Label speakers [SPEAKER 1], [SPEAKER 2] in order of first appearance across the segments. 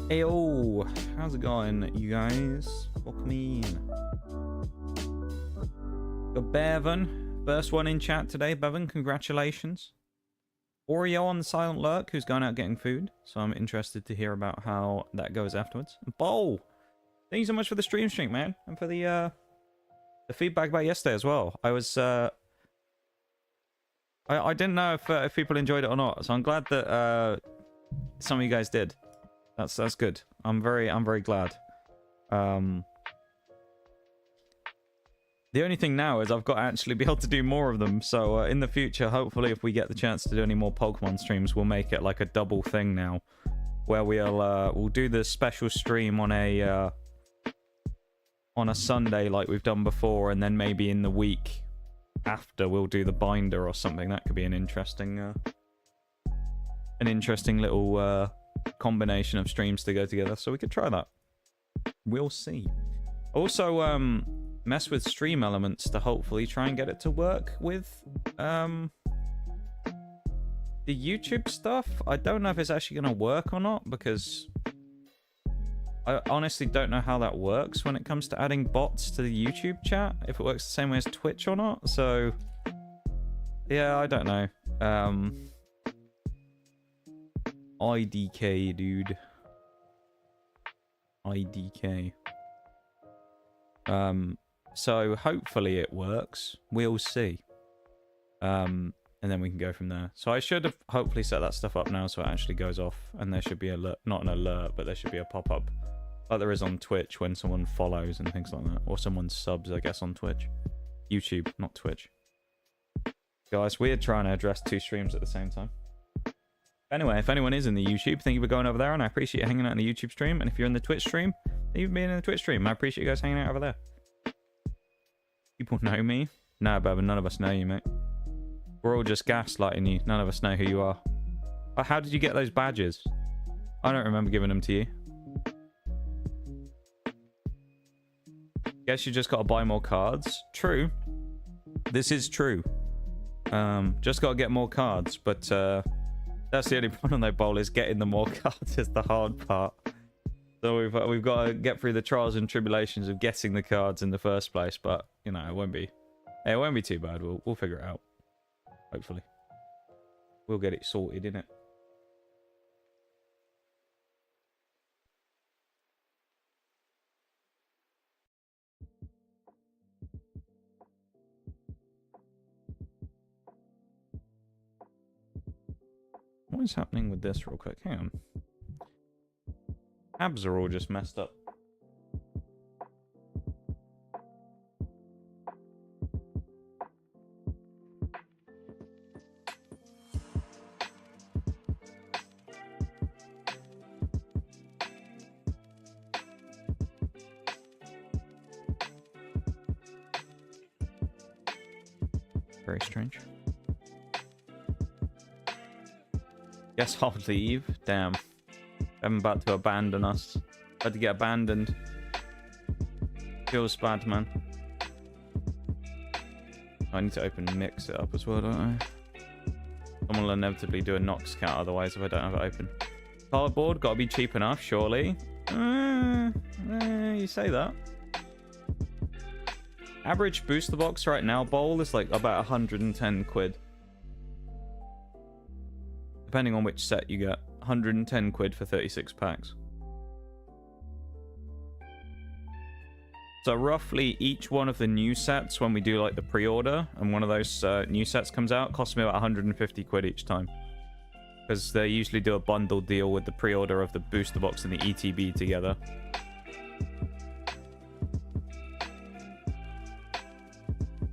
[SPEAKER 1] Heyo, how's it going, you guys? Welcome in. Got Bevan, first one in chat today. Bevan, congratulations. Oreo on the silent lurk, who's going out getting food. So I'm interested to hear about how that goes afterwards. Bowl, thank you so much for the stream, man, and for the feedback about yesterday as well. I was I didn't know if people enjoyed it or not, so I'm glad that some of you guys did. That's good. I'm very glad. The only thing now is I've got to actually be able to do more of them. So in the future, hopefully, if we get the chance to do any more Pokemon streams, we'll make it like a double thing now, where we'll do the special stream on a Sunday like we've done before, and then maybe in the week after we'll do the binder or something. That could be an interesting little combination of streams to go together, so we could try that. We'll see. Also mess with stream elements to hopefully try and get it to work with the YouTube stuff. I don't know if it's actually going to work or not, because I honestly don't know how that works when it comes to adding bots to the YouTube chat, if it works the same way as Twitch or not. So yeah, I don't know. IDK, dude. IDK. So hopefully it works. We'll see. And then we can go from there. So I should have hopefully set that stuff up now so it actually goes off, and there should be not an alert, but there should be a pop-up like there is on Twitch when someone follows and things like that, or someone subs, I guess, on Twitch. YouTube, not Twitch. Guys, we're trying to address two streams at the same time. Anyway, if anyone is in the YouTube, thank you for going over there, and I appreciate you hanging out in the YouTube stream. And if you're in the Twitch stream, thank you for being in the Twitch stream. I appreciate you guys hanging out over there. People know me? No, Bevan, none of us know you, mate. We're all just gaslighting you. None of us know who you are. How did you get those badges? I don't remember giving them to you. Guess you just got to buy more cards. True. This is true. Just got to get more cards, but that's the only problem though, Bowl, is getting the more cards is the hard part. So we've got to get through the trials and tribulations of getting the cards in the first place, but you know, it won't be too bad. We'll figure it out. Hopefully. We'll get it sorted, innit? What is happening with this real quick? Hang on. Tabs are all just messed up. Very strange. Guess I'll leave. Damn. I'm about to abandon us. About to get abandoned. Feels bad, man. I need to mix it up as well, don't I? Someone will inevitably do a Nox count otherwise if I don't have it open. Cardboard, gotta be cheap enough, surely. You say that. Average booster box right now, Bowl, is like about 110 quid. Depending on which set you get. 110 quid for 36 packs. So roughly each one of the new sets, when we do like the pre-order and one of those new sets comes out, costs me about 150 quid each time. Because they usually do a bundle deal with the pre-order of the booster box and the ETB together.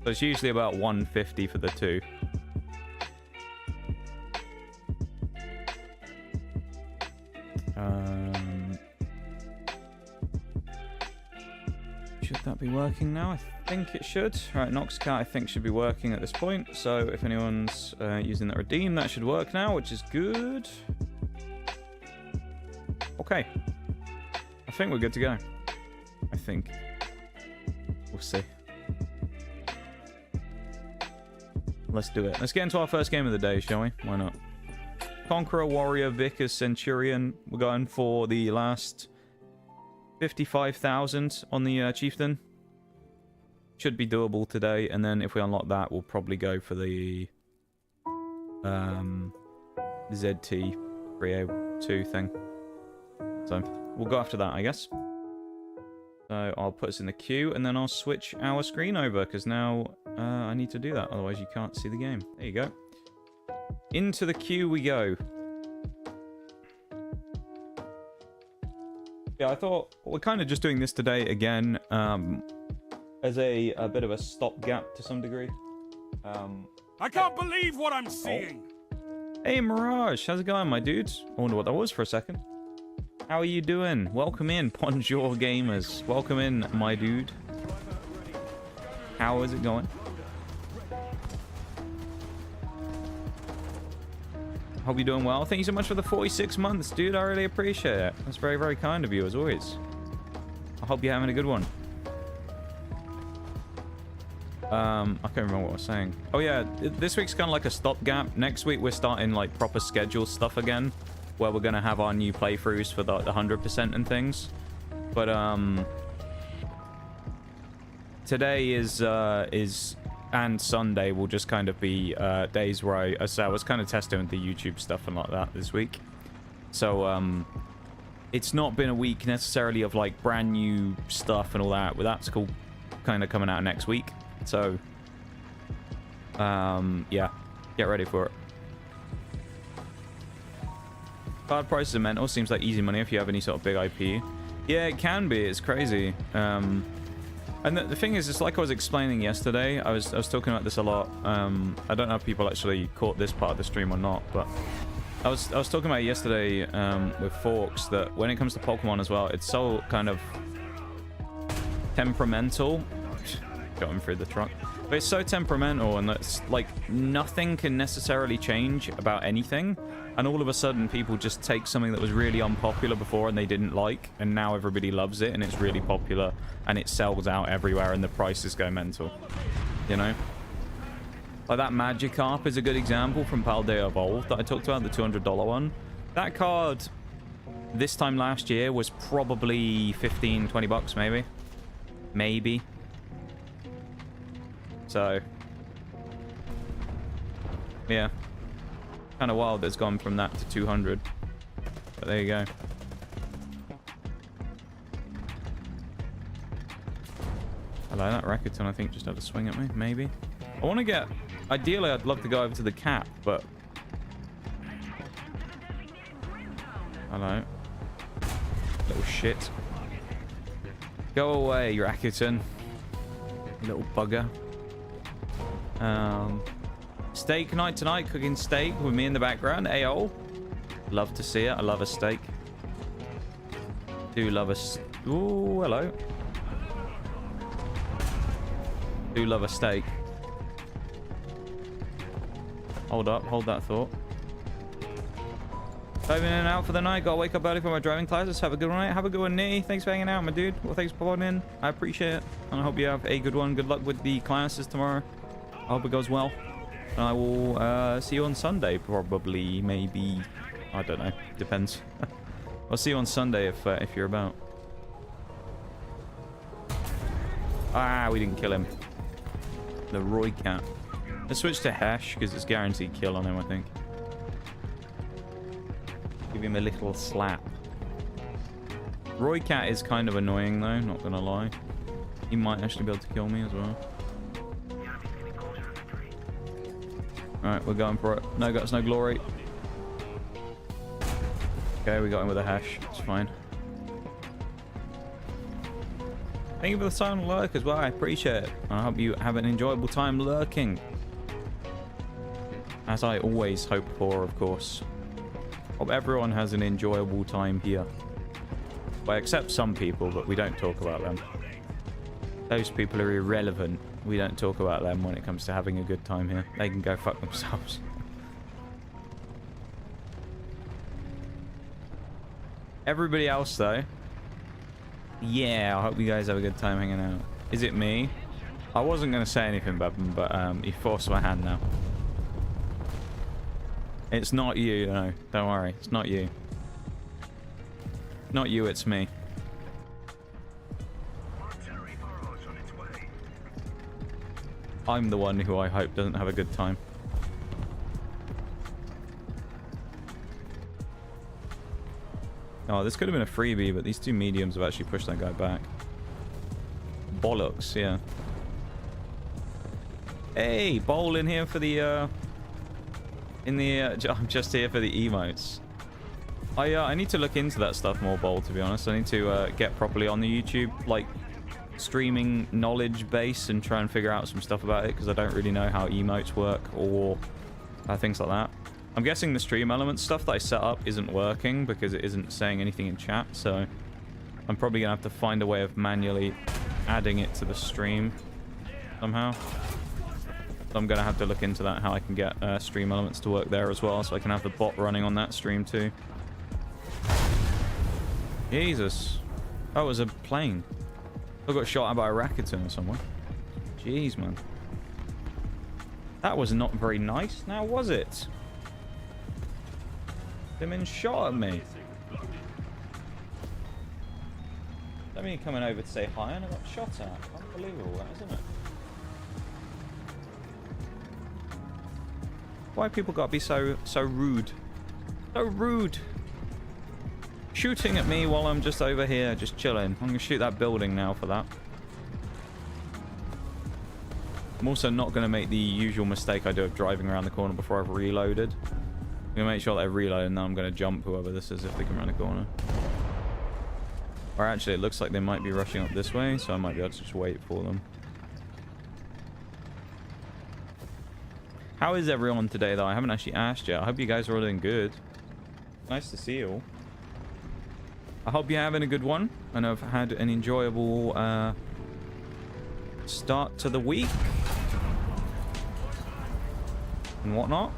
[SPEAKER 1] So it's usually about 150 for the two. Should that be working now? I think it should. Right, Noxcat I think should be working at this point. So if anyone's using that redeem, that should work now, which is good. Okay. I think we're good to go. I think. We'll see. Let's do it. Let's get into our first game of the day, shall we? Why not? Conqueror, Warrior, Vicar, Centurion. We're going for the last 55,000 on the Chieftain. Should be doable today, and then if we unlock that, we'll probably go for the ZT 302 thing. So we'll go after that, I guess. So I'll put us in the queue, and then I'll switch our screen over, because now I need to do that, otherwise you can't see the game. There you go. Into the queue we go. Yeah, I thought we're kind of just doing this today again, as a bit of a stopgap to some degree.
[SPEAKER 2] I can't believe what I'm seeing.
[SPEAKER 1] Hey Mirage, how's it going, my dude? I wonder what that was for a second. How are you doing? Welcome in, Bonjour Gamers. Welcome in, my dude. How is it going? Hope you're doing well. Thank you so much for the 46 months, dude. I really appreciate it. That's very, very kind of you, as always. I hope you're having a good one. I can't remember what I was saying. Oh yeah, this week's kind of like a stopgap. Next week we're starting like proper schedule stuff again, where we're gonna have our new playthroughs for the 100% and things. But today is and Sunday will just kind of be days where I was kind of testing with the YouTube stuff and like that this week. So it's not been a week necessarily of like brand new stuff and all that. Well, that's cool, kind of coming out next week. So yeah, get ready for it. Card prices are mental. Seems like easy money if you have any sort of big IP. Yeah, it can be. It's crazy. And the thing is, it's like I was explaining yesterday. I was talking about this a lot. I don't know if people actually caught this part of the stream or not, but I was talking about it yesterday with Forks that when it comes to Pokemon as well, it's so kind of temperamental. Got him through the truck. But it's so temperamental, and that's like nothing can necessarily change about anything. And all of a sudden, people just take something that was really unpopular before and they didn't like, and now everybody loves it, and it's really popular, and it sells out everywhere, and the prices go mental. You know? Like that Magikarp is a good example from Paldea Evolved that I talked about, the $200 one. That card, this time last year, was probably 15, 20 bucks, maybe. Maybe. So, yeah. Kind of wild that it's gone from that to 200. But there you go. Hello, that Rakuten I think just had a swing at me, maybe. I want to get... Ideally, I'd love to go over to the cap, but... Hello. Little shit. Go away, Rakuten. Little bugger. Steak night tonight, cooking steak with me in the background. Ayo. Love to see it. I love a steak. Do love a... Ooh, hello. Do love a steak. Hold up, hold that thought. Diving in and out for the night. Gotta wake up early for my driving classes. Have a good night. Have a good one, Nitty. Thanks for hanging out, my dude. Well, thanks for popping in. I appreciate it. And I hope you have a good one. Good luck with the classes tomorrow. I hope it goes well. And I will see you on Sunday, probably, maybe. I don't know. Depends. I'll see you on Sunday if you're about. Ah, we didn't kill him. The Roy Cat. Let's switch to Hash, because it's guaranteed kill on him, I think. Give him a little slap. Roy Cat is kind of annoying, though, not gonna lie. He might actually be able to kill me as well. Alright, we're going for it. No guts, no glory. Okay, we got him with a Hash. It's fine. Thank you for the silent lurk as well. I appreciate it. I hope you have an enjoyable time lurking. As I always hope for, of course. Hope everyone has an enjoyable time here. Well, except some people, but we don't talk about them. Those people are irrelevant. We don't talk about them when it comes to having a good time here. They can go fuck themselves. Everybody else, though. Yeah, I hope you guys have a good time hanging out. Is it me? I wasn't going to say anything about him, but he forced my hand now. It's not you, no. Don't worry. It's not you. Not you, it's me. I'm the one who I hope doesn't have a good time. Oh, this could have been a freebie, but these two mediums have actually pushed that guy back. Bollocks, yeah. Hey, Bowl in here for the, I'm just here for the emotes. I need to look into that stuff more, Bowl, to be honest. I need to get properly on the YouTube, like, streaming knowledge base and try and figure out some stuff about it, because I don't really know how emotes work or things like that. I'm guessing the stream element stuff that I set up isn't working because it isn't saying anything in chat, so I'm probably going to have to find a way of manually adding it to the stream somehow. So I'm going to have to look into that, how I can get stream elements to work there as well, so I can have the bot running on that stream too. Jesus. Oh, it was a plane. I got shot at by a Rakuten or someone. Jeez, man. That was not very nice, now was it? Them shot at me. That mean coming over to say hi and I got shot at. Unbelievable, that, isn't it? Why people gotta be so rude? So rude. Shooting at me while I'm just over here, just chilling. I'm gonna shoot that building now for that. I'm also not gonna make the usual mistake I do of driving around the corner before I've reloaded. I'm gonna make sure they reload, and then I'm gonna jump whoever this is if they come around the corner. Or actually, it looks like they might be rushing up this way, so I might be able to just wait for them. How is everyone today, though? I haven't actually asked yet. I hope you guys are all doing good. Nice to see you all. I hope you're having a good one, and I've had an enjoyable start to the week and whatnot.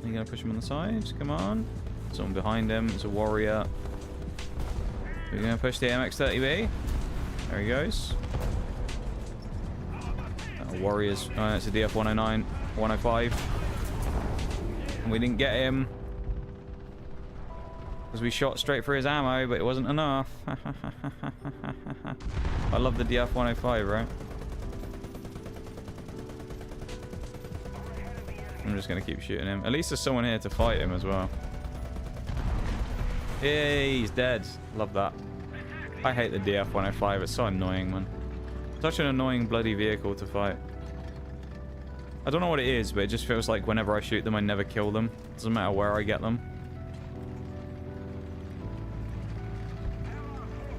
[SPEAKER 1] Are you gonna push him on the side? Come on. Someone behind him. It's a warrior. We're gonna push the MX-30B. There he goes. Warriors. It's a DF-109, 105. And we didn't get him because we shot straight through his ammo, but it wasn't enough. I love the DF-105, right? I'm just gonna keep shooting him. At least there's someone here to fight him as well. Hey, he's dead. Love that. I hate the DF-105. It's so annoying, man. Such an annoying bloody vehicle to fight. I don't know what it is, but it just feels like whenever I shoot them, I never kill them. Doesn't matter where I get them.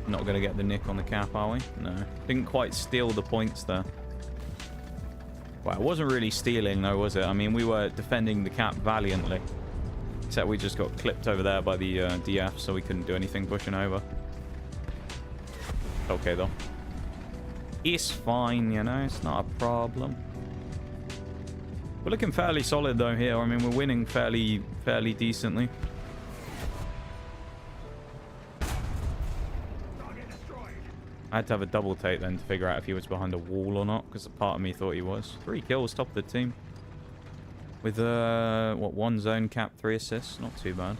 [SPEAKER 1] Not gonna get the nick on the cap, are we? No. Didn't quite steal the points there. Well, it wasn't really stealing, though, was it? I mean, we were defending the cap valiantly. Except we just got clipped over there by the DF, so we couldn't do anything pushing over. Okay, though. It's fine, you know? It's not a problem. We're looking fairly solid, though, here. I mean, we're winning fairly decently. I had to have a double take then to figure out if he was behind a wall or not, because a part of me thought he was. 3 kills, top of the team. With, what, 1 zone cap, 3 assists. Not too bad.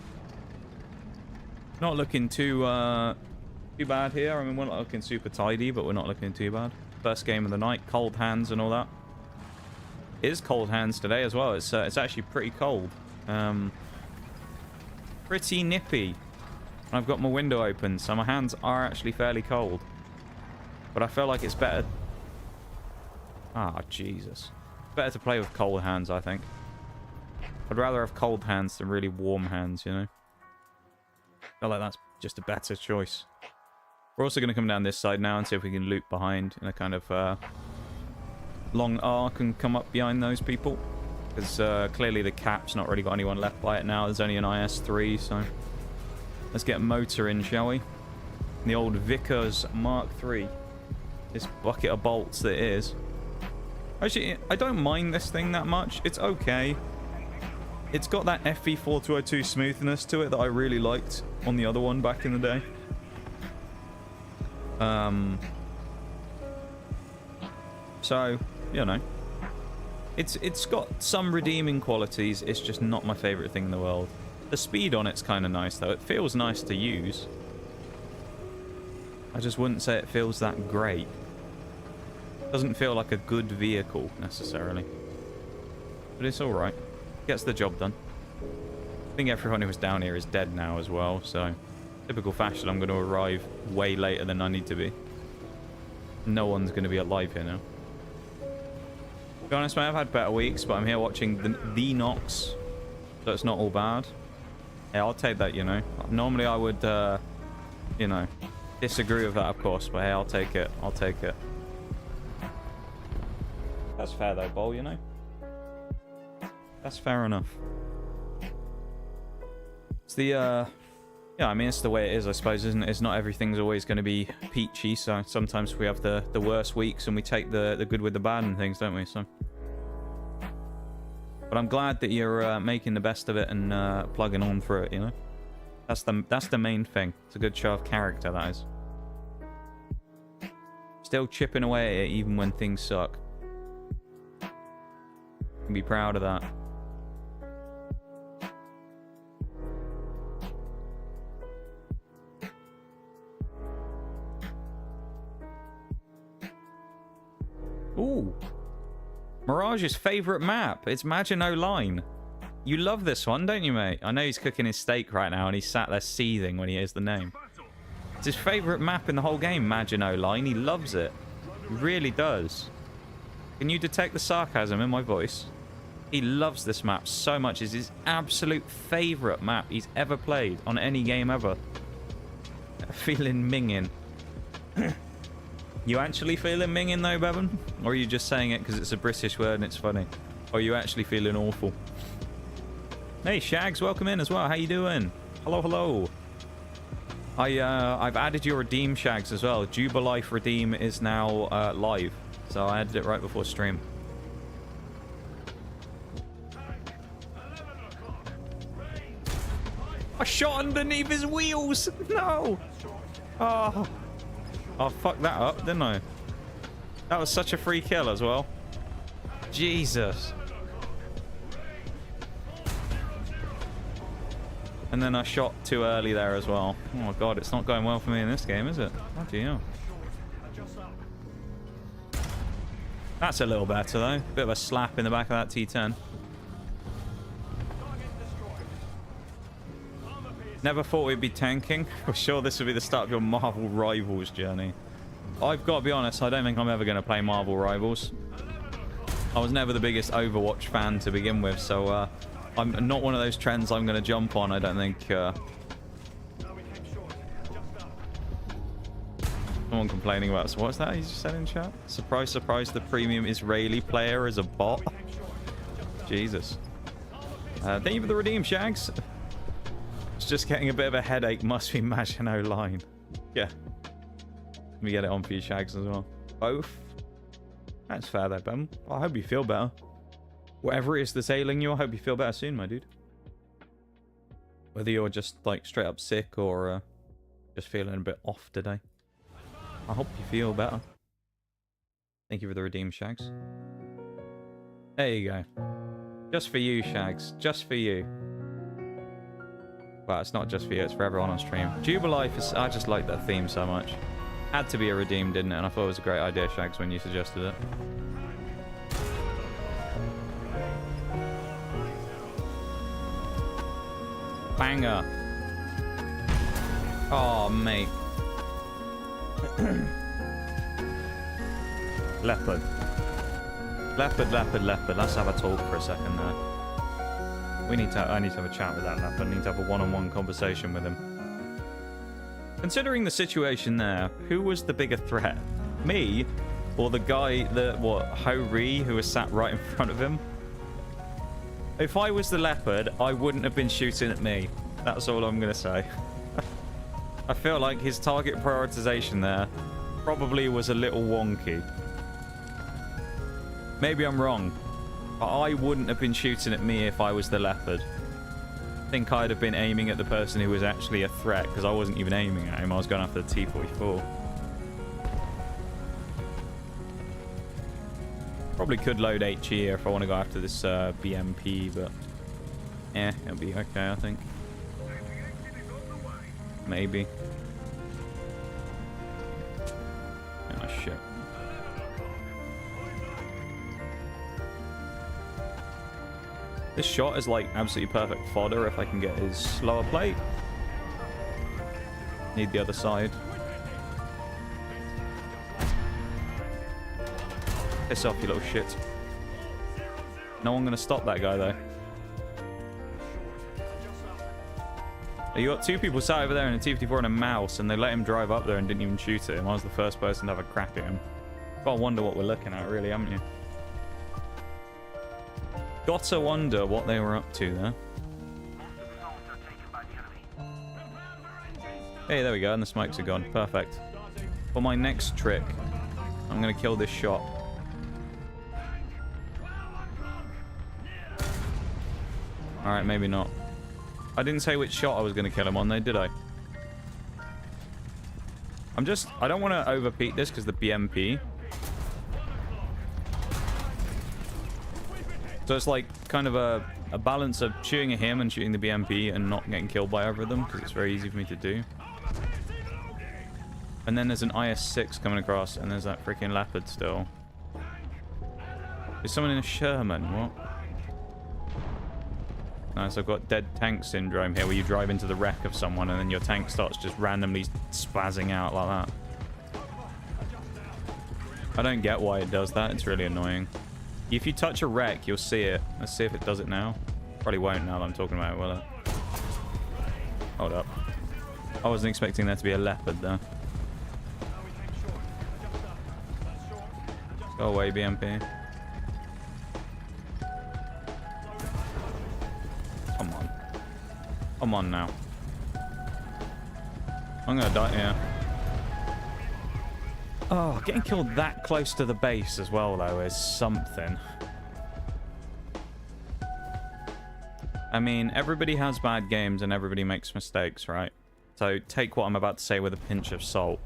[SPEAKER 1] Not looking too bad here. I mean, we're not looking super tidy, but we're not looking too bad. First game of the night, cold hands and all that. It is cold hands today as well. It's actually pretty cold. Pretty nippy. I've got my window open, so my hands are actually fairly cold. But I feel like it's better... Ah, Jesus. Better to play with cold hands, I think. I'd rather have cold hands than really warm hands, you know? I feel like that's just a better choice. We're also going to come down this side now and see if we can loop behind in a kind of long arc and come up behind those people. Because clearly the cap's not really got anyone left by it now. There's only an IS-3, so... Let's get a motor in, shall we? The old Vickers Mark III. This bucket of bolts that it is. Actually, I don't mind this thing that much. It's okay. It's got that FV4202 smoothness to it that I really liked on the other one back in the day. So, you know. It's got some redeeming qualities. It's just not my favorite thing in the world. The speed on it's kind of nice though. It feels nice to use. I just wouldn't say it feels that great. Doesn't feel like a good vehicle necessarily. But it's alright. Gets the job done. I think everyone who was down here is dead now as well, so typical fashion, I'm going to arrive way later than I need to be. No one's going to be alive here now. To be honest, mate, I've had better weeks, but I'm here watching the Nox, so it's not all bad. Yeah, I'll take that, you know. Normally I would, you know, disagree with that, of course, but hey, I'll take it. I'll take it. That's fair though, Bol, you know. That's fair enough. It's the, yeah, I mean, it's the way it is, I suppose, isn't it? It's not everything's always going to be peachy, so sometimes we have the worst weeks and we take the good with the bad and things, don't we? So, but I'm glad that you're making the best of it and plugging on through it, you know? That's the main thing. It's a good show of character, that is. Still chipping away at it even when things suck. Can be proud of that. Ooh. Mirage's favourite map. It's Maginot Line. You love this one, don't you, mate? I know he's cooking his steak right now and he's sat there seething when he hears the name. It's his favourite map in the whole game, Maginot Line. He loves it. He really does. Can you detect the sarcasm in my voice? He loves this map so much. It's his absolute favourite map he's ever played on any game ever. Feeling minging. You actually feeling minging though, Bevan? Or are you just saying it because it's a British word and it's funny? Or are you actually feeling awful? Hey, Shags, welcome in as well. How you doing? Hello, hello. I've added your Redeem, Shags, as well. Jubilife Redeem is now live. So I added it right before stream. I shot underneath his wheels! No! Oh. I fucked that up, didn't I? That was such a free kill as well. Jesus. And then I shot too early there as well. Oh my god, it's not going well for me in this game, is it? Bloody hell. That's a little better though. Bit of a slap in the back of that T10. Never thought we'd be tanking. For sure this would be the start of your Marvel Rivals journey. I've got to be honest, I don't think I'm ever going to play Marvel Rivals. I was never the biggest Overwatch fan to begin with, so I'm not one of those trends I'm going to jump on, I don't think. Someone complaining about... So what's that he just said in chat? Surprise, surprise, the premium Israeli player is a bot. Jesus. Thank you for the redeem, Shags. It's just getting a bit of a headache. Must be Maginot Line. Yeah. Let me get it on for you, Shags, as well. Both? That's fair there, Ben. I hope you feel better. Whatever it is that's ailing you, I hope you feel better soon, my dude. Whether you're just, like, straight up sick or just feeling a bit off today. I hope you feel better. Thank you for the redeem, Shags. There you go. Just for you, Shags. Just for you. Well, it's not just for you, it's for everyone on stream. Jubilife is... I just like that theme so much. Had to be a redeem, didn't it? And I thought it was a great idea, Shags, when you suggested it. Banger. Oh, mate. Leopard. Leopard, leopard, leopard. Let's have a talk for a second there. I need to have a chat with that leopard. I need to have a one-on-one conversation with him. Considering the situation there, who was the bigger threat? Me? Or the guy that, Ho-Ri, who was sat right in front of him? If I was the leopard, I wouldn't have been shooting at me. That's all I'm going to say. I feel like his target prioritization there probably was a little wonky. Maybe I'm wrong. I wouldn't have been shooting at me if I was the leopard. I think I'd have been aiming at the person who was actually a threat, because I wasn't even aiming at him. I was going after the T-44. Probably could load HE here if I want to go after this BMP, but it'll be okay, I think. Maybe. Oh shit. This shot is like absolutely perfect fodder if I can get his slower plate. Need the other side. Piss off, you little shit. No one gonna stop that guy though. You got two people sat over there in a T-54 and a mouse, and they let him drive up there and didn't even shoot at him. I was the first person to have a crack at him. Gotta wonder what we're looking at, really, haven't you? Gotta wonder what they were up to there. Hey, there we go, and the smokes are gone. Perfect. For my next trick, I'm gonna kill this shot. Alright, maybe not. I didn't say which shot I was gonna kill him on, though, did I? I don't want to overpeak this because the BMP. So it's like kind of a balance of shooting at him and shooting the BMP and not getting killed by either of them because it's very easy for me to do. And then there's an IS-6 coming across and there's that freaking Leopard still. Is someone in a Sherman? What? Nice, I've got dead tank syndrome here where you drive into the wreck of someone and then your tank starts just randomly spazzing out like that. I don't get why it does that. It's really annoying. If you touch a wreck, you'll see it. Let's see if it does it now. Probably won't now that I'm talking about it, will it? Hold up. I wasn't expecting there to be a Leopard there. Go away, BMP. Come on. Come on now. I'm gonna die here. Oh, getting killed that close to the base as well, though, is something. I mean, everybody has bad games and everybody makes mistakes, right? So take what I'm about to say with a pinch of salt.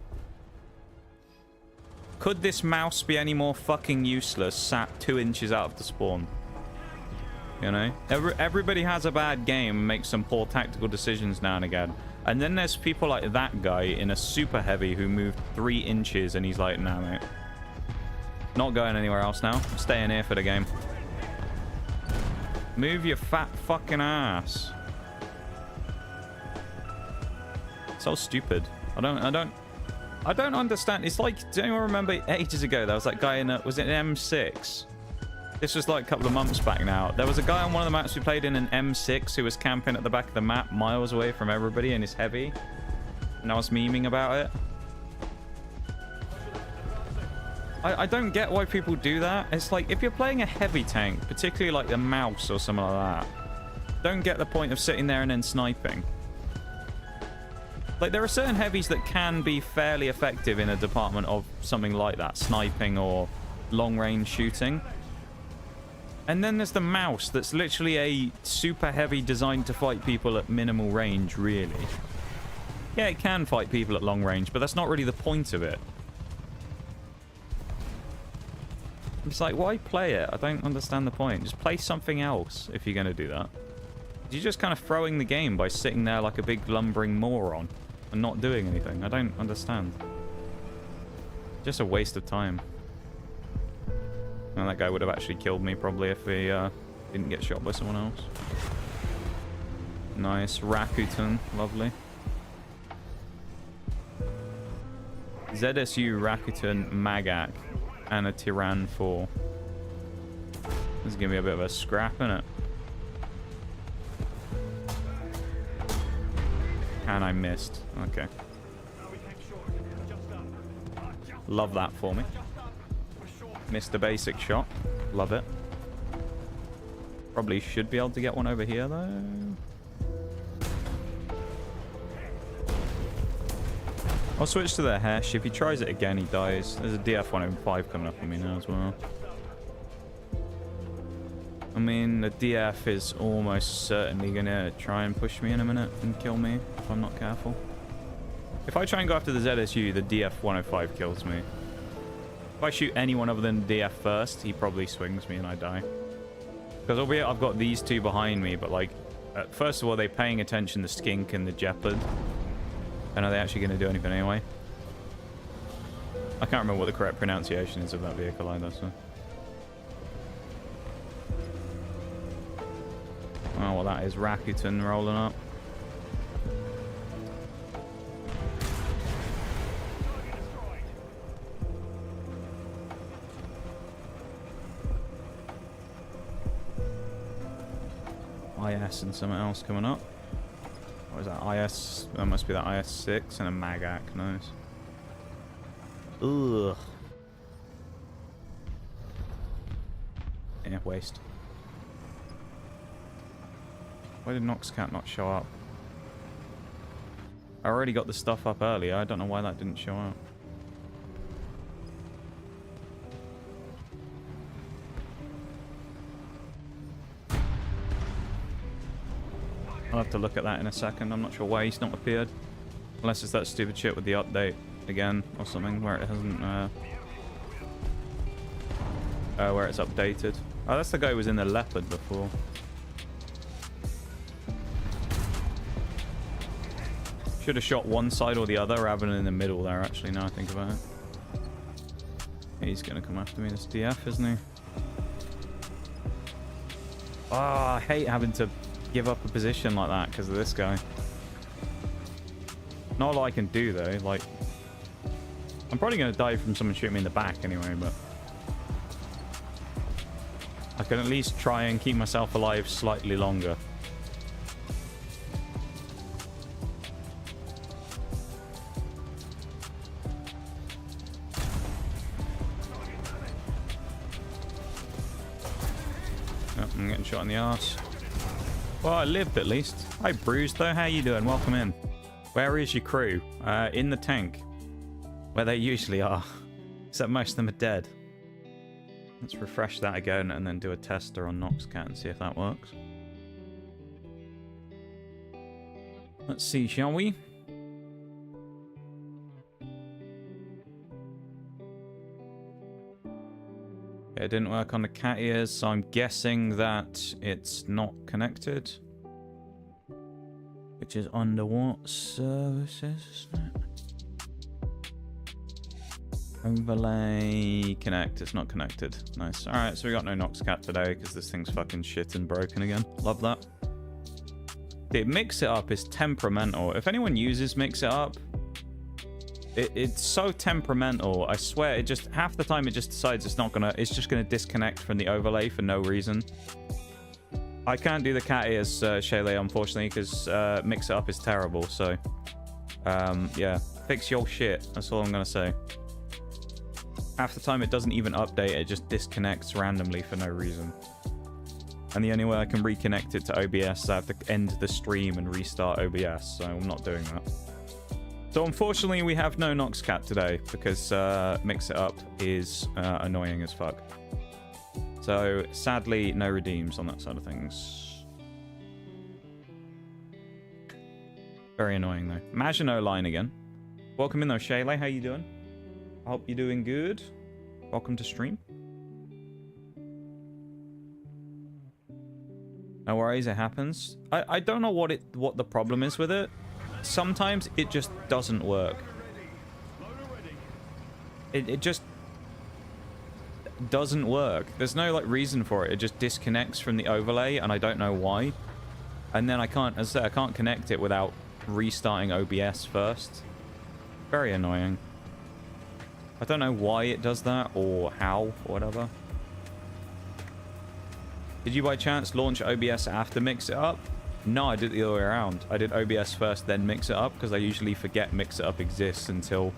[SPEAKER 1] Could this mouse be any more fucking useless sat 2 inches out of the spawn? You know? Everybody has a bad game and makes some poor tactical decisions now and again. And then there's people like that guy in a super heavy who moved 3 inches and he's like, nah, mate. Not going anywhere else now. I'm staying here for the game. Move your fat fucking ass. So stupid. I don't understand. It's like, do anyone remember ages ago there was that guy in a, was it an M6? This was like a couple of months back now. There was a guy on one of the maps we played in an M6 who was camping at the back of the map miles away from everybody and is heavy. And I was memeing about it. I don't get why people do that. It's like, if you're playing a heavy tank, particularly like the mouse or something like that, don't get the point of sitting there and then sniping. Like, there are certain heavies that can be fairly effective in a department of something like that, sniping or long-range shooting. And then there's the mouse that's literally a super heavy designed to fight people at minimal range, really. Yeah, it can fight people at long range, but that's not really the point of it. It's like, why play it? I don't understand the point. Just play something else if you're going to do that. You're just kind of throwing the game by sitting there like a big lumbering moron and not doing anything. I don't understand. Just a waste of time. And that guy would have actually killed me probably if he didn't get shot by someone else. Nice. Rakuten. Lovely. ZSU, Rakuten, Magak, and a Tyran 4. This is going to be a bit of a scrap, isn't it? And I missed. Okay. Love that for me. Missed a basic shot. Love it. Probably should be able to get one over here, though. I'll switch to the Hesh. If he tries it again, he dies. There's a DF-105 coming up on me now as well. I mean, the DF is almost certainly going to try and push me in a minute and kill me if I'm not careful. If I try and go after the ZSU, the DF-105 kills me. If I shoot anyone other than DF first, he probably swings me and I die. Because albeit I've got these two behind me, but like, first of all, are they paying attention to Skink and the Jeopard? And are they actually going to do anything anyway? I can't remember what the correct pronunciation is of that vehicle either, so. Oh, well, that is Rakuten rolling up. IS and something else coming up. What is that? IS? That must be that IS-6 and a Magac. Nice. Ugh. Yeah, waste. Why did Noxcat not show up? I already got the stuff up earlier. I don't know why that didn't show up. I'll have to look at that in a second. I'm not sure why he's not appeared. Unless it's that stupid shit with the update again or something where it hasn't... where it's updated. Oh, that's the guy who was in the Leopard before. Should have shot one side or the other rather than in the middle there, actually, now I think about it. He's going to come after me, this DF, isn't he? Oh, I hate having to give up a position like that because of this guy. Not a lot I can do, though. Like, I'm probably going to die from someone shooting me in the back anyway, but... I can at least try and keep myself alive slightly longer. Oh, I'm getting shot in the arse. Well, I lived at least. Hi, Bruce, though. How you doing? Welcome in. Where is your crew? In the tank. Where they usually are. Except most of them are dead. Let's refresh that again and then do a tester on Noxcat and see if that works. Let's see, shall we? Okay, it didn't work on the cat ears, so I'm guessing that it's not connected. Which is under what services? Overlay connect. It's not connected. Nice. Alright, so we got no Noxcat today because this thing's fucking shit and broken again. Love that. The Mix It Up is temperamental. If anyone uses Mix It Up, it's so temperamental. I swear, it just half the time it just decides it's just gonna disconnect from the overlay for no reason. I can't do the cat ears, Shaylee, unfortunately, because Mix It Up is terrible. So, yeah, fix your shit. That's all I'm gonna say. Half the time it doesn't even update, it just disconnects randomly for no reason. And the only way I can reconnect it to OBS is I have to end the stream and restart OBS, so I'm not doing that. So unfortunately we have no Noxcat today because Mix It Up is annoying as fuck. So sadly no redeems on that side of things. Very annoying though. Maginot line again. Welcome in though, Shaylee, how you doing? I hope you're doing good. Welcome to stream. No worries, it happens. I don't know what the problem is with it. Sometimes it just doesn't work. It just doesn't work. There's no like reason for it. It just disconnects from the overlay and I don't know why. And then I can't, as I said, I can't connect it without restarting OBS first. Very annoying. I don't know why it does that or how or whatever. Did you by chance launch OBS after Mix It Up? No, I did it the other way around. I did OBS first, then Mix It Up, because I usually forget Mix It Up exists until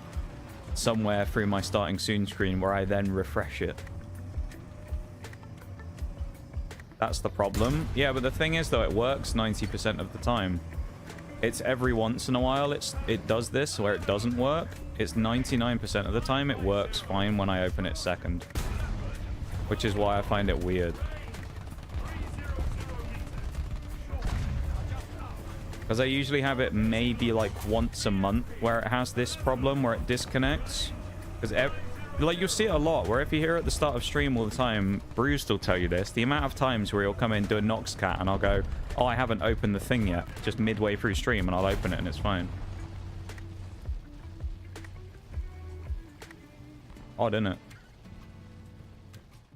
[SPEAKER 1] somewhere through my starting soon screen where I then refresh it. That's the problem. Yeah, but the thing is, though, it works 90% of the time. It's every once in a while it does this where it doesn't work. It's 99% of the time it works fine when I open it second. Which is why I find it weird. Because I usually have it maybe like once a month where it has this problem where it disconnects. Because like, you'll see it a lot, where if you hear at the start of stream all the time, Bruce will tell you this, the amount of times where he'll come in, do a Nox Cat, and I'll go, oh, I haven't opened the thing yet, just midway through stream, and I'll open it, and it's fine. Odd, isn't it?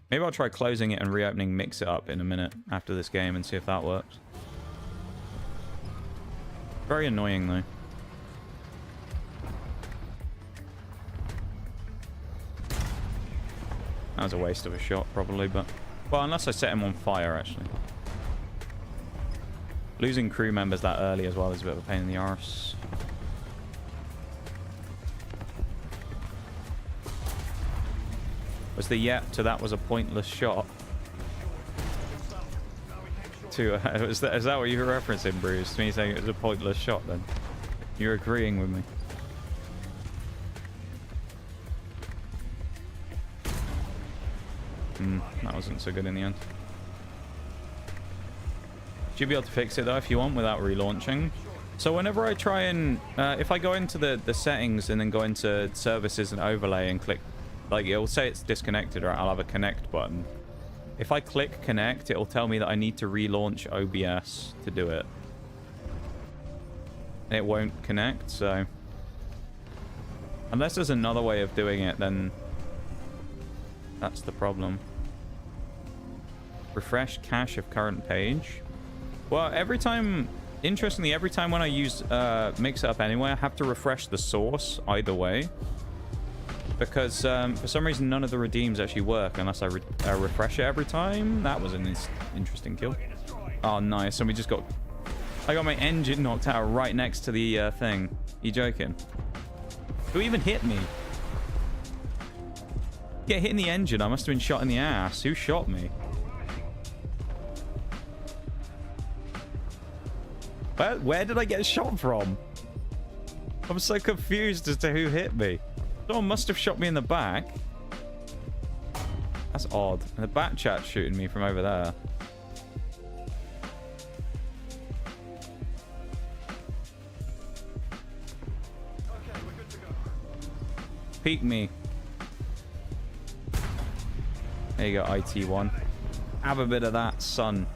[SPEAKER 1] Maybe I'll try closing it and reopening Mix It Up in a minute after this game and see if that works. Very annoying, though. That was a waste of a shot, probably, but... Well, unless I set him on fire, actually. Losing crew members that early as well is a bit of a pain in the arse. Was the yep to that was a pointless shot? To is that what you were referencing, Bruce? Me saying it was a pointless shot, then? You're agreeing with me. That wasn't so good in the end. Should be able to fix it though if you want without relaunching. So whenever I try and if I go into the settings and then go into services and overlay and click, like, it'll say it's disconnected, or I'll have a connect button. If I click connect, it'll tell me that I need to relaunch OBS to do it. And it won't connect, so unless there's another way of doing it, then that's the problem. Refresh cache of current page. Well, every time, interestingly, every time when I use Mix It Up anyway, I have to refresh the source either way. Because for some reason, none of the redeems actually work unless I refresh it every time. That was an interesting kill. Oh, nice. And we just got... I got my engine knocked out right next to the thing. You joking? Who even hit me? Get hit in the engine. I must have been shot in the ass. Who shot me? Where did I get shot from? I'm so confused as to who hit me. Someone must have shot me in the back. That's odd. And the bat chat's shooting me from over there.
[SPEAKER 2] Okay, we're good to go.
[SPEAKER 1] Peek me. There you go, IT1. Have a bit of that, son.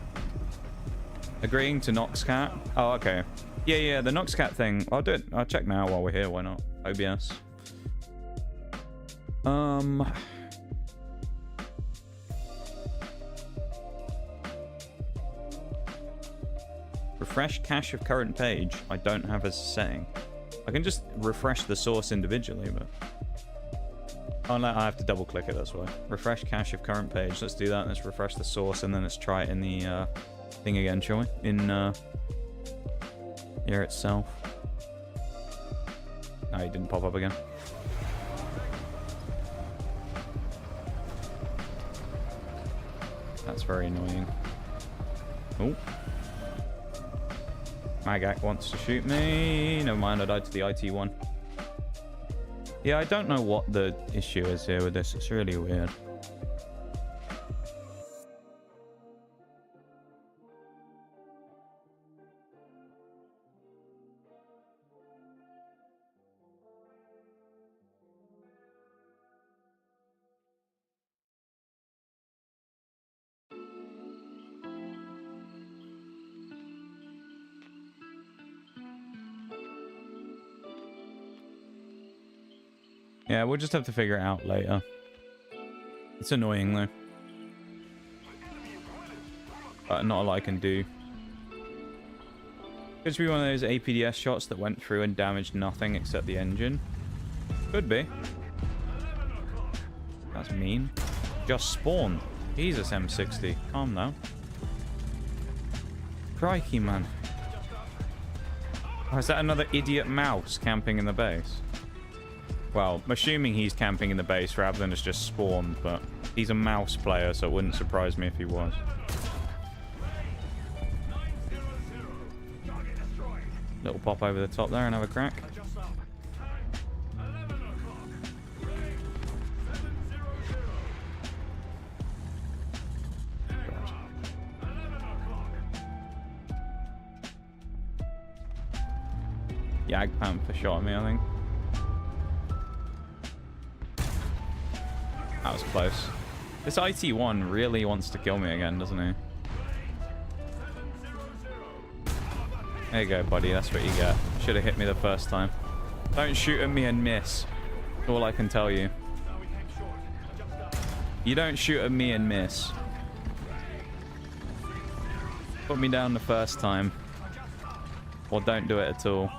[SPEAKER 1] Agreeing to Nox Cat. Oh, okay. Yeah, the Nox Cat thing. I'll do it. I'll check now while we're here. Why not? OBS. Refresh cache of current page. I don't have as a setting. I can just refresh the source individually, but... Oh, no, I have to double click it, that's why. Refresh cache of current page. Let's do that. Let's refresh the source, and then let's try it in the thing again, shall we? In here itself. No, he didn't pop up again. That's very annoying. Oh. Magak wants to shoot me. Never mind, I died to the IT1. Yeah, I don't know what the issue is here with this. It's really weird. Yeah, we'll just have to figure it out later. It's annoying though. But not a lot I can do. Could be one of those APDS shots that went through and damaged nothing except the engine. Could be. That's mean. Just spawned. Jesus, M60. Calm down. Crikey, man. Oh, is that another idiot mouse camping in the base? Well, I'm assuming he's camping in the base rather than it's just spawned, but he's a mouse player, so it wouldn't surprise me if he was. Little pop over the top there and have a crack. Yag Panther shot at me, I think. That was close. This IT-1 really wants to kill me again, doesn't he? There you go, buddy. That's what you get. Should have hit me the first time. Don't shoot at me and miss. That's all I can tell you. You don't shoot at me and miss. Put me down the first time. Or don't do it at all.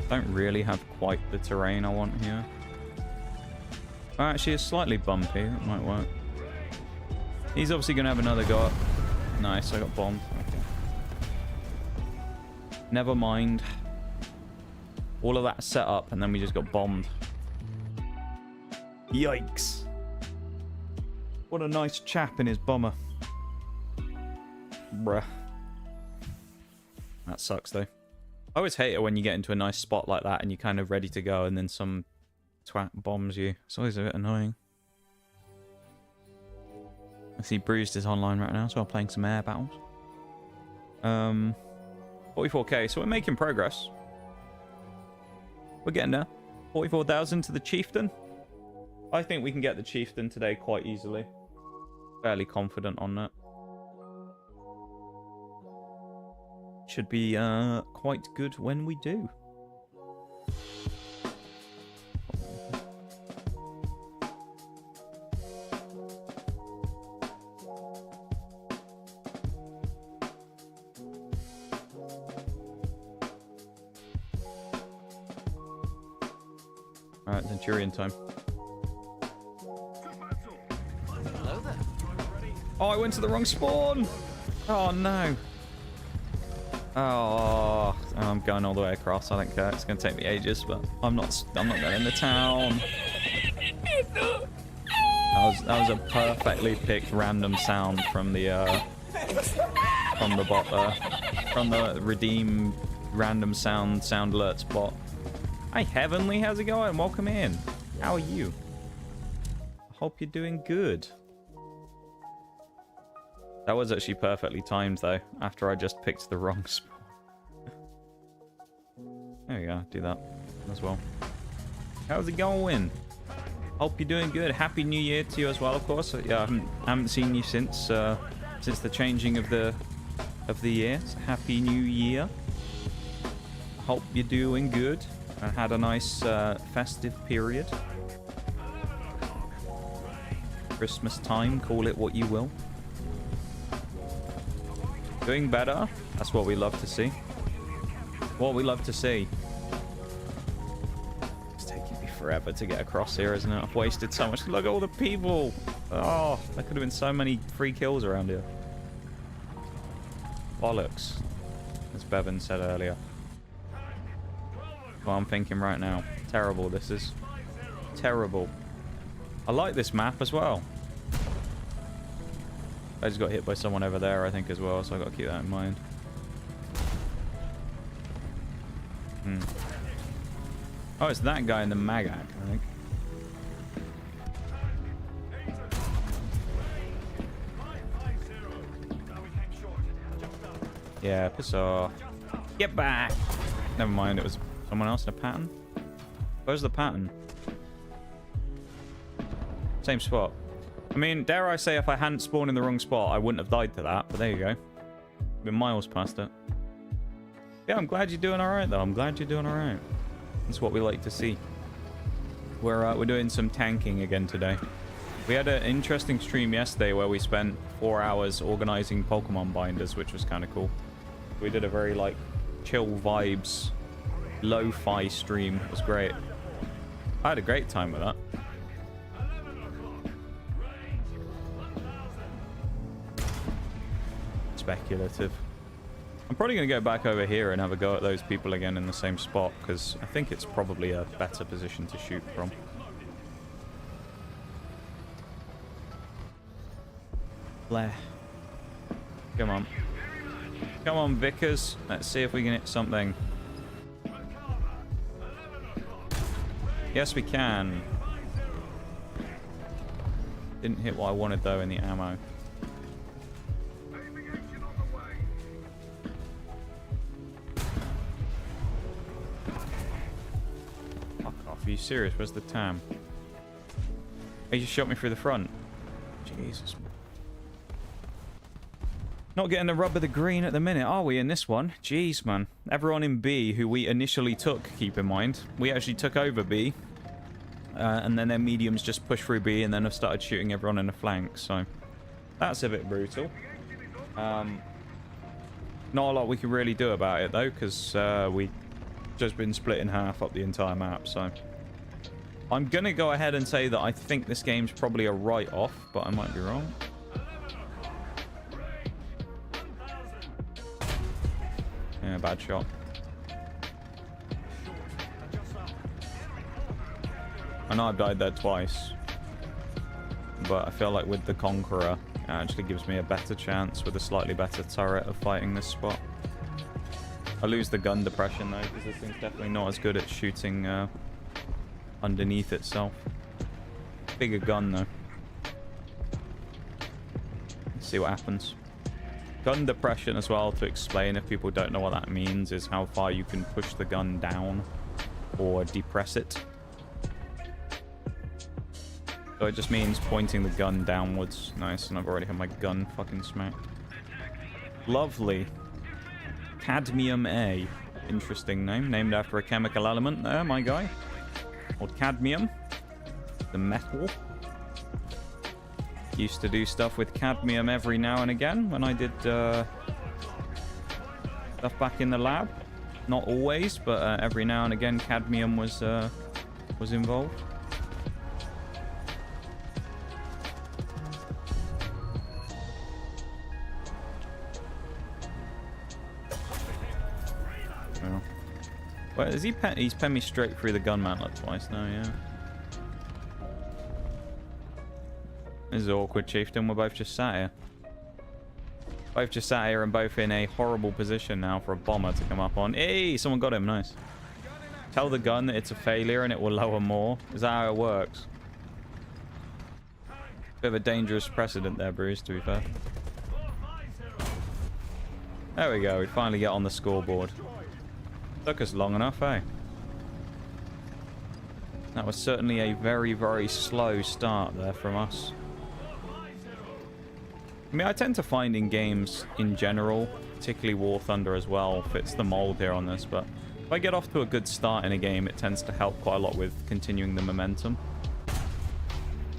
[SPEAKER 1] Don't really have quite the terrain I want here. Oh, actually, it's slightly bumpy. That might work. He's obviously going to have another go up. Nice, I got bombed. Okay. Never mind. All of that set up, and then we just got bombed. Yikes. What a nice chap in his bomber. Bruh. That sucks, though. I always hate it when you get into a nice spot like that and you're kind of ready to go and then some twat bombs you. It's always a bit annoying. I see Bruised is online right now, so I'm playing some air battles. 44k, so we're making progress. We're getting there. 44,000 to the Chieftain. I think we can get the Chieftain today quite easily. Fairly confident on that. Should be quite good when we do. Alright, Centurion time.
[SPEAKER 3] Hello there.
[SPEAKER 1] Oh, I went to the wrong spawn! Oh no. Oh, I'm going all the way across. I don't care. It's going to take me ages, but I'm not going into town. That was a perfectly picked random sound from the bot there. From the redeem random sound alerts bot. Hi Heavenly, how's it going? Welcome in. How are you? I hope you're doing good. That was actually perfectly timed, though, after I just picked the wrong spot. There we go, do that as well. How's it going? Hope you're doing good. Happy New Year to you as well, of course. Yeah, I haven't seen you since the changing of the year. So happy New Year. Hope you're doing good. I had a nice festive period. Christmas time, call it what you will. Doing better. That's what we love to see. What we love to see. It's taking me forever to get across here, isn't it? I've wasted so much. Look at all the people. Oh, there could have been so many free kills around here. Bollocks, as Bevan said earlier. Well, I'm thinking right now. Terrible this is. Terrible. I like this map as well. I just got hit by someone over there, I think, as well, so I got to keep that in mind. Oh, it's that guy in the Magak, I think. Yeah, piss off. Get back! Never mind, it was someone else in a pattern. Where's the pattern? Same spot. I mean, dare I say, if I hadn't spawned in the wrong spot, I wouldn't have died to that, but there you go. Been miles past it. Yeah, I'm glad you're doing alright, though. I'm glad you're doing alright. That's what we like to see. We're doing some tanking again today. We had an interesting stream yesterday where we spent 4 hours organizing Pokemon binders, which was kind of cool. We did a very, like, chill vibes, lo-fi stream. It was great. I had a great time with that. Speculative. I'm probably going to go back over here and have a go at those people again in the same spot, because I think it's probably a better position to shoot from. Blair. Come on. Come on, Vickers. Let's see if we can hit something. Yes, we can. Didn't hit what I wanted, though, in the ammo. serious? Where's the Tam? He just shot me through the front. Jesus. Not getting the rub of the green at the minute, are we, in this one? Jeez, man. Everyone in B, who we initially took, keep in mind. We actually took over B. And then their mediums just pushed through B and then have started shooting everyone in the flank. So, that's a bit brutal. Not a lot we can really do about it, though, because we just been split in half up the entire map. So, I'm going to go ahead and say that I think this game's probably a write-off, but I might be wrong. Yeah, bad shot. I know I've died there twice, but I feel like with the Conqueror, it actually gives me a better chance with a slightly better turret of fighting this spot. I lose the gun depression though, because this thing's definitely not as good at shooting underneath itself. Bigger gun though. Let's see what happens. Gun depression as well, to explain if people don't know what that means, is how far you can push the gun down or depress it. So it just means pointing the gun downwards. Nice, and I've already had my gun fucking smacked. Lovely. Cadmium A. Interesting name. Named after a chemical element there, my guy. Called cadmium. The metal. Used to do stuff with cadmium every now and again when I did stuff back in the lab. Not always, but every now and again cadmium was involved. Well, is he's pen me straight through the gun mantlet twice now, yeah. This is awkward, Chieftain. We're both just sat here. Both just sat here and both in a horrible position now for a bomber to come up on. Hey, someone got him. Nice. Tell the gun that it's a failure and it will lower more. Is that how it works? Bit of a dangerous precedent there, Bruce, to be fair. There we go. We finally get on the scoreboard. Took us long enough, eh? That was certainly a very, very slow start there from us. I mean, I tend to find in games in general, particularly War Thunder as well, fits the mold here on this, but if I get off to a good start in a game, it tends to help quite a lot with continuing the momentum.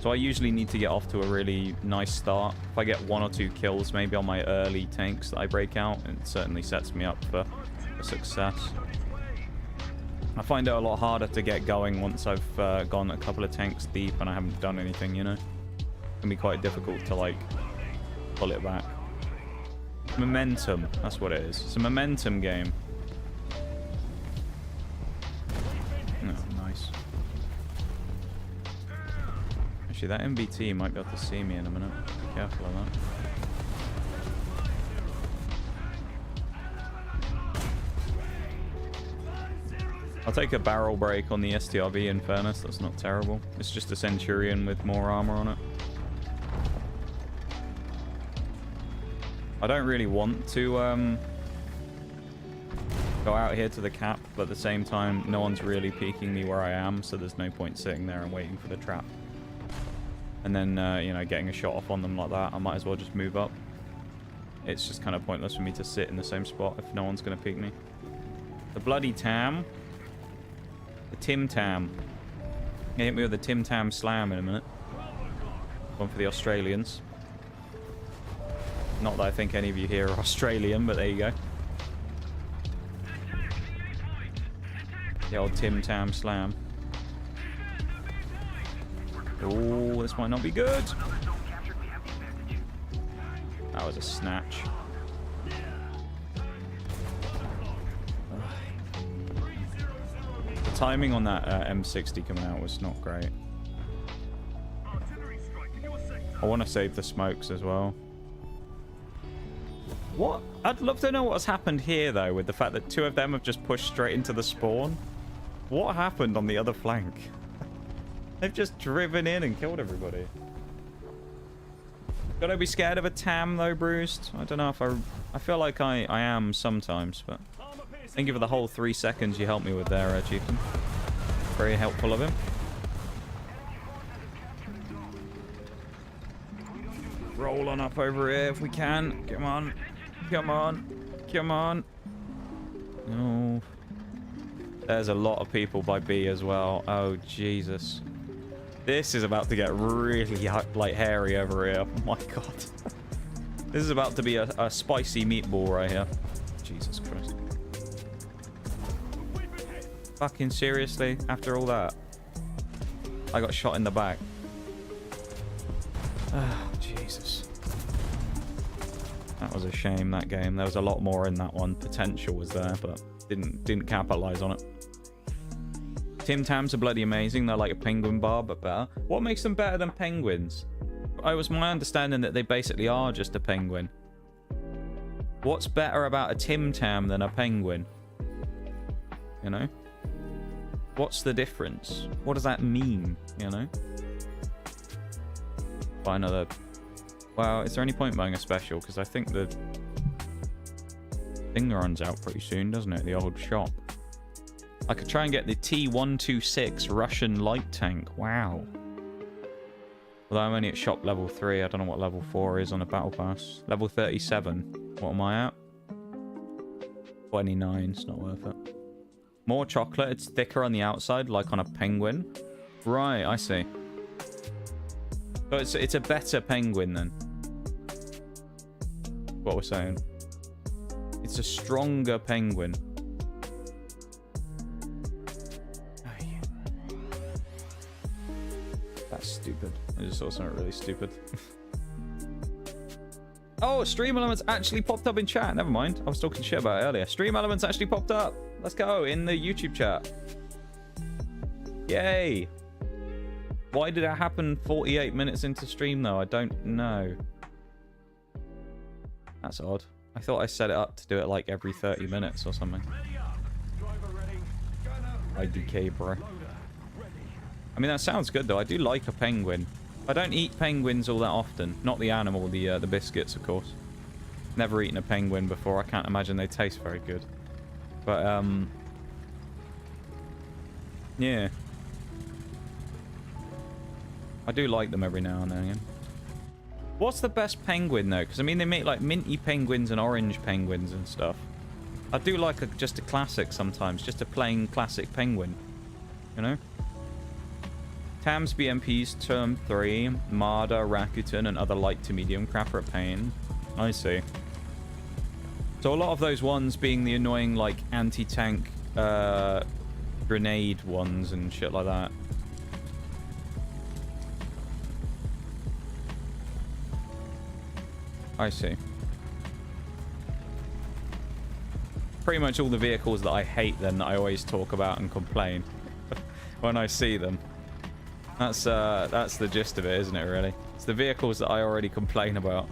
[SPEAKER 1] So I usually need to get off to a really nice start. If I get 1 or 2 kills maybe on my early tanks that I break out, it certainly sets me up for success. I find it a lot harder to get going once I've gone a couple of tanks deep and I haven't done anything, you know? It can be quite difficult to, like, pull it back. Momentum, that's what it is. It's a momentum game. Oh, nice. Actually, that MBT might be able to see me in a minute. Be careful of that. I'll take a barrel break on the STRV in fairness, that's not terrible. It's just a Centurion with more armor on it. I don't really want to go out here to the cap, but at the same time, no one's really peeking me where I am, so there's no point sitting there and waiting for the trap. And then, you know, getting a shot off on them like that, I might as well just move up. It's just kind of pointless for me to sit in the same spot if no one's going to peek me. The bloody Tam. The Tim Tam. He hit me with a Tim Tam slam in a minute. One for the Australians. Not that I think any of you here are Australian, but there you go. The old Tim Tam slam. Oh, this might not be good. That was a snatch. The timing on that M60 coming out was not great. I want to save the smokes as well. What? I'd love to know what's happened here, though, with the fact that 2 of them have just pushed straight into the spawn. What happened on the other flank? They've just driven in and killed everybody. Gotta be scared of a Tam, though, Bruised. I don't know if I feel like I am sometimes, but thank you for the whole 3 seconds you helped me with there, Chieftain. Very helpful of him. Roll on up over here if we can. Come on. Come on. Come on. No. There's a lot of people by B as well. Oh, Jesus. This is about to get really, like, hairy over here. Oh, my God. This is about to be a spicy meatball right here. Jesus Christ. Fucking seriously? After all that? I got shot in the back. Oh, Jesus. That was a shame, that game. There was a lot more in that one. Potential was there, but didn't capitalize on it. Tim Tams are bloody amazing. They're like a penguin bar, but better. What makes them better than penguins? It was my understanding that they basically are just a penguin. What's better about a Tim Tam than a penguin? You know? What's the difference? What does that mean? You know? Buy another... Well, is there any point buying a special? Because I think the thing runs out pretty soon, doesn't it? The old shop. I could try and get the T126 Russian light tank. Wow. Although I'm only at shop level 3. I don't know what level 4 is on a battle pass. Level 37. What am I at? 29. It's not worth it. More chocolate. It's thicker on the outside, like on a penguin. Right, I see. So it's a better penguin then. What we're saying. It's a stronger penguin. That's stupid. I just saw something really stupid. Oh, Stream Elements actually popped up in chat. Never mind. I was talking shit about it earlier. Stream Elements actually popped up. Let's go. In the YouTube chat. Yay. Why did it happen 48 minutes into stream, though? I don't know. That's odd. I thought I set it up to do it like every 30 minutes or something. IDK, bro. I mean, that sounds good, though. I do like a penguin. I don't eat penguins all that often. Not the animal, the biscuits, of course. Never eaten a penguin before. I can't imagine they taste very good. But, yeah. I do like them every now and then again. What's the best penguin, though? Because, I mean, they make, like, minty penguins and orange penguins and stuff. I do like just a classic sometimes. Just a plain classic penguin. You know? Tams, BMPs, Term 3, Marder, Rakuten, and other light to medium crap are a pain. I see. So a lot of those ones being the annoying, like, anti-tank grenade ones and shit like that. I see. Pretty much all the vehicles that I hate then that I always talk about and complain when I see them. That's the gist of it, isn't it, really? It's the vehicles that I already complain about.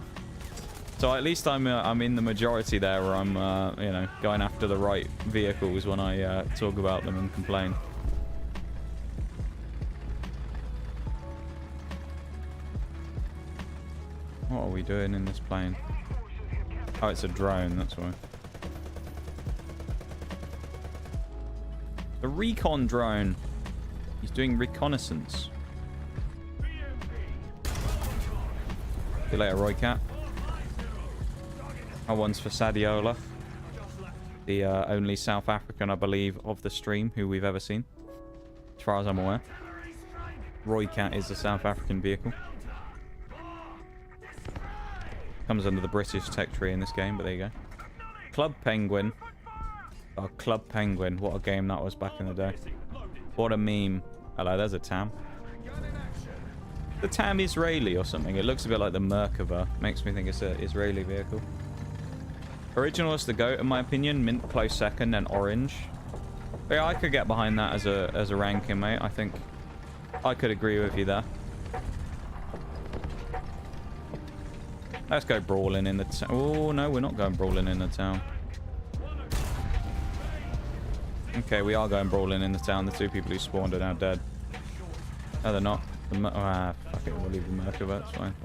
[SPEAKER 1] So at least I'm in the majority there where I'm, you know, going after the right vehicles when I talk about them and complain. What are we doing in this plane? Oh, it's a drone, that's why. The recon drone. He's doing reconnaissance. See you later, Roy Cat. That one's for Sadiola. The only South African, I believe, of the stream who we've ever seen. As far as I'm aware. Roy Cat is a South African vehicle. Comes under the British tech tree in this game, but there you go. Club Penguin. Oh, Club Penguin. What a game that was back in the day. What a meme. Hello, there's a Tam. The Tam Israeli or something. It looks a bit like the Merkava. Makes me think it's an Israeli vehicle. Original is the GOAT, in my opinion. Mint close second, then Orange. But yeah, I could get behind that as a ranking, mate. I think I could agree with you there. Let's go brawling in the town. Oh, no, we're not going brawling in the town. Okay, we are going brawling in the town. The two people who spawned are now dead. No, they're not. Fuck it, we'll leave the Merkava, that's fine.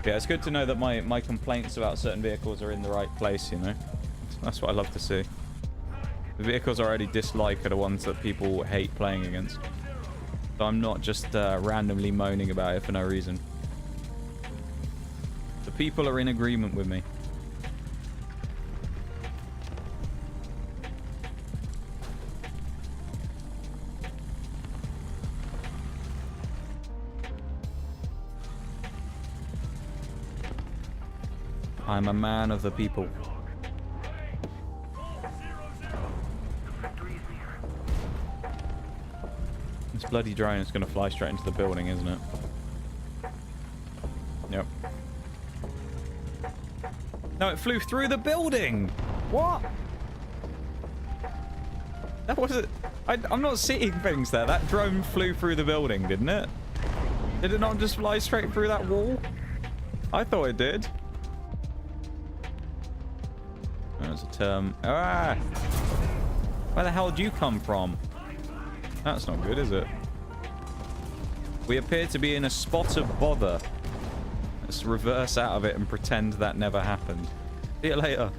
[SPEAKER 1] Yeah, it's good to know that my complaints about certain vehicles are in the right place, you know? That's what I love to see. The vehicles I already dislike are the ones that people hate playing against. So I'm not just randomly moaning about it for no reason. The people are in agreement with me. I'm a man of the people. This bloody drone is going to fly straight into the building, isn't it? Yep. No, it flew through the building! What? That wasn't... I'm not seeing things there. That drone flew through the building, didn't it? Did it not just fly straight through that wall? I thought it did. That's a term. Ah! Where the hell did you come from? That's not good, is it? We appear to be in a spot of bother. Let's reverse out of it and pretend that never happened. See you later.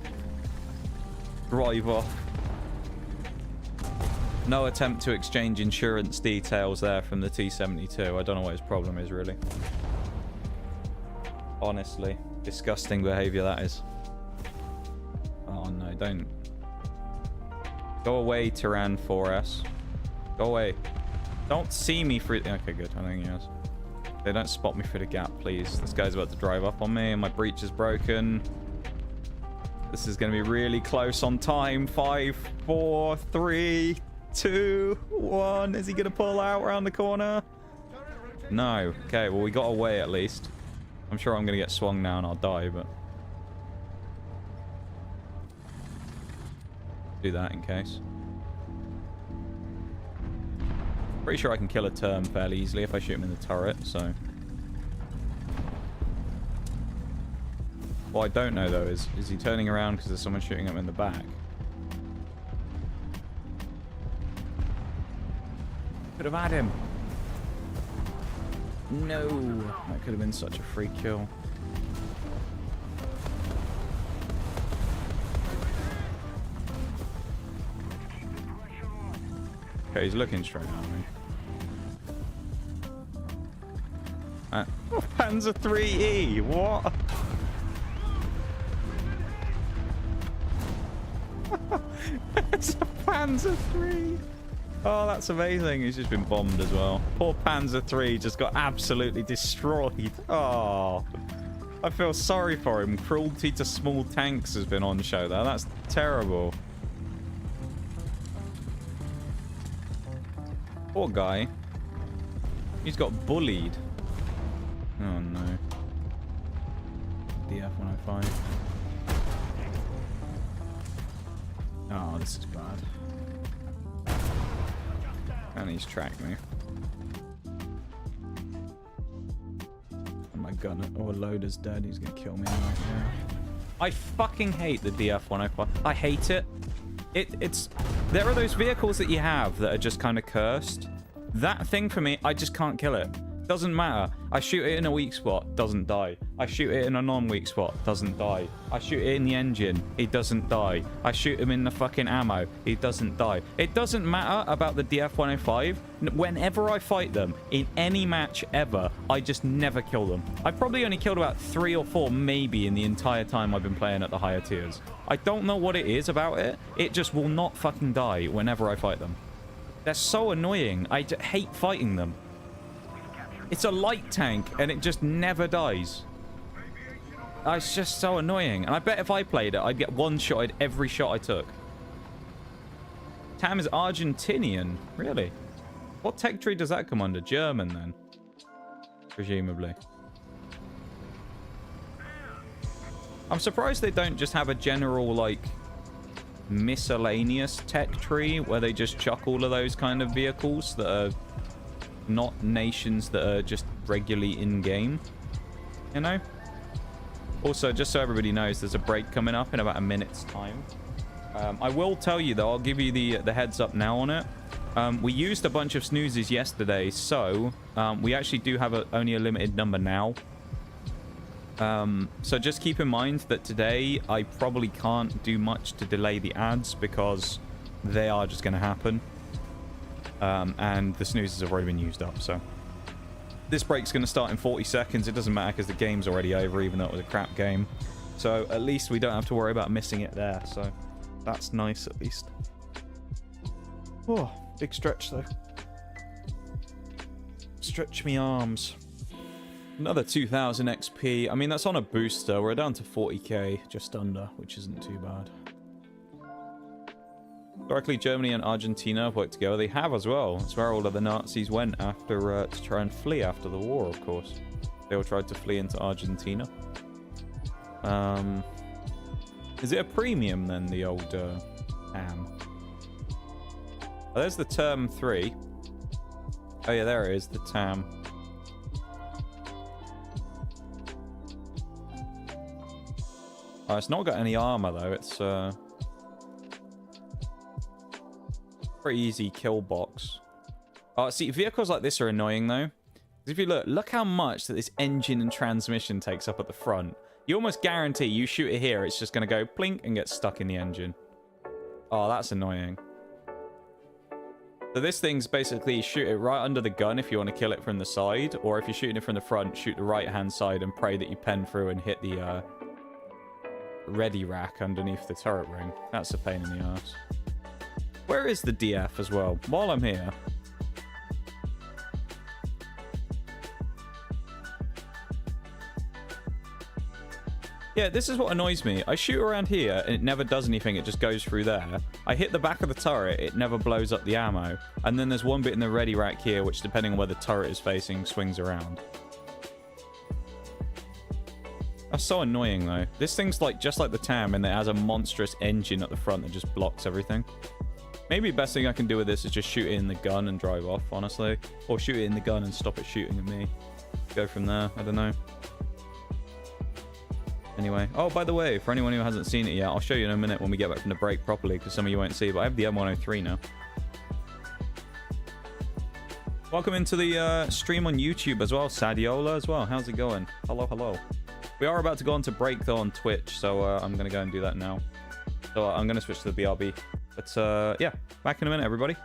[SPEAKER 1] Drive off. No attempt to exchange insurance details there from the T-72. I don't know what his problem is, really. Honestly. Disgusting behavior, that is. Oh, no, don't. Go away, Tyran 4S. Go away. Don't see me through... Okay, good. I think he has. They don't spot me through the gap, please. This guy's about to drive up on me and my breach is broken. This is going to be really close on time. 5, 4, 3, 2, 1. Is he going to pull out around the corner? No. Okay, well, we got away at least. I'm sure I'm going to get swung now and I'll die, but... do that in case. Pretty sure I can kill a term fairly easily if I shoot him in the turret, so... What I don't know, though, is he turning around because there's someone shooting him in the back? Could have had him. No. That could have been such a free kill. Okay, he's looking straight at me. Oh, Panzer 3E, what? It's a Panzer 3. Oh, that's amazing. He's just been bombed as well. Poor Panzer 3 just got absolutely destroyed. Oh, I feel sorry for him. Cruelty to small tanks has been on show there. That's terrible. Poor guy. He's got bullied. Oh no. DF-105. Oh, this is bad. And he's tracked me. And my gun or loader's dead. He's gonna kill me right now. I fucking hate the DF-105. I hate it. There are those vehicles that you have that are just kind of cursed. That thing for me, I just can't kill it. Doesn't matter. I shoot it in a weak spot, doesn't die. I shoot it in a non-weak spot, doesn't die. I shoot it in the engine, it doesn't die. I shoot him in the fucking ammo, he doesn't die. It doesn't matter about the DF-105. Whenever I fight them, in any match ever, I just never kill them. I've probably only killed about 3 or 4 maybe in the entire time I've been playing at the higher tiers. I don't know what it is about it. It just will not fucking die whenever I fight them. They're so annoying. I hate fighting them. It's a light tank, and it just never dies. It's just so annoying. And I bet if I played it, I'd get one-shotted every shot I took. Tam is Argentinian? Really? What tech tree does that come under? German, then? Presumably. I'm surprised they don't just have a general, like, miscellaneous tech tree where they just chuck all of those kind of vehicles that are not nations that are just regularly in-game, you know? Also, just so everybody knows, there's a break coming up in about a minute's time. I will tell you, though, I'll give you the heads up now on it. We used a bunch of snoozes yesterday, so we actually do have only a limited number now. So just keep in mind that today I probably can't do much to delay the ads because they are just going to happen. And the snoozes have already been used up, so... This break's going to start in 40 seconds. It doesn't matter because the game's already over, even though it was a crap game. So at least we don't have to worry about missing it there. So that's nice, at least. Oh, big stretch, though. Stretch me arms. Another 2000 XP. I mean, that's on a booster. We're down to 40k, just under, which isn't too bad. Historically, Germany and Argentina have worked together. They have as well. It's where all of the Nazis went after to try and flee after the war, of course. They all tried to flee into Argentina. Is it a premium then, the old ham? Oh, there's the term 3. Oh yeah, there it is, the TAM. Oh, it's not got any armor though. It's pretty easy kill box. Oh, see, vehicles like this are annoying though. If you look how much that this engine and transmission takes up at the front. You almost guarantee you shoot it here, it's just going to go plink and get stuck in the engine. Oh, that's annoying. So this thing's basically shoot it right under the gun if you want to kill it from the side, or if you're shooting it from the front, shoot the right-hand side and pray that you pen through and hit the ready rack underneath the turret ring. That's a pain in the ass. Where is the DF as well? While I'm here... Yeah, this is what annoys me. I shoot around here and it never does anything. It just goes through there. I hit the back of the turret. It never blows up the ammo. And then there's one bit in the ready rack here, which depending on where the turret is facing, swings around. That's so annoying, though. This thing's like just like the TAM, and it has a monstrous engine at the front that just blocks everything. Maybe the best thing I can do with this is just shoot it in the gun and drive off, honestly. Or shoot it in the gun and stop it shooting at me. Go from there. I don't know. Anyway, oh, by the way, for anyone who hasn't seen it yet, I'll show you in a minute when we get back from the break properly, because some of you won't see, but I have the M103 now. Welcome into the stream on YouTube as well, Sadiola as well. How's it going? Hello, hello. We are about to go on to break, though, on Twitch, so I'm going to go and do that now. So I'm going to switch to the BRB. But, yeah, back in a minute, everybody.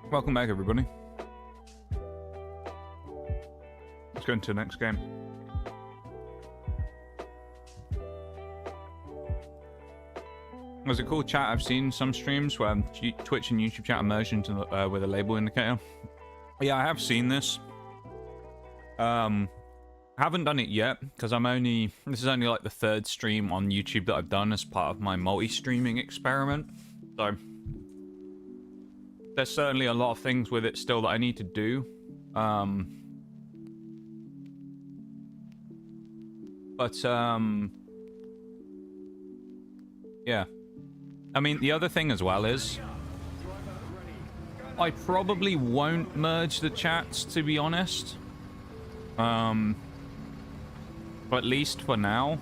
[SPEAKER 1] Welcome back, everybody. Let's go into the next game. Was it cool, chat? I've seen some streams where Twitch and YouTube chat are merged into with a label indicator. Yeah, I have seen this. Haven't done it yet because this is only like the 3rd stream on YouTube that I've done as part of my multi-streaming experiment. So there's certainly a lot of things with it still that I need to do. Yeah. I mean, the other thing as well is I probably won't merge the chats, to be honest. At least for now.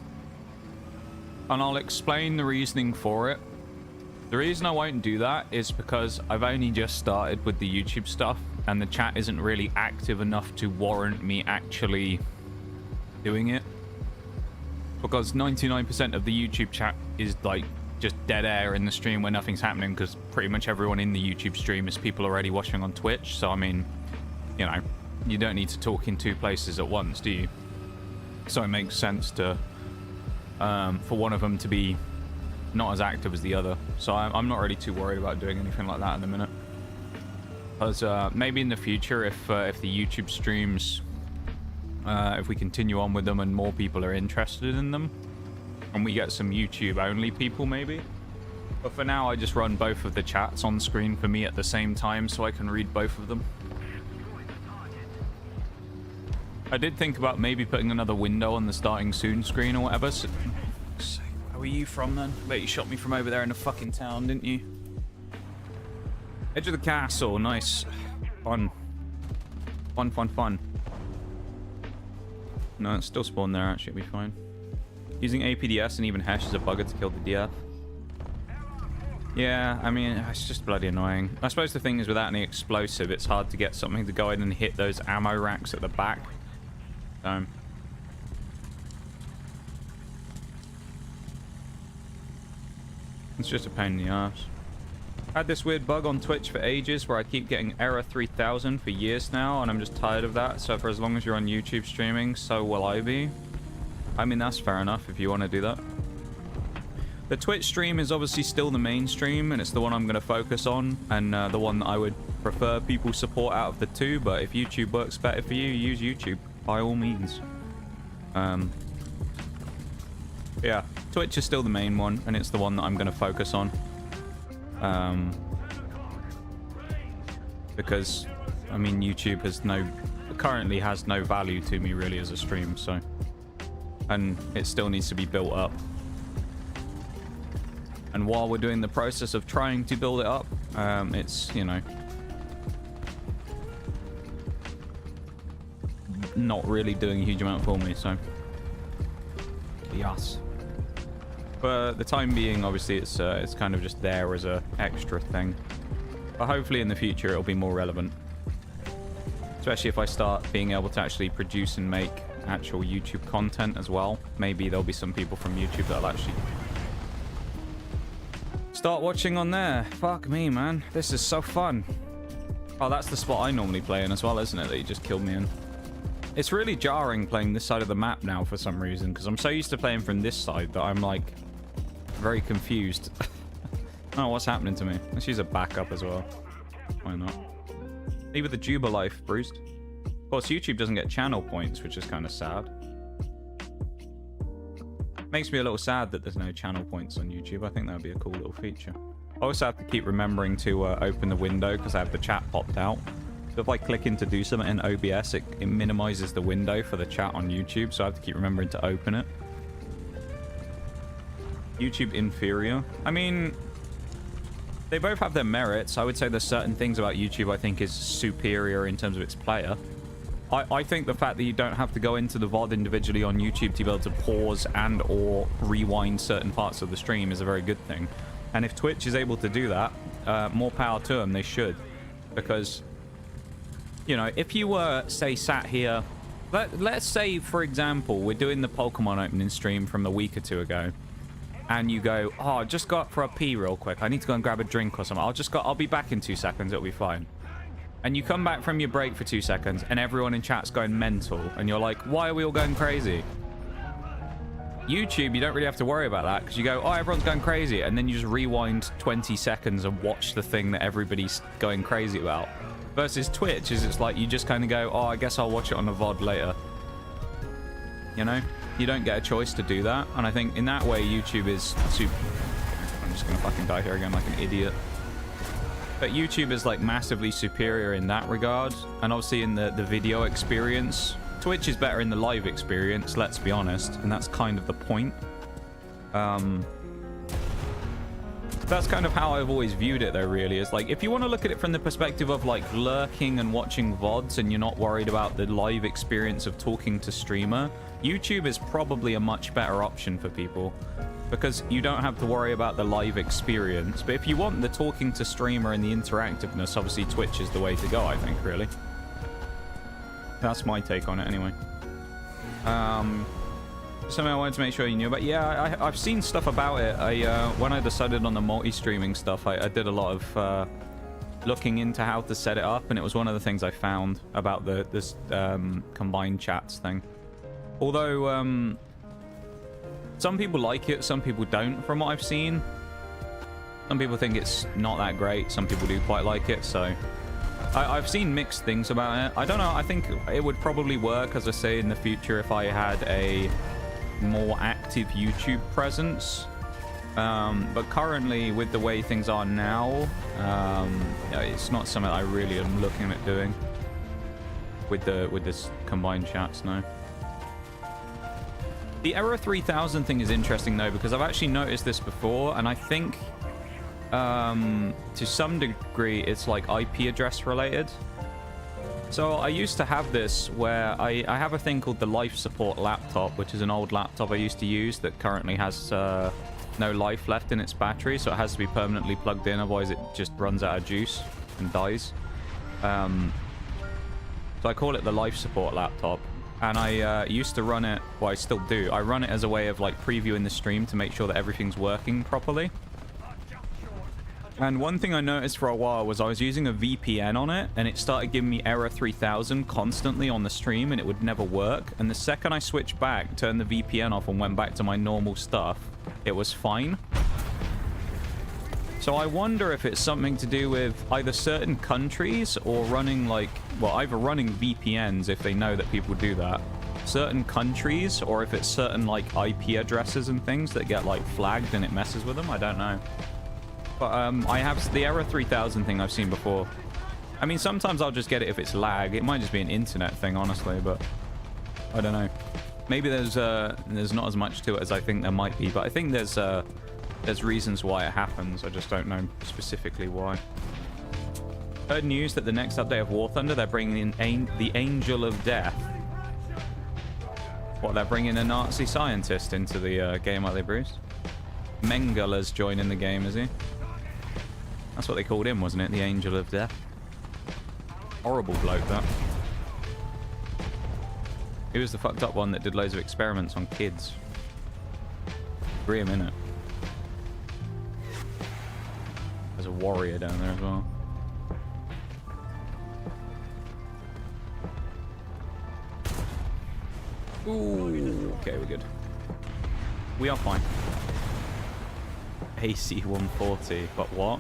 [SPEAKER 1] And I'll explain the reasoning for it. The reason I won't do that is because I've only just started with the YouTube stuff, and the chat isn't really active enough to warrant me actually doing it. Because 99% of the YouTube chat is like just dead air in the stream where nothing's happening, because pretty much everyone in the YouTube stream is people already watching on Twitch. So I mean, you know, you don't need to talk in 2 places at once, do you? So it makes sense to for one of them to be not as active as the other. So I'm not really too worried about doing anything like that in a minute. Because maybe in the future, if the YouTube streams, if we continue on with them and more people are interested in them, and we get some YouTube only people maybe. But for now, I just run both of the chats on screen for me at the same time so I can read both of them. I did think about maybe putting another window on the starting soon screen or whatever. So, where were you from then? I bet you shot me from over there in the fucking town, didn't you? Edge of the castle, nice. Fun. Fun, fun, fun. No, it's still spawned there, actually, it'll be fine. Using APDS and even hash is a bugger to kill the DF. Yeah, I mean, it's just bloody annoying. I suppose the thing is, without any explosive, it's hard to get something to go in and hit those ammo racks at the back. So... it's just a pain in the ass. Had this weird bug on Twitch for ages where I keep getting error 3000 for years now, and I'm just tired of that. So for as long as you're on YouTube streaming, so will I be. I mean, that's fair enough if you want to do that. The Twitch stream is obviously still the main stream, and it's the one I'm going to focus on, and the one that I would prefer people support out of the 2. But if YouTube works better for you, use YouTube by all means. Yeah, Twitch is still the main one, and it's the one that I'm going to focus on. Because I mean, YouTube currently has no value to me really as a stream, so, and it still needs to be built up. And while we're doing the process of trying to build it up, it's, you know, not really doing a huge amount for me, so yes. For the time being, obviously, it's kind of just there as a extra thing. But hopefully in the future it'll be more relevant. Especially if I start being able to actually produce and make actual YouTube content as well. Maybe there'll be some people from YouTube that'll actually start watching on there. Fuck me, man. This is so fun. Oh, that's the spot I normally play in as well, isn't it? That you just killed me in. It's really jarring playing this side of the map now for some reason, because I'm so used to playing from this side that I'm like very confused. Oh, what's happening to me? Let's use a backup as well. Why not? Leave with the Juba life, bruised. Of course, YouTube doesn't get channel points, which is kind of sad. Makes me a little sad that there's no channel points on YouTube. I think that would be a cool little feature. I also have to keep remembering to open the window because I have the chat popped out. So if I click in to do something in OBS, it minimizes the window for the chat on YouTube, so I have to keep remembering to open it. YouTube inferior. I mean, they both have their merits. I would say there's certain things about YouTube I think is superior in terms of its player. I think the fact that you don't have to go into the VOD individually on YouTube to be able to pause and or rewind certain parts of the stream is a very good thing. And if Twitch is able to do that, more power to them, they should. Because, you know, if you were, say, sat here... Let's say, for example, we're doing the Pokemon opening stream from a week or 2 ago. And you go, oh, I just got for a pee real quick. I need to go and grab a drink or something. I'll be back in 2 seconds. It'll be fine. and you come back from your break for 2 seconds and everyone in chat's going mental and you're like, why are we all going crazy? YouTube, you don't really have to worry about that because you go, oh, everyone's going crazy, and then you just rewind 20 seconds and watch the thing that everybody's going crazy about. Versus Twitch is it's like you just kind of go, oh, I guess I'll watch it on a VOD later. You know? You don't get a choice to do that, and I think in that way YouTube is super... I'm just gonna fucking die here again like an idiot. But YouTube is like massively superior in that regard, and obviously in the video experience. Twitch is better in the live experience, let's be honest, and that's kind of the point. That's kind of how I've always viewed it though, really, is like, if you want to look at it from the perspective of like lurking and watching VODs and you're not worried about the live experience of talking to streamer, YouTube is probably a much better option for people because you don't have to worry about the live experience. But if you want the talking to streamer and the interactiveness, obviously Twitch is the way to go, I think, really. That's my take on it anyway. Something I wanted to make sure you knew about. Yeah, I've seen stuff about it. When I decided on the multi-streaming stuff, I did a lot of looking into how to set it up, and it was one of the things I found about this combined chats thing. Although some people like it, some people don't, from what I've seen. Some people think it's not that great, some people do quite like it, so... I've seen mixed things about it. I don't know, I think it would probably work, as I say, in the future if I had a more active YouTube presence. But currently, with the way things are now, it's not something I really am looking at doing with this combined chats now. The Error 3000 thing is interesting though, because I've actually noticed this before, and I think to some degree it's like IP address related. So I used to have this where I have a thing called the life support laptop, which is an old laptop I used to use that currently has no life left in its battery, so it has to be permanently plugged in, otherwise it just runs out of juice and dies. So I call it the life support laptop, and I used to run it, well, I still do, I run it as a way of like previewing the stream to make sure that everything's working properly. And one thing I noticed for a while was I was using a VPN on it, and it started giving me Error 3000 constantly on the stream, and it would never work. And the second I switched back, turned the VPN off, and went back to my normal stuff, it was fine. So I wonder if it's something to do with either certain countries or running like, well, either running VPNs if they know that people do that, certain countries, or if it's certain like IP addresses and things that get like flagged and it messes with them. I don't know. But I have the Error 3000 thing I've seen before. I mean, sometimes I'll just get it if it's lag. It might just be an internet thing, honestly, but I don't know. Maybe there's not as much to it as I think there might be, but I think there's reasons why it happens. I just don't know specifically why. Heard news that the next update of War Thunder, they're bringing in the Angel of Death. What, they're bringing a Nazi scientist into the game, are they, Bruce? Mengele's joining the game, is he? That's what they called him, wasn't it? The Angel of Death. Horrible bloke, that. He was the fucked up one that did loads of experiments on kids. Grim, innit? There's a warrior down there as well. Ooh, okay, we're good. We are fine. AC-140, but what?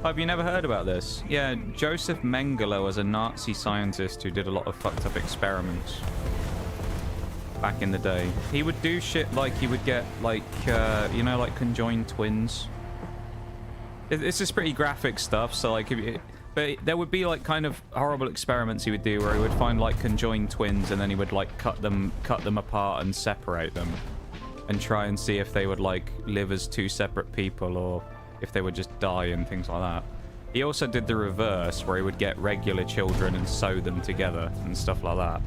[SPEAKER 1] Have you never heard about this? Yeah, Joseph Mengele was a Nazi scientist who did a lot of fucked up experiments back in the day. He would do shit like he would get like, you know, like conjoined twins. This is pretty graphic stuff, so like, but there would be like kind of horrible experiments he would do where he would find like conjoined twins and then he would like cut them apart and separate them and try and see if they would like live as two separate people or if they would just die and things like that. He also did the reverse where he would get regular children and sew them together and stuff like that.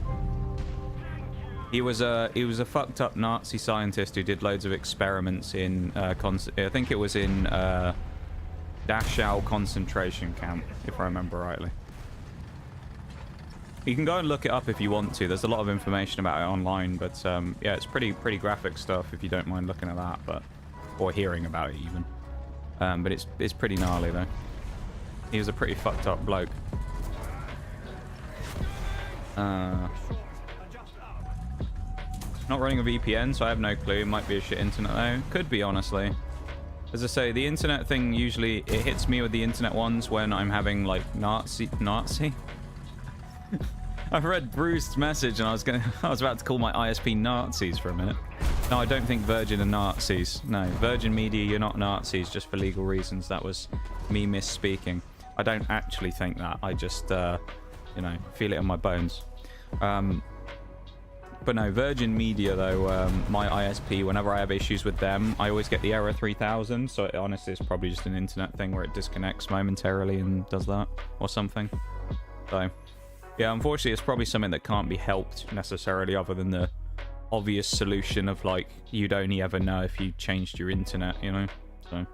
[SPEAKER 1] He was a fucked up Nazi scientist who did loads of experiments in I think it was in Dachau concentration camp, if I remember rightly. You can go and look it up if you want to. There's a lot of information about it online, but yeah, it's pretty graphic stuff if you don't mind looking at that, but or hearing about it even. But it's pretty gnarly though. He was a pretty fucked up bloke. Not running a VPN, so I have no clue. Might be a shit internet though. Could be, honestly. As I say, the internet thing usually it hits me with the internet ones when I'm having like Nazi. I've read Bruce's message and I was about to call my ISP Nazis for a minute. No, I don't think Virgin are Nazis. No, Virgin Media, you're not Nazis just for legal reasons. That was me misspeaking. I don't actually think that. I just, you know, feel it in my bones. But no, Virgin Media, though, my ISP, whenever I have issues with them, I always get the error 3000. So it, honestly, it's probably just an internet thing where it disconnects momentarily and does that or something. So, yeah, unfortunately, it's probably something that can't be helped necessarily other than the obvious solution of, like, you'd only ever know if you changed your internet, you know? So,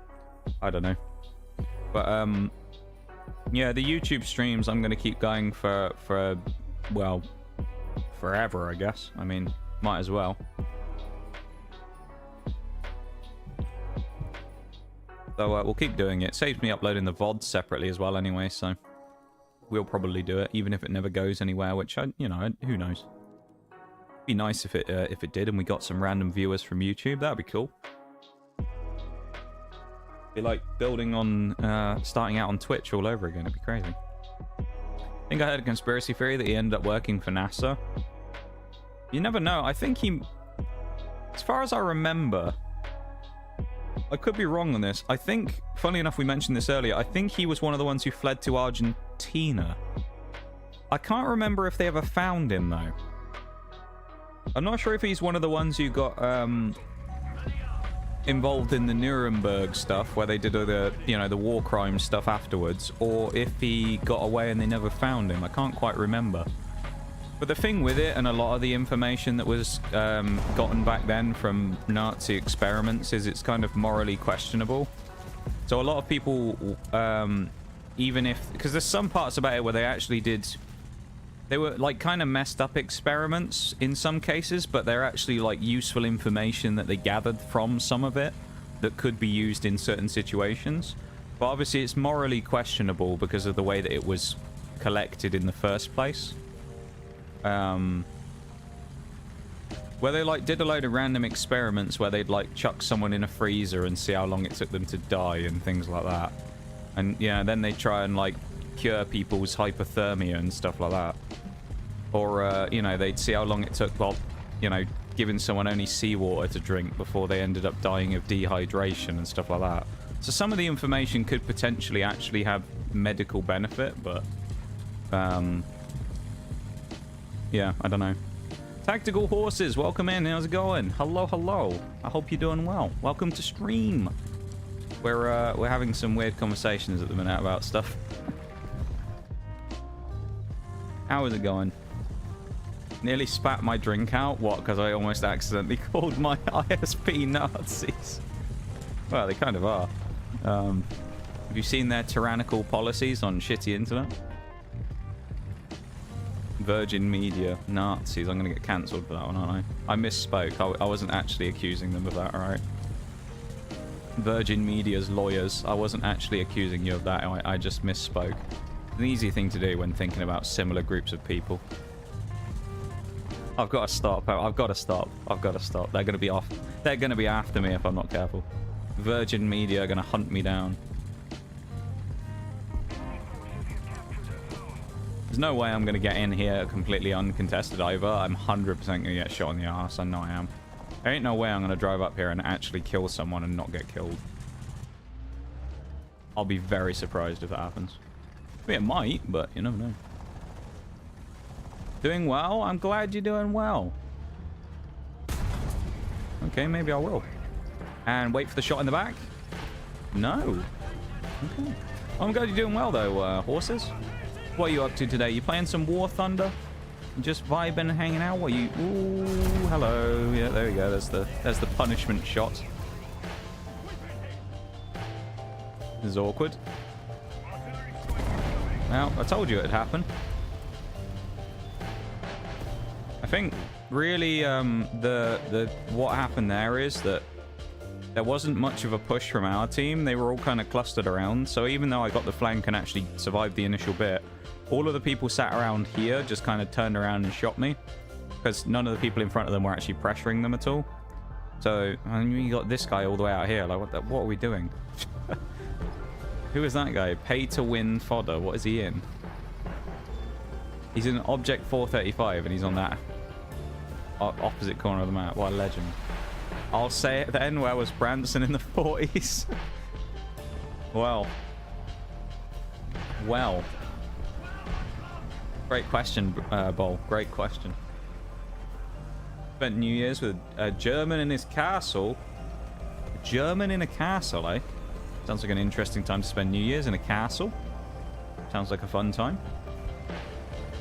[SPEAKER 1] I don't know. But, yeah, the YouTube streams, I'm going to keep going for well, forever, I guess. I mean, might as well. So we'll keep doing it. Saves me uploading the VODs separately as well anyway, so we'll probably do it, even if it never goes anywhere, which, you know, who knows. Be nice if it did and we got some random viewers from YouTube. That'd be cool. Be like building on, starting out on Twitch all over again. It'd be crazy. I think I heard a conspiracy theory that he ended up working for NASA. You never know. I think he... As far as I remember... I could be wrong on this. I think, funny enough, we mentioned this earlier. I think he was one of the ones who fled to Argentina. I can't remember if they ever found him, though. I'm not sure if he's one of the ones who got involved in the Nuremberg stuff, where they did all the, you know, the war crime stuff afterwards, or if he got away and they never found him. I can't quite remember. But the thing with it, and a lot of the information that was gotten back then from Nazi experiments, is it's kind of morally questionable. So a lot of people, even if... Because there's some parts about it where they actually did... They were, like, kind of messed up experiments in some cases, but they're actually, like, useful information that they gathered from some of it that could be used in certain situations. But obviously it's morally questionable because of the way that it was collected in the first place. Where they, like, did a load of random experiments where they'd, like, chuck someone in a freezer and see how long it took them to die and things like that. And, yeah, then they try and, like, cure people's hypothermia and stuff like that. Or, you know, they'd see how long it took while, you know, giving someone only seawater to drink before they ended up dying of dehydration and stuff like that. So some of the information could potentially actually have medical benefit, but, yeah, I don't know. Tactical Horses, welcome in. How's it going? Hello, hello. I hope you're doing well. Welcome to stream. We're having some weird conversations at the minute about stuff. How is it going? Nearly spat my drink out. What? Because I almost accidentally called my ISP Nazis. Well, they kind of are. Have you seen their tyrannical policies on shitty internet? Virgin Media Nazis. I'm going to get cancelled for that one, aren't I? I misspoke. I wasn't actually accusing them of that, alright? Virgin Media's lawyers. I wasn't actually accusing you of that. I just misspoke. It's an easy thing to do when thinking about similar groups of people. I've got to stop. I've got to stop. I've got to stop. They're going to be off. They're going to be after me if I'm not careful. Virgin Media are going to hunt me down. There's no way I'm going to get in here completely uncontested either. I'm 100% going to get shot in the ass. I know I am. There ain't no way I'm going to drive up here and actually kill someone and not get killed. I'll be very surprised if that happens. I mean, it might, but you never know. Doing well? I'm glad you're doing well. Okay, maybe I will. And wait for the shot in the back? No. Okay. Well, I'm glad you're doing well, though, horses. What are you up to today? You playing some War Thunder? Just vibing, hanging out? What are you... Ooh, hello. Yeah, there we go. There's the punishment shot. This is awkward. Well, I told you it'd happen. I think really what happened there is that there wasn't much of a push from our team. They were all kind of clustered around. So even though I got the flank and actually survived the initial bit, all of the people sat around here just kind of turned around and shot me. Because none of the people in front of them were actually pressuring them at all. So, I mean, you got this guy all the way out here. Like, what are we doing? Who is that guy? Pay to win fodder. What is he in? He's in Object 435 and he's on that opposite corner of the map. What a legend. I'll say it then. Where was Branson in the 40s? Well. Great question, Bol. Great question. Spent New Year's with a German in his castle. A German in a castle, eh? Sounds like an interesting time to spend New Year's in a castle. Sounds like a fun time.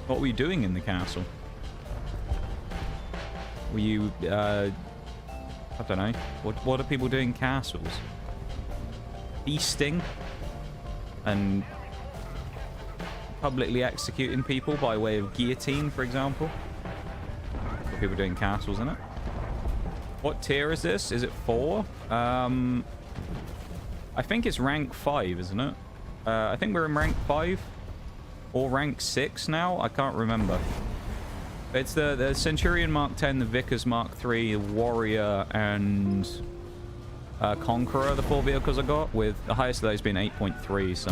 [SPEAKER 1] What were you doing in the castle? Were you, I don't know. What are people doing in castles? Feasting? And publicly executing people by way of guillotine, for example? What people doing castles, isn't it? What tier is this? Is it 4? I think it's rank 5, isn't it? I think we're in rank 5. Or rank 6 now? I can't remember. It's the Centurion Mark 10, the Vickers Mark 3, the Warrior, and Conqueror, the 4 vehicles I got, with the highest of those being 8.3, so...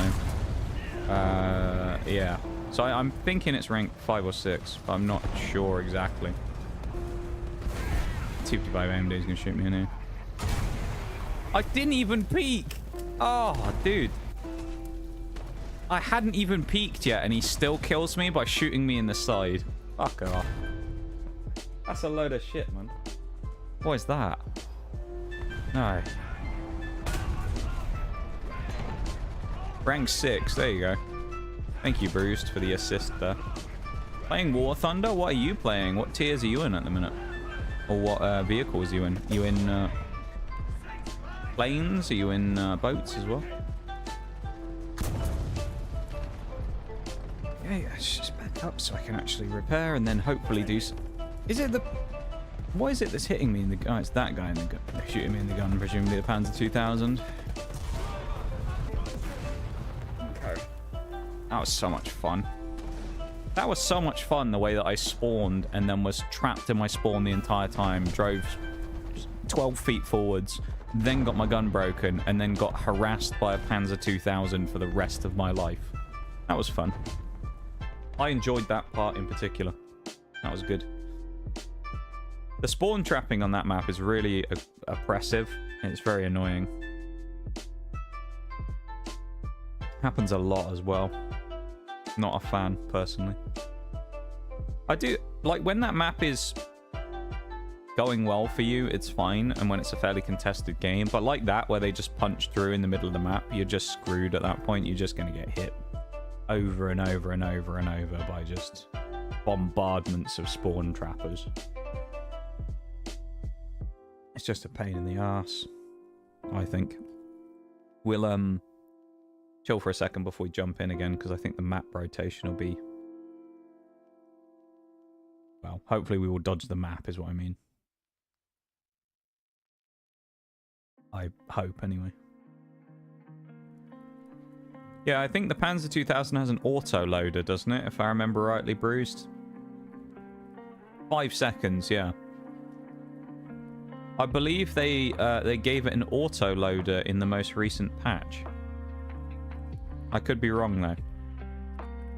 [SPEAKER 1] yeah. So I'm thinking it's rank 5 or 6, but I'm not sure exactly. T55 AMD is going to shoot me in here. I didn't even peek! Oh, dude. I hadn't even peeked yet, and he still kills me by shooting me in the side. Fuck off. That's a load of shit, man. What is that? No. Rank 6. There you go. Thank you, Bruised, for the assist there. Playing War Thunder? What are you playing? What tiers are you in at the minute? Or what vehicles are you in? Are you in planes? Are you in boats as well? Yeah, let's just back up so I can actually repair and then hopefully do some... Is it the... What is it that's hitting me in the... Oh, it's that guy in the gun. Shooting me in the gun, presumably the Panzer 2000. Okay. That was so much fun. That was so much fun, the way that I spawned and then was trapped in my spawn the entire time. Drove 12 feet forwards, then got my gun broken, and then got harassed by a Panzer 2000 for the rest of my life. That was fun. I enjoyed that part in particular. That was good. The spawn trapping on that map is really oppressive. And it's very annoying. Happens a lot as well. Not a fan, personally. I do... Like, when that map is going well for you, it's fine. And when it's a fairly contested game. But like that, where they just punch through in the middle of the map, you're just screwed at that point. You're just going to get hit over and over and over and over by just bombardments of spawn trappers. It's just a pain in the ass, I think. We'll chill for a second before we jump in again, because I think the map rotation will be... Well, hopefully we will dodge the map is what I mean. I hope, anyway. Yeah, I think the Panzer 2000 has an auto-loader, doesn't it? If I remember rightly, Bruised. 5 seconds, yeah. I believe they gave it an auto-loader in the most recent patch. I could be wrong, though.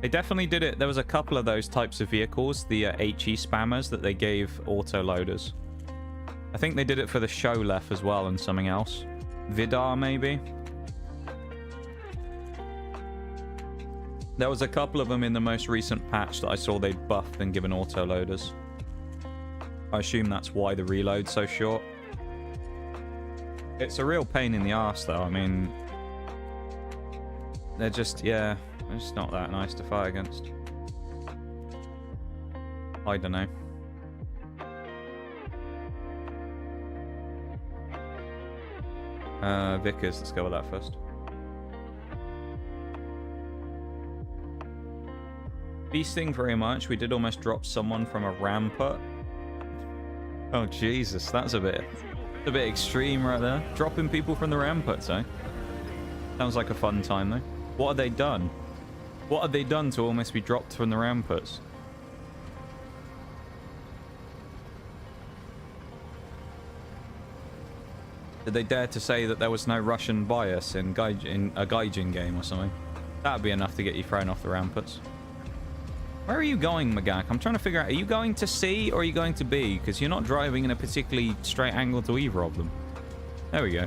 [SPEAKER 1] They definitely did it. There was a couple of those types of vehicles, the HE spammers, that they gave auto-loaders. I think they did it for the Sholef as well and something else. Vidar, maybe? There was a couple of them in the most recent patch that I saw they'd buffed and given auto-loaders. I assume that's why the reload's so short. It's a real pain in the arse, though. I mean... They're just, yeah... They're just not that nice to fight against. I don't know. Vickers, let's go with that first. Feasting very much. We did almost drop someone from a rampart. Oh, Jesus, that's a bit... It's a bit extreme right there. Dropping people from the ramparts, eh? Sounds like a fun time, though. What have they done? What have they done to almost be dropped from the ramparts? Did they dare to say that there was no Russian bias in a Gaijin game or something? That'd be enough to get you thrown off the ramparts. Where are you going, Magak? I'm trying to figure out, are you going to C or are you going to B? Because you're not driving in a particularly straight angle to either of them. There we go.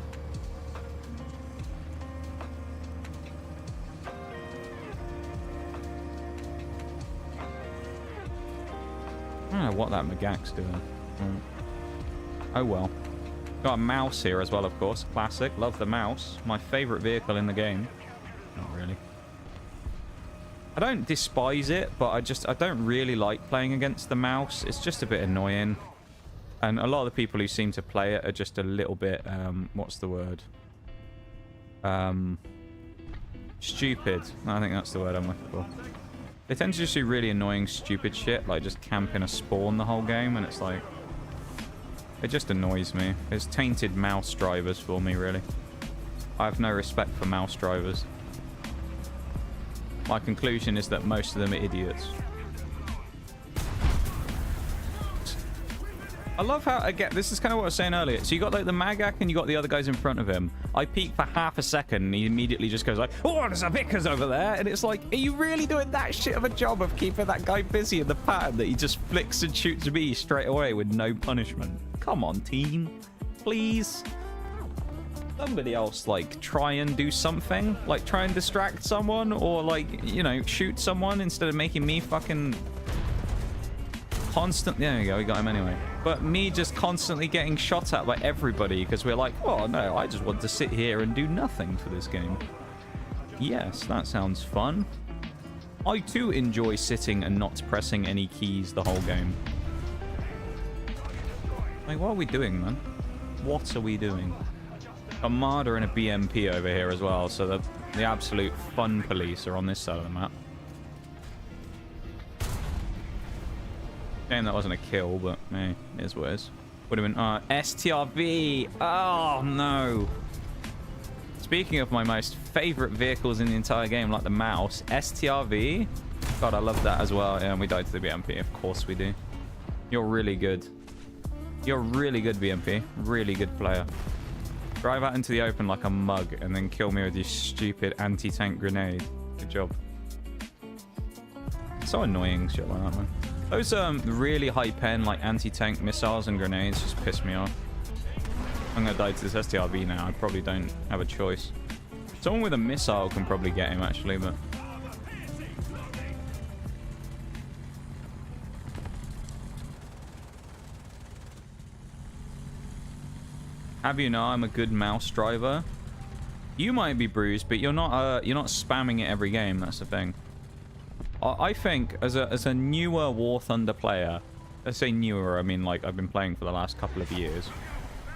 [SPEAKER 1] I don't know what that Magak's doing. Oh well. Got a mouse here as well, of course. Classic. Love the mouse. My favorite vehicle in the game. Not really. I don't despise it, but I don't really like playing against the mouse. It's just a bit annoying. And a lot of the people who seem to play it are just a little bit, what's the word? Stupid. I think that's the word I'm looking for. They tend to just do really annoying, stupid shit, like just camping a spawn the whole game, and it's like... It just annoys me. It's tainted mouse drivers for me, really. I have no respect for mouse drivers. My conclusion is that most of them are idiots. I love how, again, this is kind of what I was saying earlier. So you got like the Magak and you got the other guys in front of him. I peek for half a second and he immediately just goes like, oh, there's a Vickers over there. And it's like, are you really doing that shit of a job of keeping that guy busy in the pattern that he just flicks and shoots me straight away with no punishment? Come on, team. Please. Somebody else, like, try and do something. Like, try and distract someone or, like, you know, shoot someone instead of making me fucking... Constantly... There you go, we got him anyway. But me just constantly getting shot at by everybody because we're like, oh, no, I just want to sit here and do nothing for this game. Yes, that sounds fun. I, too, enjoy sitting and not pressing any keys the whole game. Like, what are we doing, man? What are we doing? A Marder and a BMP over here as well, so the absolute fun police are on this side of the map. Shame that wasn't a kill, but it is what it is. Would have been STRV. Oh no. Speaking of my most favorite vehicles in the entire game, like the mouse, STRV. God, I love that as well. Yeah, and we died to the BMP. Of course we do. You're really good. You're really good, BMP. Really good player. Drive out into the open like a mug and then kill me with your stupid anti-tank grenade. Good job. So annoying shit like that, man. Those really high pen like anti-tank missiles and grenades just piss me off. I'm gonna die to this STRV now. I probably don't have a choice. Someone with a missile can probably get him actually, but... Have you know I'm a good mouse driver? You might be bruised, but you're not spamming it every game. That's the thing. I think as a newer War Thunder player, let's say newer, I mean like I've been playing for the last couple of years,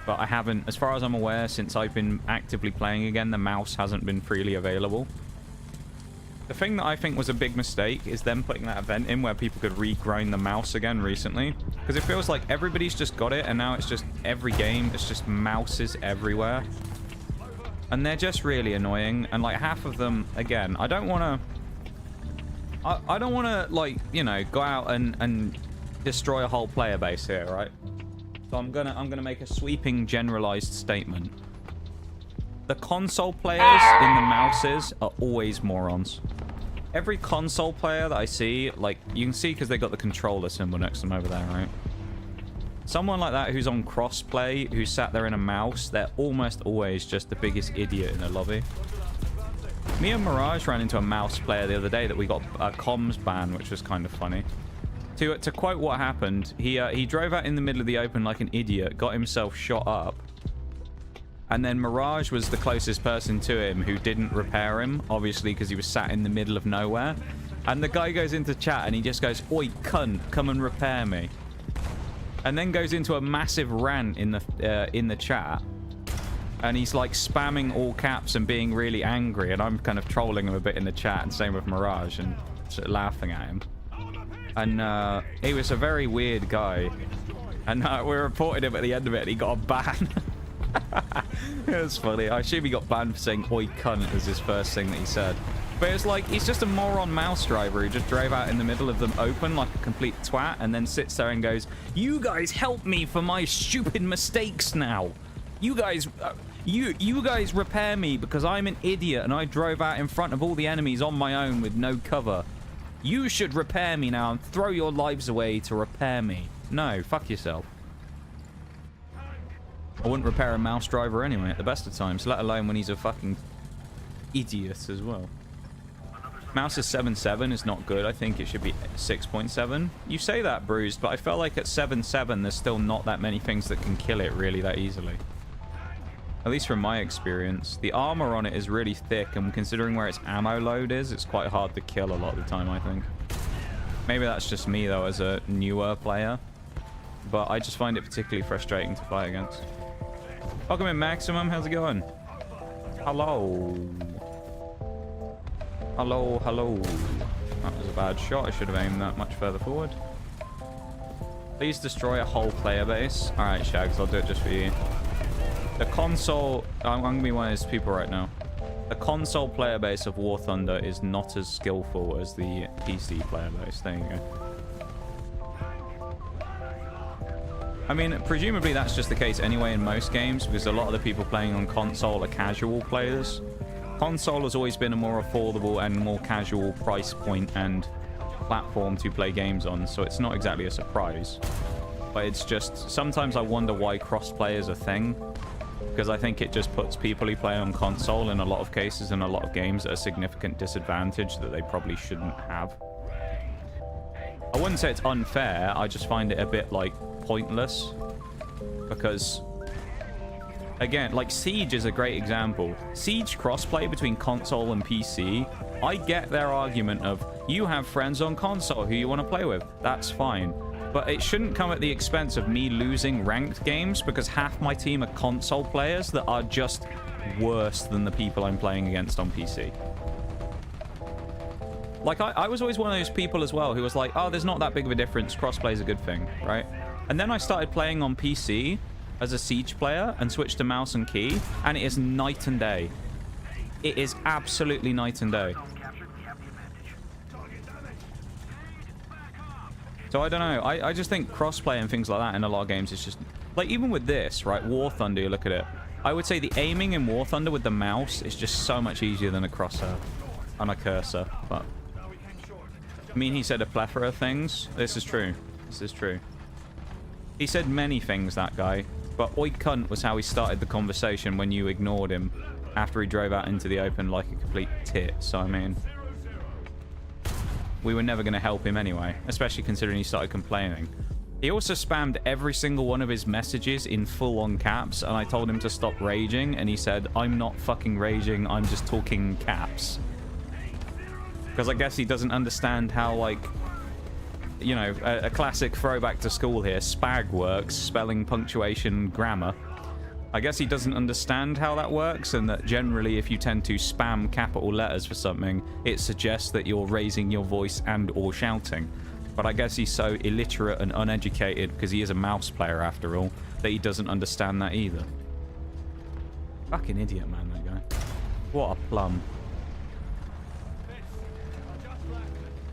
[SPEAKER 1] but I haven't, as far as I'm aware, since I've been actively playing again, the mouse hasn't been freely available. The thing that I think was a big mistake is them putting that event in where people could regrind the mouse again recently. Because it feels like everybody's just got it and now it's just every game, it's just mouses everywhere. And they're just really annoying. And like half of them, again, I don't want to, like, you know, go out and destroy a whole player base here, right? So I'm gonna make a sweeping generalized statement. The console players in the mouses are always morons. Every console player that I see, like, you can see because they got the controller symbol next to them over there, right? Someone like that who's on crossplay, who sat there in a mouse, they're almost always just the biggest idiot in the lobby. Me and Mirage ran into a mouse player the other day that we got a comms ban, which was kind of funny. To quote what happened, he drove out in the middle of the open like an idiot, got himself shot up, and then Mirage was the closest person to him who didn't repair him, obviously because he was sat in the middle of nowhere. And the guy goes into chat and he just goes, "Oi, cunt, come and repair me." And then goes into a massive rant in the chat. And he's like spamming all caps and being really angry. And I'm kind of trolling him a bit in the chat, and same with Mirage, and sort of laughing at him. And he was a very weird guy. And we reported him at the end of it and he got a ban. It's funny. I assume he got banned for saying "oi cunt" as his first thing that he said. But it's like, he's just a moron mouse driver who just drove out in the middle of them open like a complete twat and then sits there and goes, "You guys help me for my stupid mistakes now. You guys, you guys repair me because I'm an idiot and I drove out in front of all the enemies on my own with no cover. You should repair me now and throw your lives away to repair me." No, fuck yourself. I wouldn't repair a mouse driver anyway at the best of times, let alone when he's a fucking idiot as well. Mouse is 7.7 is not good. I think it should be 6.7. You say that, Bruised, but I felt like at 7.7 there's still not that many things that can kill it really that easily. At least from my experience. The armor on it is really thick, and considering where its ammo load is, it's quite hard to kill a lot of the time, I think. Maybe that's just me, though, as a newer player. But I just find it particularly frustrating to fight against. Welcome in, Maximum. How's it going? Hello. Hello, hello. That was a bad shot. I should have aimed that much further forward. Please destroy a whole player base. Alright, Shags, I'll do it just for you. The console... I'm going to be one of those people right now. The console player base of War Thunder is not as skillful as the PC player base. There you go. I mean, presumably that's just the case anyway in most games, because a lot of the people playing on console are casual players. Console has always been a more affordable and more casual price point and platform to play games on, so it's not exactly a surprise. But it's just, sometimes I wonder why crossplay is a thing, because I think it just puts people who play on console in a lot of cases in a lot of games at a significant disadvantage that they probably shouldn't have. I wouldn't say it's unfair, I just find it a bit, like, pointless. Because, again, like, Siege is a great example. Siege crossplay between console and PC, I get their argument of, you have friends on console who you want to play with. That's fine. But it shouldn't come at the expense of me losing ranked games, because half my team are console players that are just worse than the people I'm playing against on PC. Like, I was always one of those people as well who was like, oh, there's not that big of a difference. Crossplay is a good thing, right? And then I started playing on PC as a Siege player and switched to mouse and key, and it is night and day. It is absolutely night and day. So I don't know. I just think crossplay and things like that in a lot of games is just... Like, even with this, right? War Thunder, you look at it. I would say the aiming in War Thunder with the mouse is just so much easier than a crosshair on a cursor, but... I mean, he said a plethora of things. This is true. This is true. He said many things, that guy. But oi cunt was how he started the conversation when you ignored him after he drove out into the open like a complete tit. So, I mean... we were never going to help him anyway, especially considering he started complaining. He also spammed every single one of his messages in full-on caps, and I told him to stop raging, and he said, I'm not fucking raging, I'm just talking caps. Because I guess he doesn't understand how, like, you know, a classic throwback to school here, spag works, spelling, punctuation, grammar. I guess he doesn't understand how that works, and that generally if you tend to spam capital letters for something, it suggests that you're raising your voice and or shouting. But I guess he's so illiterate and uneducated, because he is a mouse player after all, that he doesn't understand that either. Fucking idiot, man, that guy. What a plum.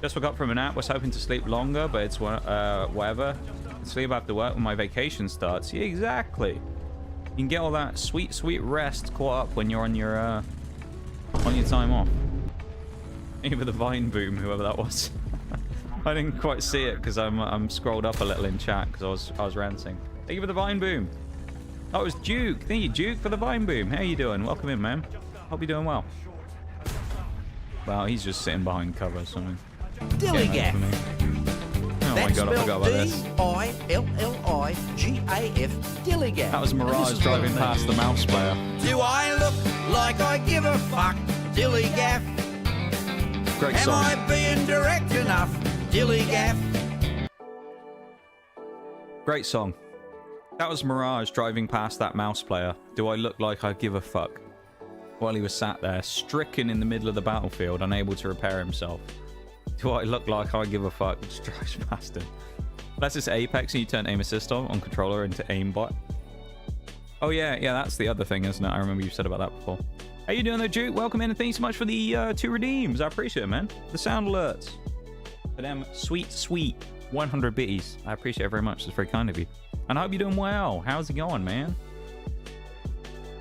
[SPEAKER 1] Just woke up from a nap, was hoping to sleep longer, but it's whatever. Sleep after work when my vacation starts. Yeah, exactly. You can get all that sweet, sweet rest caught up when you're on your time off. Thank you for the Vine boom, whoever that was. I didn't quite see it because I'm scrolled up a little in chat because I was ranting. Thank you for the Vine boom. Oh, it was Duke. Thank you, Duke, for the Vine boom. How you doing? Welcome in, man. Hope you're doing well. Well, he's just sitting behind cover or something.
[SPEAKER 4] Dilligaf.
[SPEAKER 1] Oh my god, I forgot about this.
[SPEAKER 4] D-I-L-L-I-G-A-F. Dilligaf.
[SPEAKER 1] That was Mirage driving past the mouse player.
[SPEAKER 4] Do I look like I give a fuck? Dilligaf.
[SPEAKER 1] Great song.
[SPEAKER 4] Am I being direct enough? Dilligaf.
[SPEAKER 1] Great song. That was Mirage driving past that mouse player. Do I look like I give a fuck? While he was sat there, stricken in the middle of the battlefield, unable to repair himself. Do I look like I give a fuck? Just drives past him. Unless it's Apex and you turn aim assist on controller into aimbot. Oh, yeah, that's the other thing, isn't it? I remember you said about that before. How you doing there, Duke? Welcome in, and thanks so much for the 2 redeems. I appreciate it, man. The sound alerts. For them sweet 100 bitties. I appreciate it very much. It's very kind of you. And I hope you're doing well. How's it going, man?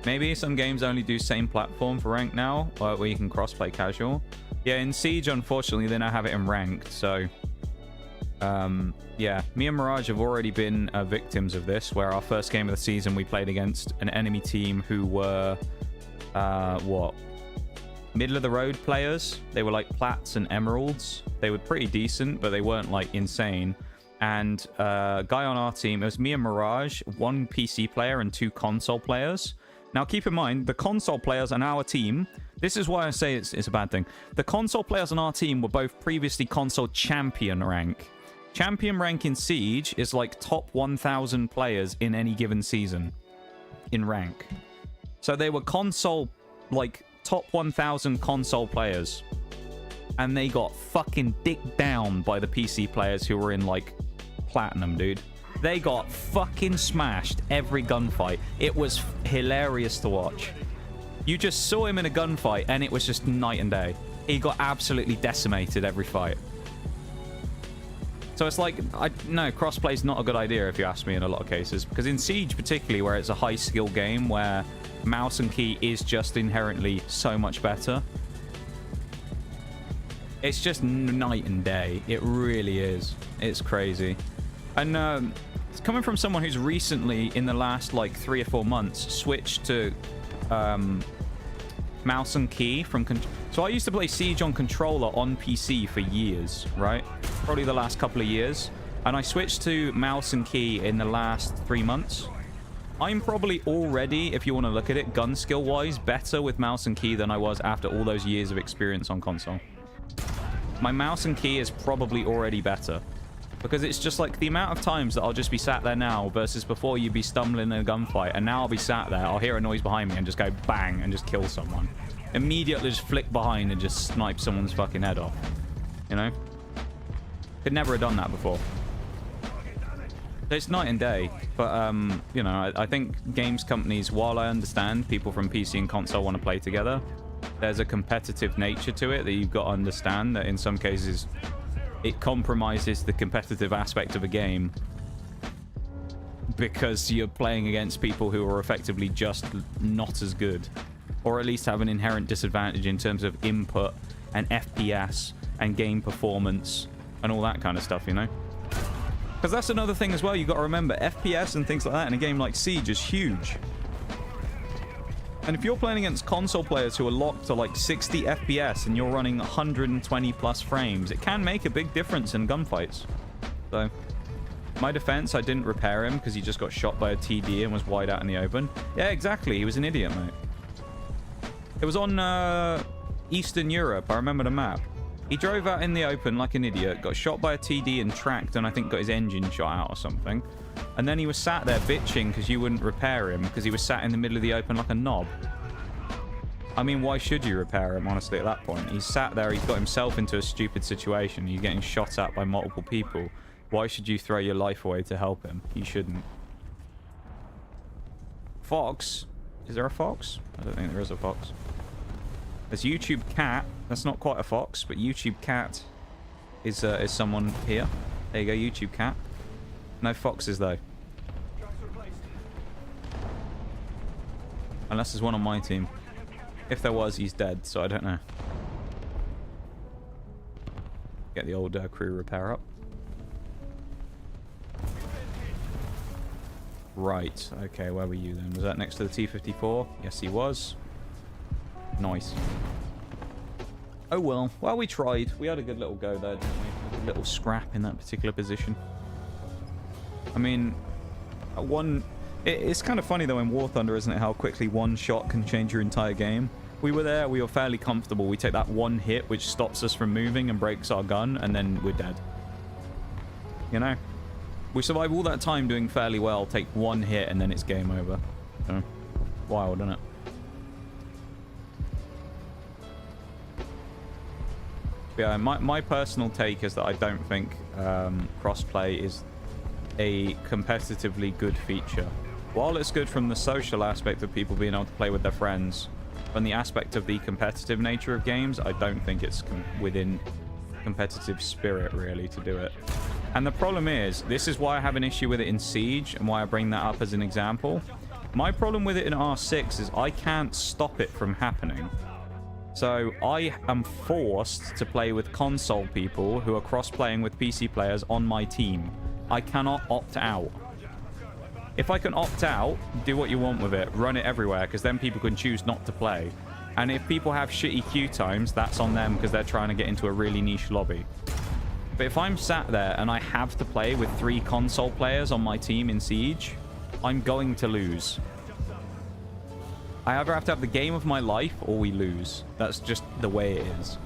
[SPEAKER 1] Maybe some games only do same platform for ranked now, where you can cross-play casual. Yeah, in Siege, unfortunately, they now have it in ranked, so... yeah, me and Mirage have already been victims of this, where our first game of the season, we played against an enemy team who were, what? Middle-of-the-road players. They were like Plats and Emeralds. They were pretty decent, but they weren't, like, insane. And guy on our team, it was me and Mirage, 1 PC player and 2 console players. Now, keep in mind, the console players on our team, this is why I say it's a bad thing. The console players on our team were both previously console champion rank. Champion rank in Siege is like top 1,000 players in any given season in rank. So they were console, like, top 1,000 console players. And they got fucking dicked down by the PC players who were in, like, Platinum, dude. They got fucking smashed every gunfight. It was hilarious to watch. You just saw him in a gunfight, and it was just night and day. He got absolutely decimated every fight. So it's like, no, crossplay's not a good idea if you ask me in a lot of cases. Because in Siege particularly, where it's a high skill game, where mouse and key is just inherently so much better. It's just night and day. It really is. It's crazy. And it's coming from someone who's recently, in the last like 3 or 4 months, switched to mouse and key from... So I used to play Siege on controller on PC for years, right? Probably the last couple of years. And I switched to mouse and key in the last 3 months. I'm probably already, if you want to look at it, gun skill-wise, better with mouse and key than I was after all those years of experience on console. My mouse and key is probably already better. Because it's just like the amount of times that I'll just be sat there now versus before you'd be stumbling in a gunfight. And now I'll be sat there, I'll hear a noise behind me and just go bang and just kill someone. Immediately just flick behind and just snipe someone's fucking head off. You know? Could never have done that before. It's night and day. But, you know, I think games companies, while I understand people from PC and console want to play together, there's a competitive nature to it that you've got to understand that in some cases... it compromises the competitive aspect of a game because you're playing against people who are effectively just not as good, or at least have an inherent disadvantage in terms of input and FPS and game performance and all that kind of stuff, you know? Because that's another thing as well you got to remember. FPS and things like that in a game like Siege is huge. And if you're playing against console players who are locked to like 60 FPS and you're running 120 plus frames, it can make a big difference in gunfights. So, my defense, I didn't repair him because he just got shot by a TD and was wide out in the open. Yeah, exactly. He was an idiot, mate. It was on Eastern Europe. I remember the map. He drove out in the open like an idiot, got shot by a TD and tracked, and I think got his engine shot out or something. And then he was sat there bitching because you wouldn't repair him because he was sat in the middle of the open like a knob. I mean, why should you repair him, honestly, at that point? He's sat there, he's got himself into a stupid situation. He's getting shot at by multiple people. Why should you throw your life away to help him? You shouldn't. Fox? Is there a fox? I don't think there is a fox. There's YouTube Cat. That's not quite a fox, but YouTube Cat is someone here. There you go, YouTube Cat. No foxes, though. Unless there's one on my team. If there was, he's dead, so I don't know. Get the old crew repair up. Right, okay, where were you then? Was that next to the T-54? Yes, he was. Nice. Oh well. Well, we tried. We had a good little go there, didn't we? A good little scrap in that particular position. I mean, it's kind of funny though in War Thunder, isn't it, how quickly one shot can change your entire game. We were there, we were fairly comfortable. We take that one hit which stops us from moving and breaks our gun, and then we're dead. You know? We survive all that time doing fairly well, take one hit, and then it's game over. So, wild, isn't it? But yeah, my personal take is that I don't think crossplay is a competitively good feature. while it's good from the social aspect of people being able to play with their friends, from the aspect of the competitive nature of games, I don't think it's within competitive spirit really to do it. And the problem is, this is why I have an issue with it in Siege and why I bring that up as an example. My problem with it in R6 is I can't stop it from happening. So I am forced to play with console people who are cross-playing with PC players on my team. I cannot opt out. If I can opt out, do what you want with it. Run it everywhere, because then people can choose not to play. And if people have shitty queue times, that's on them because they're trying to get into a really niche lobby. But if I'm sat there and I have to play with 3 console players on my team in Siege, I'm going to lose. I either have to have the game of my life or we lose. That's just the way it is.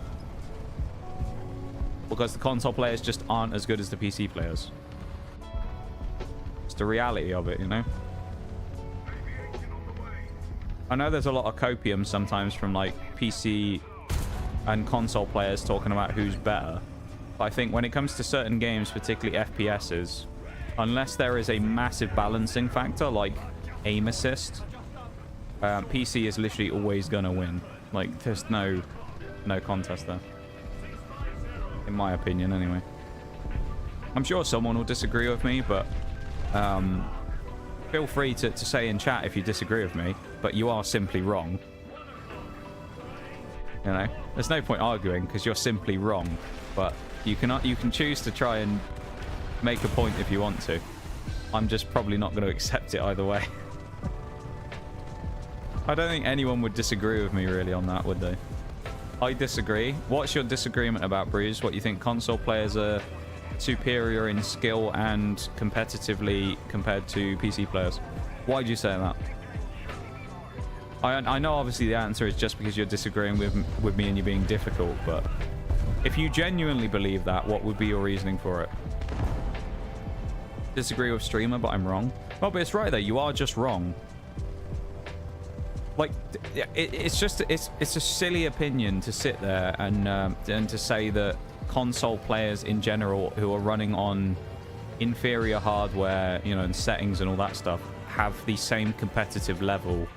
[SPEAKER 1] Because the console players just aren't as good as the PC players. It's the reality of it, you know? I know there's a lot of copium sometimes from like PC and console players talking about who's better. But I think when it comes to certain games, particularly FPSs, unless there is a massive balancing factor like aim assist, PC is literally always gonna win. Like, there's no contest there. In my opinion, anyway. I'm sure someone will disagree with me, but feel free to say in chat if you disagree with me, but you are simply wrong. You know, there's no point arguing because you're simply wrong, but you can choose to try and make a point if you want to. I'm just probably not going to accept it either way. I don't think anyone would disagree with me really on that, would they? I disagree. What's your disagreement about, Bruce? What you think console players are superior in skill and competitively compared to PC players? Why do you say that? I know obviously the answer is just because you're disagreeing with me and you're being difficult, but if you genuinely believe that, what would be your reasoning for it? Disagree with streamer, but I'm wrong. Well, but it's right there. You are just wrong. Like, it's a silly opinion to sit there and to say that console players in general who are running on inferior hardware, you know, and settings and all that stuff have the same competitive level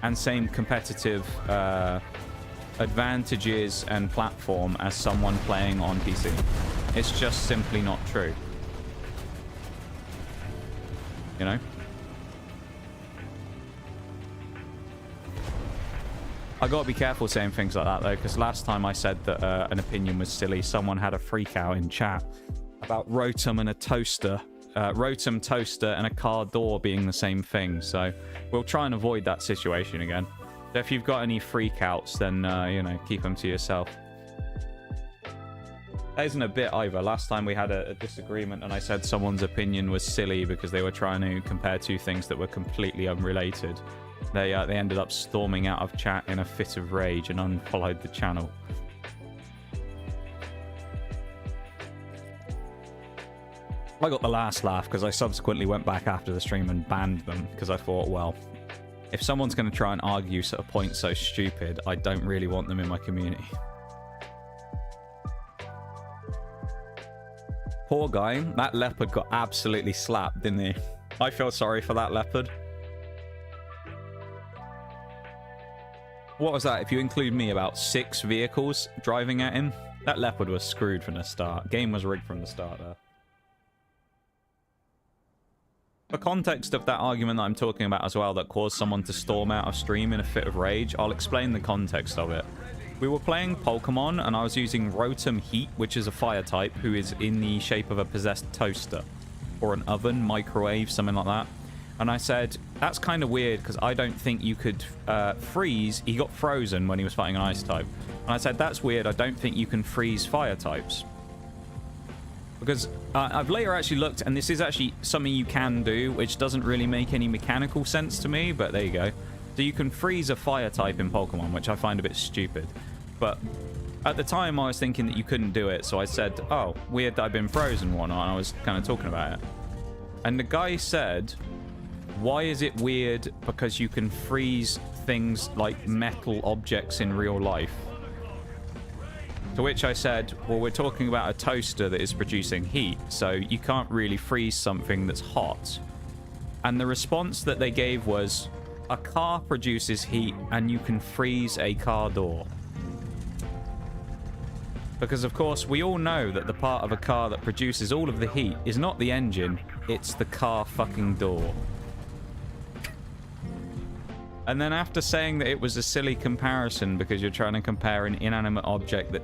[SPEAKER 1] and same competitive advantages and platform as someone playing on PC. It's just simply not true. You know? I gotta be careful saying things like that though, because last time I said that an opinion was silly, someone had a freak out in chat about Rotom and a toaster. Rotom toaster and a car door being the same thing, so we'll try and avoid that situation again. So if you've got any freakouts, then you know, keep them to yourself. That isn't a bit either. Last time we had a disagreement and I said someone's opinion was silly because they were trying to compare two things that were completely unrelated. They ended up storming out of chat in a fit of rage and unfollowed the channel. I got the last laugh because I subsequently went back after the stream and banned them because I thought, well, if someone's going to try and argue a point so stupid, I don't really want them in my community. Poor guy. That leopard got absolutely slapped, didn't he? I feel sorry for that leopard. What was that? If you include me, about 6 vehicles driving at him? That leopard was screwed from the start. Game was rigged from the start there. The context of that argument that I'm talking about as well that caused someone to storm out of stream in a fit of rage, I'll explain the context of it. We were playing Pokemon and I was using Rotom Heat, which is a fire type, who is in the shape of a possessed toaster. Or an oven, microwave, something like that. And I said, that's kind of weird because I don't think you could freeze. He got frozen when he was fighting an ice type. And I said, that's weird. I don't think you can freeze fire types. Because I've later actually looked, and this is actually something you can do, which doesn't really make any mechanical sense to me, but there you go. So you can freeze a fire type in Pokemon, which I find a bit stupid. But at the time, I was thinking that you couldn't do it, so I said, oh, weird that I've been frozen and whatnot, and I was kind of talking about it. And the guy said, why is it weird because you can freeze things like metal objects in real life? To which I said, well, we're talking about a toaster that is producing heat, so you can't really freeze something that's hot. And the response that they gave was, a car produces heat and you can freeze a car door. Because, of course, we all know that the part of a car that produces all of the heat is not the engine, it's the car fucking door. And then after saying that it was a silly comparison because you're trying to compare an inanimate object that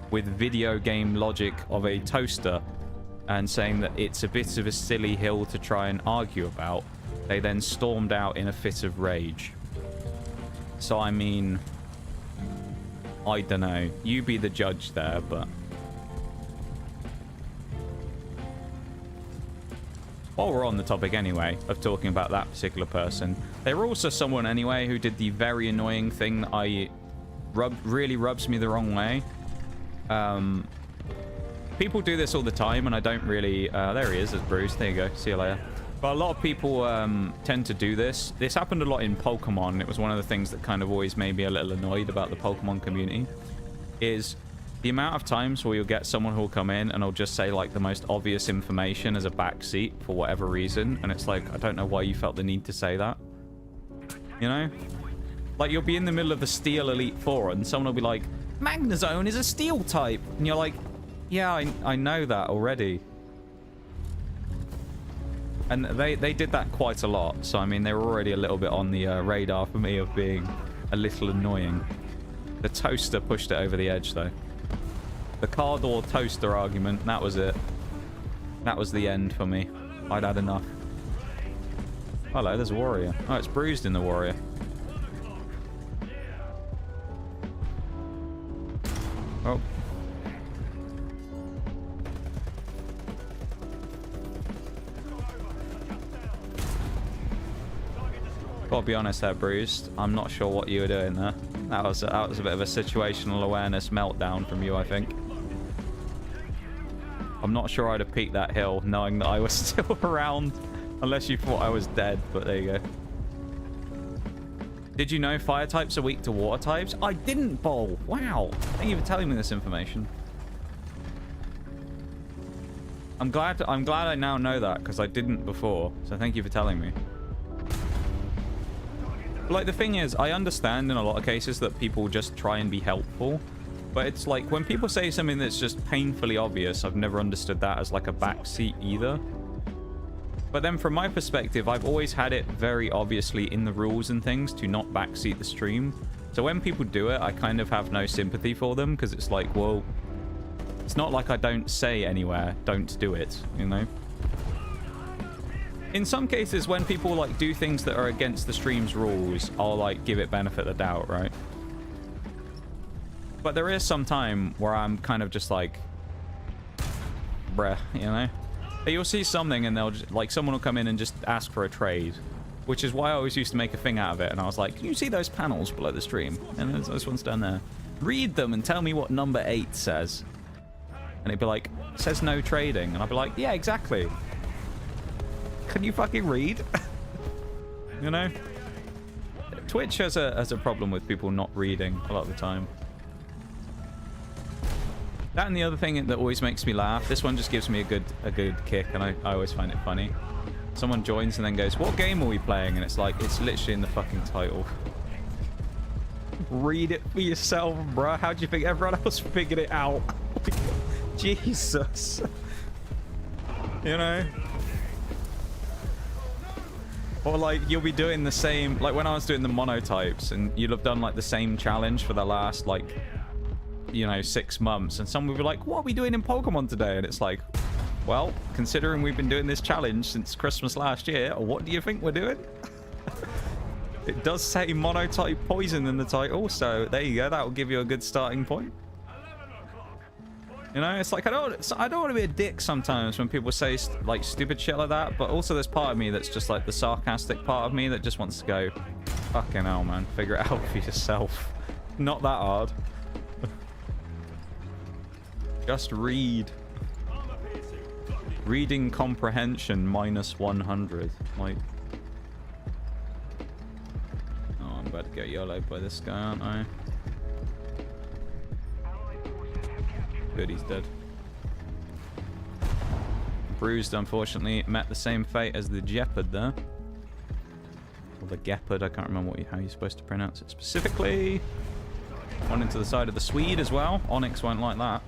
[SPEAKER 1] with video game logic of a toaster and saying that it's a bit of a silly hill to try and argue about, they then stormed out in a fit of rage. So, I mean, I don't know. You be the judge there, but... While we're on the topic anyway, of talking about that particular person, they were also someone anyway who did the very annoying thing that really rubs me the wrong way. People do this all the time, and I don't really... there he is, it's Bruce. There you go. See you later. But a lot of people tend to do this. This happened a lot in Pokemon. It was one of the things that kind of always made me a little annoyed about the Pokemon community. Is the amount of times where you'll get someone who'll come in and will just say like the most obvious information as a backseat for whatever reason. And it's like, I don't know why you felt the need to say that. You know? Like you'll be in the middle of the Steel Elite Four and someone will be like, Magnezone is a Steel type. And you're like, yeah, I know that already. And they did that quite a lot. So, I mean, they were already a little bit on the radar for me of being a little annoying. The toaster pushed it over the edge, though. The car door toaster argument, that was it. That was the end for me. I'd had enough. Hello, there's a warrior. Oh, it's bruised in the warrior. Oh. Gotta be honest there, Bruised. I'm not sure what you were doing there. That was a bit of a situational awareness meltdown from you, I think. I'm not sure I'd have peeked that hill knowing that I was still around. Unless you thought I was dead, but there you go. Did you know fire types are weak to water types? I didn't, Bol. Wow. Thank you for telling me this information. I'm glad I now know that, because I didn't before. So thank you for telling me. Like, the thing is, I understand in a lot of cases that people just try and be helpful. But it's like, when people say something that's just painfully obvious, I've never understood that as like a backseat either. But then from my perspective, I've always had it very obviously in the rules and things to not backseat the stream. So when people do it, I kind of have no sympathy for them, because it's like, well, it's not like I don't say anywhere, don't do it, you know? In some cases, when people like do things that are against the stream's rules, I'll like give it benefit of the doubt, right? But there is some time where I'm kind of just like, bruh, you know? You'll see something and they'll just, like, someone will come in and just ask for a trade, which is why I always used to make a thing out of it. And I was like, can you see those panels below the stream? And there's those ones down there. Read them and tell me what number 8 says. And it'd be like, it says no trading. And I'd be like, yeah, exactly. Can you fucking read? You know? Twitch has a problem with people not reading a lot of the time. That and the other thing that always makes me laugh, this one just gives me a good kick, and I always find it funny. Someone joins and then goes, what game are we playing? And it's like, it's literally in the fucking title. Read it for yourself, bruh. How do you think everyone else figured it out? Jesus. You know? Or like, you'll be doing the same, like when I was doing the monotypes, and you'll have done like the same challenge for the last like, you know, 6 months, and someone will be like, what are we doing in Pokemon today? And it's like, well, considering we've been doing this challenge since Christmas last year, what do you think we're doing? It does say monotype poison in the title, so there you go. That will give you a good starting point. You know, it's like, I don't want to be a dick sometimes when people say like stupid shit like that, but also there's part of me that's just like the sarcastic part of me that just wants to go, fucking hell, man, figure it out for yourself. Not that hard. Just read. Reading comprehension -100. Like, oh, I'm about to get YOLO'd by this guy, aren't I? Good, he's dead. Bruised, unfortunately, met the same fate as the Jeopard there. the Gepard. I can't remember how you're supposed to pronounce it specifically. One into the side of the Swede as well. Onyx won't like that.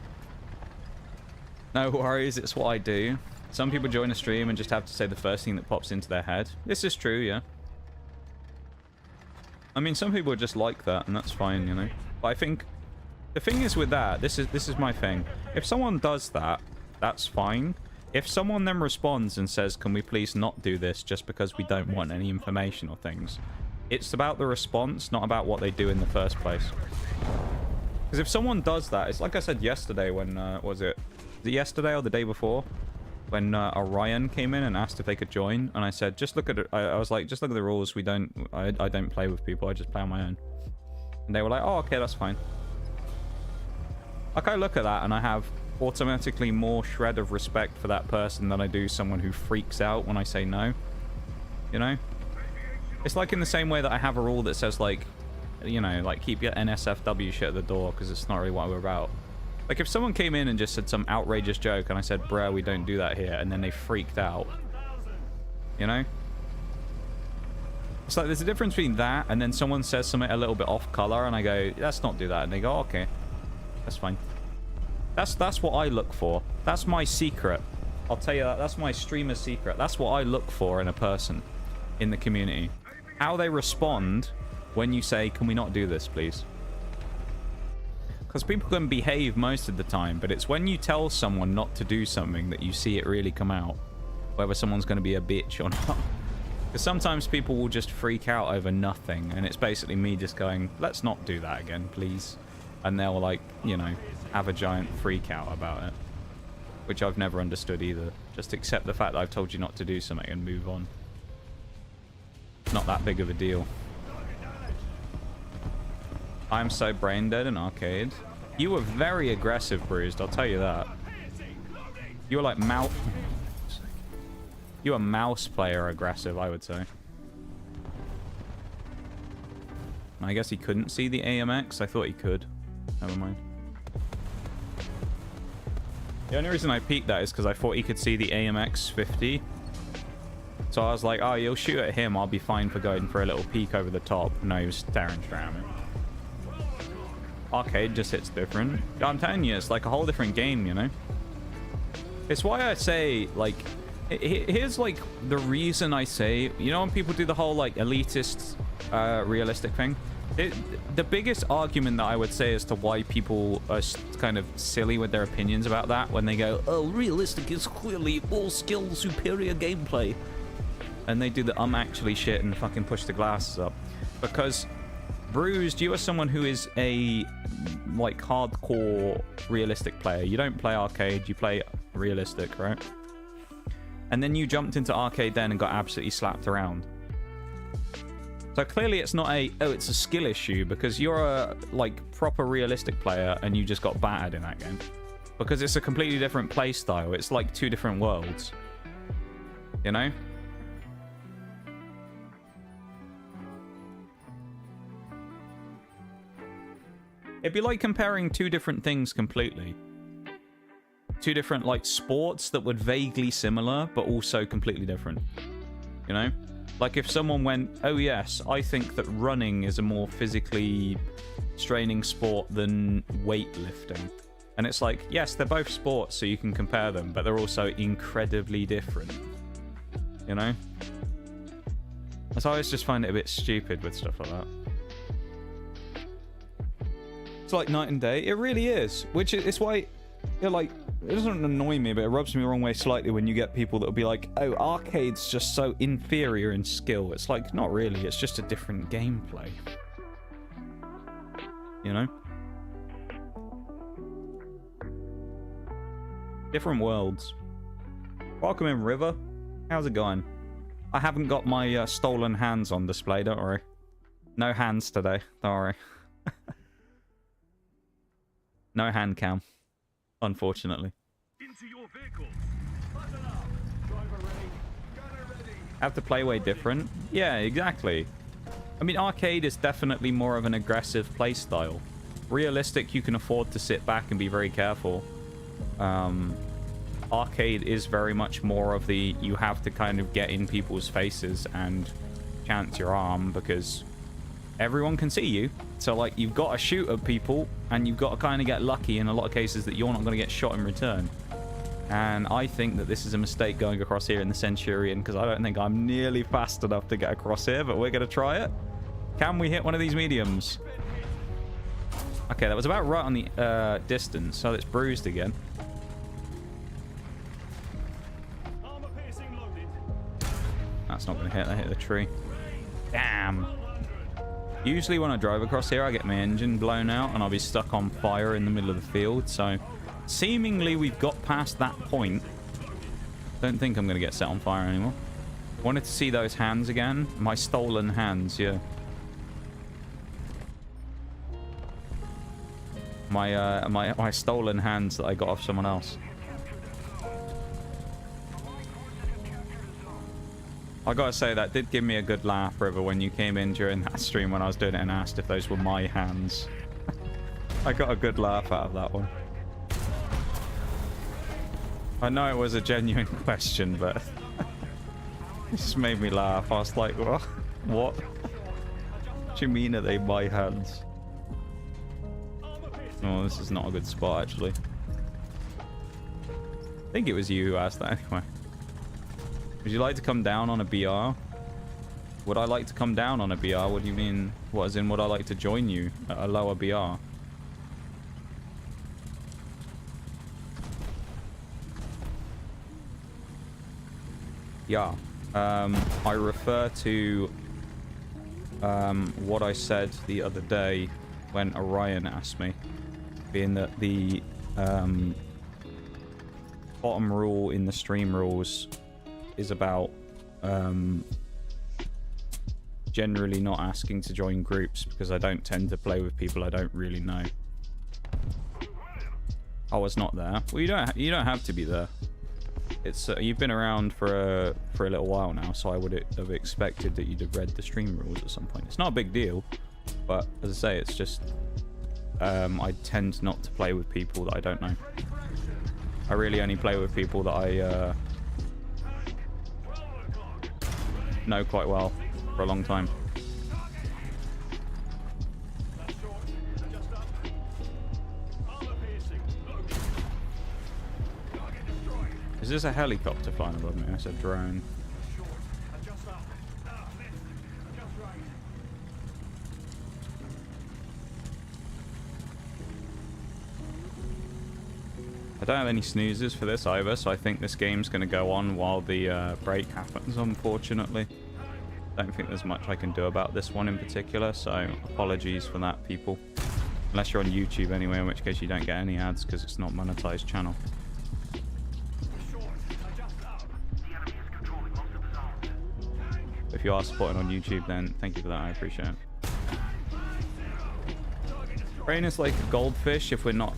[SPEAKER 1] No worries, it's what I do. Some people join a stream and just have to say the first thing that pops into their head. This is true, yeah. I mean, some people are just like that, and that's fine, you know. But I think the thing is with that, this is my thing. If someone does that, that's fine. If someone then responds and says, can we please not do this just because we don't want any information or things, it's about the response, not about what they do in the first place. Because if someone does that, it's like I said yesterday when, was it yesterday or the day before? When Orion came in and asked if they could join, and I said, just look at it. I was like, just look at the rules. I don't play with people. I just play on my own. And they were like, oh, okay, that's fine. Like, I look at that and I have automatically more shred of respect for that person than I do someone who freaks out when I say no. You know? It's like in the same way that I have a rule that says, like, you know, like, keep your NSFW shit at the door because it's not really what we're about. Like, if someone came in and just said some outrageous joke and I said, bruh, we don't do that here, and then they freaked out, you know? It's like there's a difference between that and then someone says something a little bit off color and I go, let's not do that. And they go, okay, that's fine. That's what I look for. That's my secret. I'll tell you that. That's my streamer's secret. That's what I look for in a person in the community. How they respond when you say, can we not do this, please? Because people can behave most of the time, but it's when you tell someone not to do something that you see it really come out, whether someone's going to be a bitch or not. Because sometimes people will just freak out over nothing, and it's basically me just going, let's not do that again, please. And they'll, like, you know, have a giant freak out about it, which I've never understood either. Just accept the fact that I've told you not to do something and move on. It's not that big of a deal. I'm so brain dead in arcade. You were very aggressive, Bruised, I'll tell you that. You were like mouse... You were mouse player aggressive, I would say. I guess he couldn't see the AMX. I thought he could. Never mind. The only reason I peeked that is because I thought he could see the AMX 50. So I was like, oh, you'll shoot at him. I'll be fine for going for a little peek over the top. No, he was staring straight at me. Arcade just hits different. I'm telling you, it's like a whole different game, you know? It's why I say, like, here's, like, the reason I say, you know when people do the whole, like, elitist, realistic thing? The biggest argument that I would say as to why people are kind of silly with their opinions about that, when they go, oh, realistic is clearly all skill superior gameplay. And they do the actually shit and fucking push the glasses up. Because... Bruised, you are someone who is a, like, hardcore realistic player. You don't play arcade, you play realistic, right? And then you jumped into arcade then and got absolutely slapped around. So clearly it's not it's a skill issue, because you're a, like, proper realistic player and you just got battered in that game. Because it's a completely different play style. It's like two different worlds. You know? It'd be like comparing two different things completely. Two different, like, sports that were vaguely similar, but also completely different. You know? Like, if someone went, oh yes, I think that running is a more physically straining sport than weightlifting. And it's like, yes, they're both sports, so you can compare them, but they're also incredibly different. You know? So I always just find it a bit stupid with stuff like that. It's like night and day. It really is. Which is why, like, it doesn't annoy me, but it rubs me the wrong way slightly when you get people that will be like, oh, arcade's just so inferior in skill. It's like, not really. It's just a different gameplay. You know? Different worlds. Welcome in, River. How's it going? I haven't got my stolen hands on display, don't worry. No hands today, don't worry. No hand cam, unfortunately.
[SPEAKER 2] Into your vehicles.
[SPEAKER 1] Have to play way different. Yeah, exactly. I mean, arcade is definitely more of an aggressive play style. Realistic, you can afford to sit back and be very careful. Arcade is very much more of the, you have to kind of get in people's faces and chance your arm because everyone can see you. So, like, you've got to shoot at people, and you've got to kind of get lucky in a lot of cases that you're not going to get shot in return. And I think that this is a mistake going across here in the Centurion, because I don't think I'm nearly fast enough to get across here, but we're going to try it. Can we hit one of these mediums? Okay, that was about right on the distance, so it's bruised again. That's not going to hit. That hit the tree. Damn. Usually when I drive across here, I get my engine blown out and I'll be stuck on fire in the middle of the field. So seemingly we've got past that point. Don't think I'm going to get set on fire anymore. Wanted to see those hands again. My stolen hands, yeah. My stolen hands that I got off someone else. I gotta say, that did give me a good laugh, River, when you came in during that stream when I was doing it and asked if those were my hands. I got a good laugh out of that one. I know it was a genuine question, but it just made me laugh. I was like, what? What? What do you mean are they my hands? Oh, this is not a good spot, actually. I think it was you who asked that anyway. Would you like to come down on a BR? Would I like to come down on a BR? What do you mean? What, as in, would I like to join you at a lower BR? Yeah. I refer to what I said the other day when Orion asked me, being that the bottom rule in the stream rules is about generally not asking to join groups because I don't tend to play with people I don't really know. I was not there. Well, you don't have to be there. It's you've been around for a little while now, so I would have expected that you'd have read the stream rules at some point. It's not a big deal, but as I say, it's just I tend not to play with people that I don't know. I really only play with people that I know quite well for a long time. Is this a helicopter flying above me? It's a drone. I don't have any snoozes for this either, so I think this game's going to go on while the break happens, unfortunately. Don't think there's much I can do about this one in particular, so apologies for that, people. Unless you're on YouTube anyway, in which case you don't get any ads because it's not monetized channel. If you are supporting on YouTube, then thank you for that, I appreciate it. Brain is like a goldfish if we're not...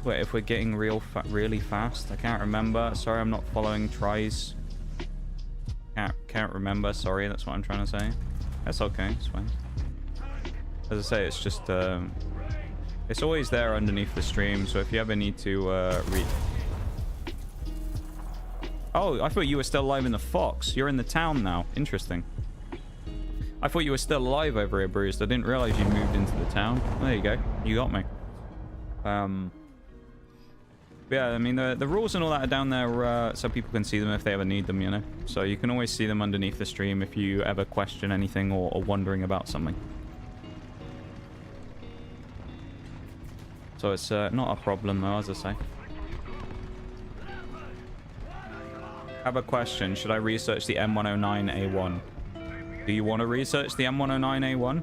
[SPEAKER 1] Wait, if we're getting really fast? I can't remember. Sorry, I'm not following tries. Can't remember. Sorry, that's what I'm trying to say. That's okay. It's fine. As I say, it's just... it's always there underneath the stream, so if you ever need to read... Oh, I thought you were still alive in the Fox. You're in the town now. Interesting. I thought you were still alive over here, Bruce. I didn't realize you moved into the town. There you go. You got me. Yeah, I mean, the rules and all that are down there so people can see them if they ever need them, you know? So you can always see them underneath the stream if you ever question anything or wondering about something. So it's not a problem, though, as I say. I have a question. Should I research the M109A1? Do you want to research the M109A1?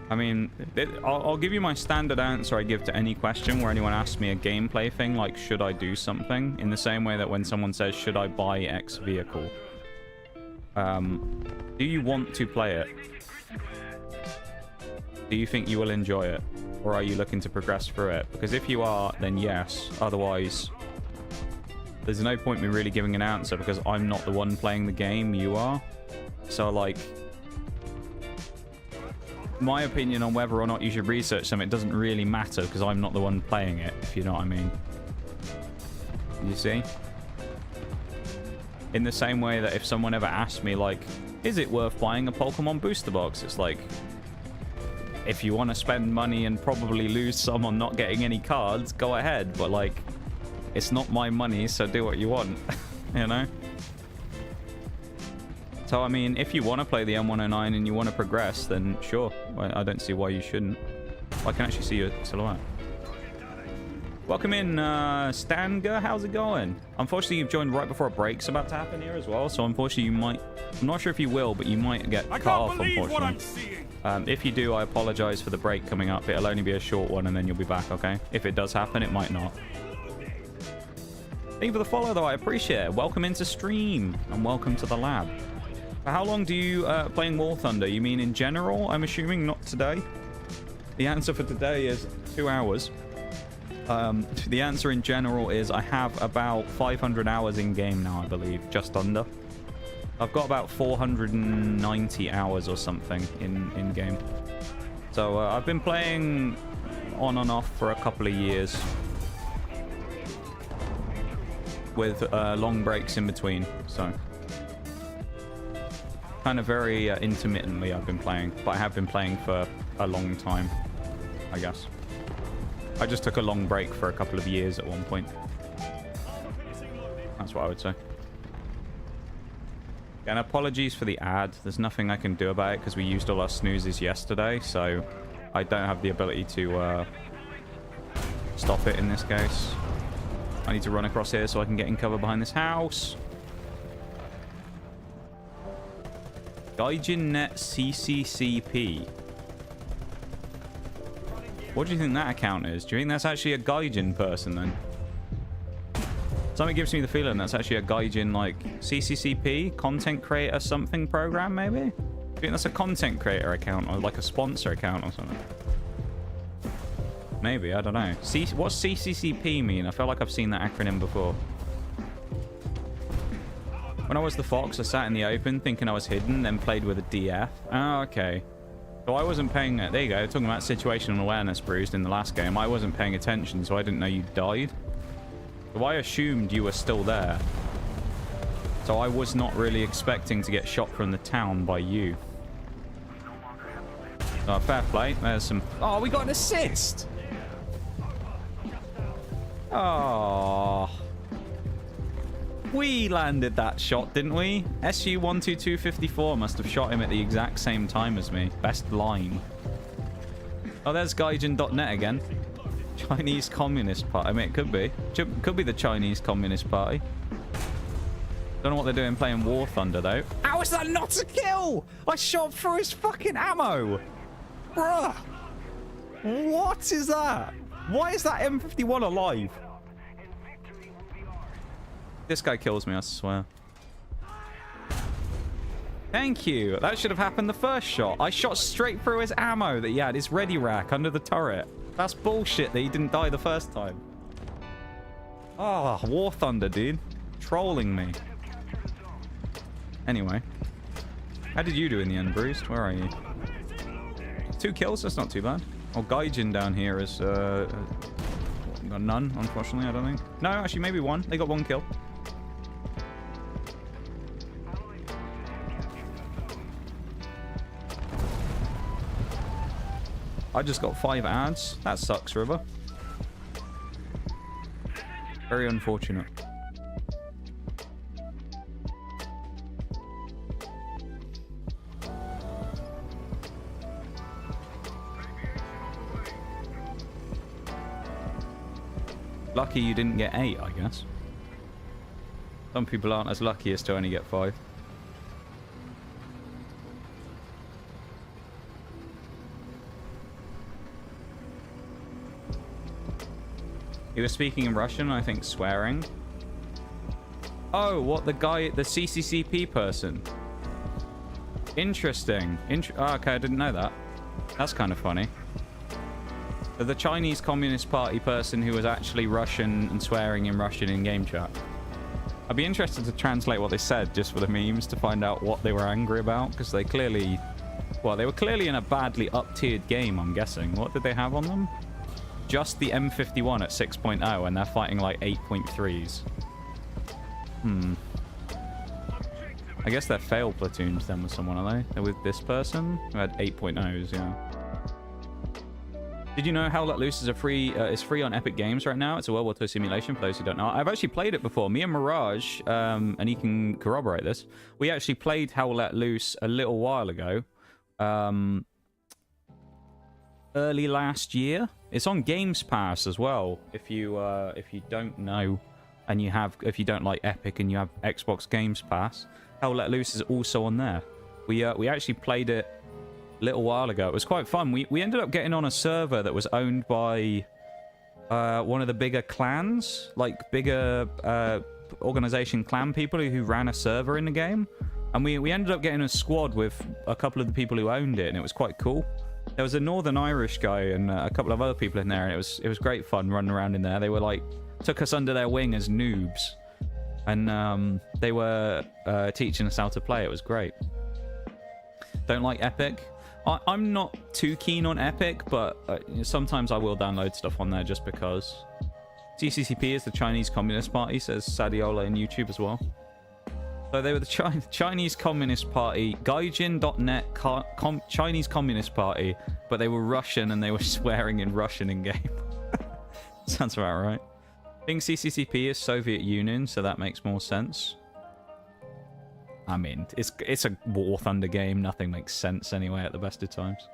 [SPEAKER 1] I mean, I'll give you my standard answer I give to any question where anyone asks me a gameplay thing, like, should I do something? In the same way that when someone says, should I buy X vehicle? Do you want to play it? Do you think you will enjoy it? Or are you looking to progress through it? Because if you are, then yes. Otherwise... there's no point me really giving an answer because I'm not the one playing the game, you are. So, like, my opinion on whether or not you should research something doesn't really matter because I'm not the one playing it, if you know what I mean. You see? In the same way that if someone ever asked me, like, is it worth buying a Pokemon booster box? It's like, if you want to spend money and probably lose some on not getting any cards, go ahead. But, like, it's not my money, so do what you want, you know? So, I mean, if you want to play the M109 and you want to progress, then sure. I don't see why you shouldn't. I can actually see your silhouette. Welcome in, Stanga. How's it going? Unfortunately, you've joined right before a break's about to happen here as well. So, unfortunately, you might... I'm not sure if you will, but you might get cut off, unfortunately.
[SPEAKER 2] What I'm seeing.
[SPEAKER 1] If you do, I apologize for the break coming up. It'll only be a short one, and then you'll be back, okay? If it does happen, it might not. Thank you for the follow, though. I appreciate it. Welcome into stream, and welcome to the lab. How long do you playing War Thunder? You mean in general? I'm assuming not today. The answer for today is 2 hours. The answer in general is I have about 500 hours in game now, I believe, just under. I've got about 490 hours or something in game. So I've been playing on and off for a couple of years, with long breaks in between. So kind of very intermittently I've been playing, but I have been playing for a long time, I guess. I just took a long break for a couple of years at one point. That's what I would say. And apologies for the ad. There's nothing I can do about it because we used all our snoozes yesterday, so I don't have the ability to stop it in this case. I need to run across here so I can get in cover behind this house. Gaijin Net CCCP. What do you think that account is? Do you think that's actually a Gaijin person then? Something gives me the feeling that's actually a Gaijin, like, CCCP? Content creator something program, maybe? Do you think that's a content creator account or like a sponsor account or something? Maybe, I don't know. What's CCCP mean? I feel like I've seen that acronym before. When I was the Fox, I sat in the open thinking I was hidden, then played with a DF. Oh, okay. So I wasn't paying... There you go, talking about situational awareness, Bruised, in the last game. I wasn't paying attention, so I didn't know you died. So I assumed you were still there. So I was not really expecting to get shot from the town by you. Oh, fair play. There's some... Oh, we got an assist! Oh... We landed that shot, didn't we? SU-12254 must have shot him at the exact same time as me. Best line. Oh, there's Gaijin.net again. Chinese Communist Party. I mean, it could be. Could be the Chinese Communist Party. Don't know what they're doing playing War Thunder, though. How is that not a kill? I shot through his fucking ammo. Bruh. What is that? Why is that M51 alive? This guy kills me, I swear. Thank you. That should have happened the first shot. I shot straight through his ammo that he had, his ready rack under the turret. That's bullshit that he didn't die the first time. Oh, War Thunder, dude. Trolling me. Anyway. How did you do in the end, Bruised? Where are you? 2 kills? That's not too bad. Oh, Gaijin down here is... got none, unfortunately, I don't think. No, actually, maybe 1. They got 1 kill. I just got 5 ads. That sucks, River. Very unfortunate. Lucky you didn't get 8, I guess. Some people aren't as lucky as to only get 5. He was speaking in Russian, I think swearing. Oh, what, the guy, the CCCP person. Interesting. Oh, okay, I didn't know that. That's kind of funny. So the Chinese Communist Party person who was actually Russian and swearing in Russian in game chat. I'd be interested to translate what they said just for the memes to find out what they were angry about, because they clearly... Well, they were clearly in a badly up-tiered game, I'm guessing. What did they have on them? Just the M51 at 6.0, and they're fighting like 8.3s. I guess they're fail platoons then with someone, are they? They're with this person who had 8.0s, yeah. Did you know Hell Let Loose is free on Epic Games right now? It's a World War II simulation for those who don't know. I've actually played it before. Me and Mirage, and he can corroborate this, we actually played Hell Let Loose a little while ago. Early last year. It's on Games Pass as well. If you don't know, and if you don't like Epic and you have Xbox Games Pass, Hell Let Loose is also on there. We actually played it a little while ago. It was quite fun. We ended up getting on a server that was owned by one of the bigger clans, like bigger organization clan people who ran a server in the game, and we ended up getting a squad with a couple of the people who owned it, and it was quite cool. There was a Northern Irish guy and a couple of other people in there, and it was great fun running around in there. They were like, took us under their wing as noobs, and they were teaching us how to play. It was great. Don't like Epic. I'm not too keen on Epic, but sometimes I will download stuff on there just because. CCCP is the Chinese Communist Party, says Sadiola in YouTube as well. So they were the Chinese Communist Party, Gaijin.net Chinese Communist Party, but they were Russian and they were swearing in Russian in-game. Sounds about right. I think CCCP is Soviet Union, so that makes more sense. I mean, it's a War Thunder game. Nothing makes sense anyway at the best of times.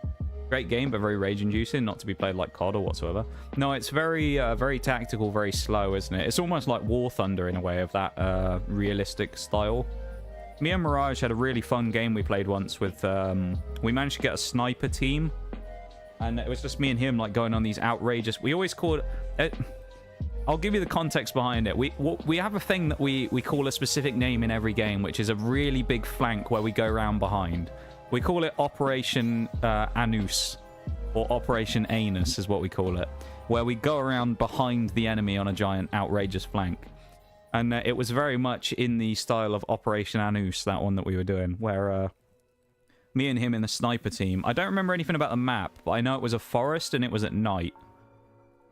[SPEAKER 1] Great game, but very rage-inducing, not to be played like COD or whatsoever. No, it's very very tactical, very slow, isn't it? It's almost like War Thunder in a way of that realistic style. Me and Mirage had a really fun game we played once with... we managed to get a sniper team, and it was just me and him like going on these outrageous... We always called it... I'll give you the context behind it. We have a thing that we call a specific name in every game, which is a really big flank where we go around behind. We call it Operation Anus, or Operation Anus is what we call it, where we go around behind the enemy on a giant outrageous flank. And it was very much in the style of Operation Anus, that one that we were doing, where me and him in the sniper team. I don't remember anything about the map, but I know it was a forest and it was at night.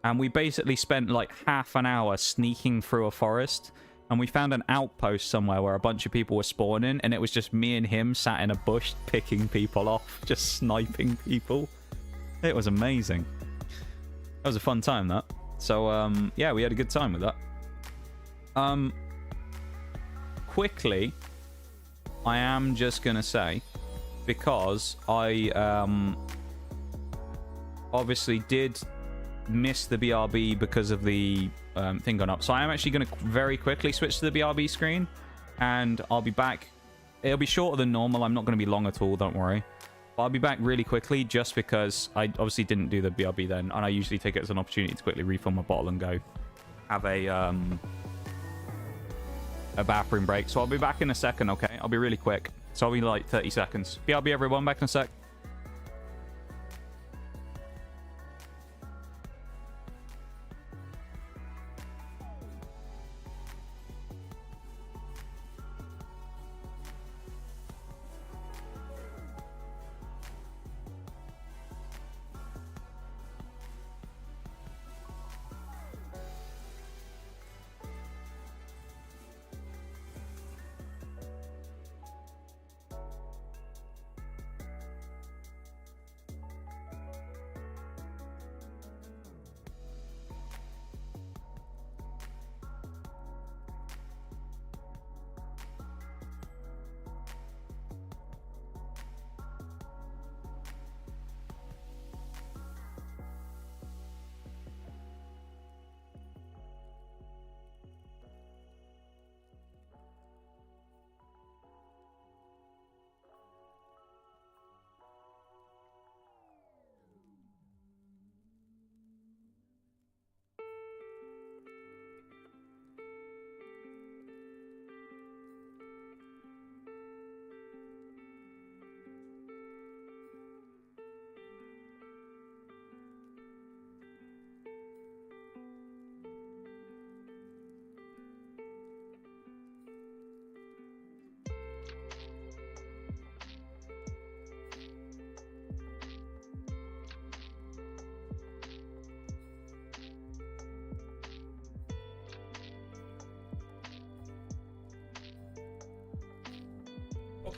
[SPEAKER 1] And we basically spent like half an hour sneaking through a forest. And we found an outpost somewhere where a bunch of people were spawning. And it was just me and him sat in a bush picking people off. Just sniping people. It was amazing. That was a fun time, that. So, yeah, we had a good time with that. Quickly, I am just going to say, because I obviously did... miss the BRB because of the thing going up. So I am actually going to very quickly switch to the BRB screen, and I'll be back. It'll be shorter than normal. I'm not going to be long at all, don't worry. But I'll be back really quickly just because I obviously didn't do the BRB then, and I usually take it as an opportunity to quickly refill my bottle and go have a bathroom break. So I'll be back in a second, okay? I'll be really quick. So I'll be like 30 seconds. BRB everyone, back in a sec.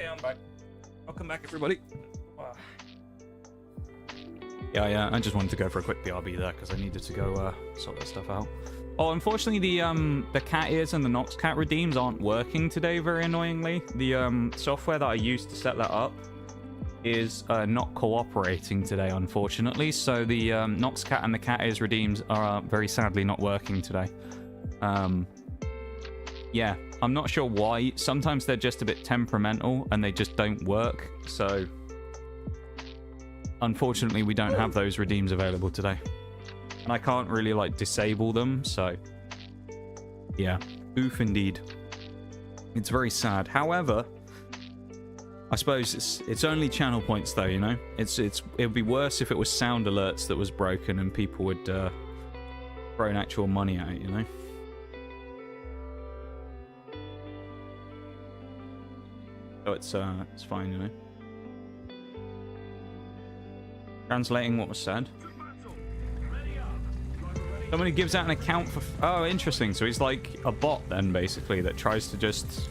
[SPEAKER 1] Okay, I'm back. Welcome back, everybody. Yeah, I just wanted to go for a quick BRB there because I needed to go sort that stuff out. Oh, unfortunately, the cat ears and the Nox cat redeems aren't working today, very annoyingly. The software that I used to set that up is not cooperating today, unfortunately. So the Nox cat and the cat ears redeems are very sadly not working today. Yeah, I'm not sure why. Sometimes they're just a bit temperamental and they just don't work. So unfortunately, we don't have those redeems available today. And I can't really, like, disable them, so yeah. Oof, indeed. It's very sad. However, I suppose it's only channel points, though, you know? It would be worse if it was sound alerts that was broken and people would throw an actual money at it, you know? So it's fine, you know? Translating what was said. Somebody gives out an account for... Oh, interesting. So he's like a bot then, basically, that tries to just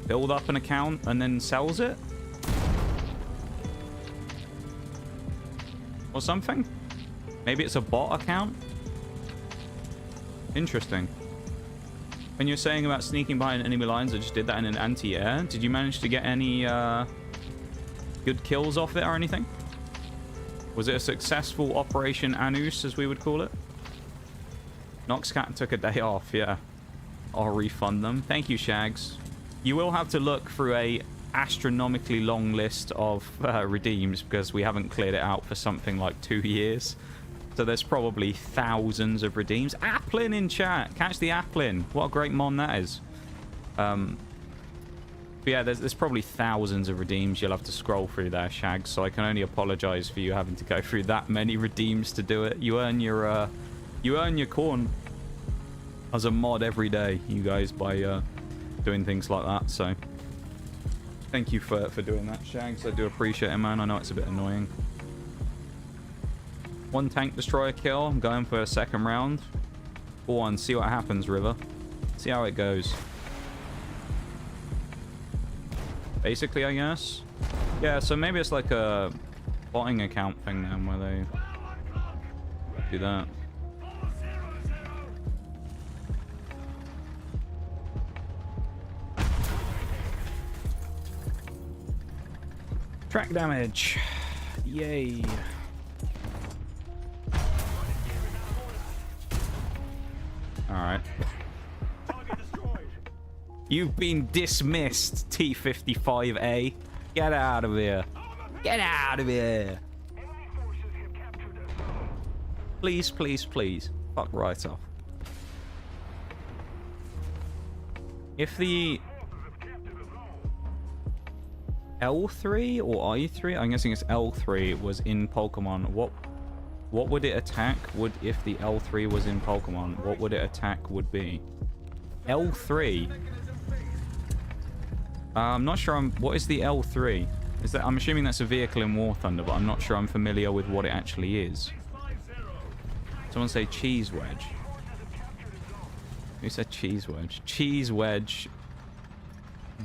[SPEAKER 1] build up an account and then sells it? Or something? Maybe it's a bot account? Interesting. When you're saying about sneaking behind enemy lines, I just did that in an anti-air. Did you manage to get any good kills off it or anything? Was it a successful Operation Anus, as we would call it? Noxcat took a day off, yeah. I'll refund them. Thank you, Shags. You will have to look through a astronomically long list of redeems because we haven't cleared it out for something like 2 years. So there's probably thousands of redeems. Applin in chat. Catch the Applin. What a great mon that is. But yeah, there's probably thousands of redeems you'll have to scroll through there, Shags. So I can only apologize for you having to go through that many redeems to do it. You earn your corn as a mod every day, you guys, by doing things like that. So thank you for doing that, Shags. I do appreciate it, man. I know it's a bit annoying. 1 tank destroyer kill. I'm going for a second round. Go on, see what happens, River. See how it goes. Basically, I guess. Yeah, so maybe it's like a botting account thing then, where they do that. Track damage. Yay. Alright. You've been dismissed, T-55A. Get out of here. Get out of here. Please, please, please. Fuck right off. If the L3 or I3, I'm guessing it's L3, was in Pokemon, what would it attack if the L3 was in Pokemon? What would it attack would be? L3? I'm not sure. What is the L3? Is that? I'm assuming that's a vehicle in War Thunder, but I'm not sure I'm familiar with what it actually is. Someone say Cheese Wedge. Who said Cheese Wedge? Cheese Wedge.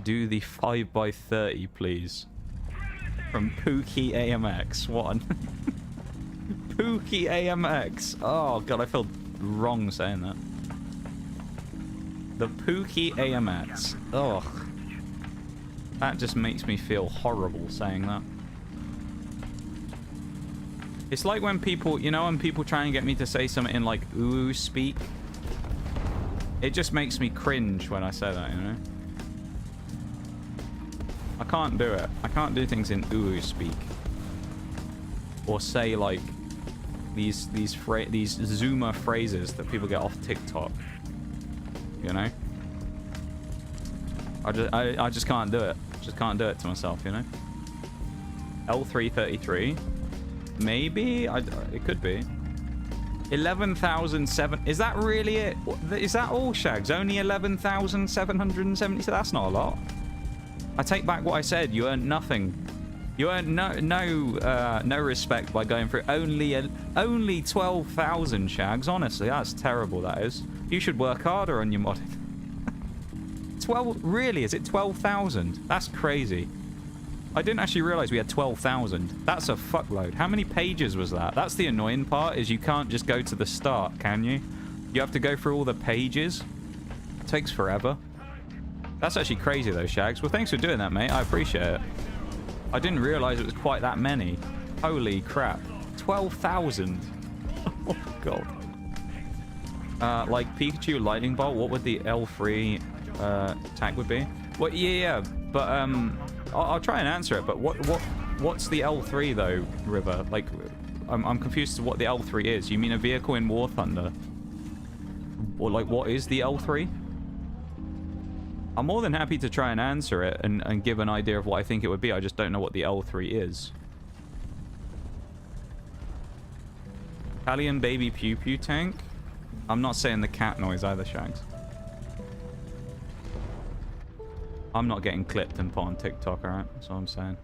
[SPEAKER 1] Do the 5x30, please. From Pookie AMX. What? Pookie AMX. Oh god, I feel wrong saying that. The Pookie AMX. Ugh. That just makes me feel horrible saying that. It's like when people, you know, when people try and get me to say something in like ooh speak. It just makes me cringe when I say that, you know? I can't do it. I can't do things in ooh speak. Or say like these Zoomer phrases that people get off TikTok. You know? I just can't do it. Just can't do it to myself, you know? L333. Maybe? It could be. 11,007. Is that really it? Is that all, Shags? Only 11,770? So that's not a lot. I take back what I said. You earned nothing. You earned no respect by going through only 12,000, Shags. Honestly, that's terrible, that is. You should work harder on your modding. 12? Really? Is it 12,000? That's crazy. I didn't actually realize we had 12,000. That's a fuckload. How many pages was that? That's the annoying part, is you can't just go to the start, can you? You have to go through all the pages. It takes forever. That's actually crazy though, Shags. Well, thanks for doing that, mate. I appreciate it. I didn't realize it was quite that many. Holy crap. 12,000. Oh, God. Like Pikachu Lightning Bolt, what would the L3 tag would be? Well, yeah, but I'll try and answer it. But what's the L3 though, River? Like, I'm confused to what the L3 is. You mean a vehicle in War Thunder? Or like, what is the L3? I'm more than happy to try and answer it and give an idea of what I think it would be. I just don't know what the L3 is. Italian baby pew pew tank? I'm not saying the cat noise either, Shags. I'm not getting clipped and put on TikTok, alright? That's all I'm saying.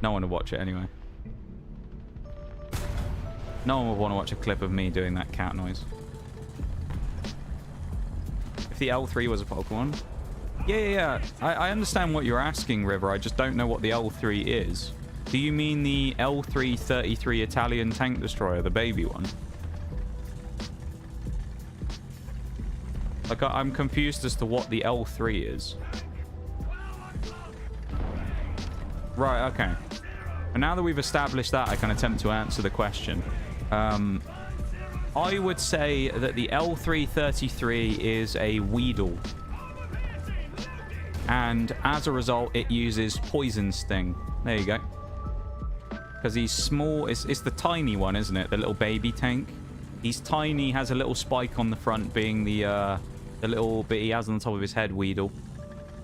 [SPEAKER 1] No one would watch it anyway. No one would want to watch a clip of me doing that cat noise. If the L3 was a Pokemon... Yeah. I understand what you're asking, River. I just don't know what the L3 is. Do you mean the L333 Italian Tank Destroyer, the baby one? Like, I'm confused as to what the L3 is. Right, okay. And now that we've established that, I can attempt to answer the question. I would say that the L333 is a Weedle. And as a result, it uses Poison Sting. There you go. Because he's small. It's the tiny one, isn't it? The little baby tank. He's tiny, has a little spike on the front, being the little bit he has on the top of his head, Weedle.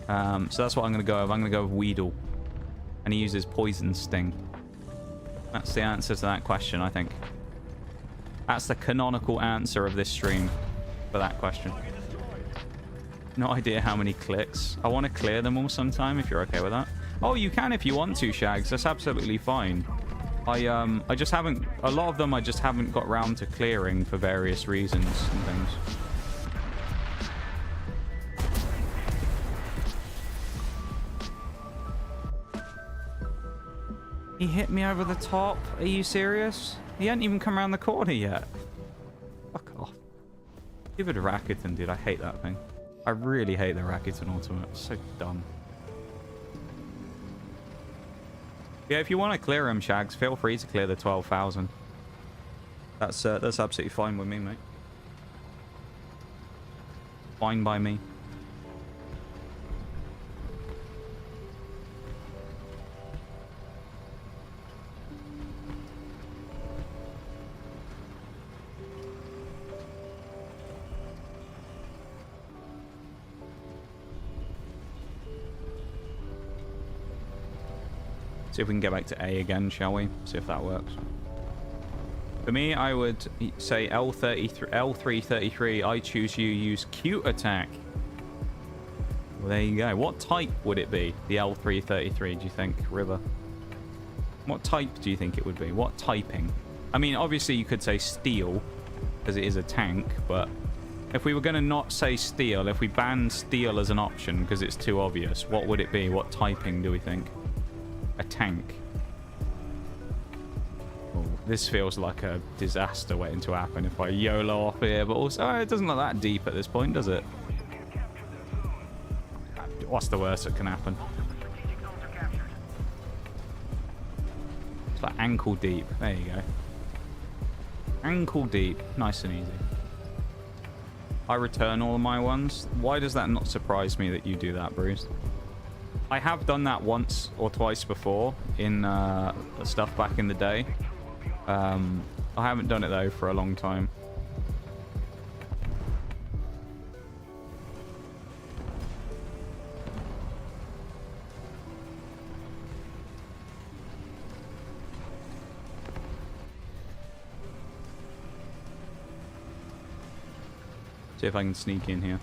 [SPEAKER 1] So that's what I'm going to go with. I'm going to go with Weedle. And he uses Poison Sting. That's the answer to that question, I think. That's the canonical answer of this stream for that question. No idea how many clicks. I want to clear them all sometime, if you're okay with that. Oh, you can if you want to, Shags. That's absolutely fine. I just haven't... A lot of them I just haven't got round to clearing for various reasons and things. He hit me over the top. Are you serious? He hadn't even come around the corner yet. Fuck off. Give it a Rakuten, dude. I hate that thing. I really hate the Rakuten Ultimate. It's so dumb. Yeah, if you want to clear him, Shags, feel free to clear the 12,000. That's absolutely fine with me, mate. Fine by me. See if we can get back to A again, shall we? See if that works. For me, I would say L333. I choose you. Use cute attack. Well, there you go. What type would it be? The L333, do you think, River? What type do you think it would be? What typing? I mean, obviously you could say steel, because it is a tank, but if we were going to not say steel, if we banned steel as an option because it's too obvious, what would it be? What typing do we think? A tank. Oh, this feels like a disaster waiting to happen if I YOLO off here, but also it doesn't look that deep at this point, does it? What's the worst that can happen? It's like ankle deep. There you go. Ankle deep. Nice and easy. I return all of my ones. Why does that not surprise me that you do that, Bruce? I have done that once or twice before in stuff back in the day. I haven't done it though for a long time. See if I can sneak in here.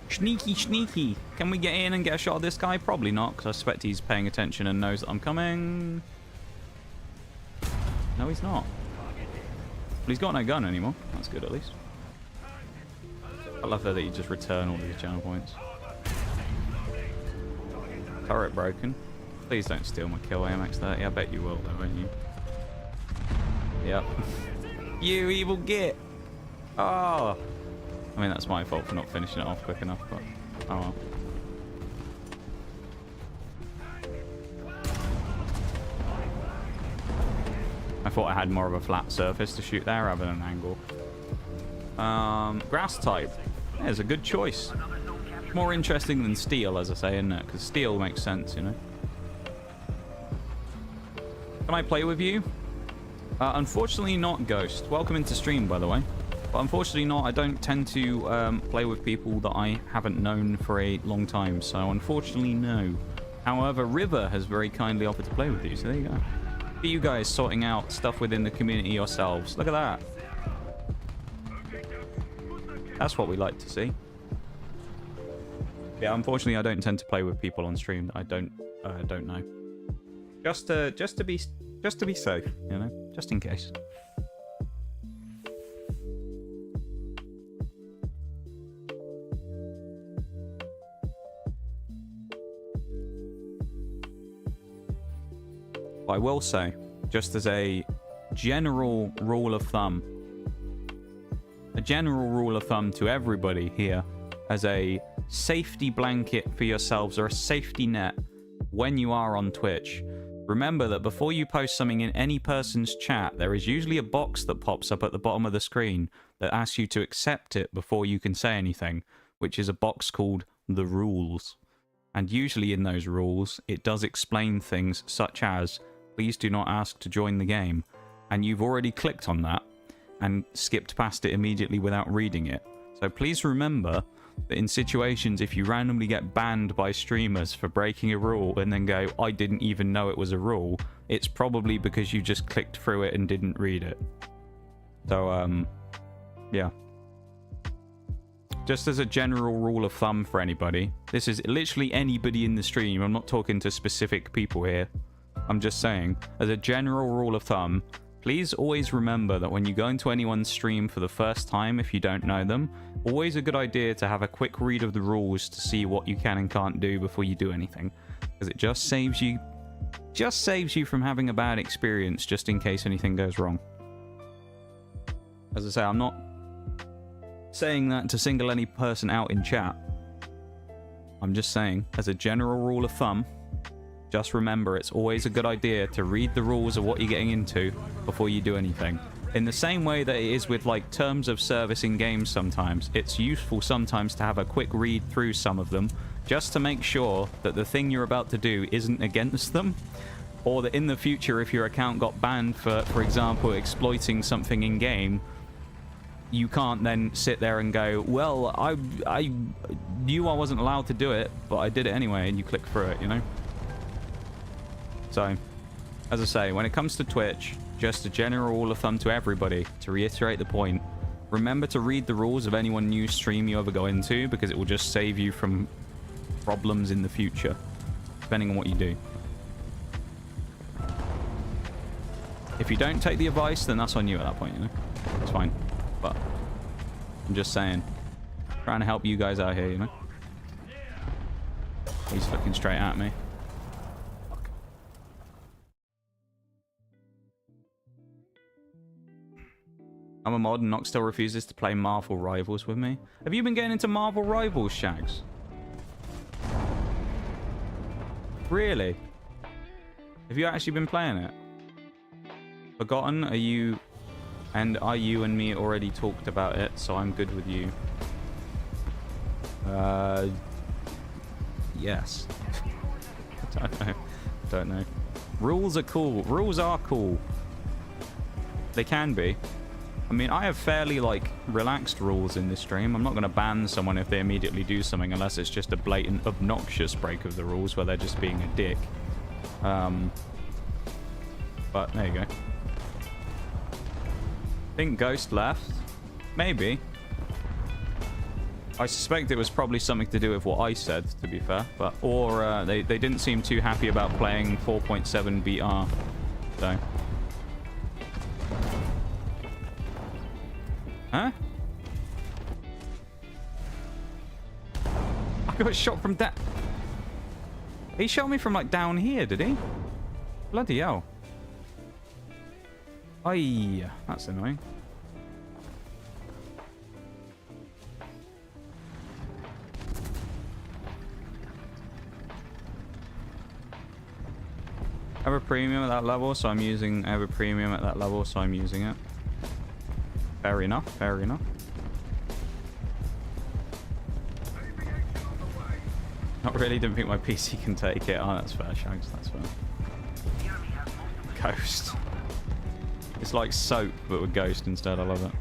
[SPEAKER 1] Sneaky, sneaky. Can we get in and get a shot of this guy? Probably not, because I suspect he's paying attention and knows that I'm coming. No, he's not. But he's got no gun anymore. That's good, at least. I love that you just return all these channel points. Turret broken. Please don't steal my kill AMX30. I bet you will though, won't you? Yep. You evil git! Oh! I mean, that's my fault for not finishing it off quick enough, but oh well. I thought I had more of a flat surface to shoot there rather than an angle. Grass type. Yeah, it's a good choice. More interesting than steel, as I say, isn't it? Because steel makes sense, you know. Can I play with you? Unfortunately not, Ghost. Welcome into stream, by the way. But unfortunately not. I don't tend to play with people that I haven't known for a long time. So unfortunately, no. However, River has very kindly offered to play with you. So there you go. Look at you guys sorting out stuff within the community yourselves. Look at that. That's what we like to see. Yeah, unfortunately, I don't tend to play with people on stream that I don't know. Just to be safe, you know, just in case. But I will say, just as a general rule of thumb, to everybody here, as a safety blanket for yourselves or a safety net when you are on Twitch, remember that before you post something in any person's chat, there is usually a box that pops up at the bottom of the screen that asks you to accept it before you can say anything, which is a box called the rules. And usually in those rules, it does explain things such as, please do not ask to join the game. And you've already clicked on that and skipped past it immediately without reading it. So please remember that in situations, if you randomly get banned by streamers for breaking a rule and then go, I didn't even know it was a rule, it's probably because you just clicked through it and didn't read it. So, yeah. Just as a general rule of thumb for anybody, this is literally anybody in the stream. I'm not talking to specific people here. I'm just saying, as a general rule of thumb, please always remember that when you go into anyone's stream for the first time, if you don't know them, always a good idea to have a quick read of the rules to see what you can and can't do before you do anything. Because it just saves you from having a bad experience just in case anything goes wrong. As I say, I'm not saying that to single any person out in chat. I'm just saying, as a general rule of thumb, just remember it's always a good idea to read the rules of what you're getting into before you do anything. In the same way that it is with like terms of service in games sometimes, it's useful sometimes to have a quick read through some of them just to make sure that the thing you're about to do isn't against them, or that in the future if your account got banned for example, exploiting something in game, you can't then sit there and go, well, I knew I wasn't allowed to do it, but I did it anyway, and you click through it, you know? So, as I say, when it comes to Twitch, just a general rule of thumb to everybody, to reiterate the point, remember to read the rules of any new stream you ever go into, because it will just save you from problems in the future, depending on what you do. If you don't take the advice, then that's on you at that point, you know? It's fine. But, I'm just saying, trying to help you guys out here, you know? He's looking straight at me. I'm a mod and Nox still refuses to play Marvel Rivals with me. Have you been getting into Marvel Rivals, Shags? Really? Have you actually been playing it? Forgotten? Are you and me already talked about it, so I'm good with you. Yes. I don't know. Rules are cool. Rules are cool. They can be. I mean, I have fairly, like, relaxed rules in this stream. I'm not going to ban someone if they immediately do something unless it's just a blatant, obnoxious break of the rules where they're just being a dick. But there you go. I think Ghost left. Maybe. I suspect it was probably something to do with what I said, to be fair. But or they didn't seem too happy about playing 4.7 BR. So... Huh? got shot from down. He shot me from like down here, did he? Bloody hell. Aye, that's annoying. I have a premium at that level, so I'm using. I have a premium at that level, so I'm using it. Fair enough. Fair enough. Not really. Didn't think my PC can take it. Oh, that's fair, Shags. That's fair. Ghost. It's like soap, but with Ghost instead. I love it.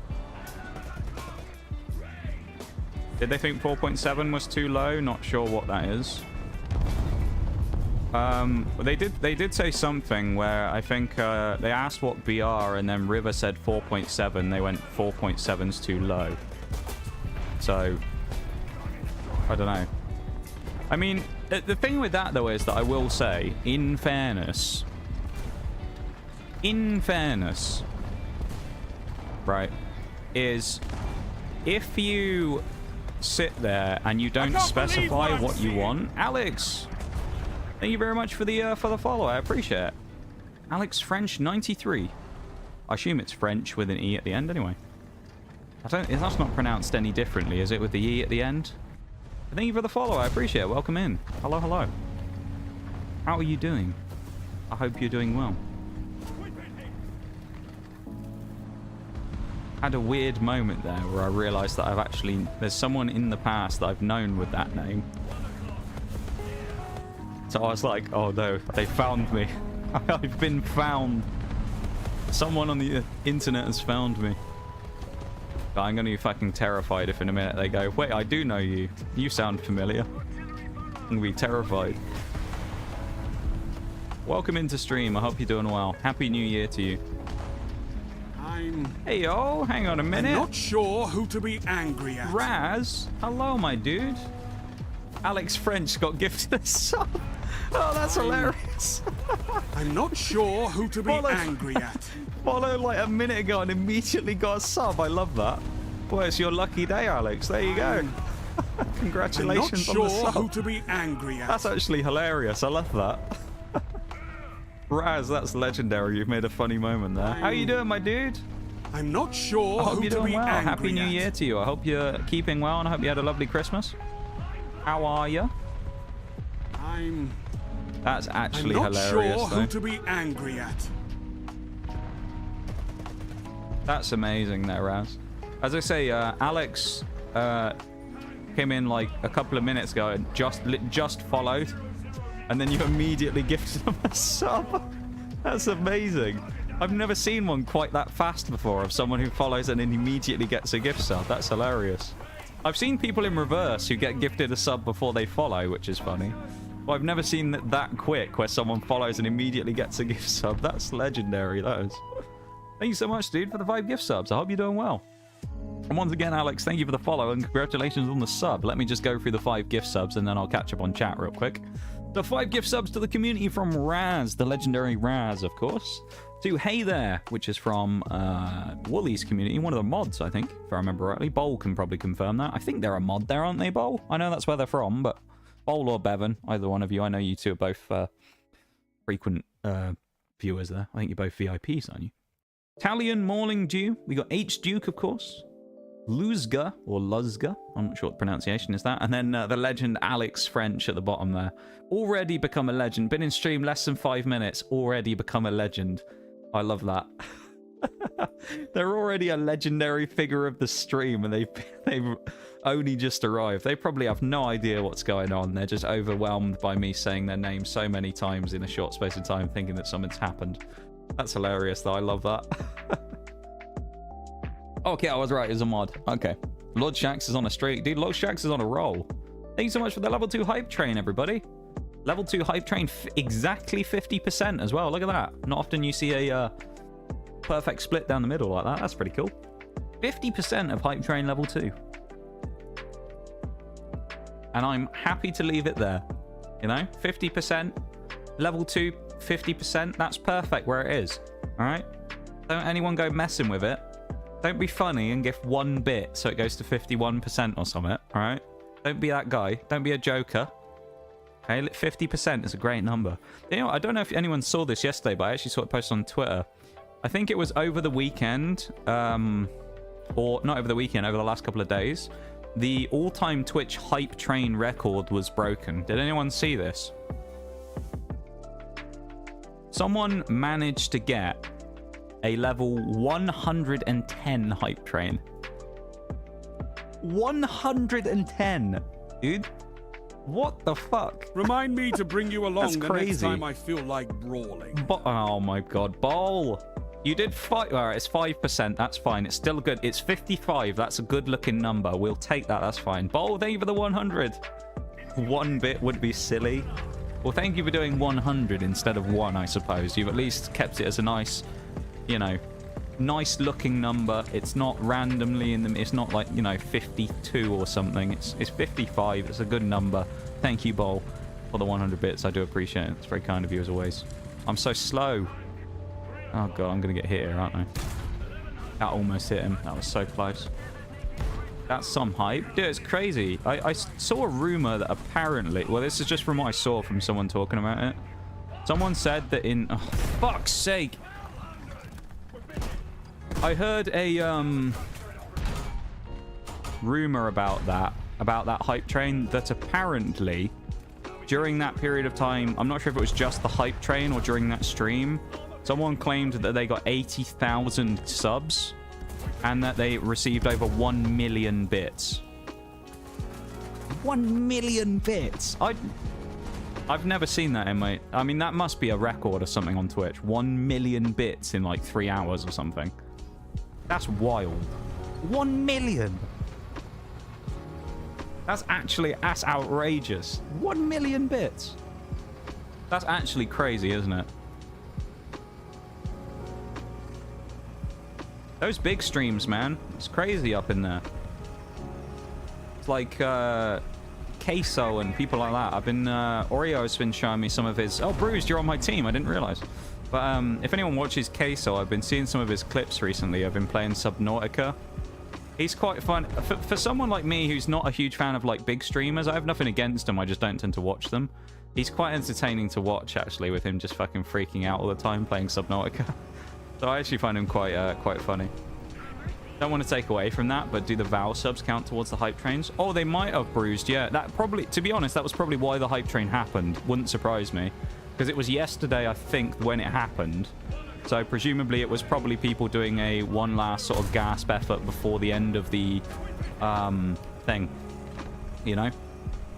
[SPEAKER 1] Did they think 4.7 was too low? Not sure what that is. They did say something where I think they asked what BR and then River said 4.7. They went 4.7's too low. So I don't know. I mean, the thing with that though is that I will say, in fairness, right, is if you sit there and you don't specify what you want, Alex. Thank you very much for the follow. I appreciate it. Alex French 93. I assume it's French with an E at the end anyway. That's not pronounced any differently, is it, with the E at the end? Thank you for the follow. I appreciate it. Welcome in. Hello, hello. How are you doing? I hope you're doing well. Had a weird moment there where I realized that there's someone in the past that I've known with that name. So I was like, oh no, they found me. I've been found. Someone on the internet has found me. But I'm going to be fucking terrified if in a minute they go, wait, I do know you. You sound familiar. I'm going to be terrified. Welcome into stream. I hope you're doing well. Happy New Year to you. Hey, yo, hang on a minute.
[SPEAKER 2] I'm not sure who to be angry at.
[SPEAKER 1] Raz, hello, my dude. Alex French got gifted a sub. Oh, that's hilarious.
[SPEAKER 2] I'm not sure who to be angry at.
[SPEAKER 1] Followed like a minute ago and immediately got a sub. I love that. Boy, it's your lucky day, Alex. There you go. Congratulations on the sub.
[SPEAKER 2] I'm not sure who to be angry at.
[SPEAKER 1] That's actually hilarious. I love that. Raz, that's legendary. You've made a funny moment there. How you doing, my dude?
[SPEAKER 2] I'm not sure
[SPEAKER 1] I hope
[SPEAKER 2] who
[SPEAKER 1] you're
[SPEAKER 2] to
[SPEAKER 1] doing
[SPEAKER 2] be
[SPEAKER 1] well.
[SPEAKER 2] angry
[SPEAKER 1] Happy New
[SPEAKER 2] at.
[SPEAKER 1] Year to you. I hope you're keeping well and I hope you had a lovely Christmas. How are you? That's actually
[SPEAKER 2] I'm not
[SPEAKER 1] hilarious,
[SPEAKER 2] sure
[SPEAKER 1] though.
[SPEAKER 2] who to be angry at.
[SPEAKER 1] That's amazing there, Raz. As I say, Alex came in like a couple of minutes ago and just followed. And then you immediately gifted him a sub. That's amazing. I've never seen one quite that fast before of someone who follows and then immediately gets a gift sub. That's hilarious. I've seen people in reverse who get gifted a sub before they follow, which is funny. But I've never seen that quick where someone follows and immediately gets a gift sub. That's legendary, that is. Thank you so much, dude, for the 5 gift subs. I hope you're doing well. And once again, Alex, thank you for the follow and congratulations on the sub. Let me just go through the 5 gift subs and then I'll catch up on chat real quick. The 5 gift subs to the community from Raz, the legendary Raz, of course. To Hey There, which is from Woolly's community, one of the mods, I think, if I remember rightly. Bowl can probably confirm that. I think they're a mod there, aren't they, Bowl? I know that's where they're from, but Bowl or Bevan, either one of you. I know you two are both frequent viewers there. I think you're both VIPs, aren't you? Italian Morning Dew. We got H Duke, of course. Luzga, or Luzga. I'm not sure what the pronunciation is that. And then the legend Alex French at the bottom there. Already become a legend. Been in stream less than 5 minutes. Already become a legend. I love that. They're already a legendary figure of the stream and they've only just arrived. They probably have no idea what's going on. They're just overwhelmed by me saying their name so many times in a short space of time, thinking that something's happened. That's hilarious though. I love that. Okay, I was right. It's a mod. Okay. Lord Shax is on a streak. Dude, Lord Shax is on a roll. Thank you so much for the level 2 hype train, everybody. Level 2 hype train, exactly 50% as well. Look at that. Not often you see a perfect split down the middle like that. That's pretty cool. 50% of hype train level 2. And I'm happy to leave it there. You know, 50%. Level 2, 50%. That's perfect where it is. All right? Don't anyone go messing with it. Don't be funny and give 1 bit so it goes to 51% or something, all right? Don't be that guy. Don't be a joker. Okay, 50% is a great number. You know, I don't know if anyone saw this yesterday, but I actually saw it posted on Twitter. I think it was over the weekend, or not over the weekend, over the last couple of days. The all-time Twitch hype train record was broken. Did anyone see this? Someone managed to get a level 110 hype train. 110, dude. What the fuck?
[SPEAKER 2] Remind me to bring you along
[SPEAKER 1] That's
[SPEAKER 2] the
[SPEAKER 1] crazy.
[SPEAKER 2] next time I feel like brawling.
[SPEAKER 1] Oh my god, Bowl. You did 5. Alright, it's 5%. That's fine. It's still good. It's 55. That's a good looking number. We'll take that. That's fine. Bowl, thank you for the 100. 1 bit would be silly. Well, thank you for doing 100 instead of 1, I suppose. You've at least kept it as a nice, you know, nice looking number. It's not randomly in the... It's not like, you know, 52 or something. It's 55. It's a good number. Thank you, Bowl, for the 100 bits. I do appreciate it. It's very kind of you as always. I'm so slow. Oh, God. I'm going to get hit here, aren't I? That almost hit him. That was so close. That's some hype. Dude, it's crazy. I saw a rumor that apparently... Well, this is just from what I saw from someone talking about it. Someone said that in... Oh, fuck's sake. I heard a rumor about that hype train, that apparently during that period of time, I'm not sure if it was just the hype train or during that stream, someone claimed that they got 80,000 subs and that they received over 1 million bits. 1 million bits. I've never seen that in my... I mean, that must be a record or something on Twitch. 1 million bits in like 3 hours or something. That's wild. 1 million. That's outrageous. 1 million bits. That's actually crazy, isn't it? Those big streams, man. It's crazy up in there. It's like Queso and people like that. I've been... Oreo's been showing me some of his... Oh, Bruised, you're on my team. I didn't realize. But if anyone watches Queso, I've been seeing some of his clips recently. I've been playing Subnautica. He's quite fun. For someone like me who's not a huge fan of like big streamers, I have nothing against him. I just don't tend to watch them. He's quite entertaining to watch, actually, with him just fucking freaking out all the time playing Subnautica. So I actually find him quite funny. Don't want to take away from that, but do the Val subs count towards the hype trains? Oh, they might have, Bruised. Yeah, that probably... To be honest, that was probably why the hype train happened. Wouldn't surprise me. Because it was yesterday, I think, when it happened. So presumably it was probably people doing a one last sort of gasp effort before the end of the thing. You know?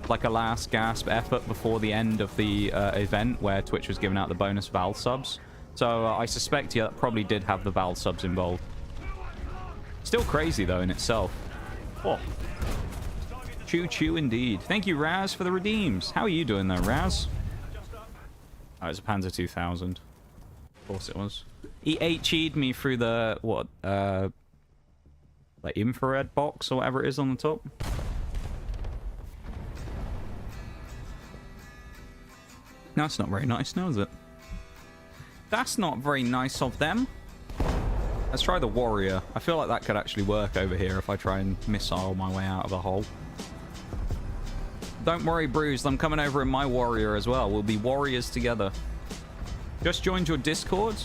[SPEAKER 1] Like a last gasp effort before the end of the event where Twitch was giving out the bonus Val subs. So I suspect, yeah, that probably did have the Val subs involved. Still crazy, though, in itself. Oh. Choo-choo indeed. Thank you, Raz, for the redeems. How are you doing there, Raz? Oh, it was a Panzer 2000. Of course it was. He HE'd me through the, what, like infrared box or whatever it is on the top. That's not very nice now, is it? That's not very nice of them. Let's try the warrior. I feel like that could actually work over here if I try and missile my way out of the hole. Don't worry, Bruised. I'm coming over in my warrior as well. We'll be warriors together. Just joined your Discord.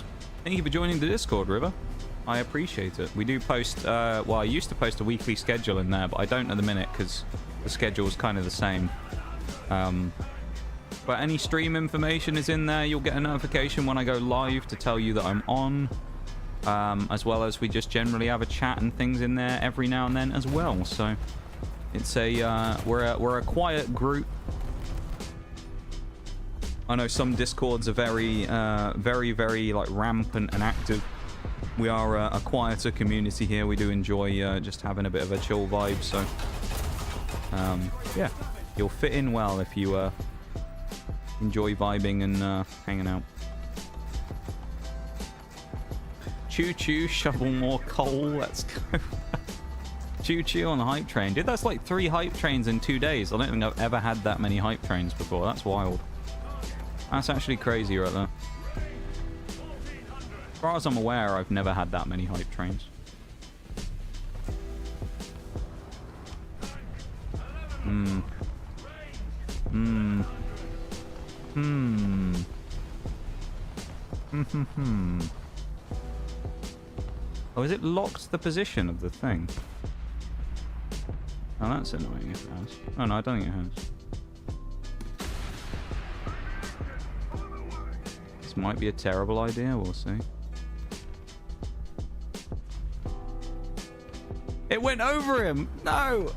[SPEAKER 1] Thank you for joining the Discord, River. I appreciate it. We do post... well, I used to post a weekly schedule in there, but I don't at the minute because the schedule is kind of the same. But any stream information is in there. You'll get a notification when I go live to tell you that I'm on. As well as we just generally have a chat and things in there every now and then as well. So it's a we're a quiet group. I know some Discords are very like rampant and active. We are a quieter community here. We do enjoy just having a bit of a chill vibe. So yeah, you'll fit in well if you enjoy vibing and hanging out. Choo-choo, shovel more coal, let's go. Choo-choo on the hype train. Dude, that's like 3 hype trains in 2 days. I don't think I've ever had that many hype trains before. That's wild. That's actually crazy right there. As far as I'm aware, I've never had that many hype trains. Hmm. Hmm. Hmm. Hmm. Oh, is it locked the position of the thing? Oh, that's annoying if it has. Oh, no, I don't think it has. This might be a terrible idea, we'll see. It went over him! No!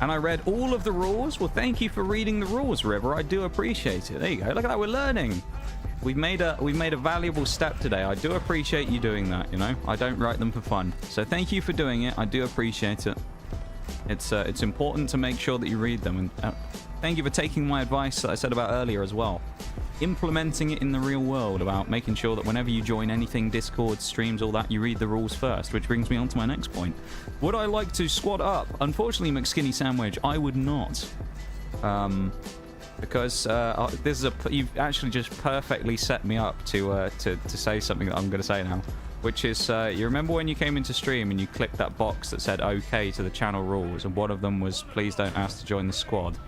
[SPEAKER 1] And I read all of the rules. Well, thank you for reading the rules, River. I do appreciate it. There you go. Look at that. We're learning. We've made a valuable step today. I do appreciate you doing that, you know. I don't write them for fun. So thank you for doing it. I do appreciate it. It's important to make sure that you read them. And thank you for taking my advice that I said about earlier as well. Implementing it in the real world about making sure that whenever you join anything, Discord, streams, all that, you read the rules first, which brings me on to my next point. Would I like to squad up? Unfortunately, McSkinny Sandwich, I would not. Because this is you've actually just perfectly set me up to say something that I'm going to say now, which is you remember when you came into stream and you clicked that box that said OK to the channel rules, and one of them was please don't ask to join the squad.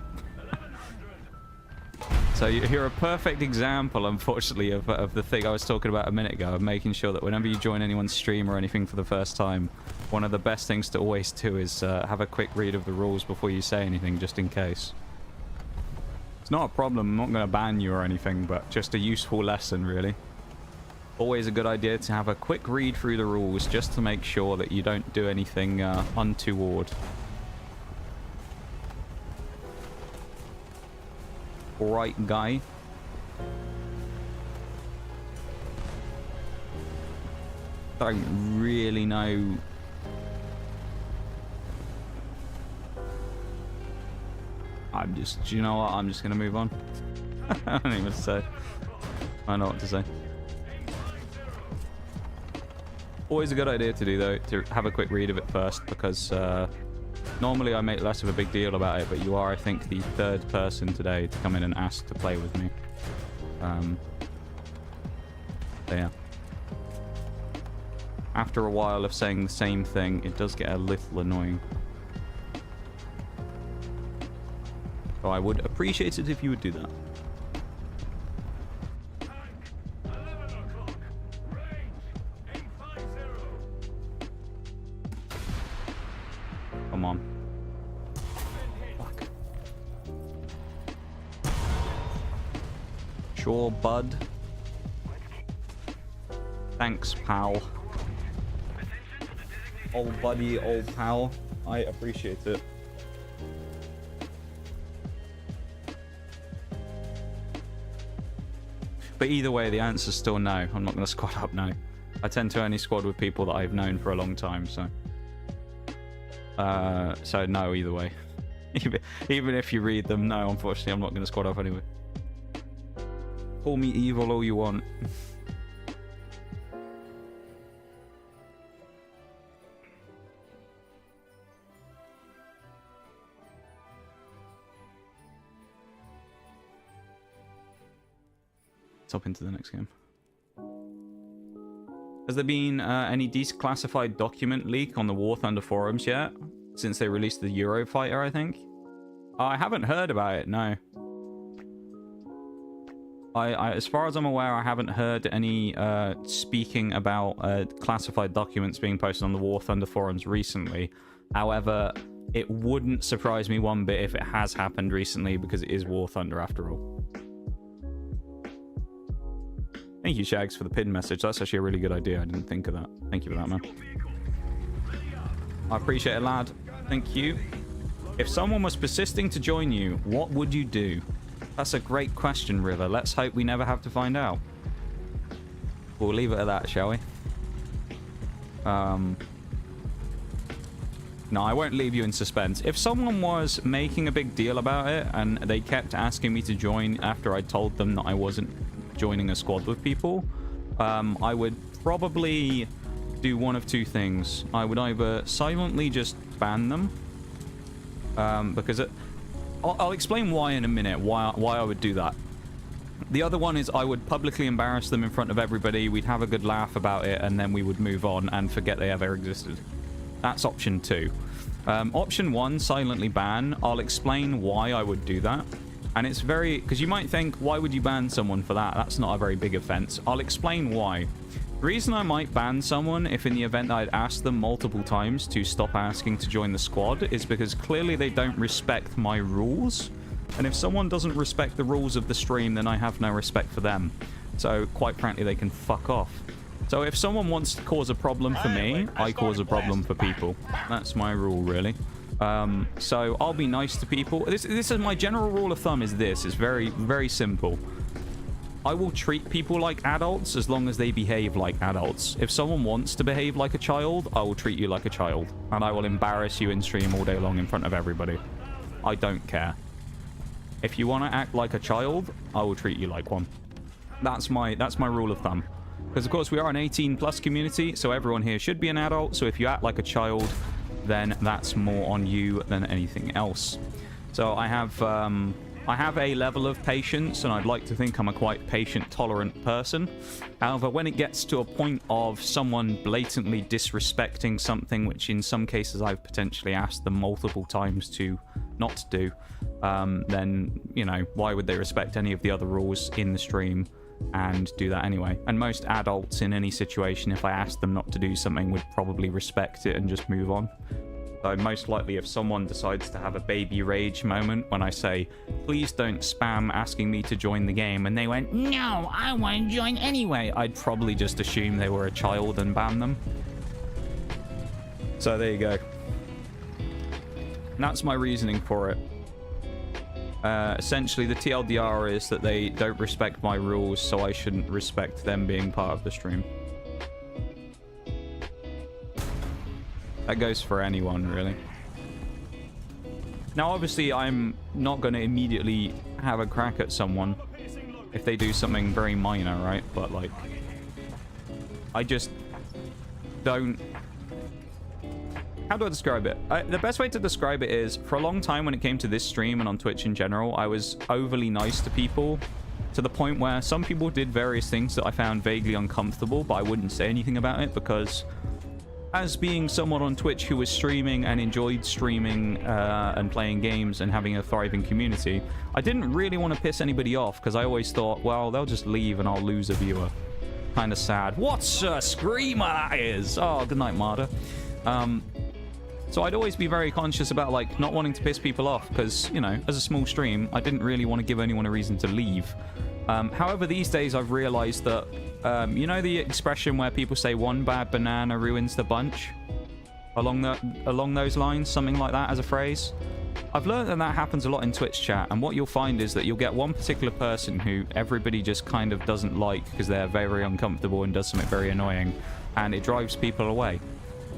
[SPEAKER 1] So you're a perfect example, unfortunately, of the thing I was talking about a minute ago, of making sure that whenever you join anyone's stream or anything for the first time, one of the best things to always do is have a quick read of the rules before you say anything, just in case. It's not a problem. I'm not going to ban you or anything, but just a useful lesson, really. Always a good idea to have a quick read through the rules just to make sure that you don't do anything untoward. Alright, guy. Don't really know. Do you know what? I'm just gonna move on. I don't even say. I know what to say. Always a good idea to do, though, to have a quick read of it first, because normally I make less of a big deal about it, but you are, I think, the third person today to come in and ask to play with me. So yeah. After a while of saying the same thing, it does get a little annoying. So I would appreciate it if you would do that. Come on. Fuck. Sure, bud. Thanks, pal. Old buddy, old pal. I appreciate it. But either way, the answer's still no. I'm not going to squad up now. I tend to only squad with people that I've known for a long time, so... so no, either way. Even if you read them, no, unfortunately, I'm not going to squad up anyway. Call me evil all you want. Let's hop into the next game. Has there been any declassified document leak on the War Thunder forums yet? Since they released the Eurofighter, I think? I haven't heard about it, no. As far as I'm aware, I haven't heard any speaking about classified documents being posted on the War Thunder forums recently. However, it wouldn't surprise me one bit if it has happened recently, because it is War Thunder after all. Thank you, Shags, for the pin message. That's actually a really good idea. I didn't think of that. Thank you for that, man. I appreciate it, lad. Thank you. If someone was persisting to join you, what would you do? That's a great question, River. Let's hope we never have to find out. We'll leave it at that, shall we? No, I won't leave you in suspense. If someone was making a big deal about it and they kept asking me to join after I told them that I wasn't joining a squad with people, I would probably do one of two things. I would either silently just ban them, because I'll explain why in a minute, why I would do that. The other one is I would publicly embarrass them in front of everybody. We'd have a good laugh about it, and then we would move on and forget they ever existed. That's option 2. Option 1, silently ban. I'll explain why I would do that. And it's very... because you might think, why would you ban someone for that? That's not a very big offense. I'll explain why. The reason I might ban someone, if in the event I'd asked them multiple times to stop asking to join the squad, is because clearly they don't respect my rules. And if someone doesn't respect the rules of the stream, then I have no respect for them. So, quite frankly, they can fuck off. So if someone wants to cause a problem for me, I cause a problem for people. That's my rule, really. So I'll be nice to people. This is my general rule of thumb is this. It's very, very simple. I will treat people like adults as long as they behave like adults. If someone wants to behave like a child, I will treat you like a child. And I will embarrass you in stream all day long in front of everybody. I don't care. If you want to act like a child, I will treat you like one. That's my rule of thumb. Because, of course, we are an 18+ community, so everyone here should be an adult. So if you act like a child, then that's more on you than anything else. So I have a level of patience, and I'd like to think I'm a quite patient, tolerant person. However, when it gets to a point of someone blatantly disrespecting something, which in some cases I've potentially asked them multiple times to not do, then, you know, why would they respect any of the other rules in the stream and do that anyway? And most adults in any situation, if I asked them not to do something, would probably respect it and just move on. So most likely if someone decides to have a baby rage moment when I say, please don't spam asking me to join the game, and they went, no, I want to join anyway, I'd probably just assume they were a child and ban them. So there you go. And that's my reasoning for it. Essentially, the TLDR is that they don't respect my rules, so I shouldn't respect them being part of the stream. That goes for anyone, really. Now, obviously, I'm not going to immediately have a crack at someone if they do something very minor, right? But, like, I just don't... How do I describe it? The best way to describe it is, for a long time when it came to this stream and on Twitch in general, I was overly nice to people to the point where some people did various things that I found vaguely uncomfortable, but I wouldn't say anything about it because as being someone on Twitch who was streaming and enjoyed streaming and playing games and having a thriving community, I didn't really want to piss anybody off because I always thought, well, they'll just leave and I'll lose a viewer. Kind of sad. What's a screamer that is? Oh, good night, Marta. So I'd always be very conscious about, like, not wanting to piss people off because, you know, as a small stream, I didn't really want to give anyone a reason to leave. However, these days I've realized that, you know the expression where people say one bad banana ruins the bunch? Along those lines, something like that as a phrase. I've learned that that happens a lot in Twitch chat, and what you'll find is that you'll get one particular person who everybody just kind of doesn't like because they're very uncomfortable and does something very annoying, and it drives people away.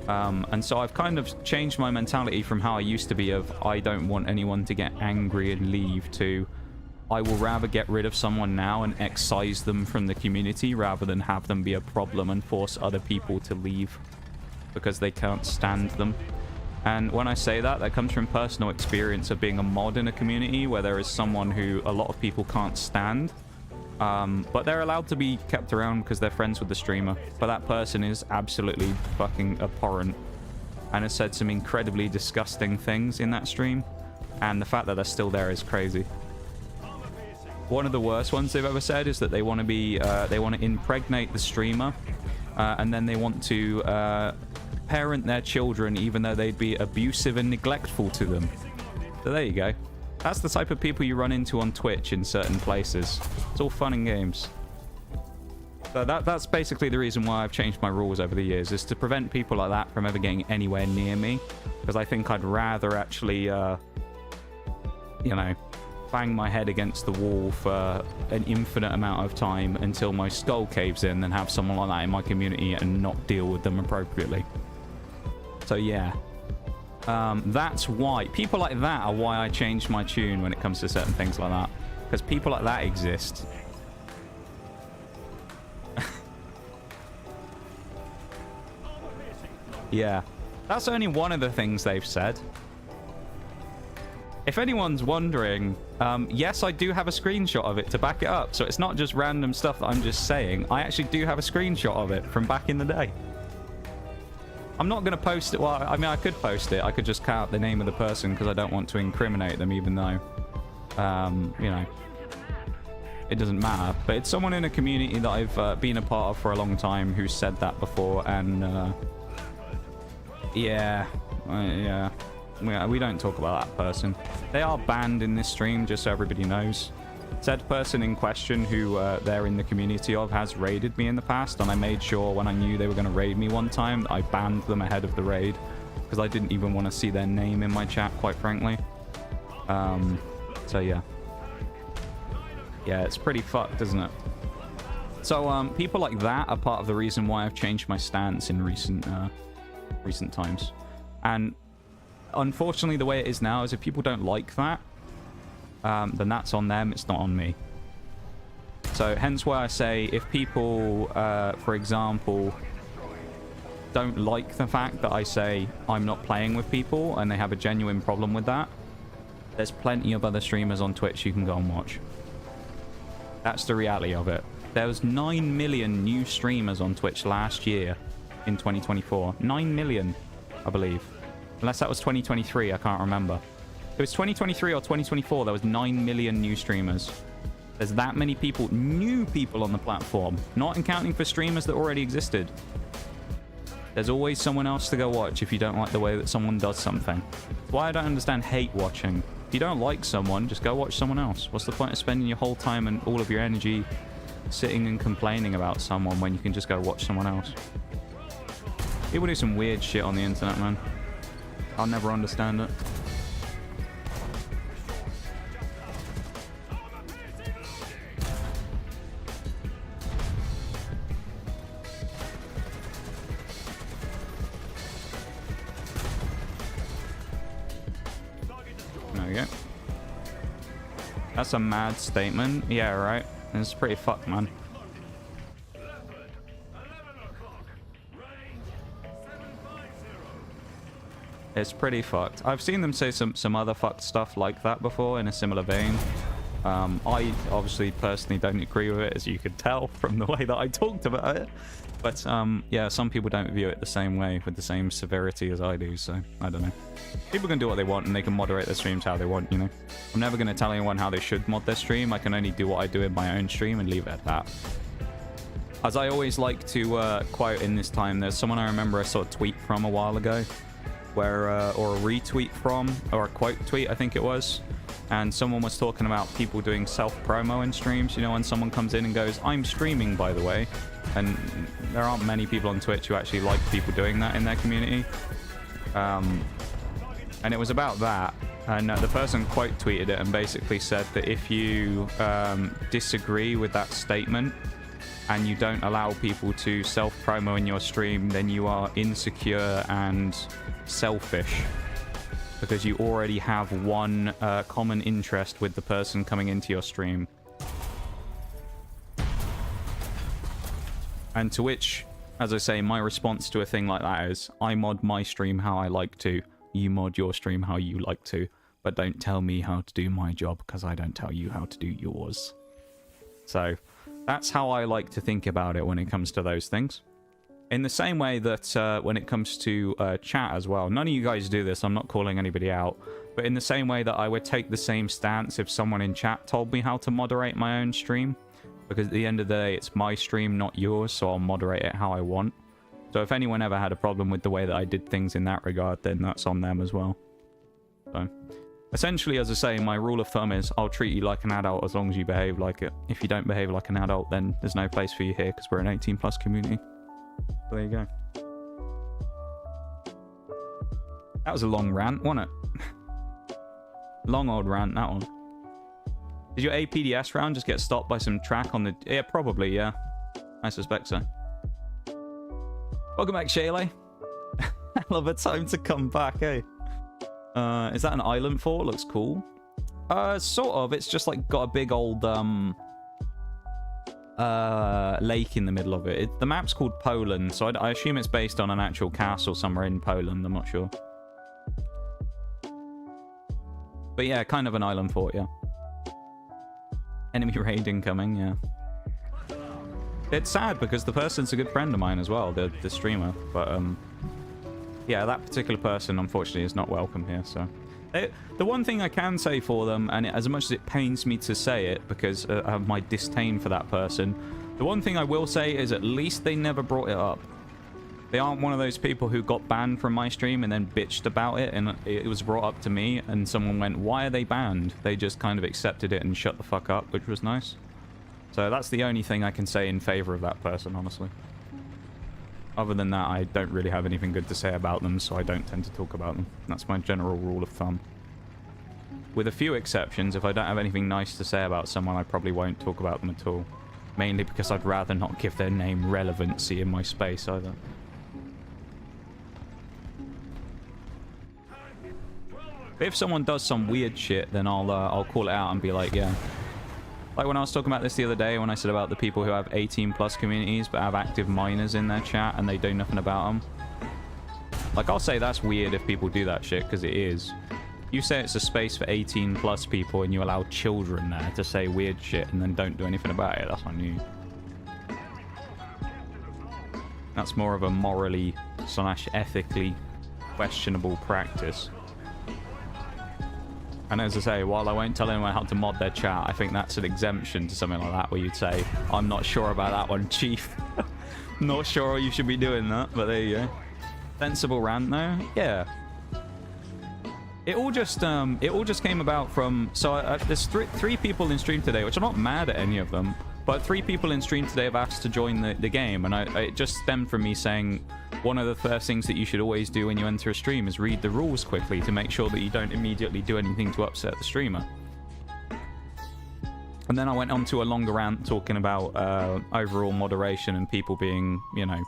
[SPEAKER 1] And so I've kind of changed my mentality from how I used to be of I don't want anyone to get angry and leave to I will rather get rid of someone now and excise them from the community rather than have them be a problem and force other people to leave because they can't stand them. And when I say that, that comes from personal experience of being a mod in a community where there is someone who a lot of people can't stand. But they're allowed to be kept around because they're friends with the streamer. But that person is absolutely fucking abhorrent and has said some incredibly disgusting things in that stream. And the fact that they're still there is crazy. One of the worst ones they've ever said is that they want to be, they want to impregnate the streamer, and then they want to parent their children even though they'd be abusive and neglectful to them. So there you go. That's the type of people you run into on Twitch in certain places. It's all fun and games. So that's basically the reason why I've changed my rules over the years, is to prevent people like that from ever getting anywhere near me. Because I think I'd rather actually, you know, bang my head against the wall for an infinite amount of time until my skull caves in than have someone like that in my community and not deal with them appropriately. So yeah. That's why people like that are why I changed my tune when it comes to certain things like that, because people like that exist. Yeah, that's only one of the things they've said. If anyone's wondering, yes, I do have a screenshot of it to back it up. So it's not just random stuff that I'm just saying. I actually do have a screenshot of it from back in the day. I'm not going to post it. Well, I mean, I could post it. I could just cut out the name of the person because I don't want to incriminate them, even though, you know, it doesn't matter. But it's someone in a community that I've been a part of for a long time who said that before. And, yeah, we don't talk about that person. They are banned in this stream, just so everybody knows. Said person in question, who they're in the community of, has raided me in the past, and I made sure when I knew they were going to raid me one time that I banned them ahead of the raid, because I didn't even want to see their name in my chat, quite frankly. So yeah. Yeah, it's pretty fucked, isn't it? So people like that are part of the reason why I've changed my stance in recent times. And unfortunately, the way it is now is if people don't like that, then that's on them, it's not on me. So hence why I say if people, for example, don't like the fact that I say I'm not playing with people and they have a genuine problem with that, there's plenty of other streamers on Twitch you can go and watch. That's the reality of it. There was 9 million new streamers on Twitch last year in 2024. 9 million, I believe. Unless that was 2023, I can't remember. It was 2023 or 2024, there was 9 million new streamers. There's that many people, new people on the platform, not accounting for streamers that already existed. There's always someone else to go watch if you don't like the way that someone does something. That's why I don't understand hate watching. If you don't like someone, just go watch someone else. What's the point of spending your whole time and all of your energy sitting and complaining about someone when you can just go watch someone else? People do some weird shit on the internet, man. I'll never understand it. There we go. That's a mad statement. Yeah, right. It's pretty fucked, man. It's pretty fucked. I've seen them say some other fucked stuff like that before in a similar vein. I obviously personally don't agree with it, as you could tell from the way that I talked about it. But yeah, some people don't view it the same way, with the same severity as I do, so I don't know. People can do what they want and they can moderate their streams how they want, you know. I'm never going to tell anyone how they should mod their stream. I can only do what I do in my own stream and leave it at that. As I always like to quote in this time, there's someone I remember I saw a tweet from a while ago, where or a retweet from, or a quote tweet I think it was, and someone was talking about people doing self-promo in streams, you know, when someone comes in and goes, I'm streaming, by the way. And there aren't many people on Twitch who actually like people doing that in their community. And it was about that, and the person quote tweeted it and basically said that if you disagree with that statement and you don't allow people to self-promo in your stream, then you are insecure and selfish, because you already have one common interest with the person coming into your stream. And to which, as I say, my response to a thing like that is, I mod my stream how I like to, you mod your stream how you like to, but don't tell me how to do my job, because I don't tell you how to do yours. So that's how I like to think about it when it comes to those things. In the same way that when it comes to chat as well, none of you guys do this, I'm not calling anybody out, but in the same way that I would take the same stance if someone in chat told me how to moderate my own stream, because at the end of the day, it's my stream, not yours, so I'll moderate it how I want. So if anyone ever had a problem with the way that I did things in that regard, then that's on them as well. So essentially, as I say, my rule of thumb is I'll treat you like an adult as long as you behave like it. If you don't behave like an adult, then there's no place for you here, because we're an 18+ community. So there you go. That was a long rant, wasn't it? Long old rant, that one. Did your APDS round just get stopped by some track on the... Yeah, probably, yeah. I suspect so. Welcome back, Shaylee. Hell of a time to come back, eh? Is that an island fort? Looks cool. Sort of. It's just like got a big old lake in the middle of it. The map's called Poland, so I assume it's based on an actual castle somewhere in Poland. I'm not sure. But yeah, kind of an island fort, yeah. Enemy raid incoming, yeah. It's sad because the person's a good friend of mine as well, the streamer. But yeah, that particular person unfortunately is not welcome here. So the one thing I can say for them, and as much as it pains me to say it because of my disdain for that person, the one thing I will say is at least they never brought it up. They aren't one of those people who got banned from my stream and then bitched about it, and it was brought up to me and someone went, why are they banned? They just kind of accepted it and shut the fuck up, which was nice. So that's the only thing I can say in favor of that person, honestly. Other than that, I don't really have anything good to say about them, so I don't tend to talk about them. That's my general rule of thumb. With a few exceptions, if I don't have anything nice to say about someone, I probably won't talk about them at all. Mainly because I'd rather not give their name relevancy in my space either. But if someone does some weird shit, then I'll call it out and be like, yeah. Like when I was talking about this the other day, when I said about the people who have 18+ communities but have active minors in their chat and they do nothing about them. Like, I'll say that's weird if people do that shit, because it is. You say it's a space for 18+ people and you allow children there to say weird shit and then don't do anything about it, that's on you. That's more of a morally / ethically questionable practice. And as I say, while I won't tell anyone how to mod their chat, I think that's an exemption to something like that, where you'd say, I'm not sure about that one, Chief. Not sure you should be doing that, but there you go. Sensible rant, though? Yeah. It all just came about from... So there's three people in stream today, which I'm not mad at any of them, but 3 people in stream today have asked to join the game, and it just stemmed from me saying one of the first things that you should always do when you enter a stream is read the rules quickly to make sure that you don't immediately do anything to upset the streamer. And then I went on to a longer rant talking about overall moderation and people being, you know,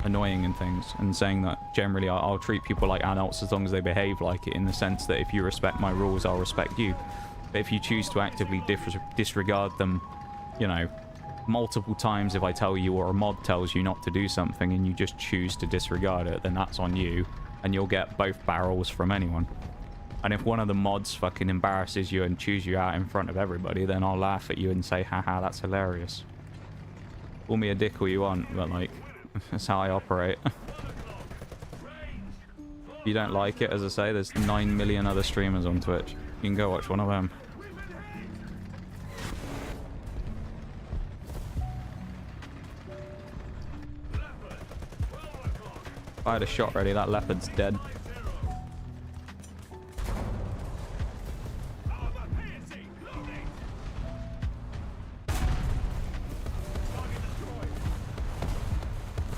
[SPEAKER 1] annoying and things, and saying that generally I'll treat people like adults as long as they behave like it, in the sense that if you respect my rules, I'll respect you. But if you choose to actively disregard them, you know, multiple times, if I tell you or a mod tells you not to do something and you just choose to disregard it, then that's on you, and you'll get both barrels from anyone. And if one of the mods fucking embarrasses you and chews you out in front of everybody, then I'll laugh at you and say, haha, that's hilarious. Call me a dick all you want, but like, that's how I operate. If you don't like it, as I say, there's 9 million other streamers on Twitch. You can go watch one of them. If I had a shot ready, that leopard's dead.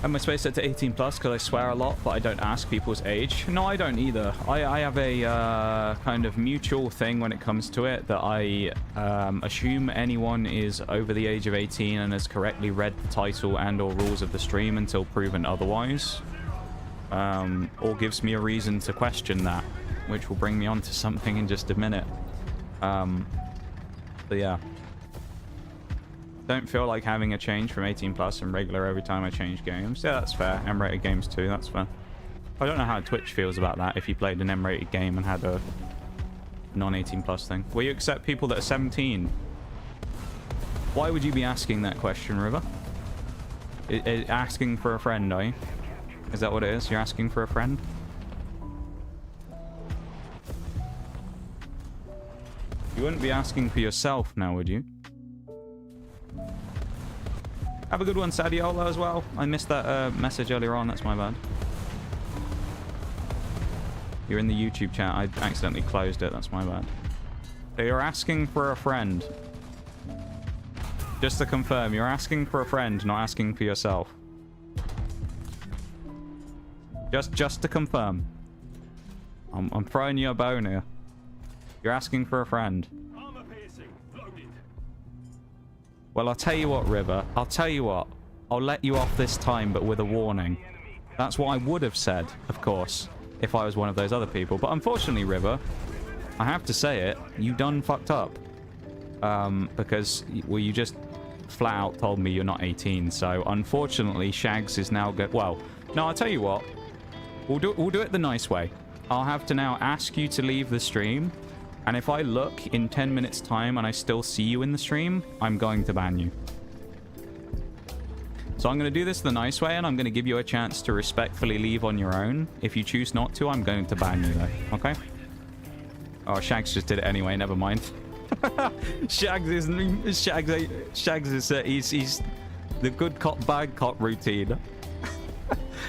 [SPEAKER 1] And my space set to 18+ because I swear a lot, but I don't ask people's age. No, I don't either. I have a kind of mutual thing when it comes to it, that I assume anyone is over the age of 18 and has correctly read the title and or rules of the stream until proven otherwise. Or gives me a reason to question that, which will bring me on to something in just a minute. But yeah. Don't feel like having a change from 18+ and regular every time I change games. Yeah, that's fair. M-rated games too, that's fair. I don't know how Twitch feels about that if you played an M-rated game and had a non-18+ thing. Will you accept people that are 17? Why would you be asking that question, River? Asking for a friend, are you? Is that what it is? You're asking for a friend? You wouldn't be asking for yourself now, would you? Have a good one, Sadiola, as well. I missed that message earlier on. That's my bad. You're in the YouTube chat. I accidentally closed it. That's my bad. So you're asking for a friend. Just to confirm, you're asking for a friend, not asking for yourself. Just to confirm. I'm throwing you a bone here. You're asking for a friend. Well, I'll tell you what, River. I'll tell you what. I'll let you off this time, but with a warning. That's what I would have said, of course, if I was one of those other people. But unfortunately, River, I have to say it, you done fucked up. Because, well, you just flat out told me you're not 18. So, unfortunately, Shags is now good. Well, no, I'll tell you what. We'll do it the nice way. I'll have to now ask you to leave the stream. And if I look in 10 minutes time and I still see you in the stream, I'm going to ban you. So I'm going to do this the nice way, and I'm going to give you a chance to respectfully leave on your own. If you choose not to, I'm going to ban you though, okay? Oh, Shags just did it anyway, never mind. Shags is he's the good cop, bad cop routine.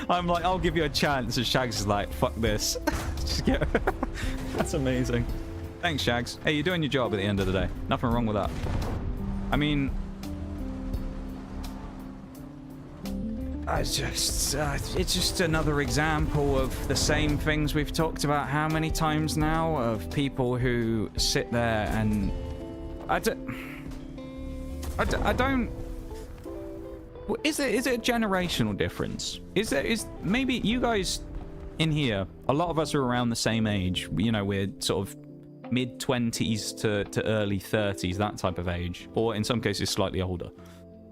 [SPEAKER 1] I'm like, I'll give you a chance, and Shags is like, fuck this. Just get... That's amazing. Thanks, Shags. Hey, you're doing your job at the end of the day. Nothing wrong with that. I mean, it's just another example of the same things we've talked about how many times now, of people who sit there and I don't. Is it a generational difference? Is maybe you guys in here, a lot of us are around the same age. You know, we're sort of mid-20s to early 30s, that type of age, or in some cases slightly older.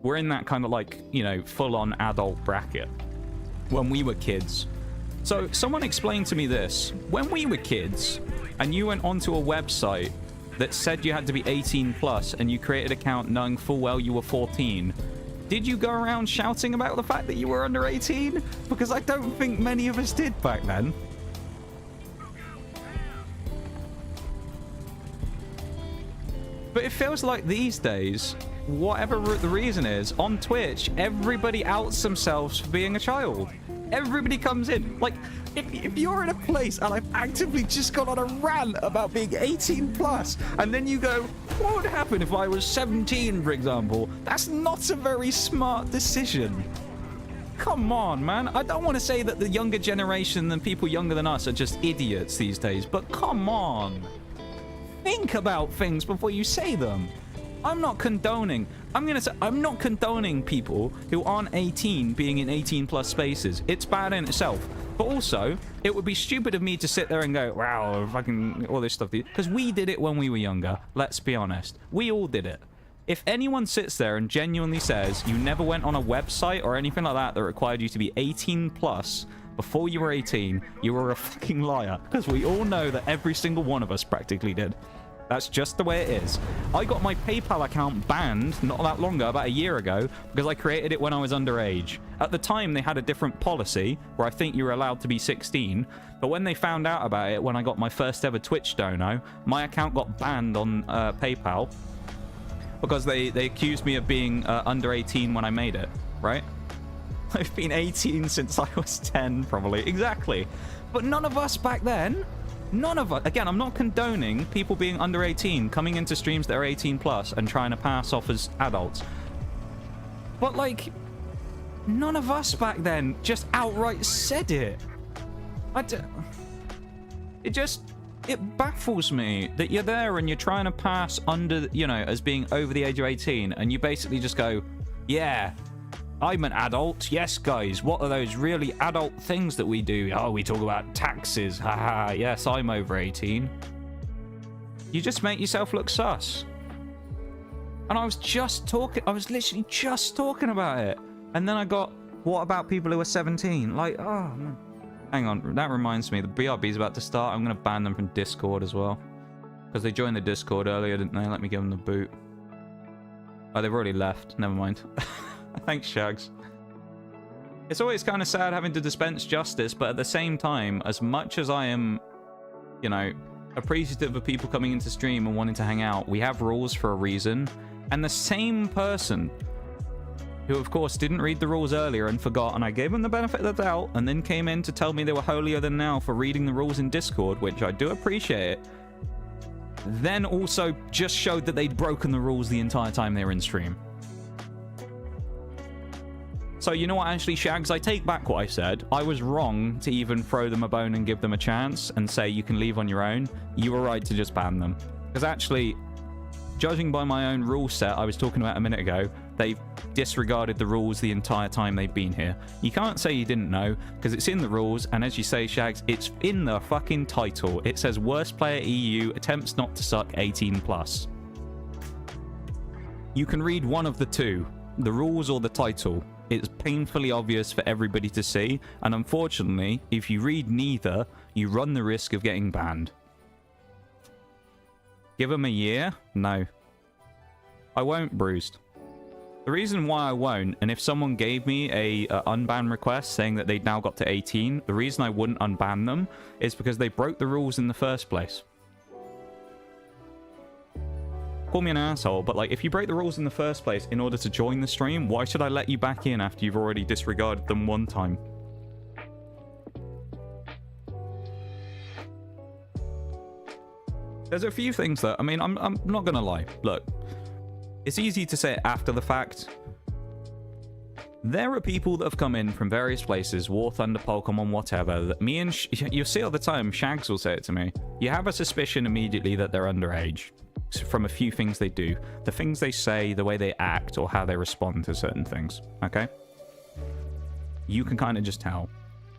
[SPEAKER 1] We're in that kind of like, you know, full-on adult bracket when we were kids. So someone explained to me this. When we were kids and you went onto a website that said you had to be 18 plus and you created an account knowing full well you were 14, did you go around shouting about the fact that you were under 18? Because I don't think many of us did back then. But it feels like these days, whatever the reason is, on Twitch, everybody outs themselves for being a child. Everybody comes in. Like, if you're in a place and I've actively just gone on a rant about being 18 plus, and then you go, what would happen if I was 17, for example? That's not a very smart decision. Come on, man. I don't want to say that the younger generation and people younger than us are just idiots these days, but come on. Think about things before you say them. I'm not condoning. I'm not condoning people who aren't 18 being in 18 plus spaces. It's bad in itself. But also, it would be stupid of me to sit there and go, wow, fucking all this stuff. Because we did it when we were younger. Let's be honest. We all did it. If anyone sits there and genuinely says you never went on a website or anything like that that required you to be 18 plus before you were 18, you were a fucking liar. Because we all know that every single one of us practically did. That's just the way it is. I got my PayPal account banned not that long ago, about a year ago, because I created it when I was underage. At the time, they had a different policy where I think you were allowed to be 16. But when they found out about it, when I got my first ever Twitch dono, my account got banned on PayPal because they accused me of being under 18 when I made it, right? I've been 18 since I was 10, probably. Exactly. But none of us back then... None of us, again, I'm not condoning people being under 18, coming into streams that are 18 plus and trying to pass off as adults. But like, none of us back then just outright said it. It baffles me that you're there and you're trying to pass under, you know, as being over the age of 18, and you basically just go, yeah, I'm an adult. Yes, guys. What are those really adult things that we do? Oh, we talk about taxes. Haha. Yes, I'm over 18. You just make yourself look sus. And I was literally just talking about it. And then I got, what about people who are 17? Like, oh, man. Hang on. That reminds me. The BRB is about to start. I'm going to ban them from Discord as well. Because they joined the Discord earlier, didn't they? Let me give them the boot. Oh, they've already left. Never mind. Thanks, Shags. It's always kind of sad having to dispense justice, but at the same time, as much as I am, you know, appreciative of people coming into stream and wanting to hang out, we have rules for a reason. And the same person who, of course, didn't read the rules earlier and forgot, and I gave them the benefit of the doubt, and then came in to tell me they were holier than thou for reading the rules in Discord, which I do appreciate, then also just showed that they'd broken the rules the entire time they were in stream. So, you know what, actually, Shags, I take back what I said. I was wrong to even throw them a bone and give them a chance and say you can leave on your own. You were right to just ban them. Because actually, judging by my own rule set I was talking about a minute ago, they've disregarded the rules the entire time they've been here. You can't say you didn't know, because it's in the rules, and as you say, Shags, it's in the fucking title. It says, worst player EU attempts not to suck 18 plus. You can read one of the two, the rules or the title. It's painfully obvious for everybody to see, and unfortunately, if you read neither, you run the risk of getting banned. Give them a year? No. I won't, Bruised. The reason why I won't, and if someone gave me a unban request saying that they'd now got to 18, the reason I wouldn't unban them is because they broke the rules in the first place. Call me an asshole, but like, if you break the rules in the first place in order to join the stream, why should I let you back in after you've already disregarded them one time? There's a few things that, I mean, I'm not gonna lie. Look, it's easy to say it after the fact. There are people that have come in from various places, War Thunder, Pokemon, whatever, that me and... you'll see all the time, Shags will say it to me. You have a suspicion immediately that they're underage. From a few things they do. The things they say, the way they act, or how they respond to certain things. Okay? You can kind of just tell.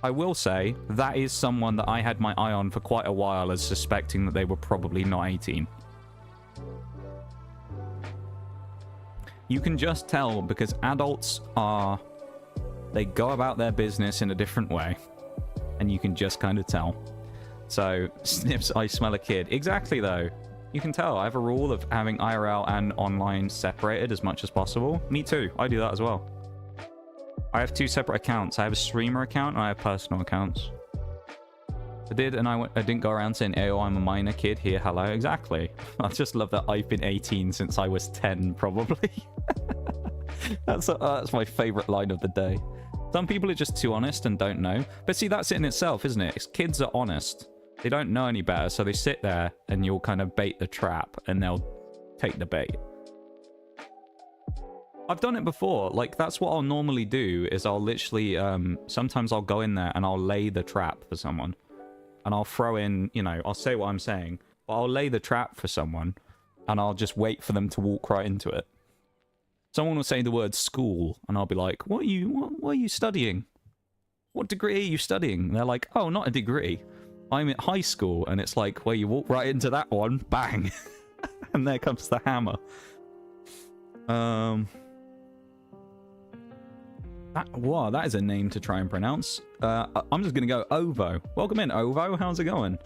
[SPEAKER 1] I will say, that is someone that I had my eye on for quite a while as suspecting that they were probably not 18. You can just tell because adults are... they go about their business in a different way. And you can just kind of tell. So, Snips, I smell a kid. Exactly, though. You can tell. I have a rule of having IRL and online separated as much as possible. Me too. I do that as well. I have 2 separate accounts. I have a streamer account and I have personal accounts. I did, and I didn't go around saying, "Oh, I'm a minor kid here, hello." Exactly. I just love that I've been 18 since I was 10, probably. That's my favorite line of the day. Some people are just too honest and don't know. But see, that's it in itself, isn't it? It's kids are honest. They don't know any better, so they sit there and you'll kind of bait the trap and they'll take the bait. I've done it before. Like, that's what I'll normally do, is I'll literally, sometimes I'll go in there and I'll lay the trap for someone. And I'll throw in, you know, I'll say what I'm saying, but I'll lay the trap for someone and I'll just wait for them to walk right into it. Someone will say the word school and I'll be like, what are you studying? What degree are you studying? And they're like, oh, not a degree. I'm at high school. And it's like, well, you walk right into that one, bang. And there comes the hammer. Wow, that is a name to try and pronounce. I'm just going to go Ovo. Welcome in, Ovo. How's it going?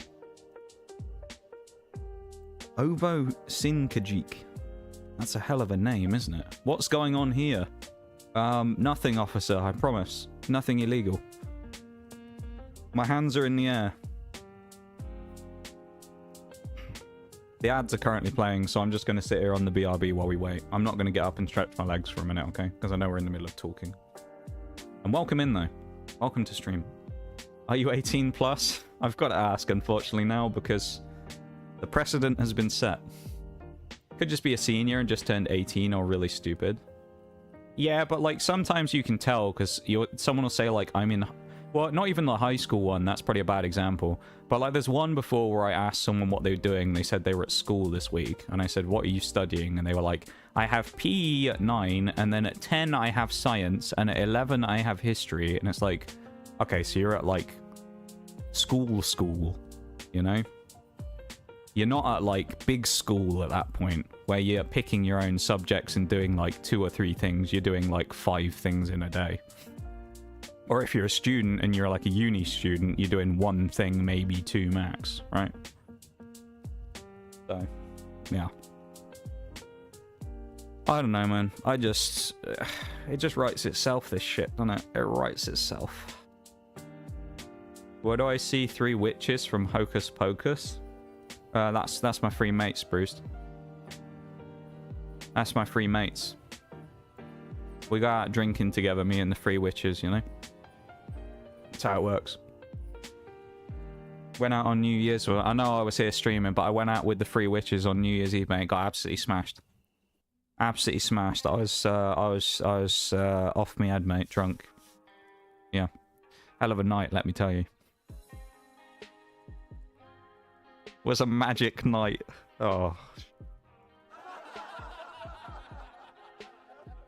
[SPEAKER 1] Ovo Sinkajik. That's a hell of a name, isn't it? What's going on here? Nothing, officer, I promise. Nothing illegal. My hands are in the air. The ads are currently playing, so I'm just going to sit here on the BRB while we wait. I'm not going to get up and stretch my legs for a minute, okay? Because I know we're in the middle of talking. And welcome in, though. Welcome to stream. Are you 18 plus? I've got to ask, unfortunately, now, because the precedent has been set. Could just be a senior and just turned 18 or really stupid. Yeah, but, like, sometimes you can tell, because someone will say, like, I'm in... Well, not even the high school one. That's probably a bad example. But, like, there's one before where I asked someone what they were doing. They said they were at school this week. And I said, what are you studying? And they were like, I have PE at 9. And then at 10, I have science. And at 11, I have history. And it's like, okay, so you're at, like, school, you know? You're not at, like, big school at that point, where you're picking your own subjects and doing, like, 2 or 3 things. You're doing, like, 5 things in a day. Or if you're a student and you're like a uni student, you're doing 1 thing, maybe 2 max, right? So, yeah. I don't know, man. It just writes itself, this shit, doesn't it? It writes itself. Where do I see 3 witches from Hocus Pocus? That's my 3 mates, Bruce. That's my 3 mates. We go out drinking together, me and the 3 witches, you know? That's how it works. Went out on New Year's. Well, I know I was here streaming, but I went out with the 3 witches on New Year's Eve, mate. Got absolutely smashed. Absolutely smashed. I was off me head, mate. Drunk. Yeah. Hell of a night, let me tell you. Was a magic night. Oh.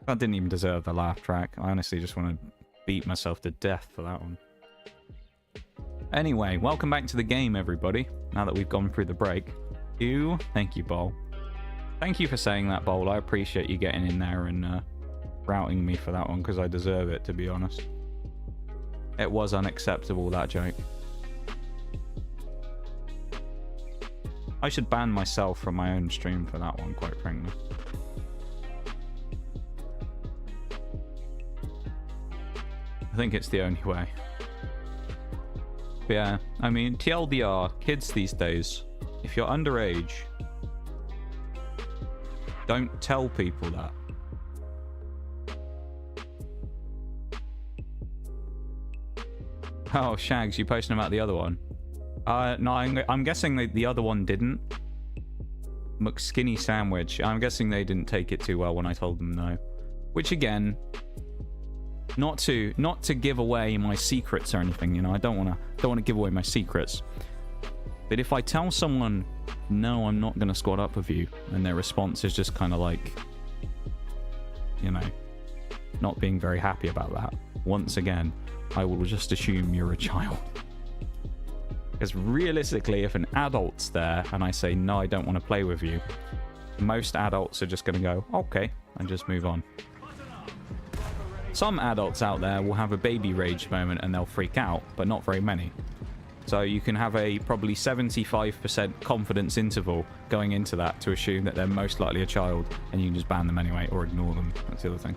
[SPEAKER 1] I didn't even deserve the laugh track. I honestly just want to beat myself to death for that one. Anyway, welcome back to the game, everybody. Now that we've gone through the break. Thank you, Bowl. Thank you for saying that, Bowl. I appreciate you getting in there and routing me for that one, because I deserve it, to be honest. It was unacceptable, that joke. I should ban myself from my own stream for that one, quite frankly. I think it's the only way. But yeah, I mean, TLDR, kids these days, if you're underage, don't tell people that. Oh, Shags, you posting about the other one? No, I'm guessing the other one didn't. McSkinny Sandwich. I'm guessing they didn't take it too well when I told them no. Which again, not to give away my secrets or anything, you know. I don't want to give away my secrets. But if I tell someone, no, I'm not gonna squad up with you, and their response is just kind of like, you know, not being very happy about that, once again, I will just assume you're a child. Because realistically, if an adult's there and I say, no, I don't want to play with you, most adults are just going to go, okay, and just move on. Some adults out there will have a baby rage moment and they'll freak out, but not very many. So you can have a probably 75% confidence interval going into that to assume that they're most likely a child, and you can just ban them anyway or ignore them. That's the other thing.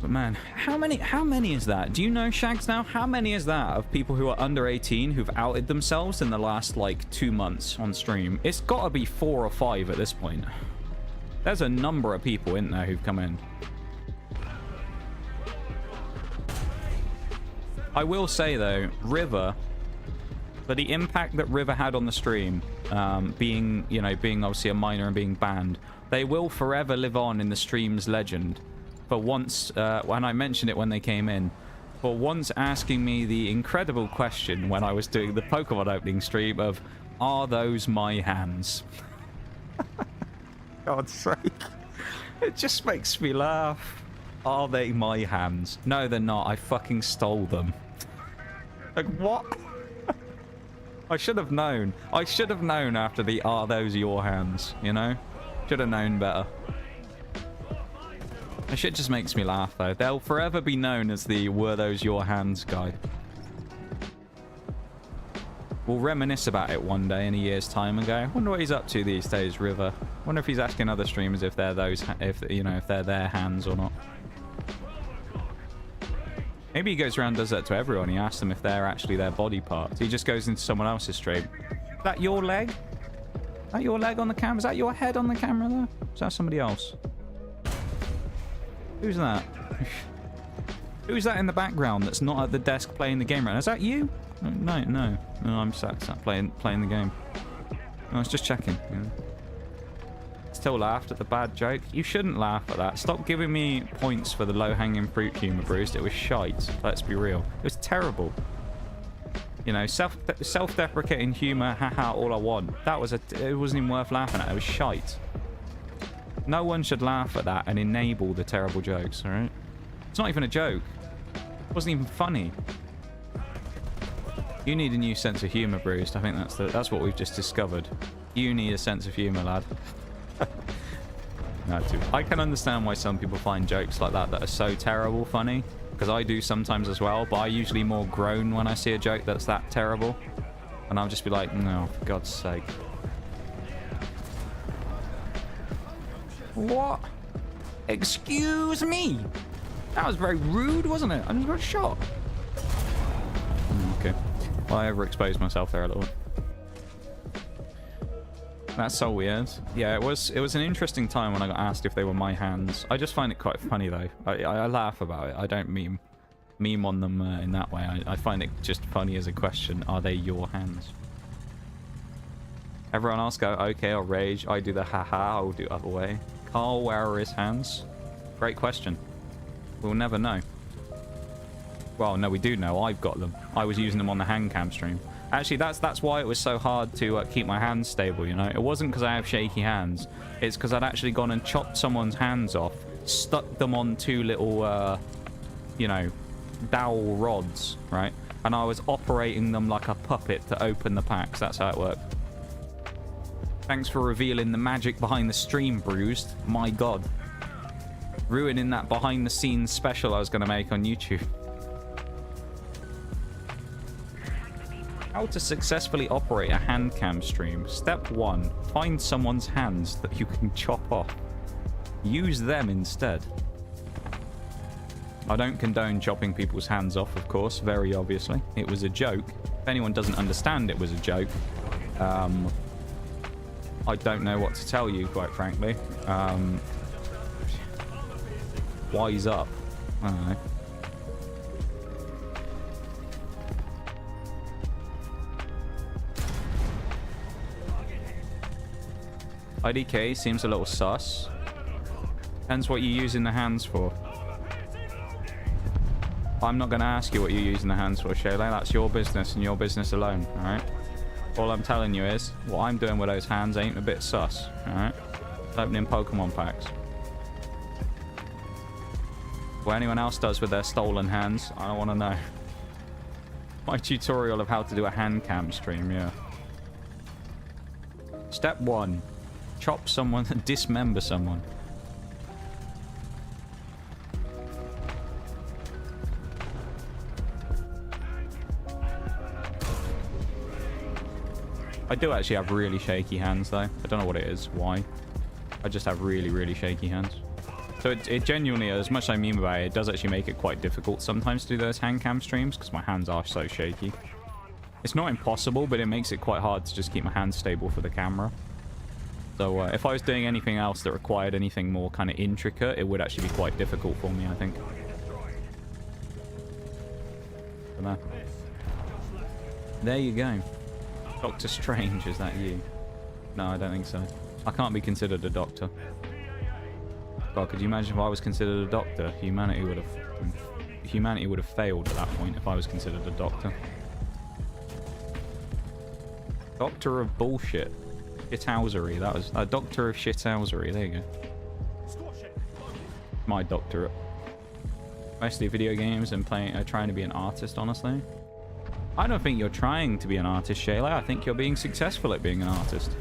[SPEAKER 1] But man, how many is that? Do you know, Shags, now? How many is that of people who are under 18 who've outed themselves in the last, like, 2 months on stream? It's got to be 4 or 5 at this point. There's a number of people in there who've come in. I will say, though, River, for the impact that River had on the stream, being obviously a minor and being banned, they will forever live on in the stream's legend. For once, when I mentioned it when they came in, for once asking me the incredible question when I was doing the Pokemon opening stream of, are those my hands? God's sake. It just makes me laugh. Are they my hands? No, they're not. I fucking stole them. Like, what? I should have known. I should have known after the are those your hands, you know? Should have known better. That shit just makes me laugh, though. They'll forever be known as the were those your hands guy. We'll reminisce about it one day in a year's time and go, wonder what he's up to these days, River. Wonder if he's asking other streamers if they're if they're their hands or not. Maybe he goes around and does that to everyone. He asks them if they're actually their body parts. He just goes into someone else's stream. Is that your leg? Is that your leg on the camera? Is that your head on the camera there? Is that somebody else? Who's that? Who's that in the background that's not at the desk playing the game right now? Is that you? No, I'm sat playing the game. I was just checking. You know. Still laughed at the bad joke. You shouldn't laugh at that. Stop giving me points for the low-hanging fruit humour, Bruce. It was shite. Let's be real. It was terrible. You know, self-deprecating humour, haha, all I want. It wasn't even worth laughing at. It was shite. No one should laugh at that and enable the terrible jokes, alright? It's not even a joke. It wasn't even funny. You need a new sense of humour, Bruce. I think that's what we've just discovered. You need a sense of humour, lad. No, too. I can understand why some people find jokes like that are so terrible funny, because I do sometimes as well, but I usually more groan when I see a joke that's that terrible. And I'll just be like, no, for God's sake. What? Excuse me? That was very rude, wasn't it? I just got shot. Okay. Well, I overexposed myself there a little. That's so weird. Yeah, it was an interesting time when I got asked if they were my hands. I just find it quite funny, though. I laugh about it. I don't meme on them in that way. I find it just funny as a question. Are they your hands? Everyone else go, okay, or rage. I do the haha, I will do other way. Carl, where are his hands? Great question. We'll never know. Well, no, we do know. I've got them. I was using them on the hand cam stream. Actually, that's why it was so hard to keep my hands stable, you know? It wasn't because I have shaky hands. It's because I'd actually gone and chopped someone's hands off, stuck them on 2 little, you know, dowel rods, right? And I was operating them like a puppet to open the packs. That's how it worked. Thanks for revealing the magic behind the stream, Bruised. My God. Ruining that behind-the-scenes special I was going to make on YouTube. How to successfully operate a hand cam stream. Step 1. Find someone's hands that you can chop off. Use them instead. I don't condone chopping people's hands off, of course, very obviously. It was a joke. If anyone doesn't understand it was a joke, I don't know what to tell you, quite frankly. Wise up. I don't know. IDK seems a little sus. Depends what you're using the hands for. I'm not going to ask you what you're using the hands for, Shayla. That's your business and your business alone, alright? All I'm telling you is, what I'm doing with those hands ain't a bit sus, alright? Opening Pokemon packs. What anyone else does with their stolen hands, I don't want to know. My tutorial of how to do a hand cam stream, yeah. Step 1. Chop someone, dismember someone. I do actually have really shaky hands though. I don't know what it is, why. I just have really, really shaky hands. So it genuinely, as much as I mean by it, it does actually make it quite difficult sometimes to do those hand cam streams because my hands are so shaky. It's not impossible, but it makes it quite hard to just keep my hands stable for the camera. So if I was doing anything else that required anything more kind of intricate, it would actually be quite difficult for me, I think. But there you go. Doctor Strange, is that you? No, I don't think so. I can't be considered a doctor. God, could you imagine if I was considered a doctor? Humanity would have failed at that point if I was considered a doctor. Doctor of bullshit. Shithousery. That was a doctor of shithousery. There you go. My doctorate. Mostly video games and trying to be an artist, honestly. I don't think you're trying to be an artist, Shayla. I think you're being successful at being an artist.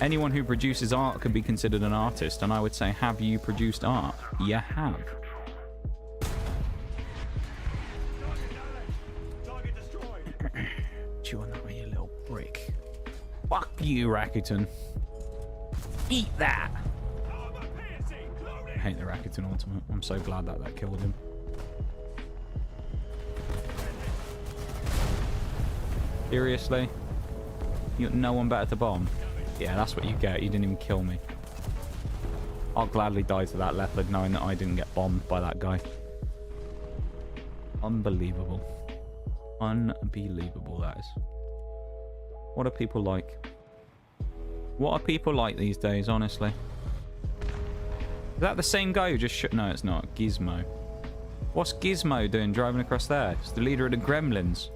[SPEAKER 1] Anyone who produces art can be considered an artist, and I would say, have you produced art? You have. Chew on that one, you little brick. Fuck you, Rakuten. Eat that! I hate the Rakuten Ultimate. I'm so glad that killed him. Seriously? You got no one better to bomb? Yeah, that's what you get. You didn't even kill me. I'll gladly die to that leopard knowing that I didn't get bombed by that guy. Unbelievable. Unbelievable, that is. What are people like? What are people like these days, honestly? Is that the same guy who just No, it's not. Gizmo. What's Gizmo doing driving across there? It's the leader of the Gremlins.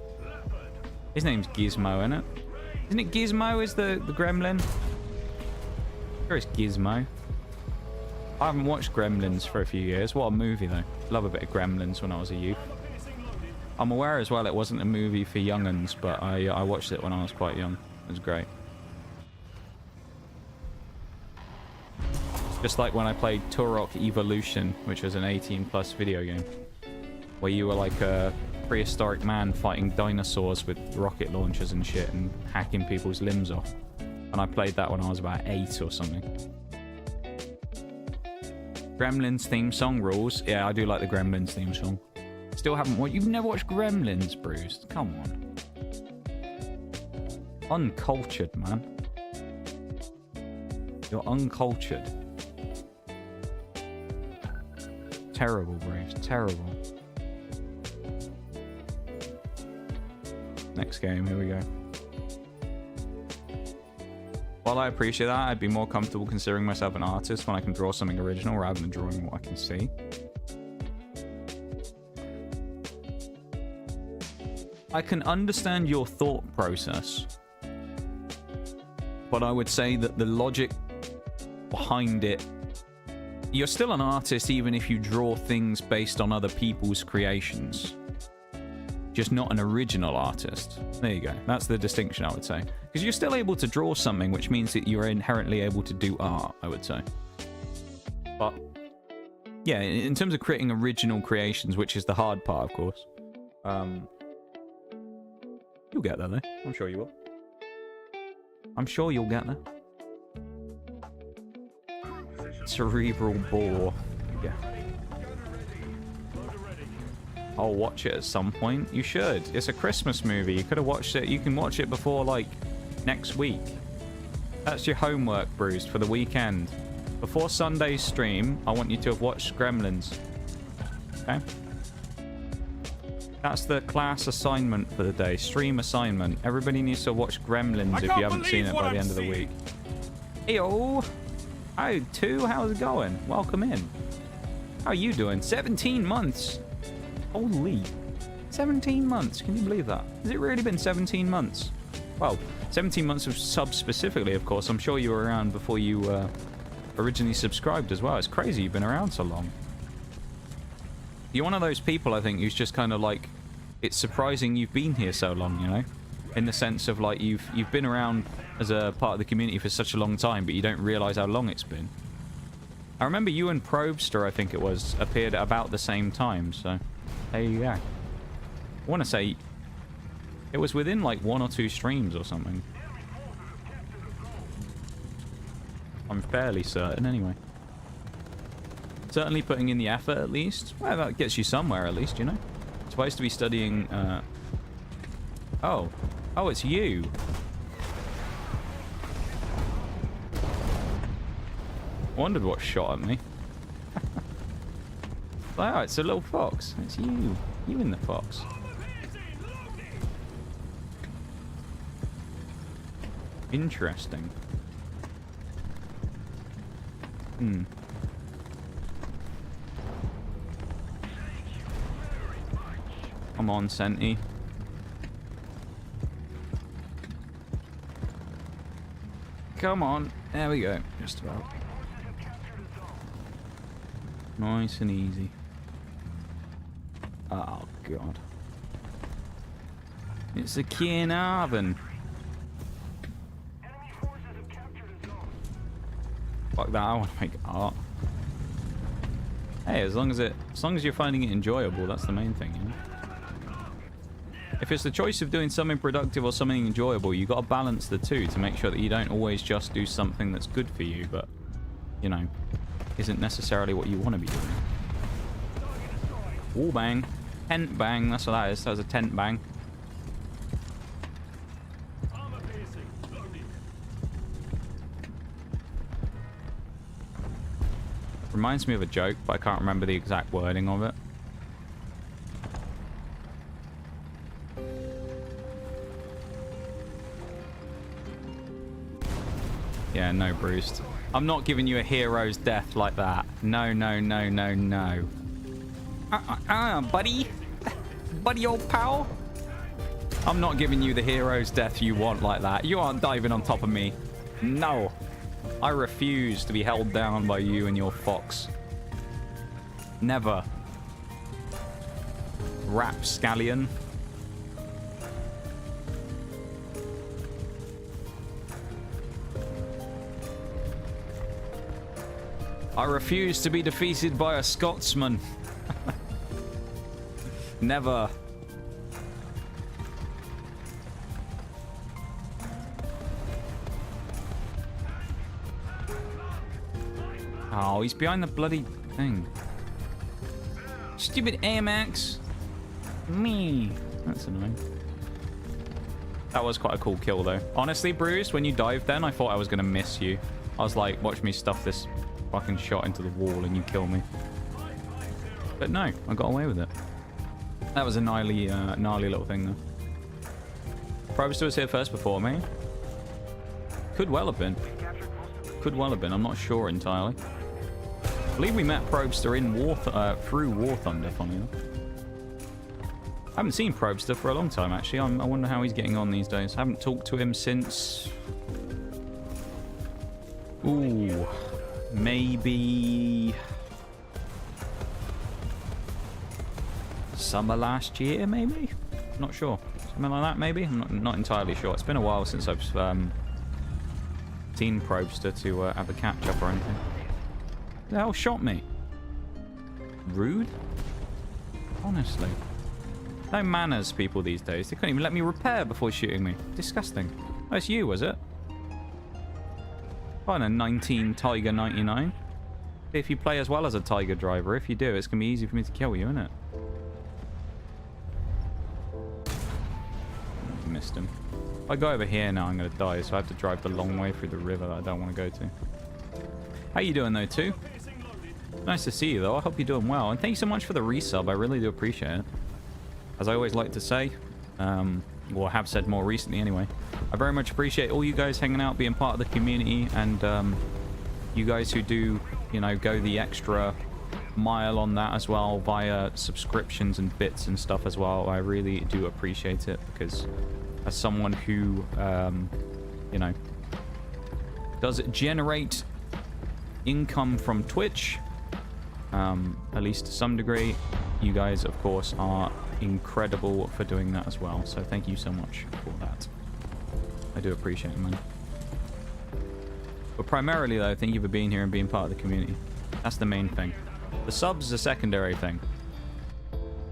[SPEAKER 1] His name's Gizmo, isn't it? Isn't it Gizmo is the gremlin? Sure, it's Gizmo. I haven't watched Gremlins for a few years. What a movie, though. Love a bit of Gremlins when I was a youth. I'm aware as well it wasn't a movie for young'uns, but I watched it when I was quite young. It was great. Just like when I played Turok Evolution, which was an 18+ video game, where you were like a prehistoric man fighting dinosaurs with rocket launchers and shit and hacking people's limbs off. And I played that when I was about 8 or something. Gremlins theme song rules. Yeah, I do like the Gremlins theme song. Still haven't watched. You've never watched Gremlins, Bruce? Come on. Uncultured, man. You're uncultured. Terrible, Bruce. Terrible. Next game, here we go. While I appreciate that, I'd be more comfortable considering myself an artist when I can draw something original rather than drawing what I can see. I can understand your thought process, but I would say that the logic behind it, you're still an artist even if you draw things based on other people's creations. Just not an original artist. There you go. That's the distinction, I would say. Because you're still able to draw something, which means that you're inherently able to do art, I would say. But, yeah, in terms of creating original creations, which is the hard part, of course, You'll get there, though. I'm sure you will. I'm sure you'll get there. Cerebral bore. Yeah. I'll watch it at some point. You should. It's a Christmas movie. You could have watched it. You can watch it before, like, next week. That's your homework, Bruce, for the weekend. Before Sunday's stream, I want you to have watched Gremlins. Okay? That's the class assignment for the day. Stream assignment. Everybody needs to watch Gremlins if you haven't seen it by the end of the week. Eyo! Hi, two. How's it going? Welcome in. How are you doing? 17 months. Holy. 17 months. Can you believe that? Has it really been 17 months? Well, 17 months of subs specifically, of course. I'm sure you were around before you originally subscribed as well. It's crazy you've been around so long. You're one of those people, I think, who's just kind of like... It's surprising you've been here so long, you know? In the sense of, like, you've been around as a part of the community for such a long time, but you don't realise how long it's been. I remember you and Probster, I think it was, appeared at about the same time, so... There you go. I want to say... It was within, like, 1 or 2 streams or something. I'm fairly certain, anyway. Certainly putting in the effort, at least. Well, that gets you somewhere, at least, you know? Supposed to be studying, Oh. Oh, it's you. Wondered what shot at me. Oh, it's a little fox. It's you. You and the fox. Interesting. Hmm. Come on, Senti. Come on. There we go. Just about. Nice and easy. Oh, God. It's a Cairnarvon. Fuck that, I want to make art. Hey, as long as you're finding it enjoyable, that's the main thing, you know? If it's the choice of doing something productive or something enjoyable, you got to balance the two to make sure that you don't always just do something that's good for you, but, you know, isn't necessarily what you want to be doing. Wall bang. Tent bang, that's what that is. That was a tent bang. Reminds me of a joke, but I can't remember the exact wording of it. Yeah, no, Bruce. I'm not giving you a hero's death like that. No, no, no, no, no. Buddy. Buddy, old pal. I'm not giving you the hero's death you want like that. You aren't diving on top of me. No. I refuse to be held down by you and your fox. Never. Rapscallion. I refuse to be defeated by a Scotsman. Never. Oh, he's behind the bloody thing. Stupid AMX. Me. That's annoying. That was quite a cool kill, though. Honestly, Bruce, when you dived then, I thought I was going to miss you. I was like, watch me stuff this fucking shot into the wall and you kill me. But no, I got away with it. That was a gnarly little thing, though. Probster was here first before me. Could well have been. Could well have been. I'm not sure entirely. I believe we met Probster in through War Thunder, funny enough. I haven't seen Probster for a long time, actually. I wonder how he's getting on these days. I haven't talked to him since... Ooh. Maybe... summer last year, maybe? Not sure. Something like that, maybe? I'm not entirely sure. It's been a while since I've seen Probster to have a catch-up or anything. Who the hell shot me? Rude? Honestly. No manners, people these days. They couldn't even let me repair before shooting me. Disgusting. Oh, it's you, was it? Oh, and a 19 Tiger 99. If you play as well as a Tiger driver, if you do, it's going to be easy for me to kill you, isn't it? Missed him. If I go over here now, I'm going to die, so I have to drive the long way through the river that I don't want to go to. How you doing, though, too? Nice to see you, though. I hope you're doing well. And thank you so much for the resub. I really do appreciate it. As I always like to say, or have said more recently anyway, I very much appreciate all you guys hanging out, being part of the community, and you guys who do, you know, go the extra mile on that as well via subscriptions and bits and stuff as well. I really do appreciate it, because as someone who, you know, does generate income from Twitch, at least to some degree, you guys, of course, are incredible for doing that as well. So thank you so much for that. I do appreciate it, man. But primarily, though, thank you for being here and being part of the community. That's the main thing. The subs is a secondary thing,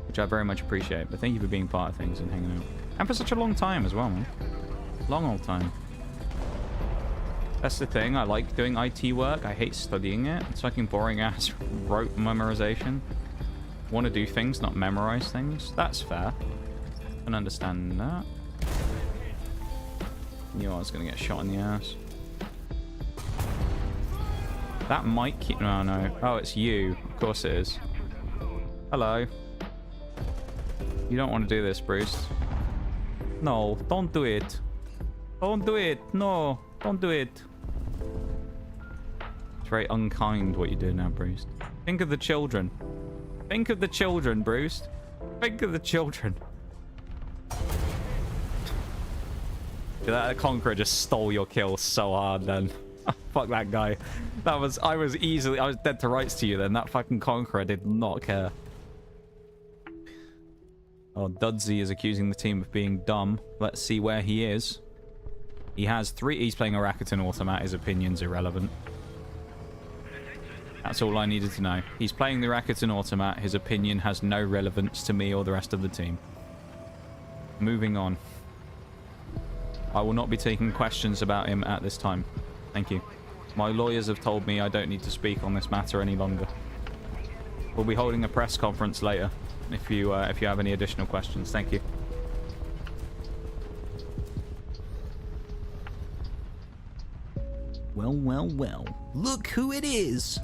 [SPEAKER 1] which I very much appreciate. But thank you for being part of things and hanging out. And for such a long time as well, man. Long old time. That's the thing. I like doing IT work. I hate studying it. It's fucking boring ass rote memorization. Want to do things, not memorize things. That's fair. I can understand that. Knew I was going to get shot in the ass. That might keep... No, no. Oh, it's you. Of course it is. Hello. You don't want to do this, Bruce. No, don't do it. Don't do it. No, don't do it. It's very unkind what you do now, Bruce. Think of the children. Think of the children, Bruce. Think of the children. That Conqueror just stole your kill so hard then. Fuck that guy. I was dead to rights to you then. That fucking Conqueror did not care. Oh, Dudsy is accusing the team of being dumb. Let's see where he is. He has 3... He's playing a Rakuten Automat. His opinion's irrelevant. That's all I needed to know. He's playing the Rakuten Automat. His opinion has no relevance to me or the rest of the team. Moving on. I will not be taking questions about him at this time. Thank you. My lawyers have told me I don't need to speak on this matter any longer. We'll be holding a press conference later if you have any additional questions. Thank you. Well, well, well. Look who it is.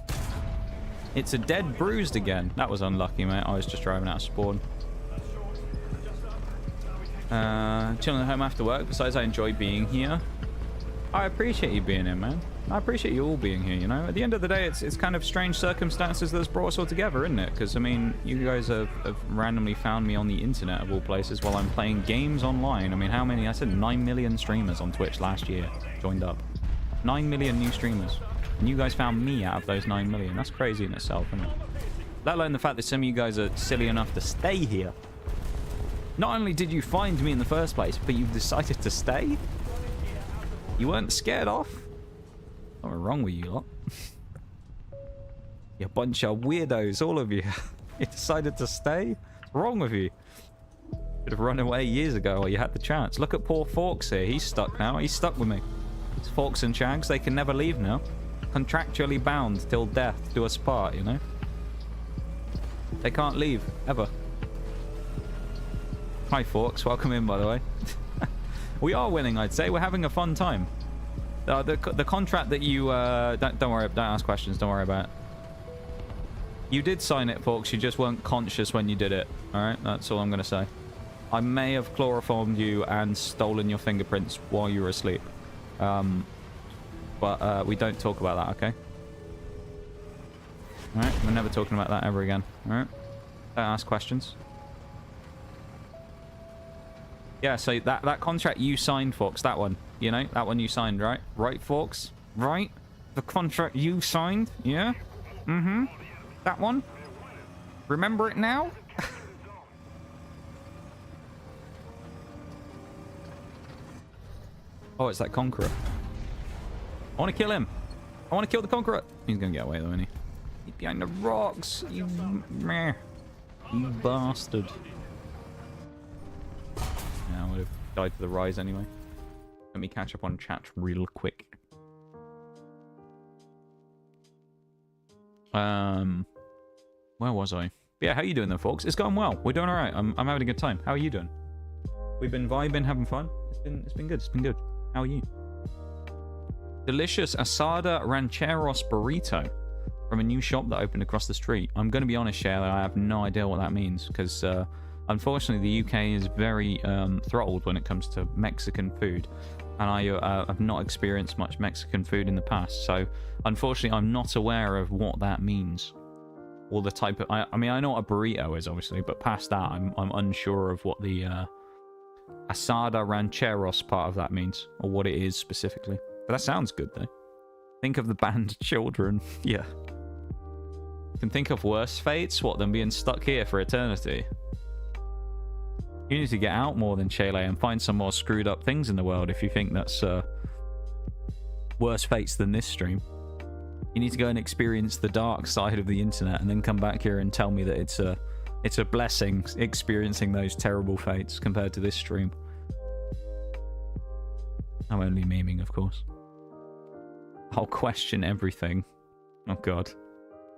[SPEAKER 1] It's a dead bruised again. That was unlucky, mate. I was just driving out of spawn. Chilling at home after work. Besides, I enjoy being here. I appreciate you being here, man. I appreciate you all being here, you know? At the end of the day, it's kind of strange circumstances that's brought us all together, isn't it? Because, I mean, you guys have randomly found me on the internet of all places while I'm playing games online. I mean, how many? I said 9 million streamers on Twitch last year joined up. 9 million new streamers. And you guys found me out of those 9 million. That's crazy in itself, isn't it? Let alone the fact that some of you guys are silly enough to stay here. Not only did you find me in the first place, but you've decided to stay? You weren't scared off? What's wrong with you lot? You bunch of weirdos, all of you. You decided to stay? What's wrong with you? Should have run away years ago while you had the chance. Look at poor Forks here. He's stuck now. He's stuck with me. It's Forks and Chags. They can never leave now. Contractually bound till death do us part, you know? They can't leave, ever. Hi, Forks. Welcome in, by the way. We are winning, I'd say. We're having a fun time. The contract that you... don't worry. Don't ask questions. Don't worry about it. You did sign it, Forks. You just weren't conscious when you did it. All right? That's all I'm going to say. I may have chloroformed you and stolen your fingerprints while you were asleep. But we don't talk about that, okay? All right? We're never talking about that ever again. All right? Don't ask questions. Yeah, so that contract you signed, Forks, that one, you know, that one you signed, right? Right, Forks? Right? The contract you signed? Yeah? Mm-hmm. That one? Remember it now? Oh, it's that Conqueror. I want to kill him. I want to kill the Conqueror. He's going to get away, though, isn't he? He's behind the rocks. You bastard. Yeah, I would have died to the rise anyway. Let me catch up on chat real quick. Where was I? Yeah, how you doing then, folks? It's going well. We're doing all right. I'm having a good time. How are you doing? We've been vibing, having fun. It's been good. It's been good. How are you? Delicious asada rancheros burrito from a new shop that opened across the street. I'm going to be honest, Shayla, I have no idea what that means because unfortunately the UK is very throttled when it comes to Mexican food, and I have not experienced much Mexican food in the past, so unfortunately I'm not aware of what that means or the type of... I mean, I know what a burrito is, obviously, but past that I'm unsure of what the asada rancheros part of that means or what it is specifically. But that sounds good, though. Think of the band Children. Yeah. You can think of worse fates, what, than being stuck here for eternity. You need to get out more than Chile and find some more screwed up things in the world if you think that's worse fates than this stream. You need to go and experience the dark side of the internet and then come back here and tell me that it's a blessing experiencing those terrible fates compared to this stream. I'm only memeing, of course. I'll question everything. Oh god.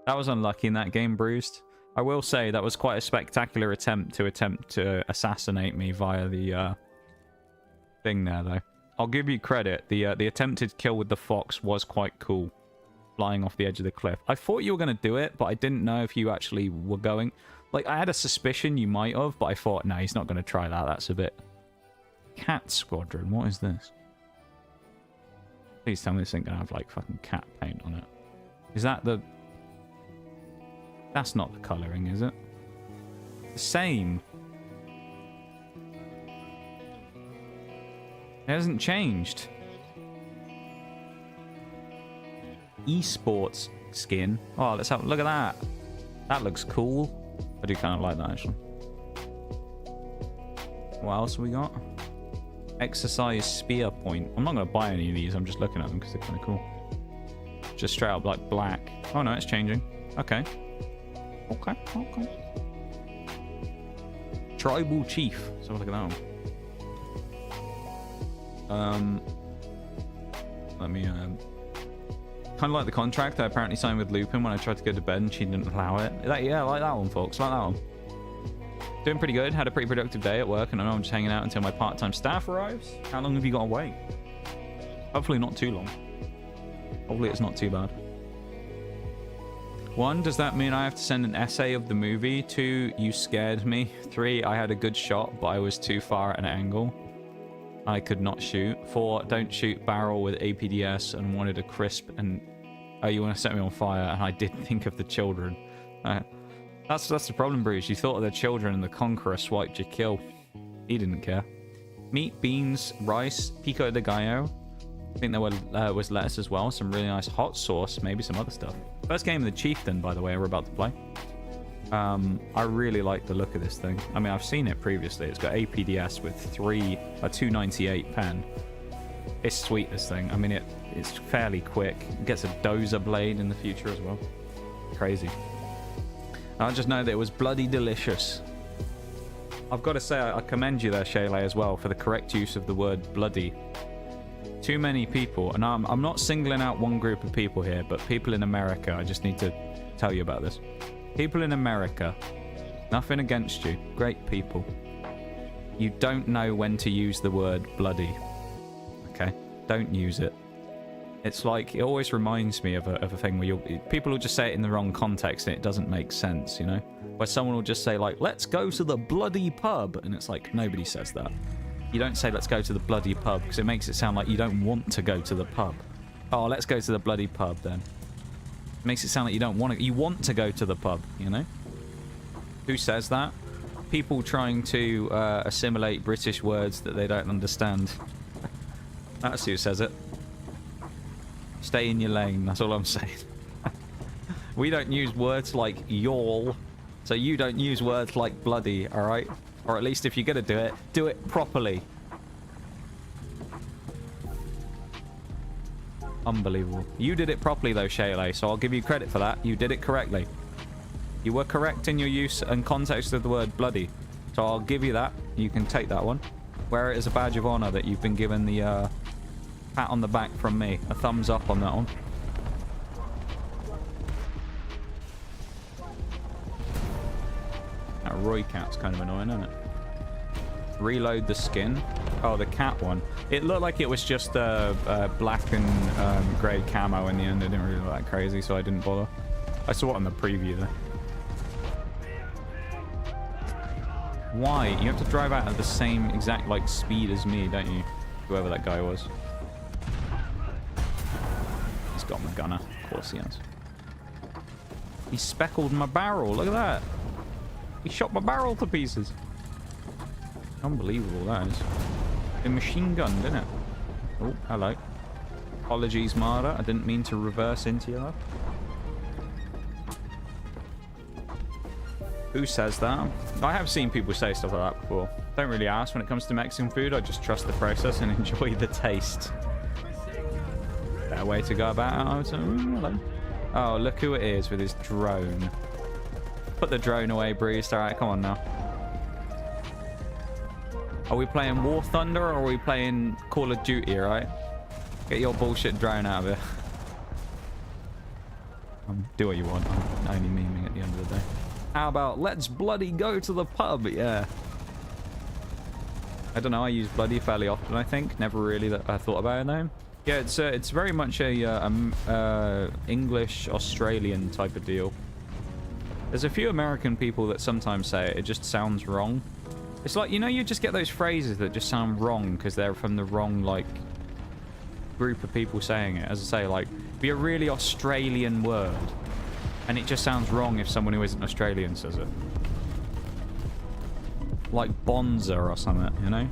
[SPEAKER 1] That was unlucky in that game, Bruised. I will say that was quite a spectacular attempt to assassinate me via the thing there, though. I'll give you credit. The attempted kill with the fox was quite cool. Flying off the edge of the cliff. I thought you were going to do it, but I didn't know if you actually were going. Like, I had a suspicion you might have, but I thought, no, he's not going to try that. That's a bit... Cat Squadron, what is this? Please tell me this ain't going to have, like, fucking cat paint on it. Is that the... That's not the colouring, is it? The same. It hasn't changed. Esports skin. Oh, let's have a look at that. That looks cool. I do kind of like that, actually. What else have we got? Exercise spear point. I'm not going to buy any of these. I'm just looking at them because they're kind of cool. Just straight up like black. Oh no, it's changing. Okay. Okay. Tribal Chief. Let's have a look at that one. Let me kind of like the contract I apparently signed with Lupin when I tried to go to bed and she didn't allow it. Yeah, I like that one, folks. I like that one. Doing pretty good. Had a pretty productive day at work, and I know I'm just hanging out until my part-time staff arrives. How long have you got to wait? Hopefully not too long. Hopefully it's not too bad. 1, does that mean I have to send an essay of the movie? 2, you scared me. 3, I had a good shot, but I was too far at an angle. I could not shoot. 4, don't shoot barrel with APDS and wanted a crisp. And oh, you want to set me on fire? And I did think of the children. That's the problem, Bruce. You thought of the children and the conqueror swiped your kill. He didn't care. Meat, beans, rice, pico de gallo. I think there was lettuce as well. Some really nice hot sauce. Maybe some other stuff. First game of the Chieftain, by the way, we're about to play. I really like the look of this thing. I mean, I've seen it previously. It's got APDS with a 298 pen. It's sweet, this thing. I mean, it's fairly quick. It gets a dozer blade in the future as well. Crazy. I just know that it was bloody delicious. I've got to say, I commend you there, Shayla, as well, for the correct use of the word bloody. Too many people, and I'm not singling out one group of people here, but people in America, I just need to tell you about this. People in America, nothing against you, great people. You don't know when to use the word bloody. Okay? Don't use it. It's like, it always reminds me of a thing where people will just say it in the wrong context and it doesn't make sense, you know? Where someone will just say, like, let's go to the bloody pub. And it's like, nobody says that. You don't say, let's go to the bloody pub, because it makes it sound like you don't want to go to the pub. Oh, let's go to the bloody pub, then. It makes it sound like you don't want to... You want to go to the pub, you know? Who says that? People trying to assimilate British words that they don't understand. That's who says it. Stay in your lane, that's all I'm saying. We don't use words like y'all, so you don't use words like bloody, alright? Or at least if you're gonna do it properly. Unbelievable. You did it properly though, Shayla, so I'll give you credit for that. You did it correctly. You were correct in your use and context of the word bloody. So I'll give you that. You can take that one. Wear it as a badge of honor that you've been given the pat on the back from me. A thumbs up on that one. That Roy cat's kind of annoying, isn't it? Reload the skin. Oh, the cat one. It looked like it was just black and grey camo in the end. It didn't really look that crazy, so I didn't bother. I saw it on the preview, though. Why? You have to drive out at the same exact, like, speed as me, don't you? Whoever that guy was. He's got my gunner. Of course he has. He speckled my barrel. Look at that. He shot my barrel to pieces. Unbelievable, that is. Been machine gunned, didn't it? Oh, hello. Apologies, Marta. I didn't mean to reverse into you. Who says that? I have seen people say stuff like that before. Don't really ask when it comes to Mexican food. I just trust the process and enjoy the taste. Better way to go about it, I would say. Hello. Oh, look who it is with his drone. Put the drone away, Breeze. Alright, come on now. Are we playing War Thunder or are we playing Call of Duty, right? Get your bullshit drone out of here. Do what you want. I'm only memeing at the end of the day. How about let's bloody go to the pub? Yeah. I don't know. I use bloody fairly often, I think. Never really thought about it, though. Yeah, it's very much a English-Australian type of deal. There's a few American people that sometimes say it. It just sounds wrong. It's like, you know, you just get those phrases that just sound wrong because they're from the wrong, like, group of people saying it. As I say, like, be a really Australian word. And it just sounds wrong if someone who isn't Australian says it. Like Bonza or something, you know?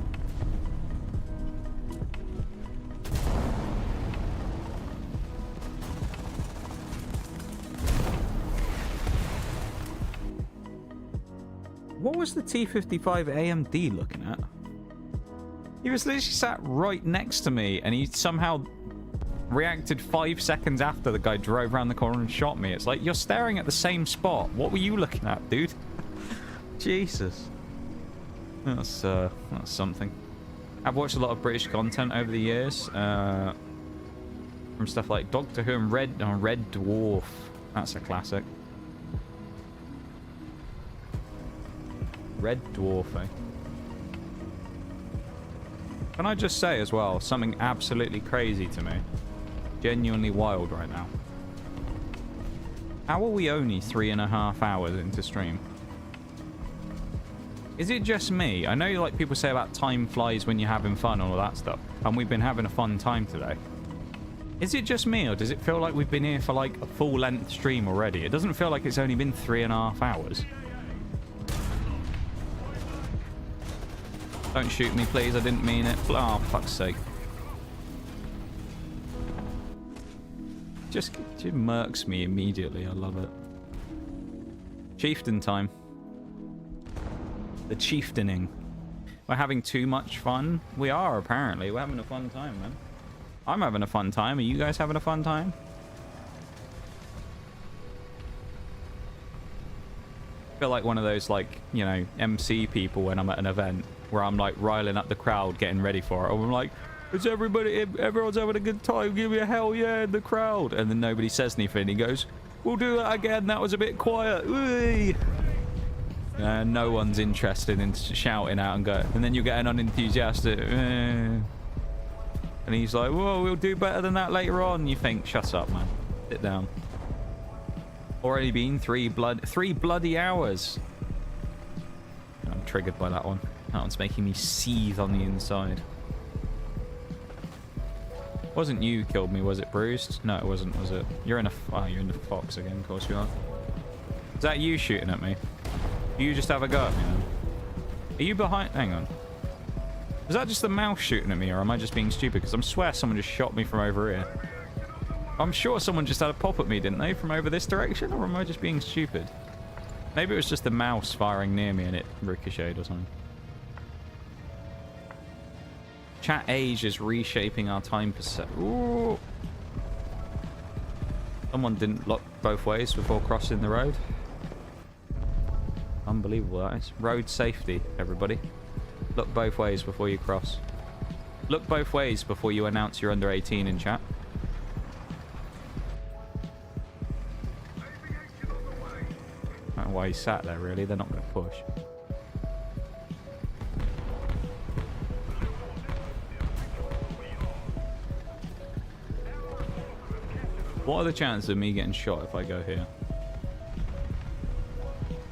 [SPEAKER 1] What was the T55 AMD looking at? He was literally sat right next to me and he somehow reacted 5 seconds after the guy drove around the corner and shot me. It's like, you're staring at the same spot. What were you looking at, dude? Jesus. That's something. I've watched a lot of British content over the years. From stuff like Doctor Who and Red Dwarf. That's a classic. Red Dwarf, eh? Can I just say as well, something absolutely crazy to me. Genuinely wild right now. How are we only 3.5 hours into stream? Is it just me? I know, like, people say about time flies when you're having fun and all that stuff. And we've been having a fun time today. Is it just me, or does it feel like we've been here for, like, a full-length stream already? It doesn't feel like it's only been 3.5 hours. Don't shoot me, please. I didn't mean it. Oh, fuck's sake. Just murks me immediately. I love it. Chieftain time. The chieftaning. We're having too much fun. We are, apparently. We're having a fun time, man. I'm having a fun time. Are you guys having a fun time? I feel like one of those, like, you know, MC people when I'm at an event where I'm, like, riling up the crowd, getting ready for it. And I'm like, is everyone's having a good time? Give me a hell yeah in the crowd. And then nobody says anything. He goes, we'll do that again. That was a bit quiet. And no one's interested in shouting out and go. And then you get an unenthusiastic. And he's like, whoa, we'll do better than that later on. You think, shut up, man. Sit down. Already been 3 bloody hours. I'm triggered by that one. That one's making me seethe on the inside. Wasn't you killed me, was it, Bruised? No, it wasn't, was it? You're in a... Oh, you're in the fox again, of course you are. Is that you shooting at me? You just have a go at me, then? Are you behind... Hang on. Is that just the mouse shooting at me, or am I just being stupid? Because I swear someone just shot me from over here. I'm sure someone just had a pop at me, didn't they? From over this direction, or am I just being stupid? Maybe it was just the mouse firing near me and it ricocheted or something. Chat age is reshaping our time perception. Ooh. Someone didn't look both ways before crossing the road. Unbelievable, that is. Road safety, everybody. Look both ways before you cross. Look both ways before you announce you're under 18 in chat. I don't know why he sat there, really. They're not going to push. What are the chances of me getting shot if I go here?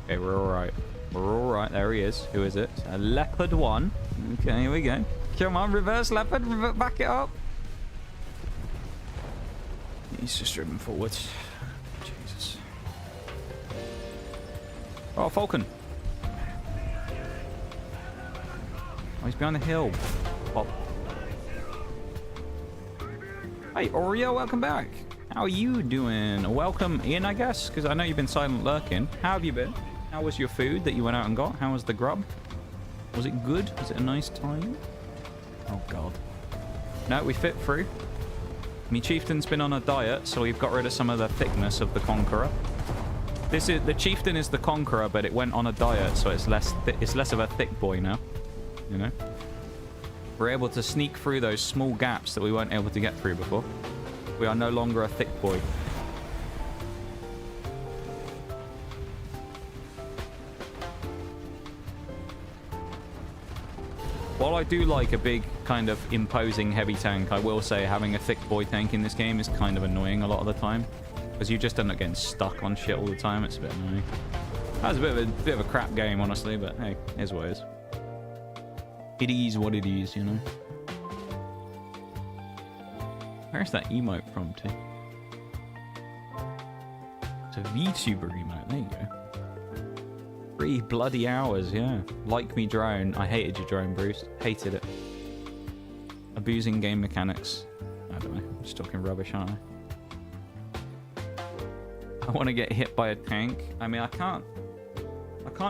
[SPEAKER 1] Okay, we're alright. We're alright. There he is. Who is it? A leopard 1. Okay, here we go. Come on, reverse leopard. Back it up. He's just driven forwards. Jesus. Oh, Falcon. Oh, he's behind the hill. Pop. Hey, Oreo, welcome back. How are you doing? Welcome in, I guess, because I know you've been silent lurking. How have you been? How was your food that you went out and got? How was the grub? Was it good? Was it a nice time? Oh, God. No, we fit through. Me Chieftain's been on a diet, so we've got rid of some of the thickness of the Conqueror. This is the Chieftain is the Conqueror, but it went on a diet, so it's less of a thick boy now. You know? We're able to sneak through those small gaps that we weren't able to get through before. We are no longer a thick boy. While I do like a big, kind of imposing heavy tank, I will say having a thick boy tank in this game is kind of annoying a lot of the time. Because you just end up getting stuck on shit all the time. It's a bit annoying. That's a bit of a crap game, honestly, but hey, here's what it is. It is what it is, you know? Where's that emote from, too? It's a VTuber emote. There you go. 3 bloody hours, yeah. Like me, drone. I hated your drone, Bruce. Hated it. Abusing game mechanics. I don't know. I'm just talking rubbish, aren't I? I want to get hit by a tank. I mean, I can't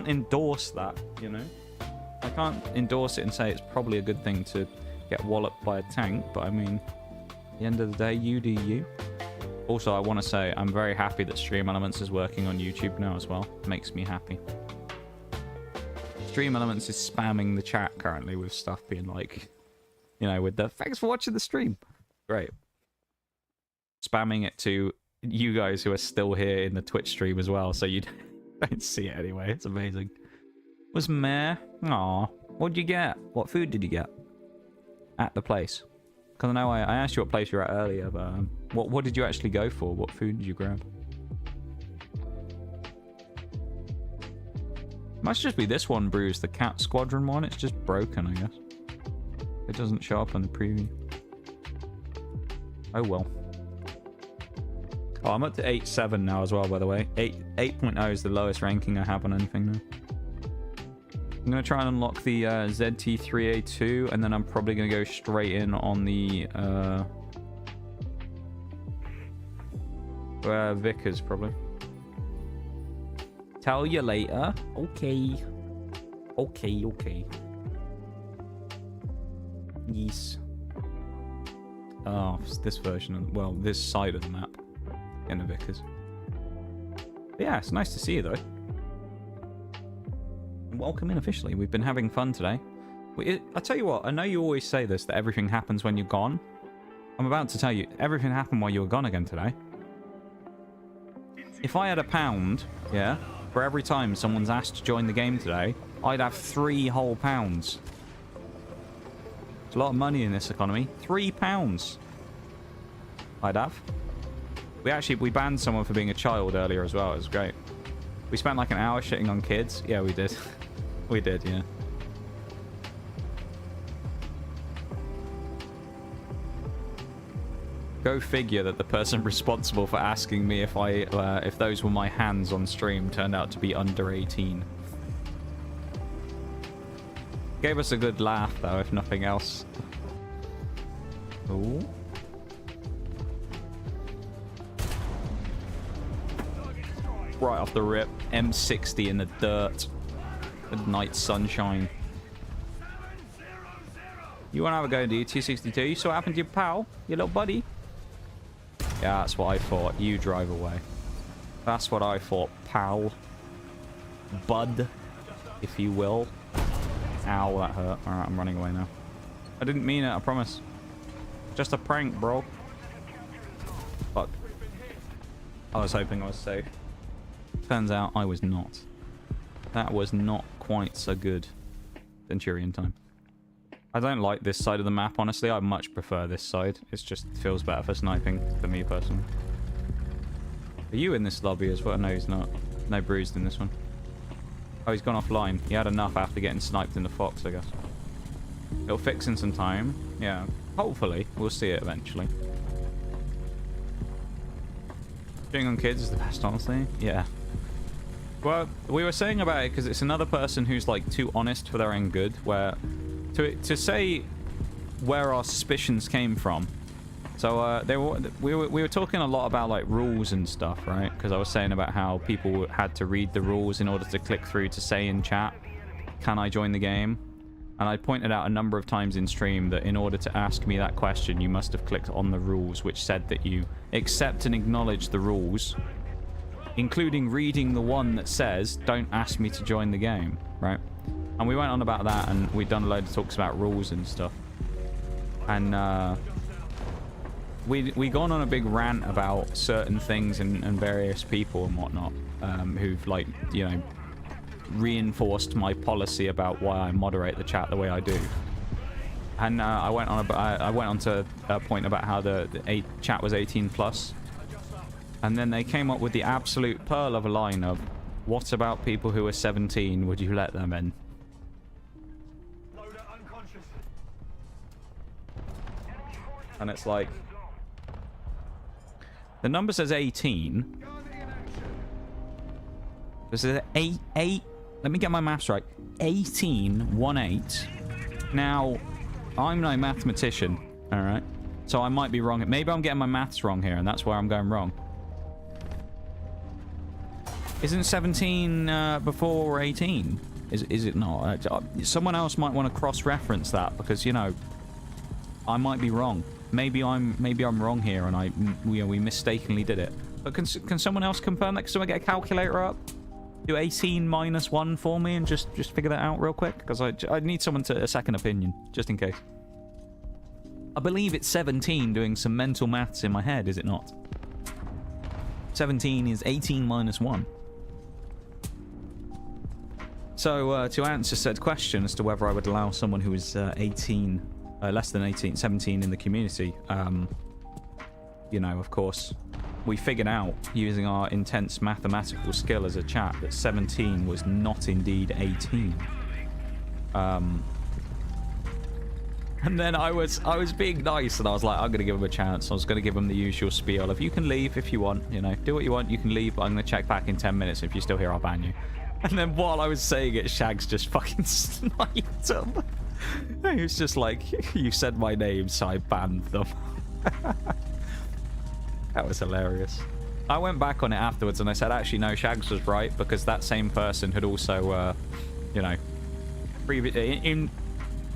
[SPEAKER 1] endorse that, you know? I can't endorse it and say it's probably a good thing to get walloped by a tank, but I mean... At the end of the day, you do you. Also, I want to say I'm very happy that Stream Elements is working on YouTube now as well. Makes me happy. Stream Elements is spamming the chat currently with stuff being like, you know, with the thanks for watching the stream. Great. Spamming it to you guys who are still here in the Twitch stream as well, so you don't see it anyway. It's amazing. Was meh? Aw. What'd you get? What food did you get? At the place? Because I know I asked you what place you were at earlier, but what did you actually go for? What food did you grab? Must just be this one, Bruce, the Cat Squadron one. It's just broken, I guess. It doesn't show up on the preview. Oh well. Oh, I'm up to 8.7 now as well, by the way. 8.0 is the lowest ranking I have on anything now. I'm going to try and unlock the ZT3A2, and then I'm probably going to go straight in on the Vickers, probably. Tell you later. Okay. Okay. Yes. Oh, it's this version of, well, this side of the map in the Vickers. But yeah, it's nice to see you, though. Welcome in officially. We've been having fun today. I tell you what, I know you always say this, that everything happens when you're gone. I'm about to tell you, everything happened while you were gone again today. If I had £1, yeah, for every time someone's asked to join the game today, I'd have 3 whole pounds. There's a lot of money in this economy. £3 I'd have. We banned someone for being a child earlier as well. It was great. We spent like an hour shitting on kids. Yeah, we did. We did, yeah. Go figure that the person responsible for asking me if those were my hands on stream turned out to be under 18. Gave us a good laugh though, if nothing else. Ooh. Right off the rip, M60 in the dirt. Good night sunshine. You want to have a go, do you? T62. You saw what happened to your pal? Your little buddy? Yeah, that's what I thought. You drive away. That's what I thought, pal. Bud, if you will. Ow, that hurt. Alright, I'm running away now. I didn't mean it, I promise. Just a prank, bro. Fuck. I was hoping I was safe. Turns out I was not. That was not quite so good. Centurion time. I don't like this side of the map, honestly. I much prefer this side. It just feels better for sniping, for me personally. Are you in this lobby as well? No, he's not. No bruised in this one. Oh, he's gone offline. He had enough after getting sniped in the Fox, I guess. It'll fix in some time. Yeah, hopefully. We'll see it eventually. Shooting on kids is the best, honestly. Yeah. Well, we were saying about it because it's another person who's, like, too honest for their own good, where... To say where our suspicions came from. So, we were talking a lot about, like, rules and stuff, right? Because I was saying about how people had to read the rules in order to click through to say in chat, can I join the game? And I pointed out a number of times in stream that in order to ask me that question, you must have clicked on the rules, which said that you accept and acknowledge the rules, including reading the one that says, don't ask me to join the game, right? And we went on about that, and we'd done a load of talks about rules and stuff. And we gone on a big rant about certain things and various people and whatnot, who've, like, you know, reinforced my policy about why I moderate the chat the way I do. And I went on to a point about how the chat was 18 plus, and then they came up with the absolute pearl of a line of, what about people who are 17? Would you let them in? And it's like, the number says 18. This is 8. Let me get my maths right. 18. Now, I'm no mathematician, all right? So I might be wrong. Maybe I'm getting my maths wrong here, and that's where I'm going wrong. Isn't 17 before 18? Is it not? Someone else might want to cross-reference that, because, you know, I might be wrong. Maybe I'm wrong here, and we mistakenly did it. But can someone else confirm that? Can someone get a calculator up? Do 18 minus 1 for me and just figure that out real quick? Because I need someone to a second opinion, just in case. I believe it's 17 doing some mental maths in my head, is it not? 17 is 18 minus 1. So, to answer said question as to whether I would allow someone who is 18... less than 18, 17 in the community, you know, of course, we figured out using our intense mathematical skill as a chat that 17 was not indeed 18. And then I was being nice, and I was like, I'm gonna give him a chance. I was gonna give him the usual spiel of, you can leave if you want, you know, do what you want, you can leave, but I'm gonna check back in 10 minutes. If you're still here, I'll ban you. And then while I was saying it, Shags just fucking sniped him. He was just like, you said my name, so I banned them. That was hilarious. I went back on it afterwards and I said, actually, no, Shags was right, because that same person had also, you know,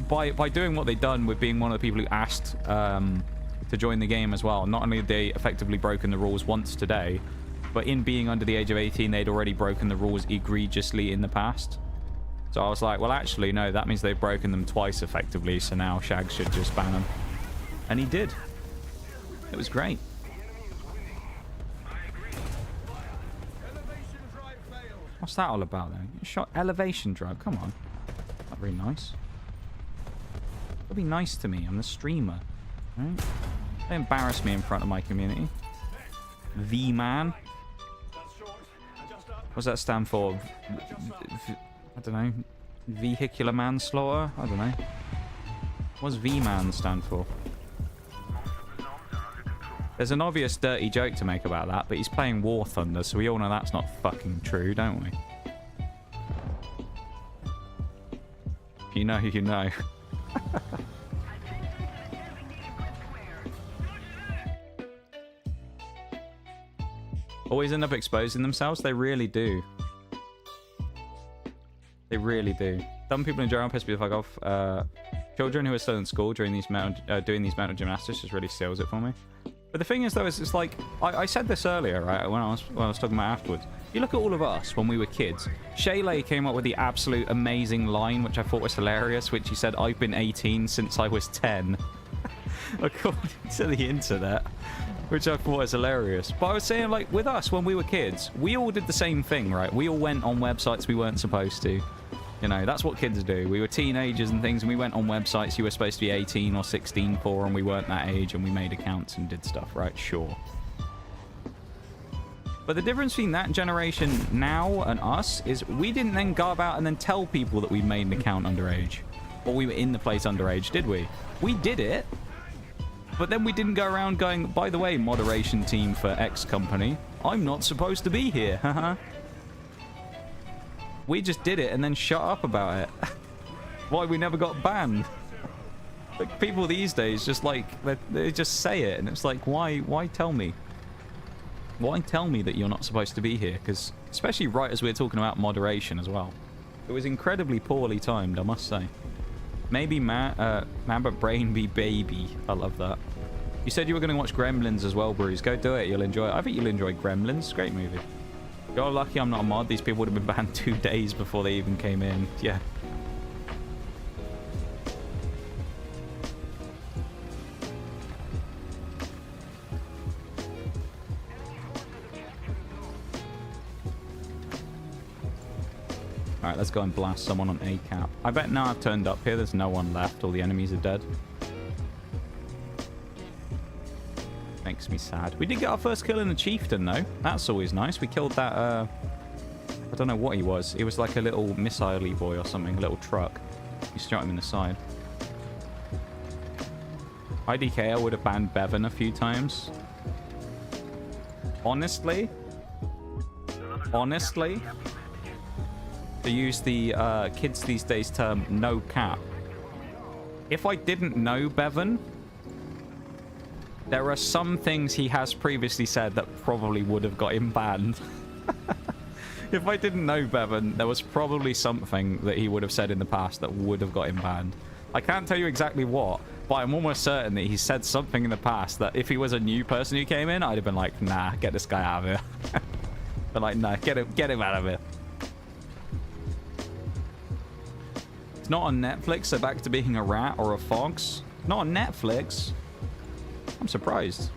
[SPEAKER 1] by doing what they'd done with being one of the people who asked to join the game as well, not only had they effectively broken the rules once today, but in being under the age of 18, they'd already broken the rules egregiously in the past. So I was like, well, actually, no, that means they've broken them twice effectively, so now Shag should just ban them. And he did. It was great. What's that all about, then? You shot elevation drive. Come on. Not very nice. It'll be nice to me. I'm the streamer. Right? Don't embarrass me in front of my community. V-man. What's that stand for? I don't know. Vehicular manslaughter? I don't know. What's V-man stand for? There's an obvious dirty joke to make about that, but he's playing War Thunder, so we all know that's not fucking true, don't we? If you know, you know. Always end up exposing themselves? They really do. They really do. Some people in general piss me the fuck off. Children who are still in school during these doing these mental gymnastics just really seals it for me. But the thing is, though, is it's like I said this earlier, right? When I was talking about afterwards. You look at all of us when we were kids. Shayla came up with the absolute amazing line, which I thought was hilarious, which he said, "I've been 18 since I was 10," according to the internet, which I thought was hilarious. But I was saying, like, with us when we were kids, we all did the same thing, right? We all went on websites we weren't supposed to. You know, that's what kids do. We were teenagers and things, and we went on websites you were supposed to be 18 or 16 for, and we weren't that age, and we made accounts and did stuff, right? Sure. But the difference between that generation now and us is we didn't then go about and then tell people that we made an account underage. Or we were in the place underage, did we? We did it. But then we didn't go around going, by the way, moderation team for X company, I'm not supposed to be here, haha. We just did it and then shut up about it. Why we never got banned. Like, people these days just like, they just say it, and it's like, why tell me? Why tell me that you're not supposed to be here? Because, especially right as we're talking about moderation as well. It was incredibly poorly timed, I must say. Maybe man but brain be baby. I love that. You said you were going to watch Gremlins as well, Bruce. Go do it. You'll enjoy it. I think you'll enjoy Gremlins. Great movie. You're lucky I'm not a mod. These people would have been banned 2 days before they even came in. Yeah. Alright, let's go and blast someone on A cap. I bet now I've turned up here, there's no one left. All the enemies are dead. Makes me sad. We did get our first kill in the Chieftain, though. That's always nice. We killed that, I don't know what he was. He was like a little missile-y boy or something, a little truck. You shot him in the side. IDK, I would have banned Bevan a few times. Honestly, to use the kids these days term, no cap. If I didn't know Bevan, there are some things he has previously said that probably would have got him banned. If I didn't know Bevan, there was probably something that he would have said in the past that would have got him banned. I can't tell you exactly what, but I'm almost certain that he said something in the past that if he was a new person who came in, I'd have been like, nah, get this guy out of here. But like, nah, get him out of here. It's not on Netflix, so back to being a rat or a fox. Not on Netflix. I'm surprised.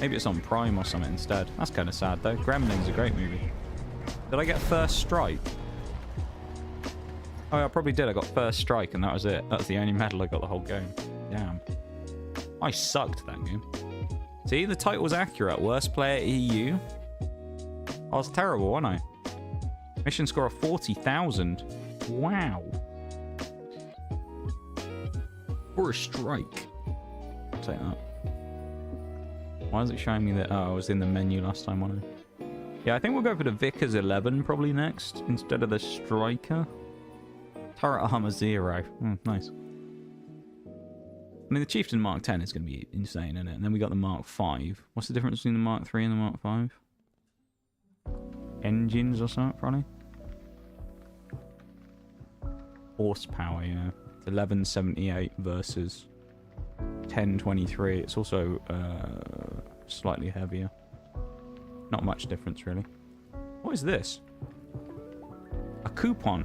[SPEAKER 1] Maybe it's on Prime or something instead. That's kind of sad, though. Gremlins a great movie. Did I get first strike? Oh, I probably did. I got first strike, and that was it. That's the only medal I got the whole game. Damn. I sucked that game. See, the title's accurate. Worst player EU. I was terrible, wasn't I? Mission score of 40,000. Wow. First strike. I'll take that. Why is it showing me that? Oh, I was in the menu last time, wasn't I? Yeah, I think we'll go for the Vickers 11 probably next, instead of the Striker. Turret armor 0. Nice. I mean, the Chieftain Mark 10 is going to be insane, isn't it? And then we got the Mark 5. What's the difference between the Mark 3 and the Mark 5? Engines or something, probably? Horsepower, yeah. It's 1178 versus 1023. It's also slightly heavier. Not much difference, really. What is this? A coupon.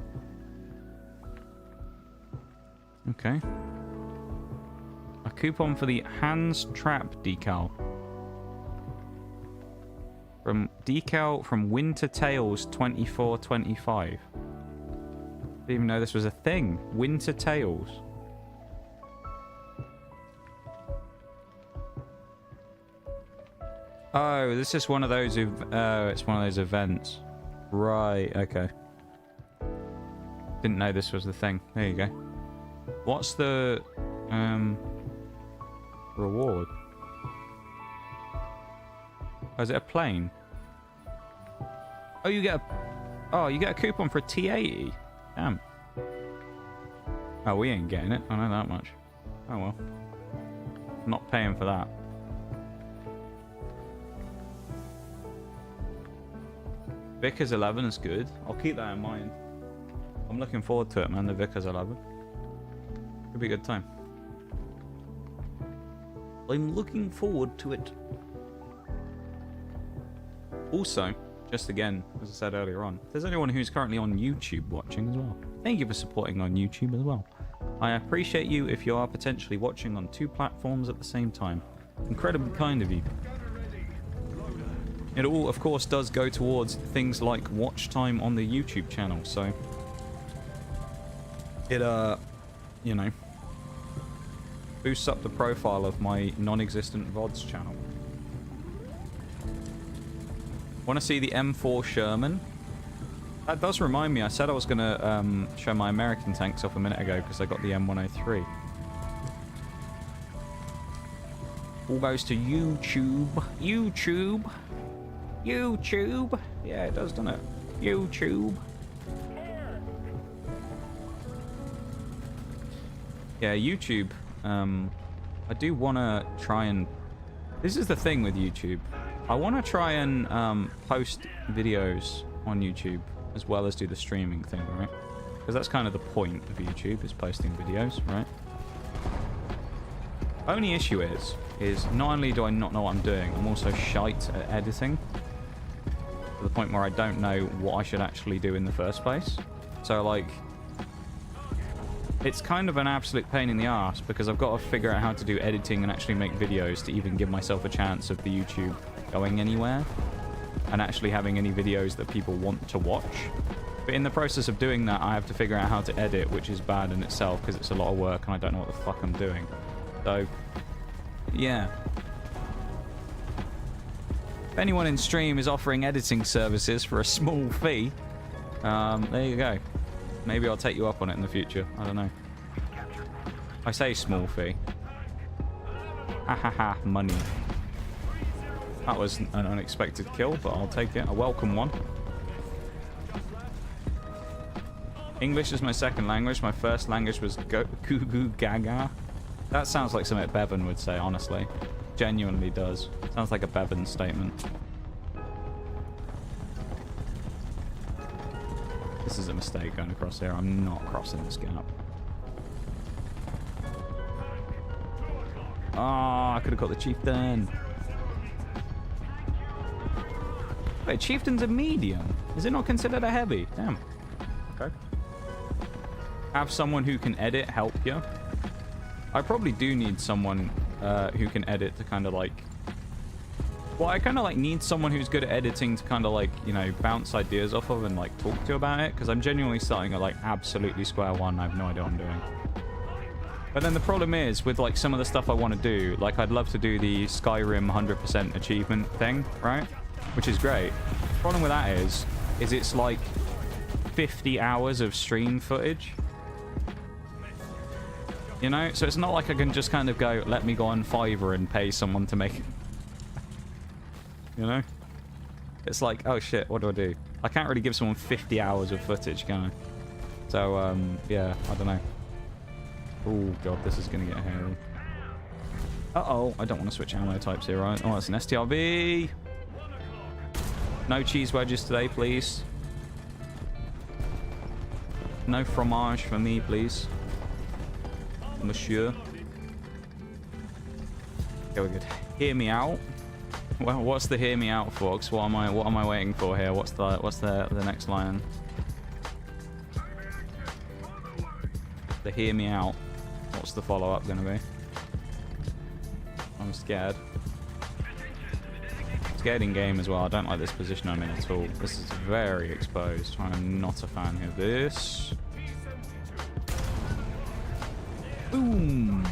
[SPEAKER 1] Okay. A coupon for the Hans Trap decal. From Winter Tales 2425. Didn't even know this was a thing. Winter Tales. Oh, this is one of those. It's one of those events. Right. Okay. Didn't know this was the thing. There you go. What's the reward? Oh, is it a plane? Oh, you get a coupon for a T80. Damn. Oh, we ain't getting it. I know that much. Oh well. I'm not paying for that. Vickers 11 is good. I'll keep that in mind. I'm looking forward to it, man. The Vickers 11. Could be a good time. I'm looking forward to it. Also, just again, as I said earlier on, if there's anyone who's currently on YouTube watching as well, thank you for supporting on YouTube as well. I appreciate you if you are potentially watching on 2 platforms at the same time. Incredibly kind of you. It all, of course, does go towards things like watch time on the YouTube channel, so it, you know, boosts up the profile of my non-existent VODs channel. Want to see the M4 Sherman? That does remind me, I said I was going to show my American tanks off a minute ago because I got the M103. All goes to YouTube. YouTube. YouTube. Yeah, it does, doesn't it? YouTube. Yeah, YouTube. I do want to try and... This is the thing with YouTube. I want to try and post videos on YouTube as well as do the streaming thing, right? Because that's kind of the point of YouTube, is posting videos, right? Only issue is not only do I not know what I'm doing, I'm also shite at editing. To the point where I don't know what I should actually do in the first place. So, like, it's kind of an absolute pain in the ass because I've got to figure out how to do editing and actually make videos to even give myself a chance of the YouTube going anywhere and actually having any videos that people want to watch. But in the process of doing that, I have to figure out how to edit, which is bad in itself because it's a lot of work and I don't know what the fuck I'm doing. So, yeah. If anyone in stream is offering editing services for a small fee, there you go. Maybe I'll take you up on it in the future. I don't know. I say small fee. Ha ha ha, money. That was an unexpected kill, but I'll take it. A welcome one. English is my second language. My first language was goo goo gaga. That sounds like something Bevan would say, honestly. Genuinely does. Sounds like a Bevan statement. This is a mistake going across here. I'm not crossing this gap. Ah, I could have got the Chieftain. Wait, Chieftain's a medium. Is it not considered a heavy? Damn. Okay. Have someone who can edit help you. I probably do need someone who can edit to kind of like... Well, I kind of like need someone who's good at editing to kind of like, you know, bounce ideas off of and like talk to about it. Because I'm genuinely starting at like absolutely square one. I have no idea what I'm doing. But then the problem is with like some of the stuff I want to do, like I'd love to do the Skyrim 100% achievement thing, right? Which is great. The problem with that is it's like 50 hours of stream footage. You know? So it's not like I can just kind of go, let me go on Fiverr and pay someone to make it. You know? It's like, oh shit, what do I do? I can't really give someone 50 hours of footage, can I? So, yeah, I don't know. Oh god, this is gonna get hairy. Uh-oh, I don't want to switch ammo types here, right? Oh, it's an STRV! No cheese wedges today, please. No fromage for me, please. Monsieur. Okay, we're good. Hear me out. Well, what's the hear me out, folks? What am I waiting for here? What's the next line? The hear me out. What's the follow-up gonna be? I'm scared. Scared in game as well. I don't like this position I'm in at all. This is very exposed. I'm not a fan of this. Boom!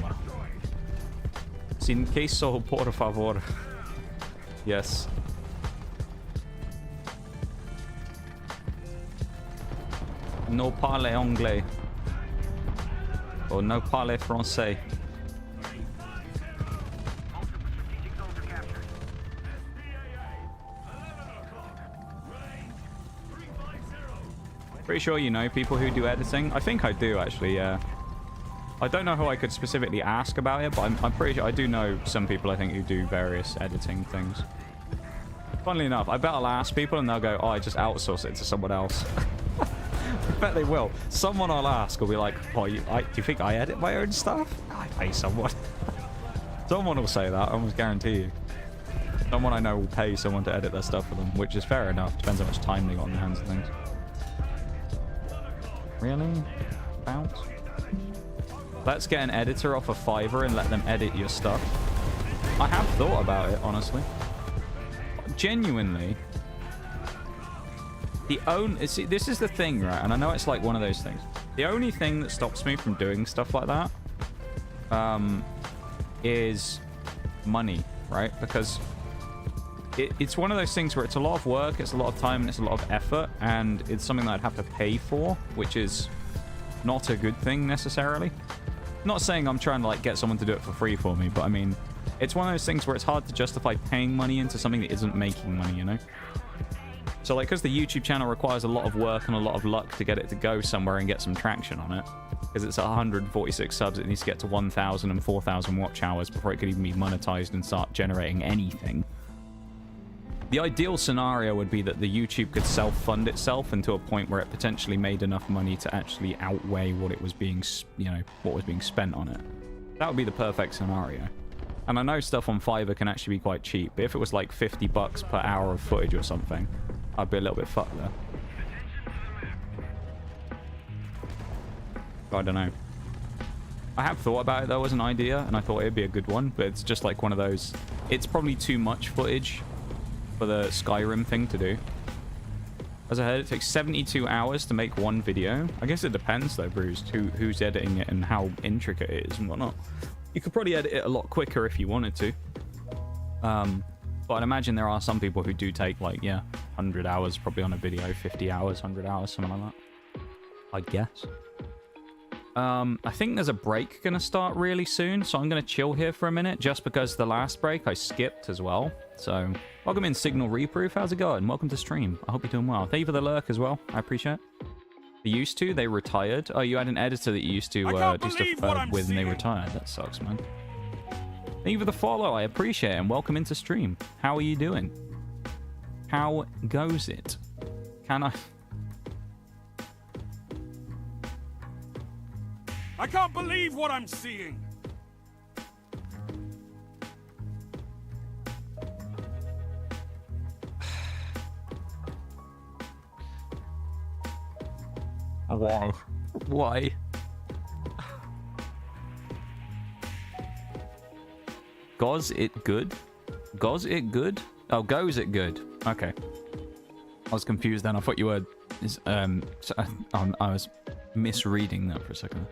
[SPEAKER 1] Sin queso, por favor. Yes. No parle anglais. Or no parle français. Pretty sure you know people who do editing. I think I do, actually, yeah. I don't know who I could specifically ask about it, but I'm pretty sure I do know some people, I think, who do various editing things. Funnily enough, I bet I'll ask people and they'll go, oh, I just outsource it to someone else. I bet they will. Someone I'll ask will be like, oh, do you think I edit my own stuff? I pay someone. Someone will say that, I almost guarantee you. Someone I know will pay someone to edit their stuff for them, which is fair enough. Depends how much time they got on their hands and things. Really? Bounce? Let's get an editor off a Fiverr and let them edit your stuff. I have thought about it, honestly. Genuinely. See, this is the thing, right? And I know it's like one of those things. The only thing that stops me from doing stuff like that is money, right? Because it's one of those things where it's a lot of work, it's a lot of time, and it's a lot of effort, and it's something that I'd have to pay for, which is not a good thing necessarily. Not saying I'm trying to like get someone to do it for free for me, but I mean, it's one of those things where it's hard to justify paying money into something that isn't making money, you know? So like, because the YouTube channel requires a lot of work and a lot of luck to get it to go somewhere and get some traction on it, because it's at 146 subs, it needs to get to 1,000 and 4,000 watch hours before it could even be monetized and start generating anything. The ideal scenario would be that the YouTube could self-fund itself into a point where it potentially made enough money to actually outweigh what it was being, you know, what was being spent on it. That would be the perfect scenario. And I know stuff on Fiverr can actually be quite cheap, but if it was like $50 per hour of footage or something, I'd be a little bit fucked there. I don't know. I have thought about it though as an idea, and I thought it'd be a good one, but it's just like one of those... It's probably too much footage for the Skyrim thing to do. As I heard, it takes 72 hours to make one video. I guess it depends though, Bruce, who's editing it and how intricate it is and whatnot. You could probably edit it a lot quicker if you wanted to. But I'd imagine there are some people who do take like, yeah, 100 hours probably on a video, 50 hours, 100 hours, something like that. I guess. I think there's a break gonna start really soon, so I'm gonna chill here for a minute, just because the last break I skipped as well. So, welcome in Signal Reproof, how's it going? Welcome to stream. I hope you're doing well. Thank you for the lurk as well, I appreciate it. They used to, they retired. Oh, you had an editor that you used to do stuff with and they retired. That sucks, man. Thank you for the follow, I appreciate it, and welcome into stream. How are you doing? How goes it? Can
[SPEAKER 2] I can't believe what I'm seeing.
[SPEAKER 1] Why? Why? Goes it good? Goes it good? Oh, goes it good? Okay. I was confused then. I thought you were... I was misreading that for a second.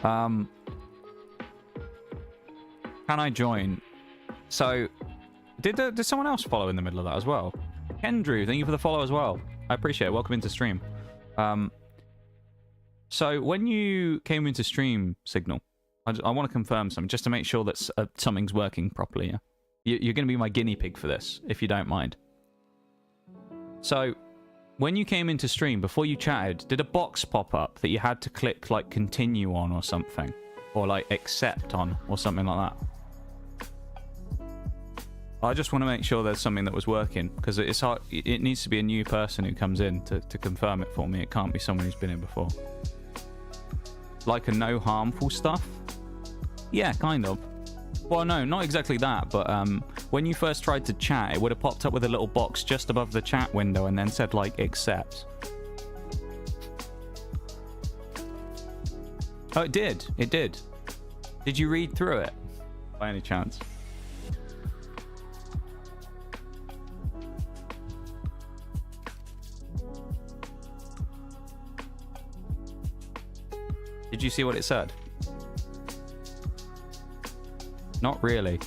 [SPEAKER 1] Can I join? So, did someone else follow in the middle of that as well? Kendrew, thank you for the follow as well. I appreciate it. Welcome into stream. So, when you came into stream, Signal, I want to confirm something, just to make sure that something's working properly, yeah? You're going to be my guinea pig for this, if you don't mind. So, when you came into stream, before you chatted, did a box pop up that you had to click, like, continue on or something? Or, like, accept on, or something like that? I just want to make sure there's something that was working, because it's hard. It needs to be a new person who comes in to confirm it for me. It can't be someone who's been in before. Like a no harmful stuff? Yeah, kind of. Well, no, not exactly that, but when you first tried to chat, it would have popped up with a little box just above the chat window and then said, like, accept. Oh, it did. It did. Did you read through it? By any chance? Did you see what it said? Not really.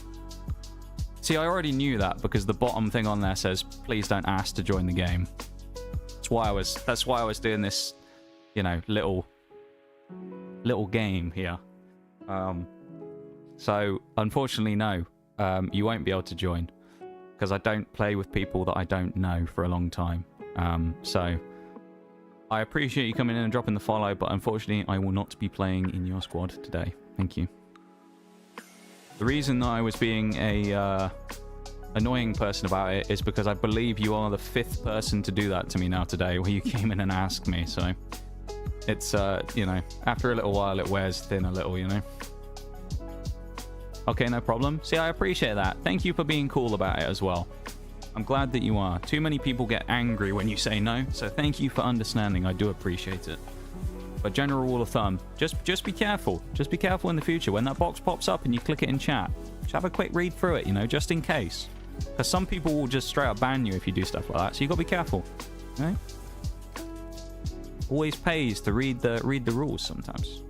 [SPEAKER 1] See, I already knew that because the bottom thing on there says, please don't ask to join the game. That's why I was doing this, you know, little game here. So, unfortunately, no. You won't be able to join. Because I don't play with people that I don't know for a long time. So, I appreciate you coming in and dropping the follow, but unfortunately, I will not be playing in your squad today. Thank you. The reason that I was being a annoying person about it is because I believe you are the 5th person to do that to me now today, where you came in and asked me, so it's, you know, after a little while it wears thin a little, you know. Okay, no problem. See, I appreciate that. Thank you for being cool about it as well. I'm glad that you are. Too many people get angry when you say no, so thank you for understanding. I do appreciate it. But general rule of thumb, just be careful. Just be careful in the future. When that box pops up and you click it in chat, just have a quick read through it, you know, just in case. Because some people will just straight up ban you if you do stuff like that, so you got to be careful. Okay? Always pays to read the rules sometimes.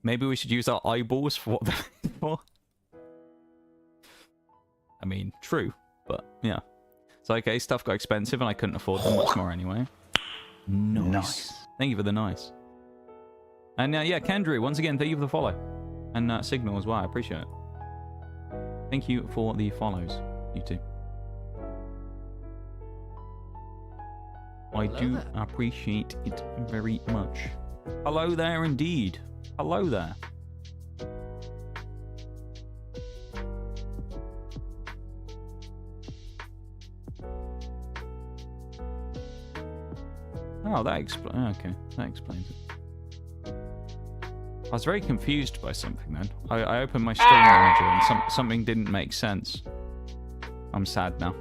[SPEAKER 1] Maybe we should use our eyeballs for what they're for. I mean, true, but yeah. So, okay, stuff got expensive and I couldn't afford them much more anyway. Nice. Thank you for the nice. And yeah, Kendry, once again, thank you for the follow. And Signal as well, I appreciate it. Thank you for the follows, you two. I do appreciate it very much. Hello there indeed. Hello there. Oh, that explains. Okay, that explains it. I was very confused by something then. I opened my stream manager and something didn't make sense. I'm sad now.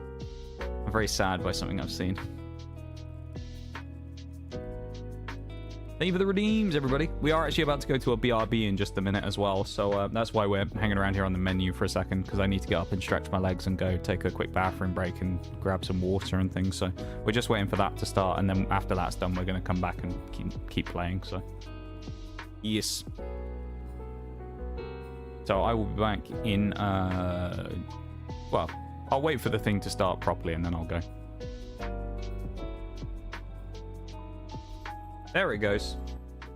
[SPEAKER 1] I'm very sad by something I've seen. Thank you for the redeems, everybody. We are actually about to go to a BRB in just a minute as well, so that's why we're hanging around here on the menu for a second, because I need to get up and stretch my legs and go take a quick bathroom break and grab some water and things. So we're just waiting for that to start, and then after that's done, we're going to come back and keep playing. So yes. So I will be back in. Well, I'll wait for the thing to start properly, and then I'll go. There it goes.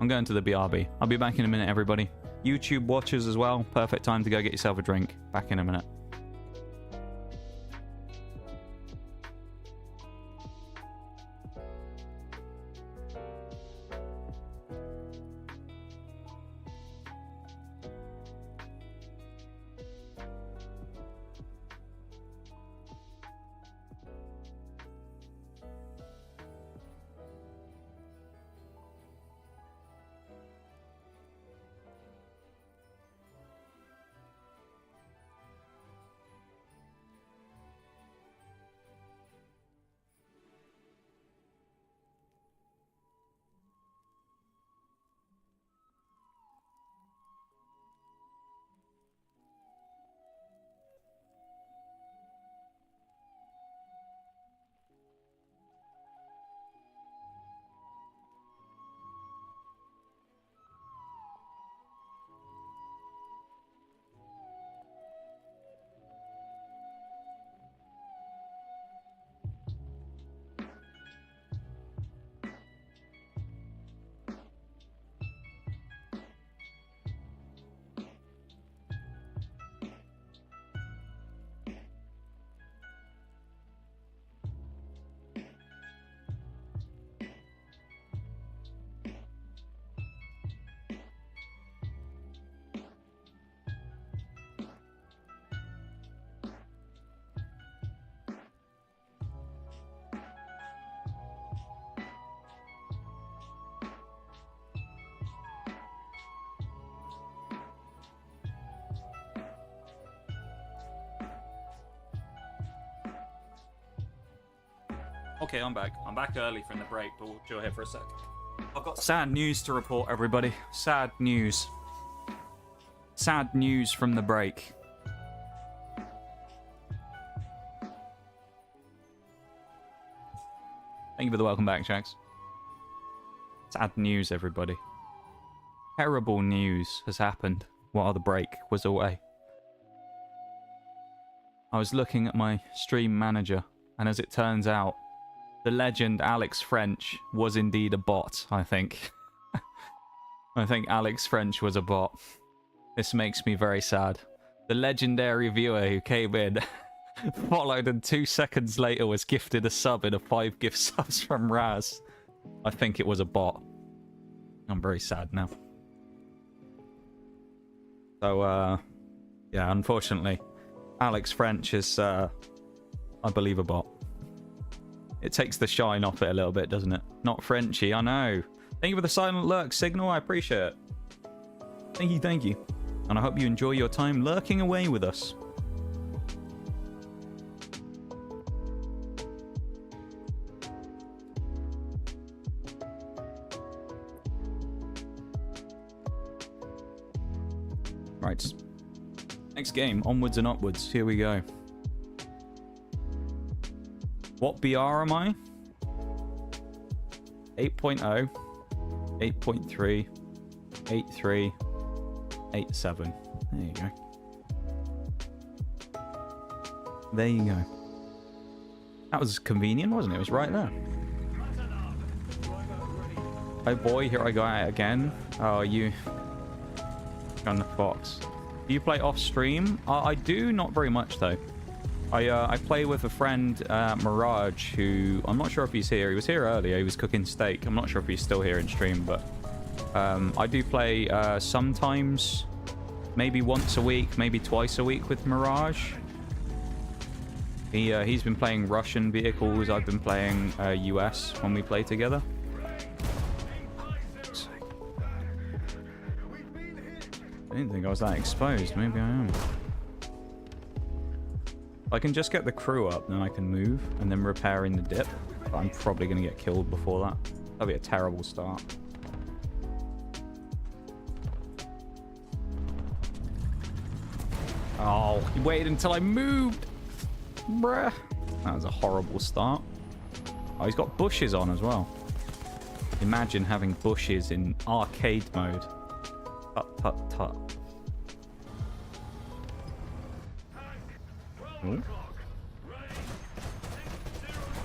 [SPEAKER 1] I'm going to the BRB. I'll be back in a minute, everybody. YouTube watchers as well. Perfect time to go get yourself a drink. Back in a minute. Okay, I'm back. I'm back early from the break, but we'll chill here for a sec. I've got sad news to report, everybody. Sad news. Sad news from the break. Thank you for the welcome back, Shax. Sad news, everybody. Terrible news has happened while the break was away. I was looking at my stream manager, and as it turns out, the legend Alex French was indeed a bot, I think. I think Alex French was a bot. This makes me very sad. The legendary viewer who came in, followed and 2 seconds later was gifted a sub in a 5 gift subs from Raz. I think it was a bot. I'm very sad now. So, yeah, unfortunately, Alex French is, I believe, a bot. It takes the shine off it a little bit, doesn't it? Not Frenchy, I know. Thank you for the silent lurk signal. I appreciate it. Thank you, thank you. And I hope you enjoy your time lurking away with us. Right. Next game, onwards and upwards. Here we go. What BR am I? 8.0, 8.3, 8.3, 8.7. There you go. There you go. That was convenient, wasn't it? It was right there. Oh boy, here I go at it again. Oh, you... on the Fox. Do you play off stream? I do, not very much though. I play with a friend, Mirage, who I'm not sure if he's here. He was here earlier. He was cooking steak. I'm not sure if he's still here in stream, but I do play sometimes, maybe once a week, maybe twice a week with Mirage. He's been playing Russian vehicles. I've been playing US when we play together. I didn't think I was that exposed. Maybe I am. I can just get the crew up, then I can move, and then repair in the dip. But I'm probably going to get killed before that. That'll be a terrible start. Oh, he waited until I moved. Bruh. That was a horrible start. Oh, he's got bushes on as well. Imagine having bushes in arcade mode. Tut, tut, tut. Ooh.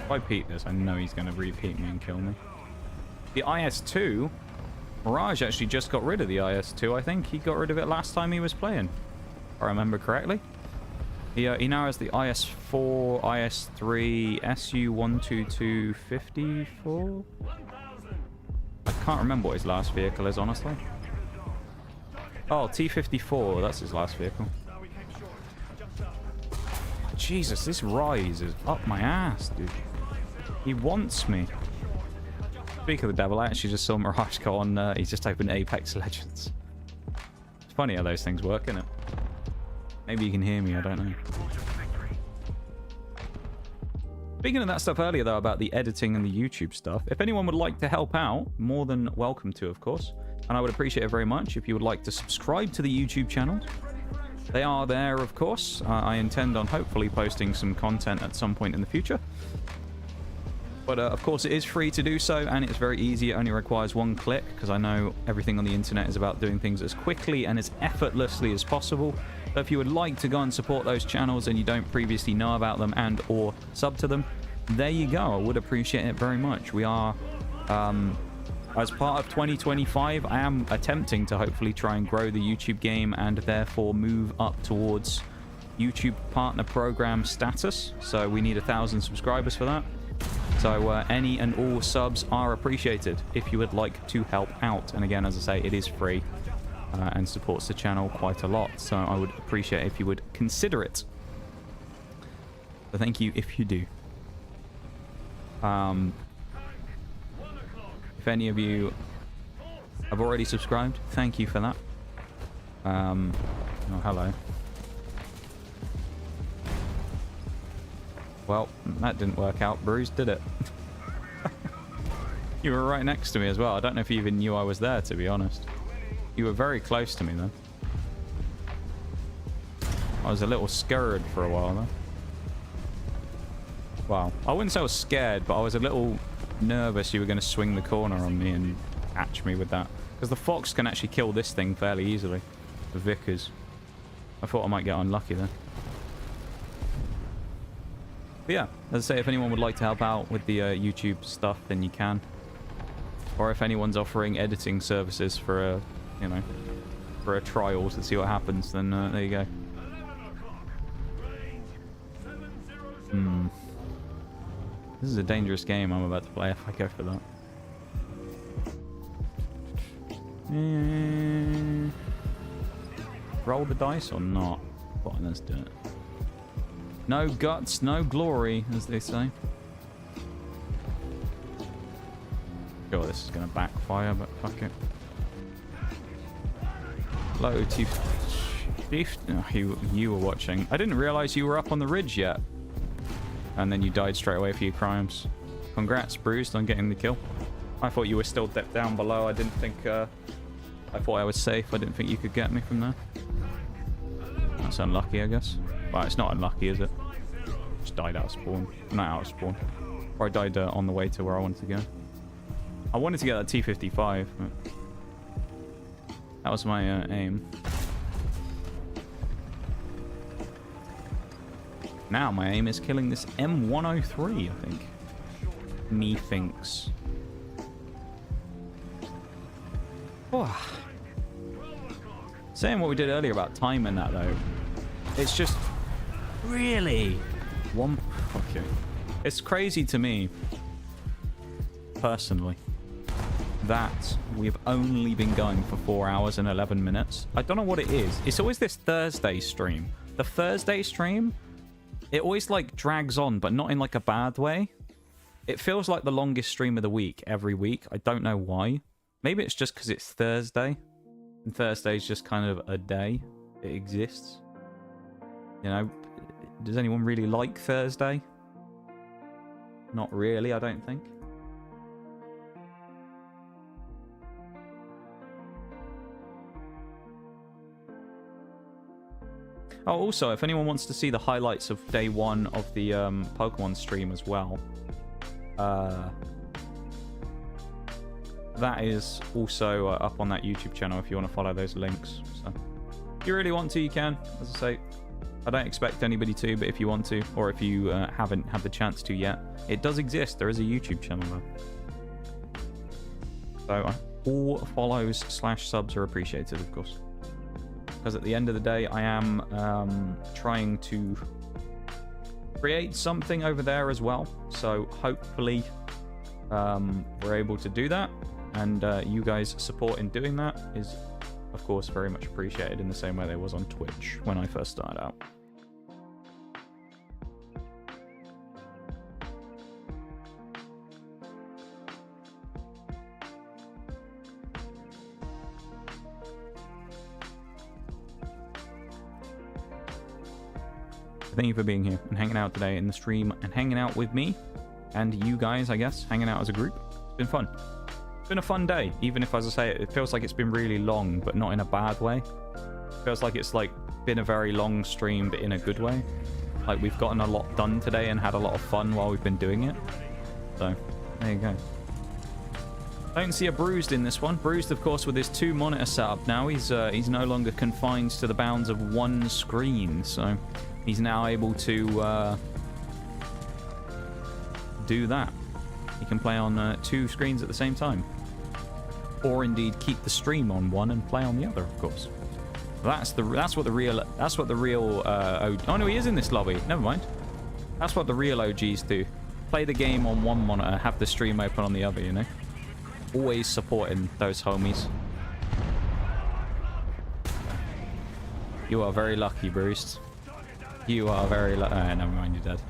[SPEAKER 1] If I peek this, I know he's going to repeat me and kill me. The IS-2? Mirage actually just got rid of the IS-2, I think. He got rid of it last time he was playing. If I remember correctly. He now has the IS-4, IS-3, SU-12254? I can't remember what his last vehicle is, honestly. Oh, T-54, that's his last vehicle. Jesus, this rise is up my ass, dude. He wants me. Speak of the devil, I actually just saw Mirage go on, he's just opened Apex Legends. It's funny how those things work, isn't it? Maybe you can hear me, I don't know. Speaking of that stuff earlier, though, about the editing and the YouTube stuff, if anyone would like to help out, more than welcome to, of course. And I would appreciate it very much if you would like to subscribe to the YouTube channel. They are there, of course. I intend on hopefully posting some content at some point in the future. But, of course, it is free to do so, and it's very easy. It only requires one click, because I know everything on the internet is about doing things as quickly and as effortlessly as possible. So if you would like to go and support those channels and you don't previously know about them and or sub to them, there you go. I would appreciate it very much. We are... as part of 2025, I am attempting to hopefully try and grow the YouTube game and therefore move up towards YouTube Partner Program status. So we need 1,000 subscribers for that. So any and all subs are appreciated if you would like to help out. And again, as I say, it is free and supports the channel quite a lot. So I would appreciate if you would consider it. So thank you if you do. If any of you have already subscribed, thank you for that. Oh, hello. Well, that didn't work out, Bruce, did it? You were right next to me as well. I don't know if you even knew I was there, to be honest. You were very close to me, then. I was a little scared for a while, though. Wow. I wouldn't say I was scared, but I was a little nervous you were going to swing the corner on me and catch me with that. Because the Fox can actually kill this thing fairly easily. The Vickers. I thought I might get unlucky there. But yeah, as I say, if anyone would like to help out with the YouTube stuff, then you can. Or if anyone's offering editing services for a, you know, for a trial to see what happens, then there you go. This is a dangerous game I'm about to play if I go for that. Roll the dice or not? Fine, let's do it. No guts, no glory, as they say. God, this is going to backfire, but fuck it. Hello, Chieftain. Oh, you were watching. I didn't realize you were up on the ridge yet. And then you died straight away for your crimes. Congrats, Bruised, on getting the kill. I thought you were still deep down below. I didn't think... I thought I was safe. I didn't think you could get me from there. That's unlucky, I guess. Well, it's not unlucky, is it? Just died out of spawn. Not out of spawn. Or I died on the way to where I wanted to go. I wanted to get that T55, but... that was my aim. Now my aim is killing this M103, I think. Methinks. Oh. Saying what we did earlier about time and that, though. It's just... really? One... okay. It's crazy to me, personally, that we've only been going for 4 hours and 11 minutes. I don't know what it is. It's always this Thursday stream. The Thursday stream, it always, like, drags on, but not in, like, a bad way. It feels like the longest stream of the week every week. I don't know why. Maybe it's just because it's Thursday. And Thursday's just kind of a day. It exists. You know, does anyone really like Thursday? Not really, I don't think. Oh, also, if anyone wants to see the highlights of day 1 of the Pokemon stream as well, that is also up on that YouTube channel if you want to follow those links. So, if you really want to, you can. As I say, I don't expect anybody to, but if you want to, or if you haven't had the chance to yet, it does exist. There is a YouTube channel there. So, all follows / subs are appreciated, of course. Because at the end of the day, I am trying to create something over there as well. So hopefully we're able to do that. And you guys' support in doing that is, of course, very much appreciated in the same way they was on Twitch when I first started out. Thank you for being here and hanging out today in the stream and hanging out with me and you guys, I guess, hanging out as a group. It's been fun. It's been a fun day, even if, as I say, it feels like it's been really long, but not in a bad way. It feels like it's like been a very long stream, but in a good way. Like we've gotten a lot done today and had a lot of fun while we've been doing it. So, there you go. Don't see a Bruised in this one. Bruised, of course, with his 2 monitor setup now. He's no longer confined to the bounds of 1 screen, so he's now able to do that. He can play on 2 screens at the same time, or indeed keep the stream on one and play on the other, of course. That's what the real oh no, he is in this lobby. Never mind. That's what the real OGs do. Play the game on one monitor, have the stream open on the other, you know? Always supporting those homies. You are very lucky, Bruce. You are very lucky. Never mind, you're dead.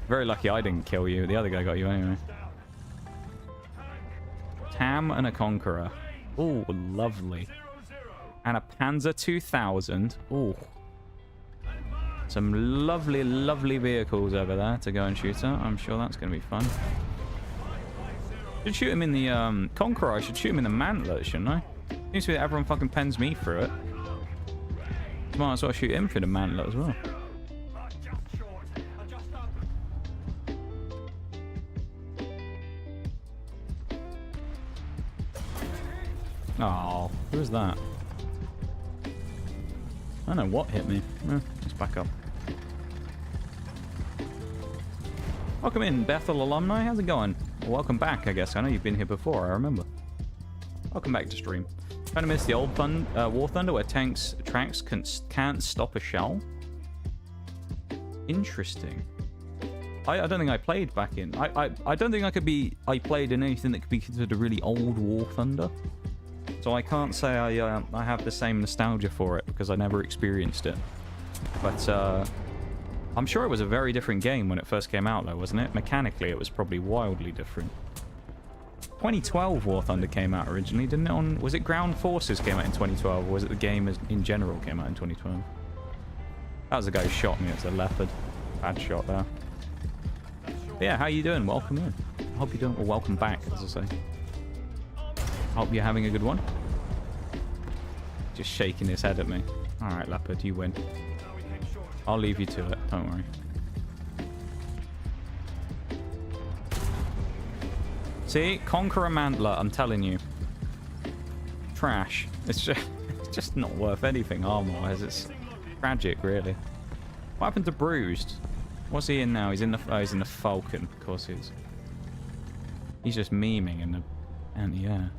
[SPEAKER 1] Very lucky I didn't kill you. The other guy got you anyway. Tam and a Conqueror. Oh, lovely. And a Panzer 2000. Oh. Some lovely, lovely vehicles over there to go and shoot at. I'm sure that's going to be fun. Should shoot him in the Conqueror. I should shoot him in the Mantlet, shouldn't I? Seems to be that everyone fucking pens me through it. Might as well shoot him through the Mantlet as well. Oh, who was that? I don't know what hit me. Just back up. Welcome in, Bethel alumni. How's it going? Well, welcome back, I guess. I know you've been here before, I remember. Welcome back to stream. Trying to miss the old War Thunder where tracks can't stop a shell? Interesting. I don't think I played back in... I don't think I played in anything that could be considered a really old War Thunder. So I can't say I have the same nostalgia for it because I never experienced it. But I'm sure it was a very different game when it first came out though, wasn't it? Mechanically, it was probably wildly different. 2012 War Thunder came out originally, didn't it? Was it Ground Forces came out in 2012, or was it the game in general came out in 2012? That was the guy who shot me. It's a leopard. Bad shot there. But yeah, how you doing? Welcome in. I hope you're doing well. Welcome back, as I say. Hope you're having a good one. Just shaking his head at me. All right, leopard, you win. I'll leave you to it. Don't worry. See, Conqueror Mantler, I'm telling you. Trash. It's just not worth anything armor-wise. It's tragic, really. What happened to Bruised? What's he in now? He's in the Falcon. Of course he is. He's just memeing in the anti-air.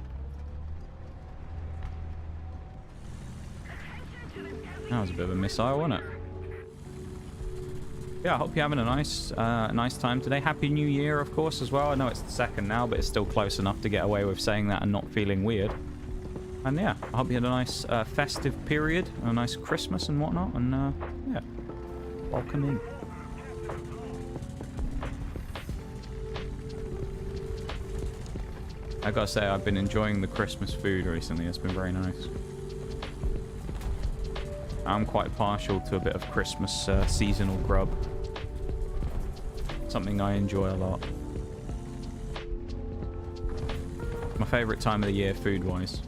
[SPEAKER 1] That was a bit of a missile, wasn't it? Yeah, I hope you're having a nice time today. Happy New Year, of course, as well. I know it's the 2nd now, but it's still close enough to get away with saying that and not feeling weird. And yeah, I hope you had a nice festive period, a nice Christmas and whatnot. And yeah, welcome in. I gotta say, I've been enjoying the Christmas food recently. It's been very nice. I'm quite partial to a bit of Christmas seasonal grub. Something I enjoy a lot. My favourite time of the year food-wise.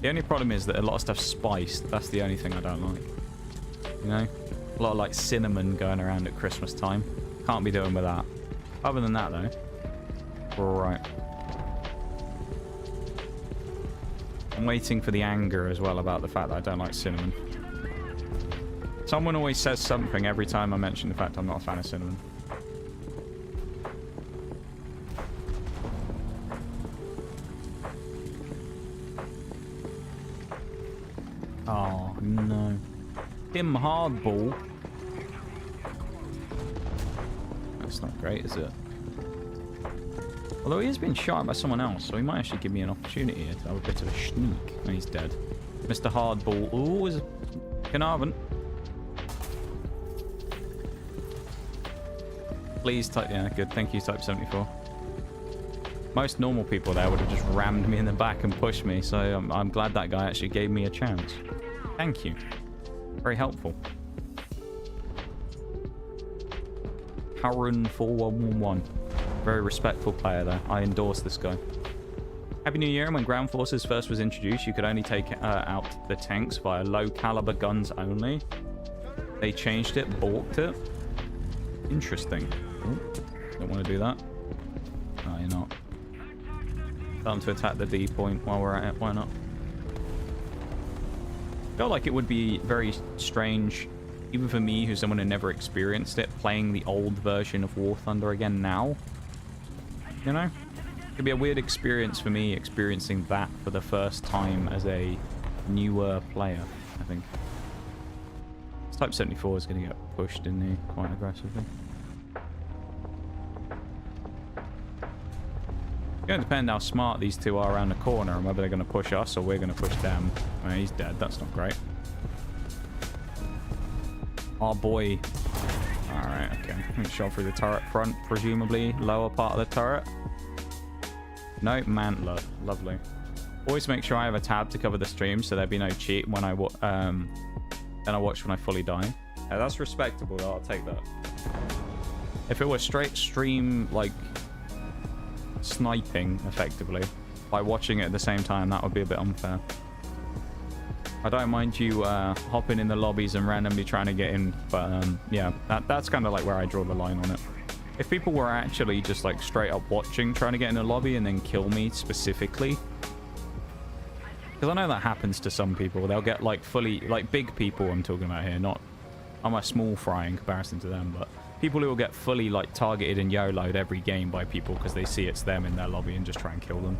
[SPEAKER 1] The only problem is that a lot of stuff's spiced. That's the only thing I don't like. You know? A lot of like cinnamon going around at Christmas time. Can't be doing with that. Other than that though, we're alright. I'm waiting for the anger as well about the fact that I don't like cinnamon. Someone always says something every time I mention the fact I'm not a fan of cinnamon. Oh, no. Tim Hardball. That's not great, is it? Although he has been shot by someone else, so he might actually give me an opportunity here to have a bit of a sneak. Oh, he's dead. Mr. Hardball. Ooh, is Carnarvon. Please type... Yeah, good. Thank you, Type 74. Most normal people there would have just rammed me in the back and pushed me, so I'm glad that guy actually gave me a chance. Thank you. Very helpful. Harun 4111. Very respectful player there. I endorse this guy. Happy New Year. And when Ground Forces first was introduced, you could only take out the tanks via low caliber guns only. They changed it, balked it. Interesting. Ooh, don't want to do that. No, you're not. Time to attack the D point while we're at it. Why not? I feel like it would be very strange, even for me, who's someone who never experienced it, playing the old version of War Thunder again now. You know? It could be a weird experience for me, experiencing that for the first time as a newer player, I think. This Type 74 is going to get pushed in there quite aggressively. It's going to depend how smart these two are around the corner and whether they're going to push us or we're going to push them. Oh, he's dead. That's not great. Oh boy. Alright, okay. Shot through the turret front, presumably. Lower part of the turret. No, Mantler. Lovely. Always make sure I have a tab to cover the stream so there'd be no cheat when I then I watch when I fully die. Yeah, that's respectable though. I'll take that. If it was straight stream, like, sniping, effectively, by watching it at the same time, that would be a bit unfair. I don't mind you hopping in the lobbies and randomly trying to get in, but yeah, that's kind of like where I draw the line on it. If people were actually just like straight up watching, trying to get in a lobby and then kill me specifically, because I know that happens to some people. They'll get like fully, like big people I'm talking about here, not, I'm a small fry in comparison to them, but people who will get fully like targeted and YOLO'd every game by people because they see it's them in their lobby and just try and kill them.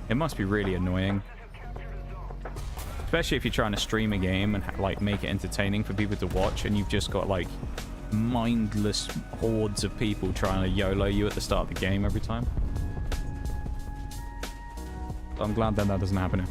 [SPEAKER 1] It must be really annoying. Especially if you're trying to stream a game and like make it entertaining for people to watch and you've just got like mindless hordes of people trying to YOLO you at the start of the game every time. So I'm glad that that doesn't happen here.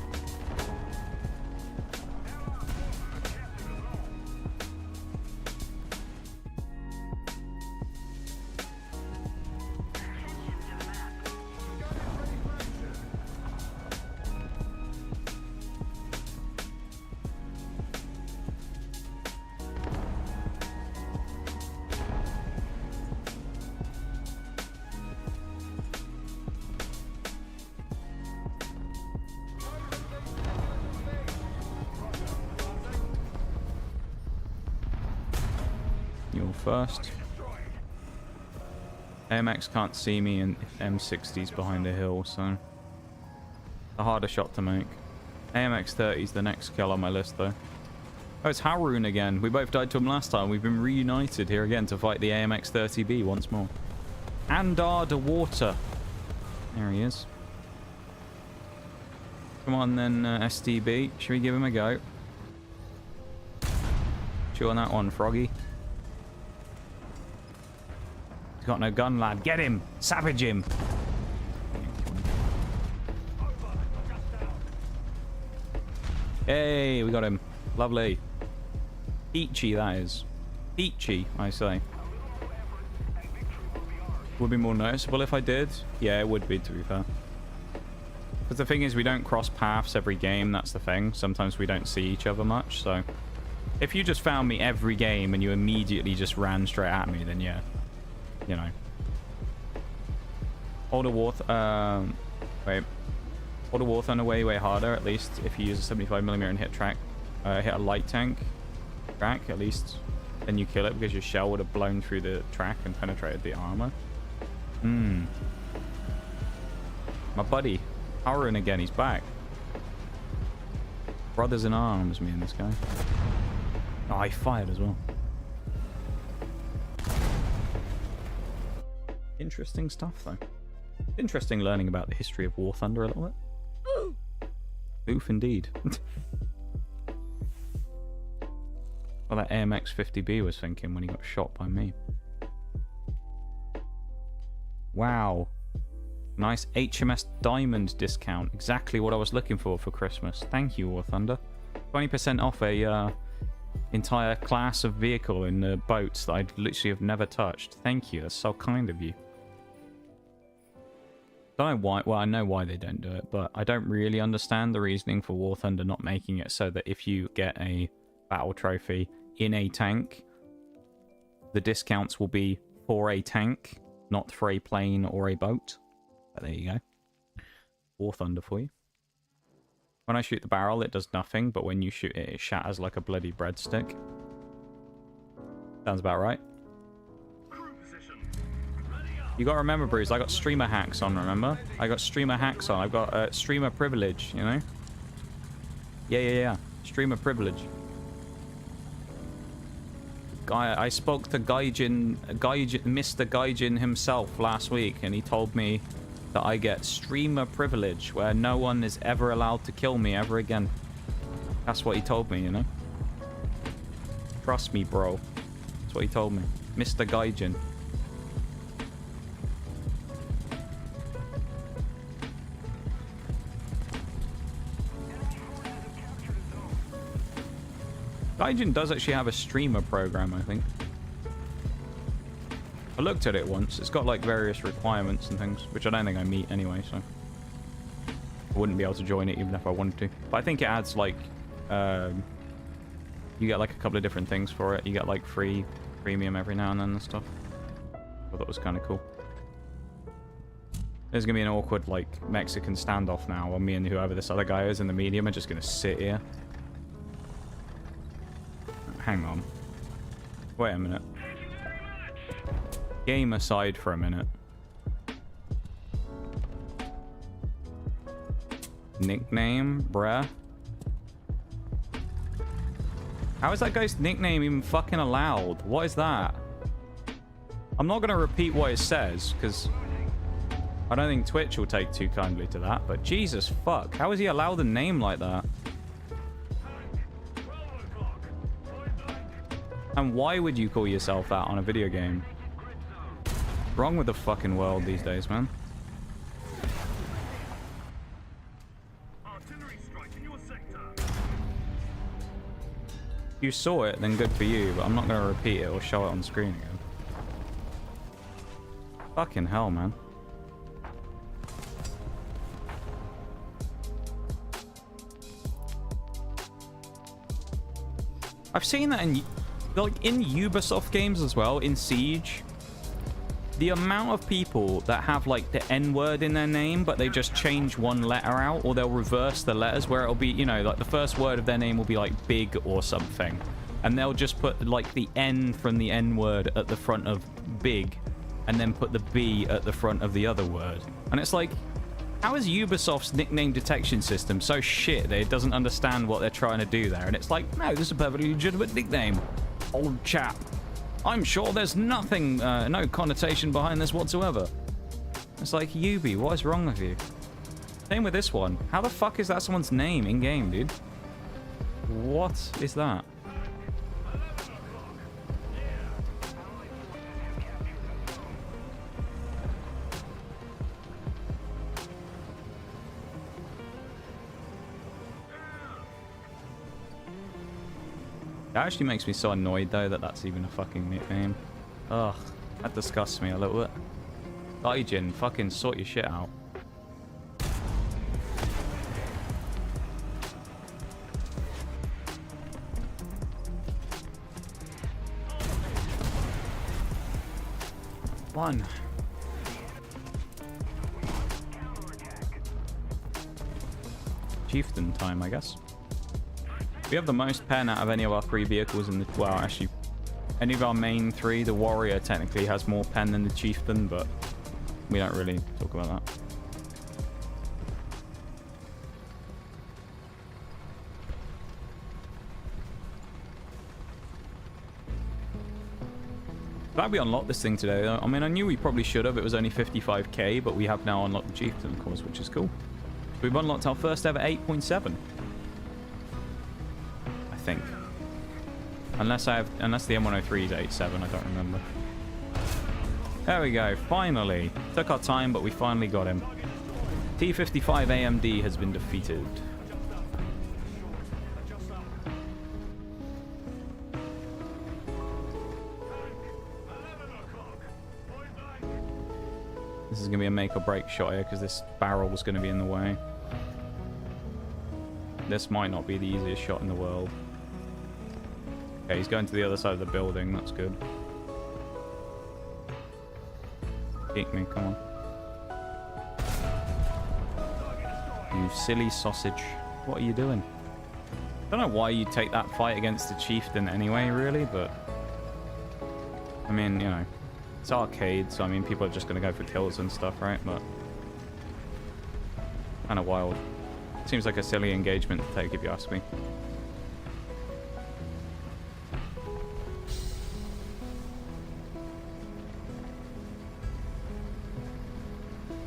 [SPEAKER 1] Well, first. AMX can't see me and M60's behind a hill, so... a harder shot to make. AMX 30's the next kill on my list, though. Oh, it's Haroon again. We both died to him last time. We've been reunited here again to fight the AMX 30B once more. Andar de Water. There he is. Come on then, STB. Should we give him a go? Chew on that one, Froggy. He's got no gun, lad. Get him! Savage him! Hey, we got him. Lovely. Peachy, that is. Peachy, I say. Would be more noticeable if I did. Yeah, it would be, to be fair. Because the thing is, we don't cross paths every game. That's the thing. Sometimes we don't see each other much. So, if you just found me every game and you immediately just ran straight at me, then yeah. You know. Hold a Warth... wait. Hold a Warthunder way harder, at least if you use a 75mm and hit a light tank track, at least then you kill it because your shell would have blown through the track and penetrated the armor. My buddy, Haroon again, he's back. Brothers in arms, me and this guy. Oh, he fired as well. Interesting stuff, though. Interesting learning about the history of War Thunder a little bit. Oof, indeed. Well, that AMX 50B was thinking when he got shot by me. Wow. Nice HMS Diamond discount. Exactly what I was looking for Christmas. Thank you, War Thunder. 20% off a entire class of vehicle in the boats that I'd literally have never touched. Thank you. That's so kind of you. Don't know why. Well, I know why they don't do it, but I don't really understand the reasoning for War Thunder not making it so that if you get a battle trophy in a tank, the discounts will be for a tank, not for a plane or a boat. But there you go. War Thunder for you. When I shoot the barrel, it does nothing, but when you shoot it, it shatters like a bloody breadstick. Sounds about right. You gotta remember, Bruce, I got streamer hacks on, remember? I got streamer hacks on. I've got streamer privilege, you know? Yeah. Streamer privilege. I spoke to Gaijin, Mr. Gaijin himself last week, and he told me that I get streamer privilege, where no one is ever allowed to kill me ever again. That's what he told me, you know? Trust me, bro. That's what he told me. Mr. Gaijin. Gaijin does actually have a streamer program, I think. I looked at it once. It's got like various requirements and things, which I don't think I meet anyway, so I wouldn't be able to join it even if I wanted to. But I think it adds like you get like a couple of different things for it. You get like free premium every now and then and stuff. I thought that was kind of cool. There's gonna be an awkward like Mexican standoff now, where me and whoever this other guy is in the medium are just gonna sit here. Hang on. Wait a minute. Game aside for a minute. Nickname, bruh. How is that guy's nickname even fucking allowed? What is that? I'm not going to repeat what it says, because I don't think Twitch will take too kindly to that, but Jesus fuck. How is he allowed a name like that? And why would you call yourself that on a video game? What's wrong with the fucking world these days, man? If you saw it, then good for you, but I'm not going to repeat it or show it on screen again. Fucking hell, man. I've seen that in Ubisoft games as well, in Siege. The amount of people that have like the N-word in their name, but they just change one letter out, or they'll reverse the letters where it'll be, you know, like the first word of their name will be like big or something. and they'll just put like the N from the N word at the front of big, and then put the B at the front of the other word. And it's like, how is Ubisoft's nickname detection system so shit that it doesn't understand what they're trying to do there? And it's like, no, this is a perfectly legitimate nickname, old chap. I'm sure there's nothing, no connotation behind this whatsoever. It's like, Ubi, what is wrong with you? Same with this one. How the fuck is that someone's name in-game, dude? What is that? That actually makes me so annoyed, though, that that's even a fucking nickname. Ugh, that disgusts me a little bit. Gaijin, fucking sort your shit out. One. Chieftain time, I guess. We have the most pen out of any of our 3 vehicles in the... Well, actually, any of our main 3, the Warrior technically has more pen than the Chieftain, but we don't really talk about that. Glad we unlocked this thing today, though. I mean, I knew we probably should have. It was only 55k, but we have now unlocked the Chieftain, of course, which is cool. We've unlocked our first ever 8.7. I think. Unless the M103 is 8.7, I don't remember. There we go, finally. Took our time, but we finally got him. T55 AMD has been defeated. This is going to be a make or break shot here, because this barrel is going to be in the way. This might not be the easiest shot in the world. Okay, he's going to the other side of the building. That's good. Eat me, come on. You silly sausage. What are you doing? I don't know why you take that fight against the Chieftain anyway, really, but... I mean, you know, it's arcade, so I mean, people are just going to go for kills and stuff, right? But... kind of wild. Seems like a silly engagement to take, if you ask me.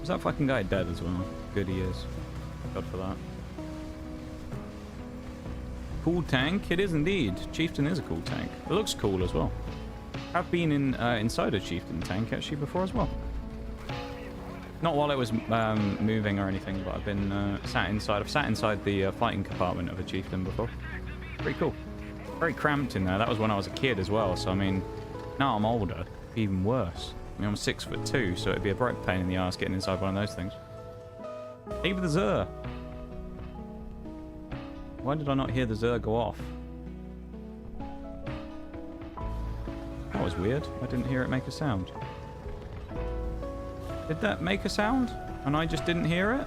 [SPEAKER 1] Is that fucking guy dead as well? Good he is. God for that. Cool tank? It is indeed. Chieftain is a cool tank. It looks cool as well. I've been inside a Chieftain tank actually before as well. Not while it was moving or anything, but I've been sat inside. I've sat inside the fighting compartment of a Chieftain before. Pretty cool. Very cramped in there. That was when I was a kid as well. So I mean, now I'm older, it'd be even worse. I mean, I'm 6'2", so it'd be a bright pain in the ass getting inside one of those things. Even the Zer. Why did I not hear the Zer go off? That was weird. I didn't hear it make a sound. Did that make a sound? And I just didn't hear it?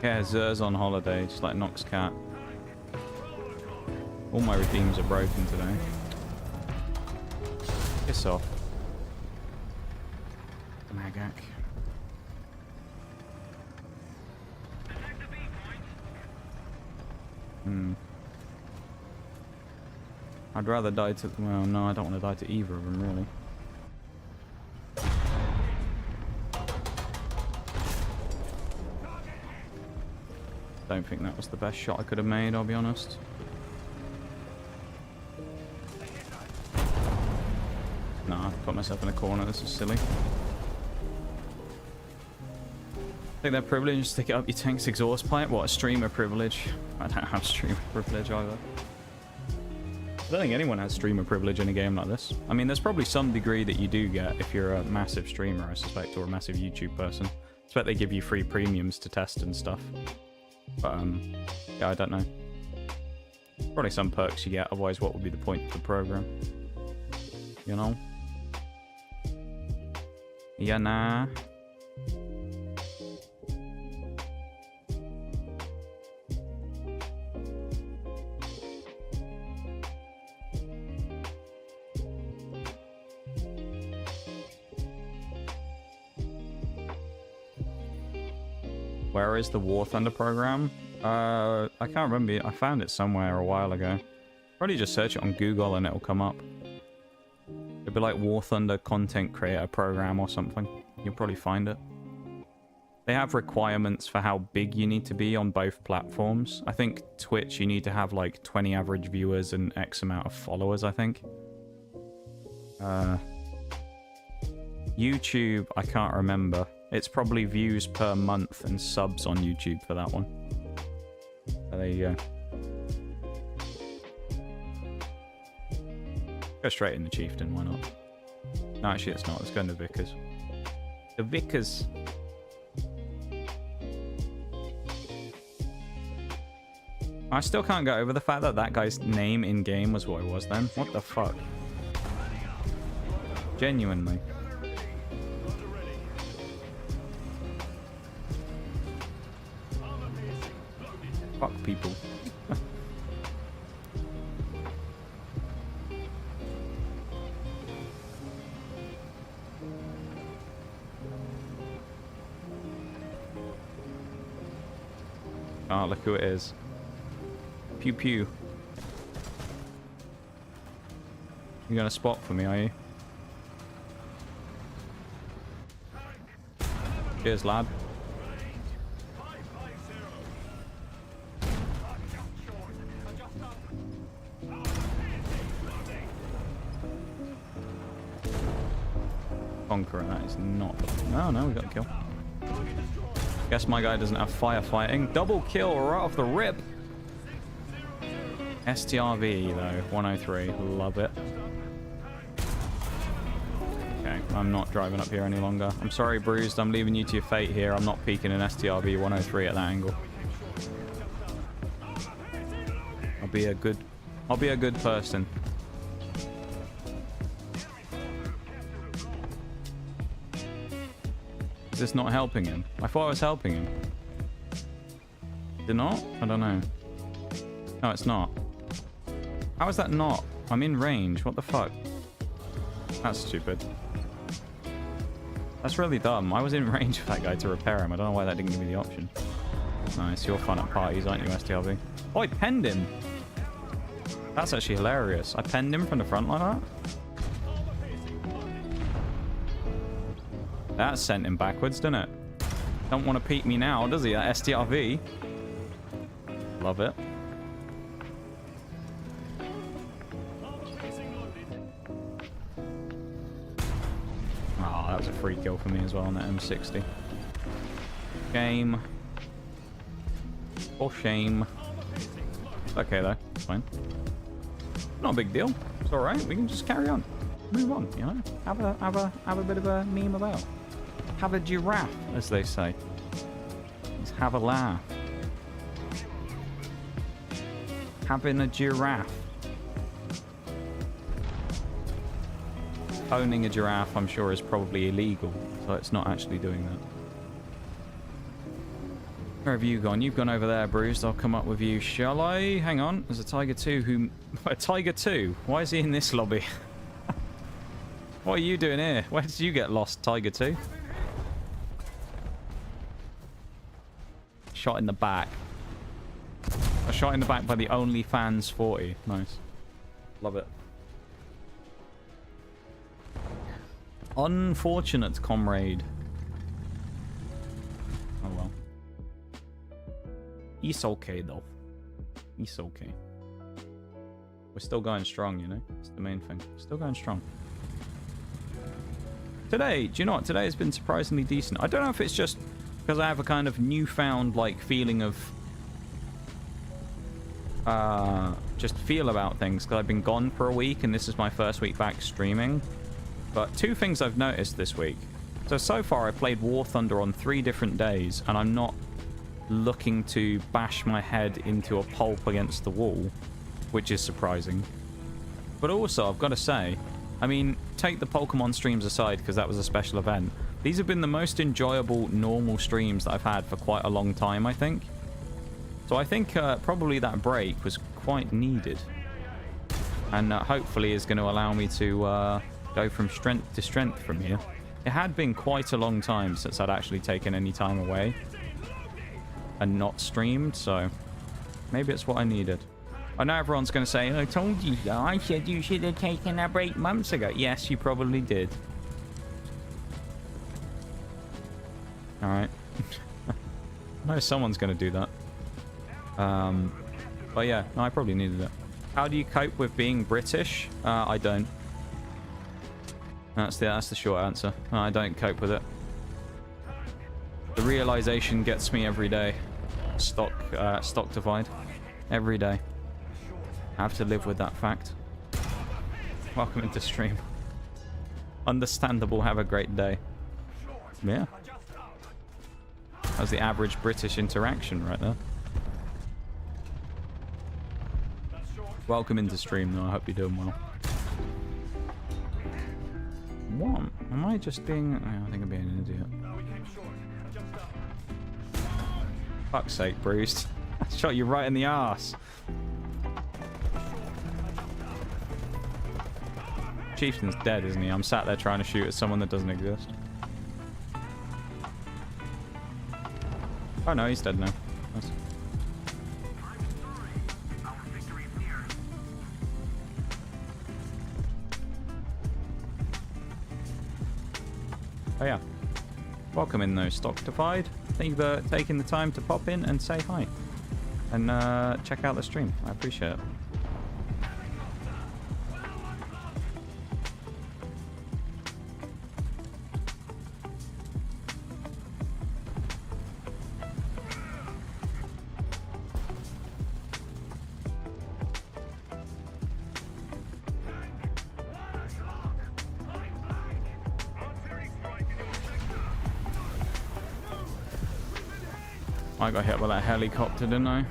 [SPEAKER 1] Yeah, Zer's on holiday, just like Nox Cat. All my redeems are broken today. Piss off. Magak. I'd rather die to... Well, no, I don't want to die to either of them, really. Don't think that was the best shot I could have made, I'll be honest. Nah, I've put myself in a corner, this is silly. Take that privilege, stick it up your tank's exhaust pipe. What, a streamer privilege? I don't have streamer privilege either. I don't think anyone has streamer privilege in a game like this. I mean, there's probably some degree that you do get if you're a massive streamer, I suspect, or a massive YouTube person. I expect they give you free premiums to test and stuff. But, yeah, I don't know. Probably some perks you get, otherwise what would be the point of the program? You know? Yeah, nah. Where is the War Thunder program? I can't remember. I found it somewhere a while ago. Probably just search it on Google and it'll come up. It'd be like War Thunder Content Creator Program or something. You'll probably find it. They have requirements for how big you need to be on both platforms. I think Twitch, you need to have like 20 average viewers and X amount of followers, I think. YouTube, I can't remember. It's probably views per month and subs on YouTube for that one. So there you go. Go straight in the Chieftain, why not? No, actually it's not. Let's go in the Vickers. The Vickers. I still can't get over the fact that that guy's name in-game was what it was then. What the fuck? Genuinely. Fuck people. Oh, look who it is. Pew pew. You got a spot for me, are you? Cheers, lad. Conqueror, that is not... Oh, no, we got a kill. Guess my guy doesn't have firefighting. Double kill right off the rip. STRV, though. 103. Love it. Okay, I'm not driving up here any longer. I'm sorry, Bruised. I'm leaving you to your fate here. I'm not peeking in STRV 103 at that angle. I'll be a good person. Is this not helping him? I thought I was helping him. Is it not? I don't know. No, it's not. How is that not? I'm in range. What the fuck? That's stupid. That's really dumb. I was in range for that guy to repair him. I don't know why that didn't give me the option. Nice. You're fun at parties, aren't you, STRV? Oh, I penned him. That's actually hilarious. I penned him from the front like that. That sent him backwards, didn't it? Don't want to peek me now, does he? That STRV. Love it. Oh, that was a free kill for me as well on that M60. Shame. For shame. It's okay though. It's fine. Not a big deal. It's alright. We can just carry on. Move on, you know? Have a bit of a meme about. Have a giraffe, as they say. Let's have a laugh. Having a giraffe. Owning a giraffe, I'm sure, is probably illegal, so it's not actually doing that. Where have you gone? You've gone over there, Bruised. I'll come up with you. Shall I? Hang on. There's a Tiger 2 who... A Tiger 2? Why is he in this lobby? What are you doing here? Where did you get lost, Tiger 2? Shot in the back. A shot in the back by the OnlyFans 40. Nice. Love it. Unfortunate, comrade. Oh well. It's okay, though. It's okay. We're still going strong, you know? It's the main thing. Still going strong. Today, do you know what? Today has been surprisingly decent. I don't know if it's just because I have a kind of newfound, like, feeling of... just feel about things, because I've been gone for a week, and this is my first week back streaming. But two things I've noticed this week. So far, I played War Thunder on 3 different days, and I'm not looking to bash my head into a pulp against the wall. which is surprising. But also, I've got to say, I mean, take the Pokemon streams aside because that was a special event. These have been the most enjoyable normal streams that I've had for quite a long time, I think. So I think probably that break was quite needed. And hopefully is going to allow me to go from strength to strength from here. It had been quite a long time since I'd actually taken any time away and not streamed, so maybe it's what I needed. I know everyone's going to say, I told you so. I said you should have taken a break months ago. Yes, you probably did. Alright. No, someone's going to do that. But yeah, no, I probably needed it. How do you cope with being British? I don't. That's the short answer. I don't cope with it. The realization gets me every day. Stock divide. Every day. I have to live with that fact. Welcome into stream. Understandable, have a great day. Yeah. That was the average British interaction right there. Welcome into stream though, I hope you're doing well. What? Am I just being... Oh, I think I'm being an idiot. Fuck's sake, Bruce. I shot you right in the arse. Chieftain's dead, isn't he? I'm sat there trying to shoot at someone that doesn't exist. Oh no, he's dead now. Nice. Oh yeah. Welcome in though, Stock Divide. Thank you for taking the time to pop in and say hi. And check out the stream. I appreciate it. I got hit by that helicopter, didn't I?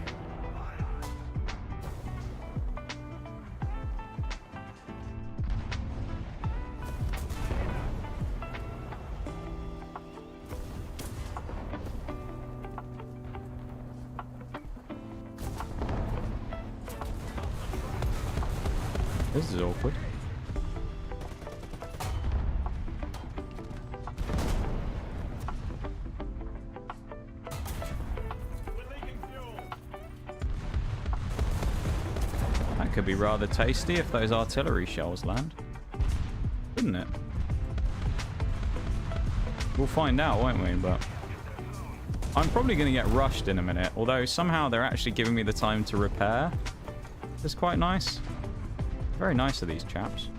[SPEAKER 1] This is awkward. Could be rather tasty if those artillery shells land, wouldn't it? We'll find out, won't we? But I'm probably going to get rushed in a minute, although somehow they're actually giving me the time to repair. It's quite nice. Very nice of these chaps.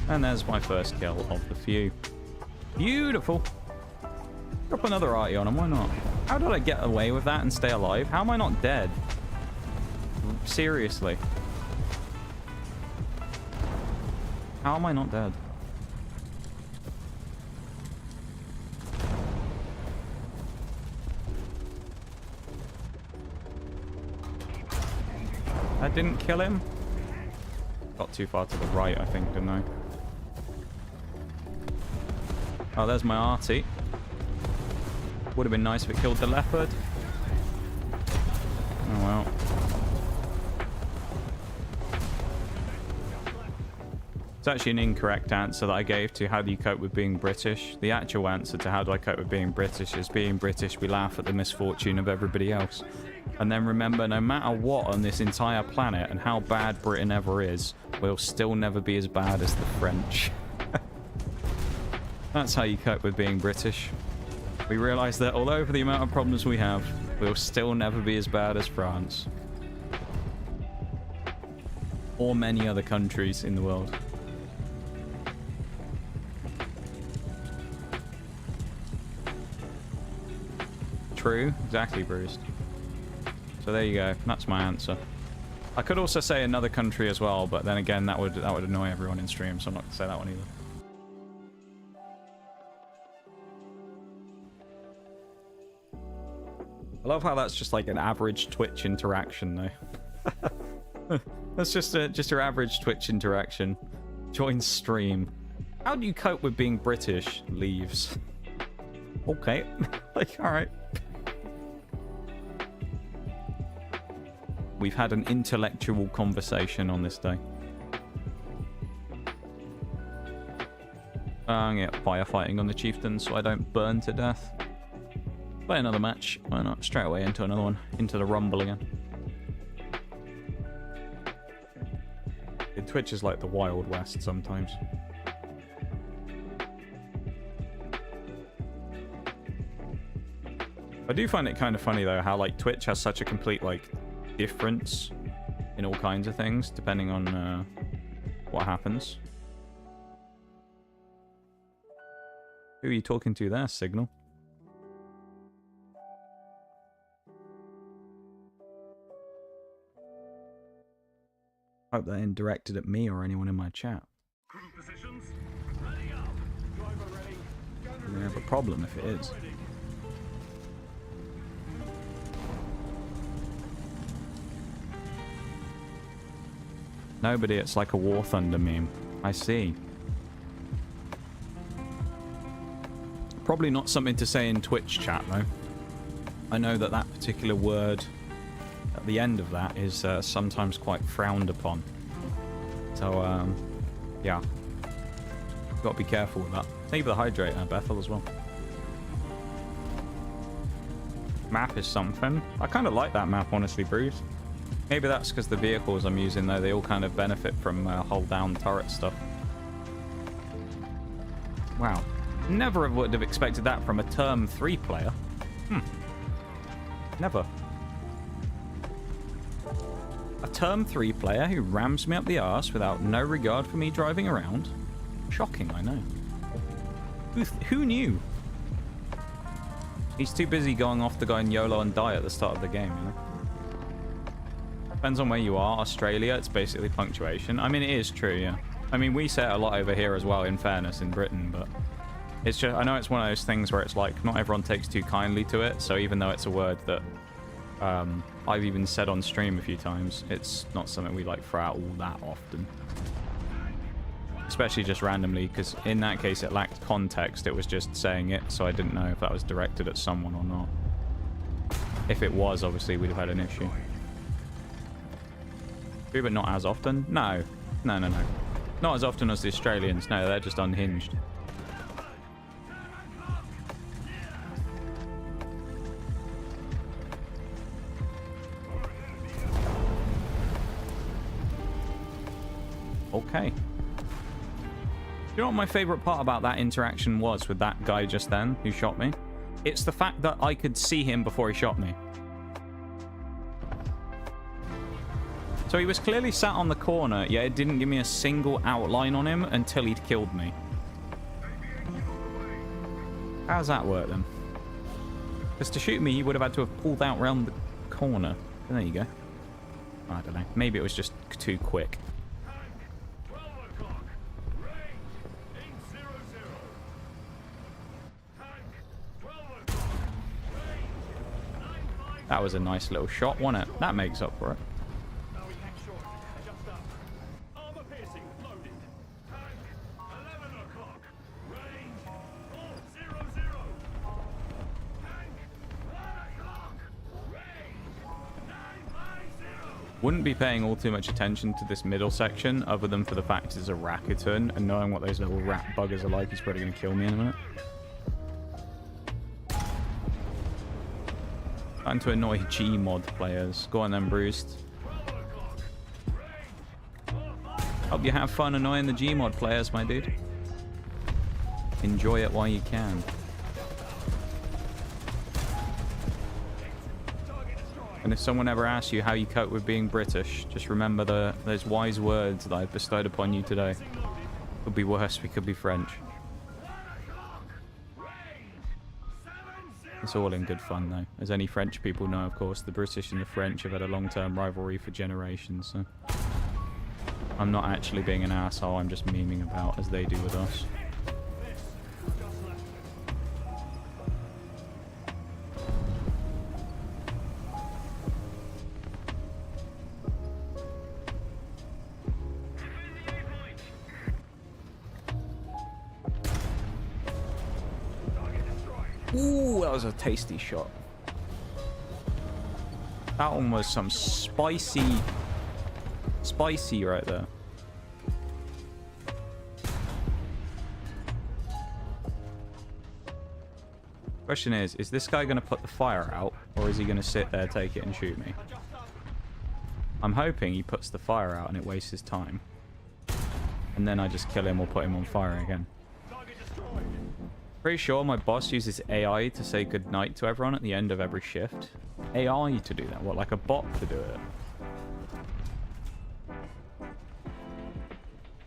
[SPEAKER 1] And there's my first kill of the few. Beautiful. Drop another arty on him, why not? How did I get away with that and stay alive? How am I not dead? Seriously. How am I not dead? That didn't kill him? Got too far to the right, I think, didn't I? Oh, there's my arty. Would have been nice if it killed the leopard. Oh well. It's actually an incorrect answer that I gave to how do you cope with being British. The actual answer to how do I cope with being British is being British, we laugh at the misfortune of everybody else. And then remember, no matter what on this entire planet and how bad Britain ever is, we'll still never be as bad as the French. That's how you cope with being British. We realise that although for the amount of problems we have, we'll still never be as bad as France. Or many other countries in the world. True, exactly, Bruce. So there you go. That's my answer. I could also say another country as well, but then again, that would annoy everyone in stream, so I'm not going to say that one either. I love how that's just like an average Twitch interaction, though. That's just your average Twitch interaction. Join stream. How do you cope with being British? Leaves. Okay. Like, alright. We've had an intellectual conversation on this day. I'm gonna get firefighting on the Chieftain so I don't burn to death. Play another match. Why not? Straight away into another one. Into the rumble again. Twitch is like the Wild West sometimes. I do find it kind of funny though how like Twitch has such a complete like difference in all kinds of things depending on what happens. Who are you talking to there, Signal? Hope that ain't directed at me or anyone in my chat. We have a problem if it is. Nobody, it's like a War Thunder meme. I see. Probably not something to say in Twitch chat, though. I know that that particular word at the end of that is sometimes quite frowned upon. So, yeah. Got to be careful with that. Thank you for the hydrate, Bethel, as well. Map is something. I kind of like that map, honestly, Bruce. Maybe that's because the vehicles I'm using, though, they all kind of benefit from hold down turret stuff. Wow. Never would have expected that from a Term 3 player. Never. A Term 3 player who rams me up the arse without no regard for me driving around? Shocking, I know. Who knew? He's too busy going off to go in YOLO and die at the start of the game, you know? Depends on where you are. Australia, it's basically punctuation. I mean, it is true, yeah. I mean, we say it a lot over here as well, in fairness, in Britain, but it's just, I know it's one of those things where it's like, not everyone takes too kindly to it, so even though it's a word that I've even said on stream a few times, it's not something we like throw out all that often. Especially just randomly, because in that case it lacked context, it was just saying it, so I didn't know if that was directed at someone or not. If it was, obviously, we'd have had an issue. But not as often? No. No. Not as often as the Australians. No, they're just unhinged. Okay. You know what my favorite part about that interaction was with that guy just then who shot me? It's the fact that I could see him before he shot me. So he was clearly sat on the corner, yet it didn't give me a single outline on him until he'd killed me. How does that work then? Because to shoot me, he would have had to have pulled out round the corner. There you go. I don't know. Maybe it was just too quick. That was a nice little shot, wasn't it? That makes up for it. Wouldn't be paying all too much attention to this middle section other than for the fact it's a Rakuten, and knowing what those little rat buggers are like, he's probably going to kill me in a minute. Trying to annoy Gmod players. Go on then, Bruised. Hope you have fun annoying the Gmod players, my dude. Enjoy it while you can. And if someone ever asks you how you cope with being British, just remember those wise words that I've bestowed upon you today. Could be worse, we could be French. It's all in good fun, though. As any French people know, of course, the British and the French have had a long-term rivalry for generations, so... I'm not actually being an asshole, I'm just memeing about as they do with us. Ooh, that was a tasty shot. That one was some spicy right there. Question is this guy going to put the fire out, or is he going to sit there, take it, and shoot me? I'm hoping he puts the fire out and it wastes his time. And then I just kill him or put him on fire again. Pretty sure my boss uses AI to say goodnight to everyone at the end of every shift. AI to do that? What, like a bot to do it?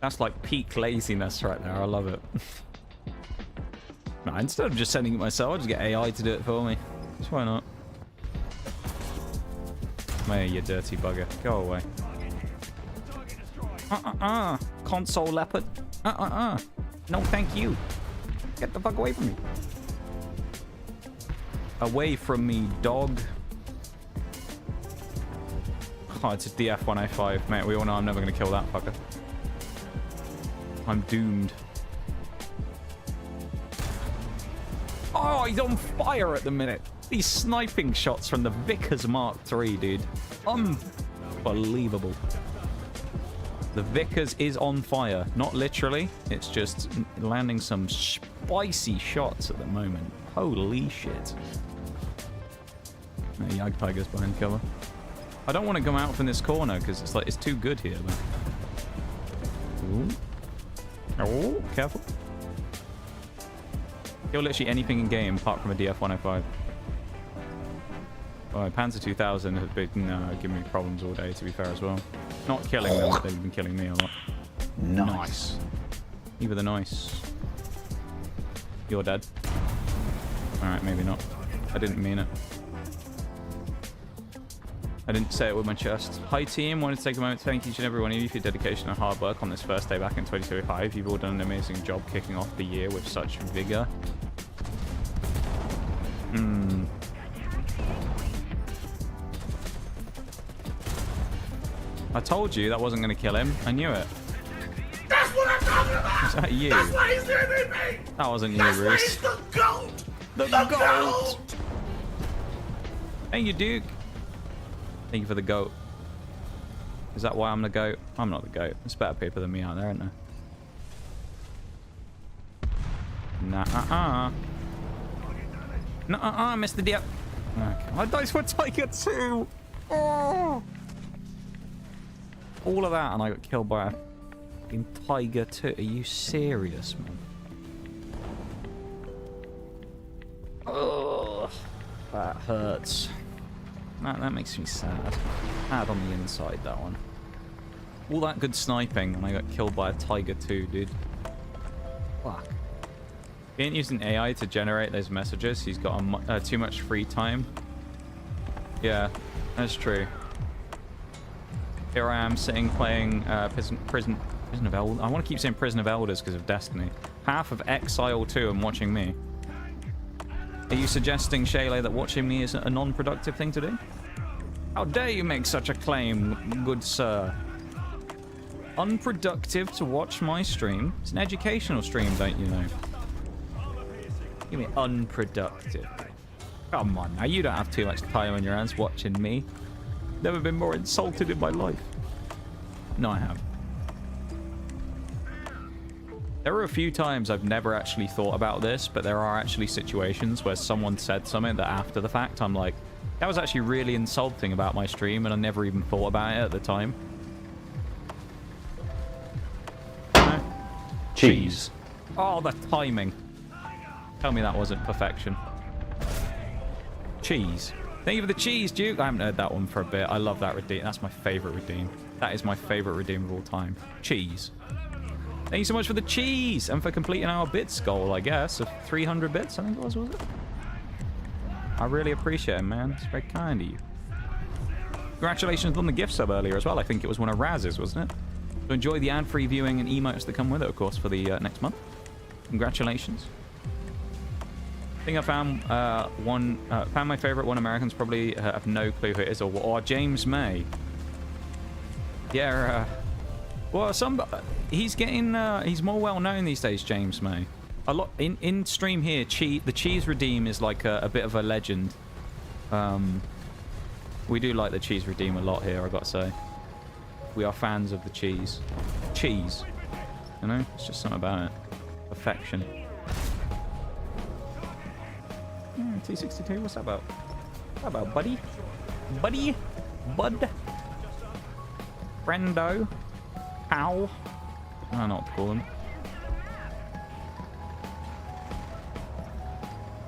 [SPEAKER 1] That's like peak laziness right there. I love it. No, instead of just sending it myself, I'll just get AI to do it for me. Just why not? Come here, you dirty bugger. Go away. Console leopard. No, thank you. Get the fuck away from me. Away from me, dog. Oh, it's a DF-105. Mate, we all know I'm never going to kill that fucker. I'm doomed. Oh, he's on fire at the minute. These sniping shots from the Vickers Mark III, dude. Unbelievable. The Vickers is on fire. Not literally. It's just landing some spicy shots at the moment. Holy shit. No, Jagdtiger's behind cover. I don't want to come out from this corner because it's like it's too good here. Ooh. Oh, careful. Kill literally anything in game apart from a DF-105. Oh, Panzer 2000 has been giving me problems all day, to be fair, as well. Not killing them, but they've been killing me a lot. Nice. Either the nice. You're dead. Alright, maybe not. I didn't mean it. I didn't say it with my chest. Hi team, wanted to take a moment to thank each and every one of you for your dedication and hard work on this first day back in 2025. You've all done an amazing job kicking off the year with such vigor. I told you that wasn't going to kill him. I knew it.
[SPEAKER 4] That's what I'm talking about!
[SPEAKER 1] Is that you?
[SPEAKER 4] That's why he's doing me!
[SPEAKER 1] That wasn't you,
[SPEAKER 4] That's why
[SPEAKER 1] Reese.
[SPEAKER 4] he's the GOAT!
[SPEAKER 1] The GOAT! Thank you, Duke. Thank you for the GOAT. Is that why I'm the GOAT? I'm not the GOAT. There's better people than me out there, aren't there? Nah, Nah, Mr. Depp. Okay. I died for Tiger 2. Oh. All of that and I got killed by a fucking Tiger 2. Are you serious, man? Oh, that hurts. That makes me sad. Sad on the inside, that one. All that good sniping and I got killed by a Tiger 2, dude. Fuck. He ain't using AI to generate those messages. He's got too much free time. Yeah, that's true. Here I am sitting playing Prison of Elders. I want to keep saying Prison of Elders because of Destiny. Half of Exile 2 and watching me. Are you suggesting, Shayla, that watching me is a non-productive thing to do? How dare you make such a claim, good sir? Unproductive to watch my stream? It's an educational stream, don't you know? You mean unproductive? Come on now, you don't have too much time on your hands watching me. Never been more insulted in my life. No, I have. There are a few times I've never actually thought about this, but there are actually situations where someone said something that after the fact I'm like, that was actually really insulting about my stream and I never even thought about it at the time. No? Cheese. Oh, the timing. Tell me that wasn't perfection. Cheese. Thank you for the cheese, Duke. I haven't heard that one for a bit. I love that redeem. That's my favorite redeem. That is my favorite redeem of all time. Cheese. Thank you so much for the cheese and for completing our bits goal, I guess, of 300 bits, I think it was it? I really appreciate it, man. It's very kind of you. Congratulations on the gift sub earlier as well. I think it was one of Raz's, wasn't it? So enjoy the ad-free viewing and emotes that come with it, of course, for the next month. Congratulations. I think I found found my favorite one. Americans probably have no clue who it is, or James May. Yeah, well, he's getting he's more well known these days, James May. a lot in stream here. The cheese redeem is like a bit of a legend. We do like the cheese redeem a lot here, I gotta say. We are fans of the cheese. Cheese. You know? It's just something about it. Perfection. T62, what's that about? What's that about, buddy? Buddy? Bud? Friendo? Ow? I don't know what to call him.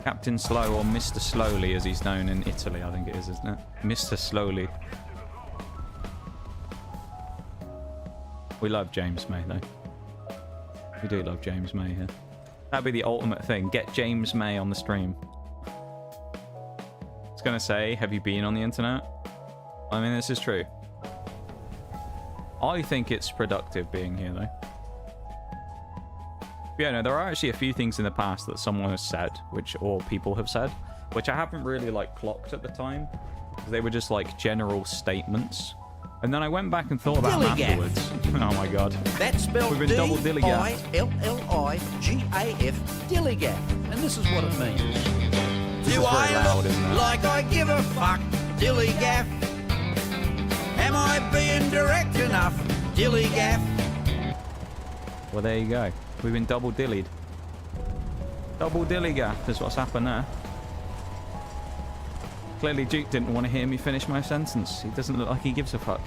[SPEAKER 1] Captain Slow, or Mr. Slowly, as he's known in Italy, I think it is, isn't it? Mr. Slowly. We love James May, though. We do love James May here. That'd be the ultimate thing. Get James May on the stream. I was going to say, have you been on the internet? I mean, this is true. I think it's productive being here, though. Yeah, no, there are actually a few things in the past that someone has said, or people have said, which I haven't really, like, clocked at the time. They were just, like, general statements. And then I went back and thought about them afterwards. Oh, my God.
[SPEAKER 4] That's spelled
[SPEAKER 1] We've been double dillygaff.
[SPEAKER 4] D-I-L-L-I-G-A-F. Dillygaff. And this is what it means.
[SPEAKER 1] This
[SPEAKER 4] Do
[SPEAKER 1] is very
[SPEAKER 4] I
[SPEAKER 1] loud,
[SPEAKER 4] look
[SPEAKER 1] isn't it?
[SPEAKER 4] like I give a fuck? Dillygaff. Am I being direct enough? Dillygaff.
[SPEAKER 1] Well, there you go. We've been double dillied. Double dillygaff is what's happened there. Clearly, Duke didn't want to hear me finish my sentence. He doesn't look like he gives a fuck.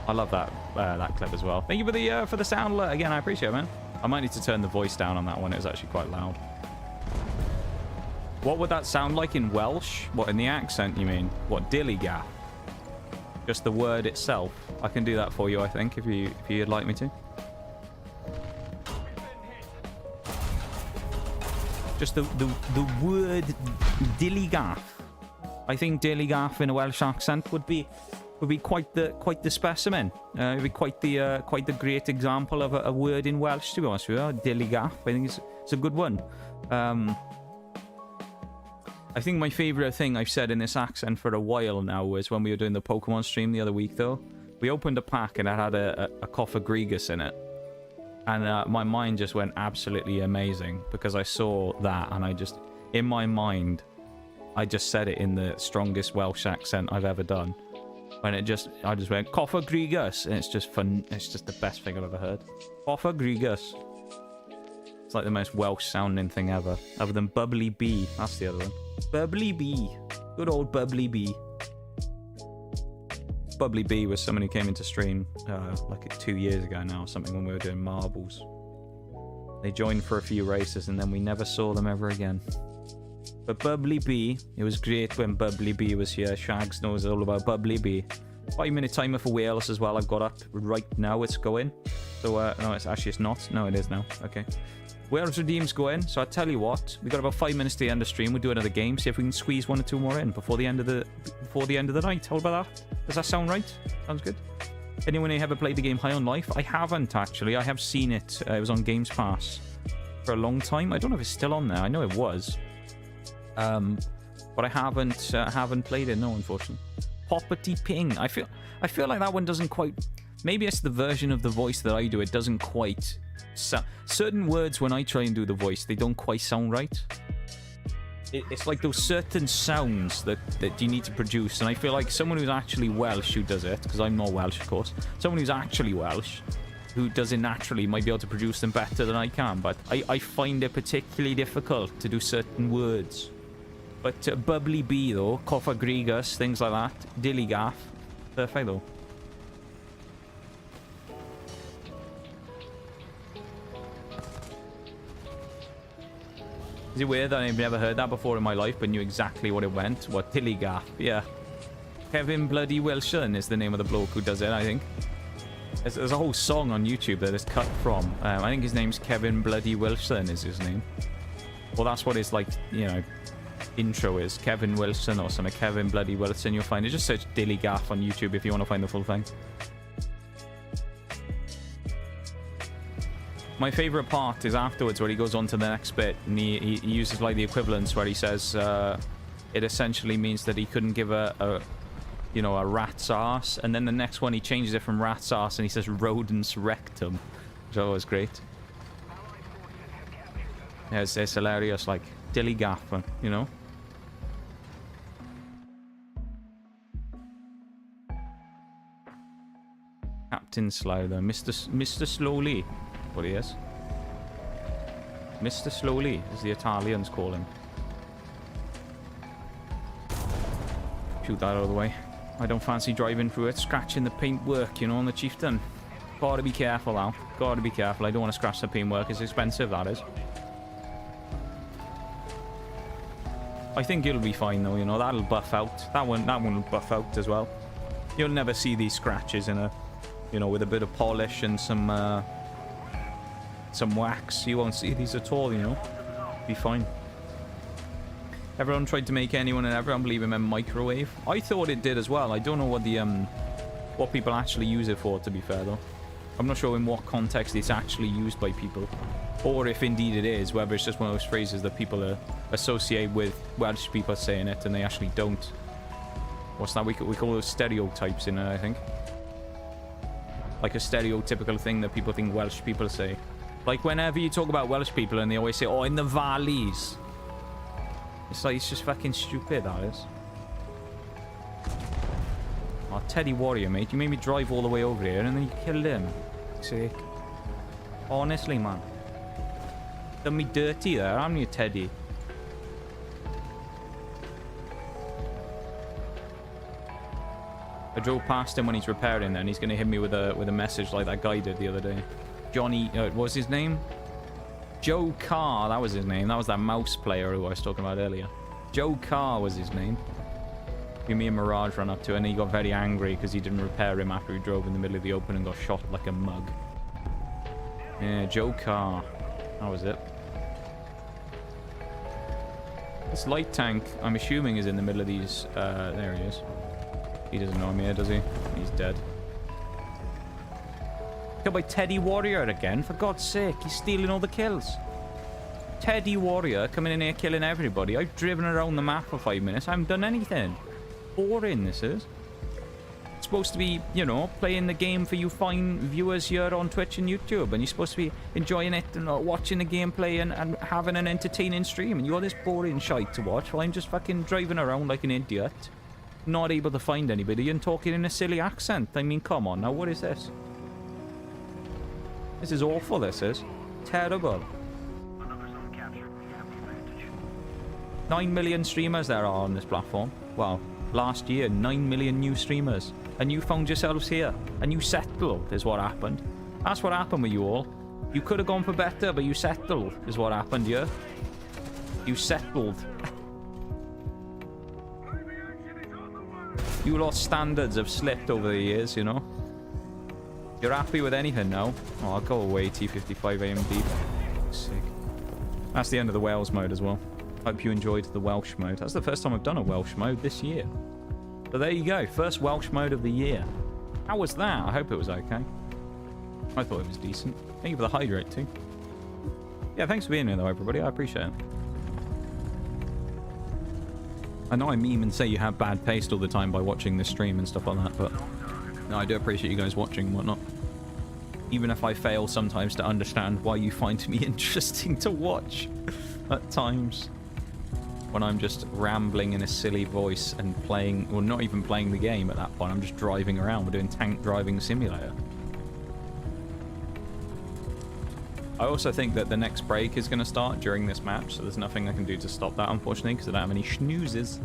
[SPEAKER 1] I love that that clip as well. Thank you for the sound alert again. I appreciate it, man. I might need to turn the voice down on that one. It was actually quite loud. What would that sound like in Welsh? What, in the accent, you mean? What, dillygaff? Just the word itself. I can do that for you, I think, if you'd like me to. Just the word dillygaff. I think dillygaff in a Welsh accent would be quite the specimen. It would be quite the great example of a word in Welsh, to be honest with you. Dillygaff. I think it's a good one. I think my favourite thing I've said in this accent for a while now was when we were doing the Pokemon stream the other week, though. We opened a pack and it had a Cofagrigus in it. And my mind just went absolutely amazing because I saw that and I just, in my mind, I just said it in the strongest Welsh accent I've ever done. And I just went, Cofagrigus. And it's just fun. It's just the best thing I've ever heard. Cofagrigus. It's like the most Welsh sounding thing ever. Other than Bubbly Bee. That's the other one. Bubbly Bee. Good old Bubbly Bee. Bubbly Bee was someone who came into stream like 2 years ago now or something when we were doing marbles. They joined for a few races and then we never saw them ever again. But Bubbly Bee, it was great when Bubbly Bee was here. Shags knows all about Bubbly Bee. 5-minute timer for Wales as well. I've got up right now. It's going. So, no, it's not. No, it is now. Okay. Wales Redeem's going. So I tell you what, we got about 5 minutes to the end of stream. We'll do another game. See if we can squeeze 1 or 2 more in before the end of the night. How about that? Does that sound right? Sounds good. Anyone who ever played the game High on Life? I haven't actually. I have seen it. It was on Games Pass for a long time. I don't know if it's still on there. I know it was. But I haven't played it. No, unfortunately. Poppity Ping. I feel like that one doesn't quite. Maybe it's the version of the voice that I do. It doesn't quite. Certain words when I try and do the voice, they don't quite sound right. It's like those certain sounds that you need to produce, and I feel like someone who's actually Welsh who does it, because I'm not Welsh, of course. Someone who's actually Welsh who does it naturally might be able to produce them better than I can, but I find it particularly difficult to do certain words. But Bubbly Bee, though, Cofagrigus, things like that, Dillygaff, perfect, though. Is it weird that I've never heard that before in my life, but knew exactly what it meant? What, Dillygaff? Yeah. Kevin Bloody Wilson is the name of the bloke who does it, I think. There's a whole song on YouTube that is cut from. I think his name's Kevin Bloody Wilson is his name. Well, that's what his, like, you know, intro is. Kevin Wilson or something. Kevin Bloody Wilson, you'll find it. Just search Dillygaff on YouTube if you want to find the full thing. My favourite part is afterwards where he goes on to the next bit and he uses like the equivalence where he says it essentially means that he couldn't give a rat's ass, and then the next one he changes it from rat's ass and he says rodent's rectum, which is always great. Yeah, it's hilarious, like dilly gaff, you know. Captain Slowly, Mr. Slowly, what he is. Mr. Slowly, as the Italians call him. Shoot that out of the way. I don't fancy driving through it, scratching the paintwork, you know, on the Chieftain. Gotta be careful now. Gotta be careful. I don't want to scratch the paintwork. It's expensive, that is. I think it'll be fine though, you know. That'll buff out. That one will buff out as well. You'll never see these scratches in a, you know, with a bit of polish and some wax. You won't see these at all, you know. Be fine. Everyone tried to make anyone and everyone believe him in microwave. I thought it did as well. I don't know what the what people actually use it for, to be fair though. I'm not sure in what context it's actually used by people, or if indeed it is, whether it's just one of those phrases that people associate with Welsh people saying it and they actually don't. What's that? We call those stereotypes in it, I think. Like a stereotypical thing that people think Welsh people say. Like whenever you talk about Welsh people and they always say, oh, in the valleys. It's like, it's just fucking stupid, that is. Oh, Teddy Warrior, mate. You made me drive all the way over here and then you killed him. Sick. Honestly, man. Done me dirty there, haven't you, Teddy? I drove past him when he's repairing there and he's going to hit me with a message like that guy did the other day. Johnny, what was his name? Joe Carr, that was his name. That was that mouse player who I was talking about earlier. Joe Carr was his name. Who me and Mirage ran up to, and he got very angry because he didn't repair him after he drove in the middle of the open and got shot like a mug. Yeah, Joe Carr. That was it. This light tank, I'm assuming, is in the middle of these. There he is. He doesn't know him here, does he? He's dead. Killed by Teddy Warrior again, for God's sake. He's stealing all the kills. Teddy Warrior coming in here killing everybody. I've driven around the map for 5 minutes. I haven't done anything. Boring, this is. It's supposed to be, you know, playing the game for you fine viewers here on Twitch and YouTube. And you're supposed to be enjoying it and watching the gameplay and having an entertaining stream. And you got this boring shite to watch while I'm just fucking driving around like an idiot. Not able to find anybody and talking in a silly accent. I mean, come on now, what is this? This is awful, this is. Terrible. 9 million streamers there are on this platform. Well, last year, 9 million new streamers. And you found yourselves here. And you settled, is what happened. That's what happened with you all. You could have gone for better, but you settled, is what happened here. You settled. You lot standards have slipped over the years, you know. You're happy with anything now? Oh, I'll go away, T55 AMD. Sick. That's the end of the Wales mode as well. Hope you enjoyed the Welsh mode. That's the first time I've done a Welsh mode this year. So there you go. First Welsh mode of the year. How was that? I hope it was okay. I thought it was decent. Thank you for the hydrate too. Yeah, thanks for being here though, everybody. I appreciate it. I know I meme and say you have bad taste all the time by watching this stream and stuff like that, but no, I do appreciate you guys watching and whatnot. Even if I fail sometimes to understand why you find me interesting to watch at times. When I'm just rambling in a silly voice and playing, well, not even playing the game at that point. I'm just driving around. We're doing tank driving simulator. I also think that the next break is going to start during this match, so there's nothing I can do to stop that, unfortunately, because I don't have any snoozes.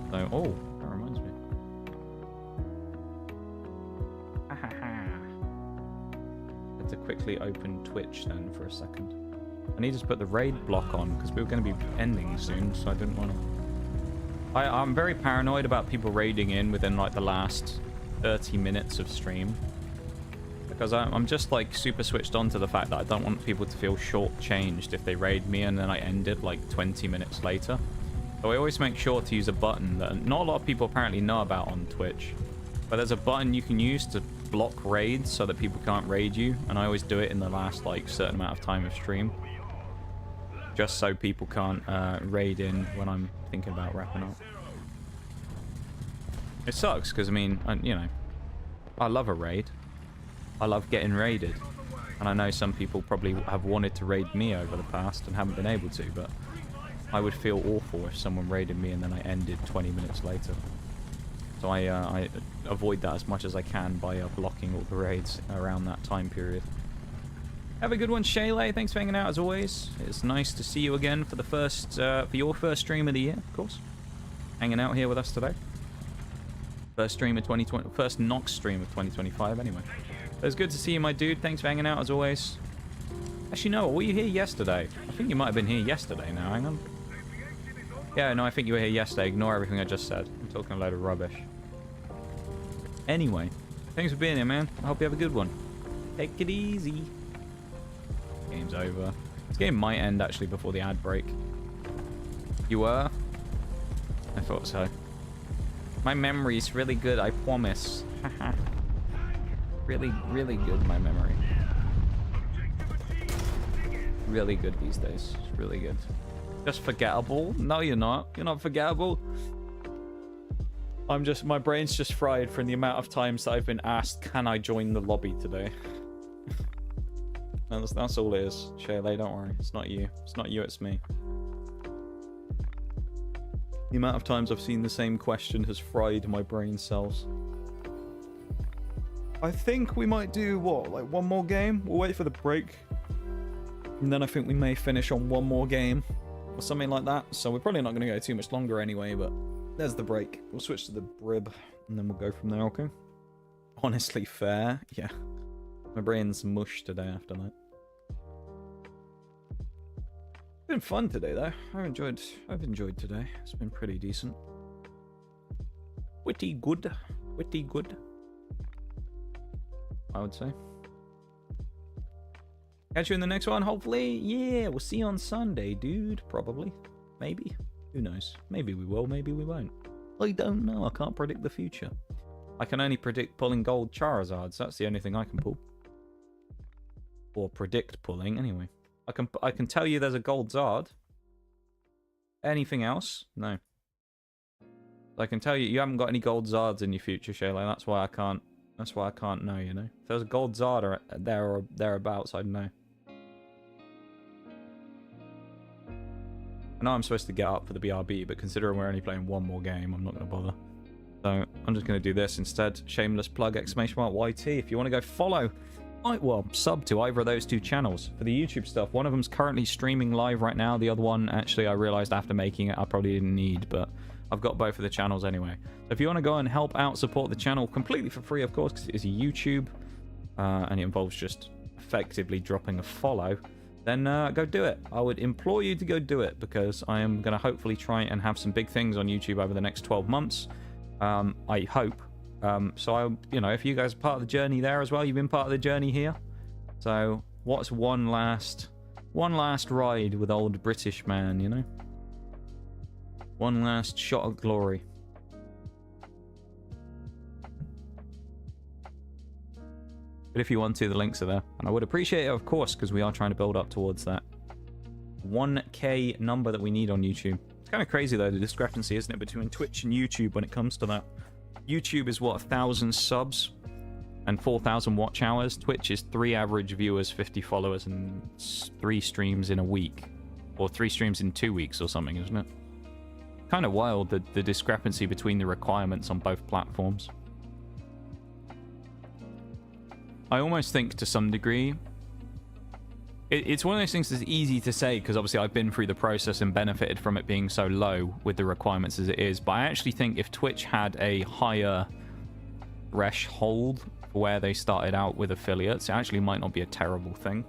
[SPEAKER 1] So, oh, that reminds me. Had to quickly open Twitch then for a second. I need to put the raid block on because we were going to be ending soon, so I didn't want to. I'm very paranoid about people raiding in within like the last 30 minutes of stream. Because I'm just like super switched on to the fact that I don't want people to feel shortchanged if they raid me and then I end it like 20 minutes later. So I always make sure to use a button that not a lot of people apparently know about on Twitch. But there's a button you can use to block raids so that people can't raid you. And I always do it in the last like certain amount of time of stream. Just so people can't raid in when I'm thinking about wrapping up. It sucks because I mean, you know, I love a raid. I love getting raided. And I know some people probably have wanted to raid me over the past and haven't been able to, but I would feel awful if someone raided me and then I ended 20 minutes later. So I avoid that as much as I can by blocking all the raids around that time period. Have a good one, Shaylay. Thanks for hanging out as always. It's nice to see you again for the first, for your first stream of the year, of course. Hanging out here with us today. First stream of 2020, first Nox stream of 2025 anyway. It was good to see you, my dude. Thanks for hanging out as always. Actually, no, were you here yesterday? I think you might have been here yesterday now. Hang on. Yeah, no, I think you were here yesterday. Ignore everything I just said. I'm talking a load of rubbish. Anyway, thanks for being here, man. I hope you have a good one. Take it easy. Game's over. This game might end actually before the ad break. You were? I thought so. My memory's really good, I promise. Haha. Really, really good, my memory. Really good these days. Really good. Just forgettable? No, you're not. You're not forgettable. My brain's just fried from the amount of times that I've been asked, can I join the lobby today? That's all it is. Shaylay, don't worry. It's not you. It's not you, it's me. The amount of times I've seen the same question has fried my brain cells. I think we might do, what, like one more game? We'll wait for the break. And then I think we may finish on one more game. Or something like that. So we're probably not going to go too much longer anyway, but there's the break. We'll switch to the brib, and then we'll go from there, okay? Honestly, fair. Yeah. My brain's mush today after that. It's been fun today, though. I've enjoyed today. It's been pretty decent. Witty good. Witty good. I would say. Catch you in the next one, hopefully. Yeah, we'll see you on Sunday, dude. Probably. Maybe. Who knows? Maybe we will, maybe we won't. I don't know. I can't predict the future. I can only predict pulling gold Charizards. That's the only thing I can pull. Or predict pulling, anyway. I can tell you there's a gold Zard. Anything else? No. I can tell you you haven't got any gold Zards in your future, Shaylay. That's why I can't know, you know. If there was a gold Zard there or thereabouts, I'd know. I know I'm supposed to get up for the BRB, but considering we're only playing one more game, I'm not going to bother. So I'm just going to do this instead. Shameless plug, ! YT. If you want to go follow, well, sub to either of those two channels. For the YouTube stuff, one of them's currently streaming live right now. The other one, actually, I realized after making it, I probably didn't need, but I've got both of the channels anyway. So if you want to go and help out, support the channel completely for free, of course, because it is a YouTube, and it involves just effectively dropping a follow, then go do it. I would implore you to go do it, because I am going to hopefully try and have some big things on YouTube over the next 12 months. I hope. So, you know, if you guys are part of the journey there as well, you've been part of the journey here. So, what's one last ride with old British man, you know? One last shot of glory. But if you want to, the links are there. And I would appreciate it, of course, because we are trying to build up towards that 1K number that we need on YouTube. It's kind of crazy, though, the discrepancy, isn't it, between Twitch and YouTube when it comes to that. YouTube is, what, 1,000 subs and 4,000 watch hours. Twitch is 3 average viewers, 50 followers, and 3 streams in a week. Or 3 streams in 2 weeks or something, isn't it? Kind of wild, the discrepancy between the requirements on both platforms. I almost think, to some degree, it's one of those things that's easy to say, because obviously I've been through the process and benefited from it being so low with the requirements as it is, but I actually think if Twitch had a higher threshold for where they started out with affiliates, it actually might not be a terrible thing.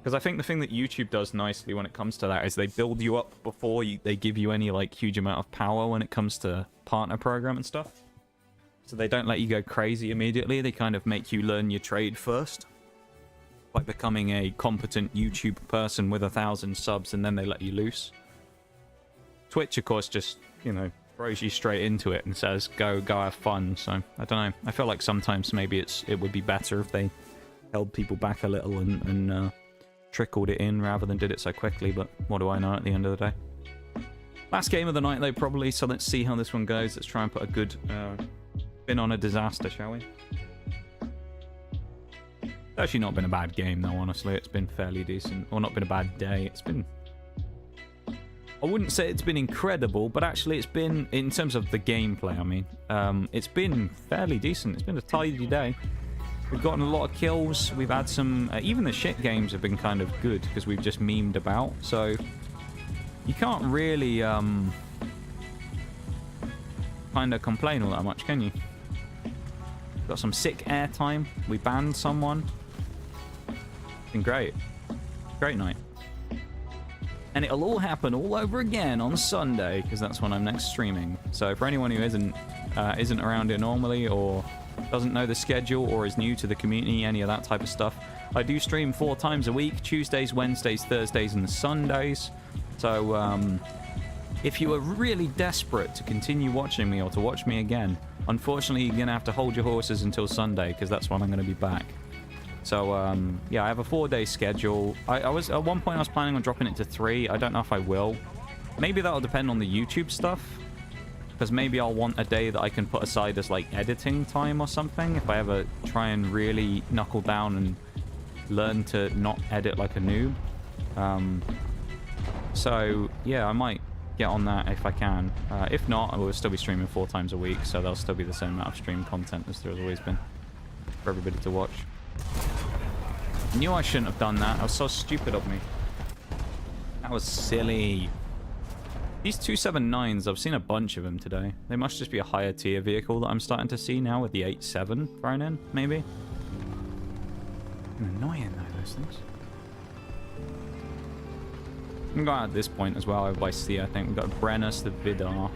[SPEAKER 1] Because I think the thing that YouTube does nicely when it comes to that is they build you up before they give you any like huge amount of power when it comes to partner program and stuff. So they don't let you go crazy immediately. They kind of make you learn your trade first by becoming a competent YouTube person with 1,000 subs, and then they let you loose. Twitch, of course, just, you know, throws you straight into it and says, go have fun. So, I don't know. I feel like sometimes maybe it would be better if they held people back a little and trickled it in rather than did it so quickly, but what do I know at the end of the day? Last game of the night, though, probably, so let's see how this one goes. Let's try and put a good spin on a disaster, shall we? It's actually not been a bad game, though, honestly. It's been fairly decent. Or not been a bad day. It's been... I wouldn't say it's been incredible, but actually it's been, in terms of the gameplay, I mean, it's been fairly decent. It's been a tidy day. We've gotten a lot of kills. We've had some... even the shit games have been kind of good because we've just memed about. So you can't really kind of complain all that much, can you? Got some sick airtime. We banned someone. It's been great. Great night. And it'll all happen all over again on Sunday, because that's when I'm next streaming. So for anyone who isn't around here normally, or doesn't know the schedule, or is new to the community, any of that type of stuff, I do stream 4 times a week: Tuesdays, Wednesdays, Thursdays, and Sundays. So if you are really desperate to continue watching me or to watch me again, unfortunately you're gonna have to hold your horses until Sunday, because that's when I'm gonna be back. So, yeah, I have a 4-day schedule. I was at one point I was planning on dropping it to 3. I don't know if I will. Maybe that'll depend on the YouTube stuff, because maybe I'll want a day that I can put aside as, like, editing time or something, if I ever try and really knuckle down and learn to not edit like a noob. So, yeah, I might get on that if I can. If not, I will still be streaming 4 times a week, so there'll still be the same amount of stream content as there has always been for everybody to watch. I knew I shouldn't have done that. That was so stupid of me. That was silly. These 279s, I've seen a bunch of them today. They must just be a higher tier vehicle that I'm starting to see now with the 8.7 thrown in, maybe. Annoying though, those things. We got at this point as well over by C, I think. We've got Brennus, the Vidar.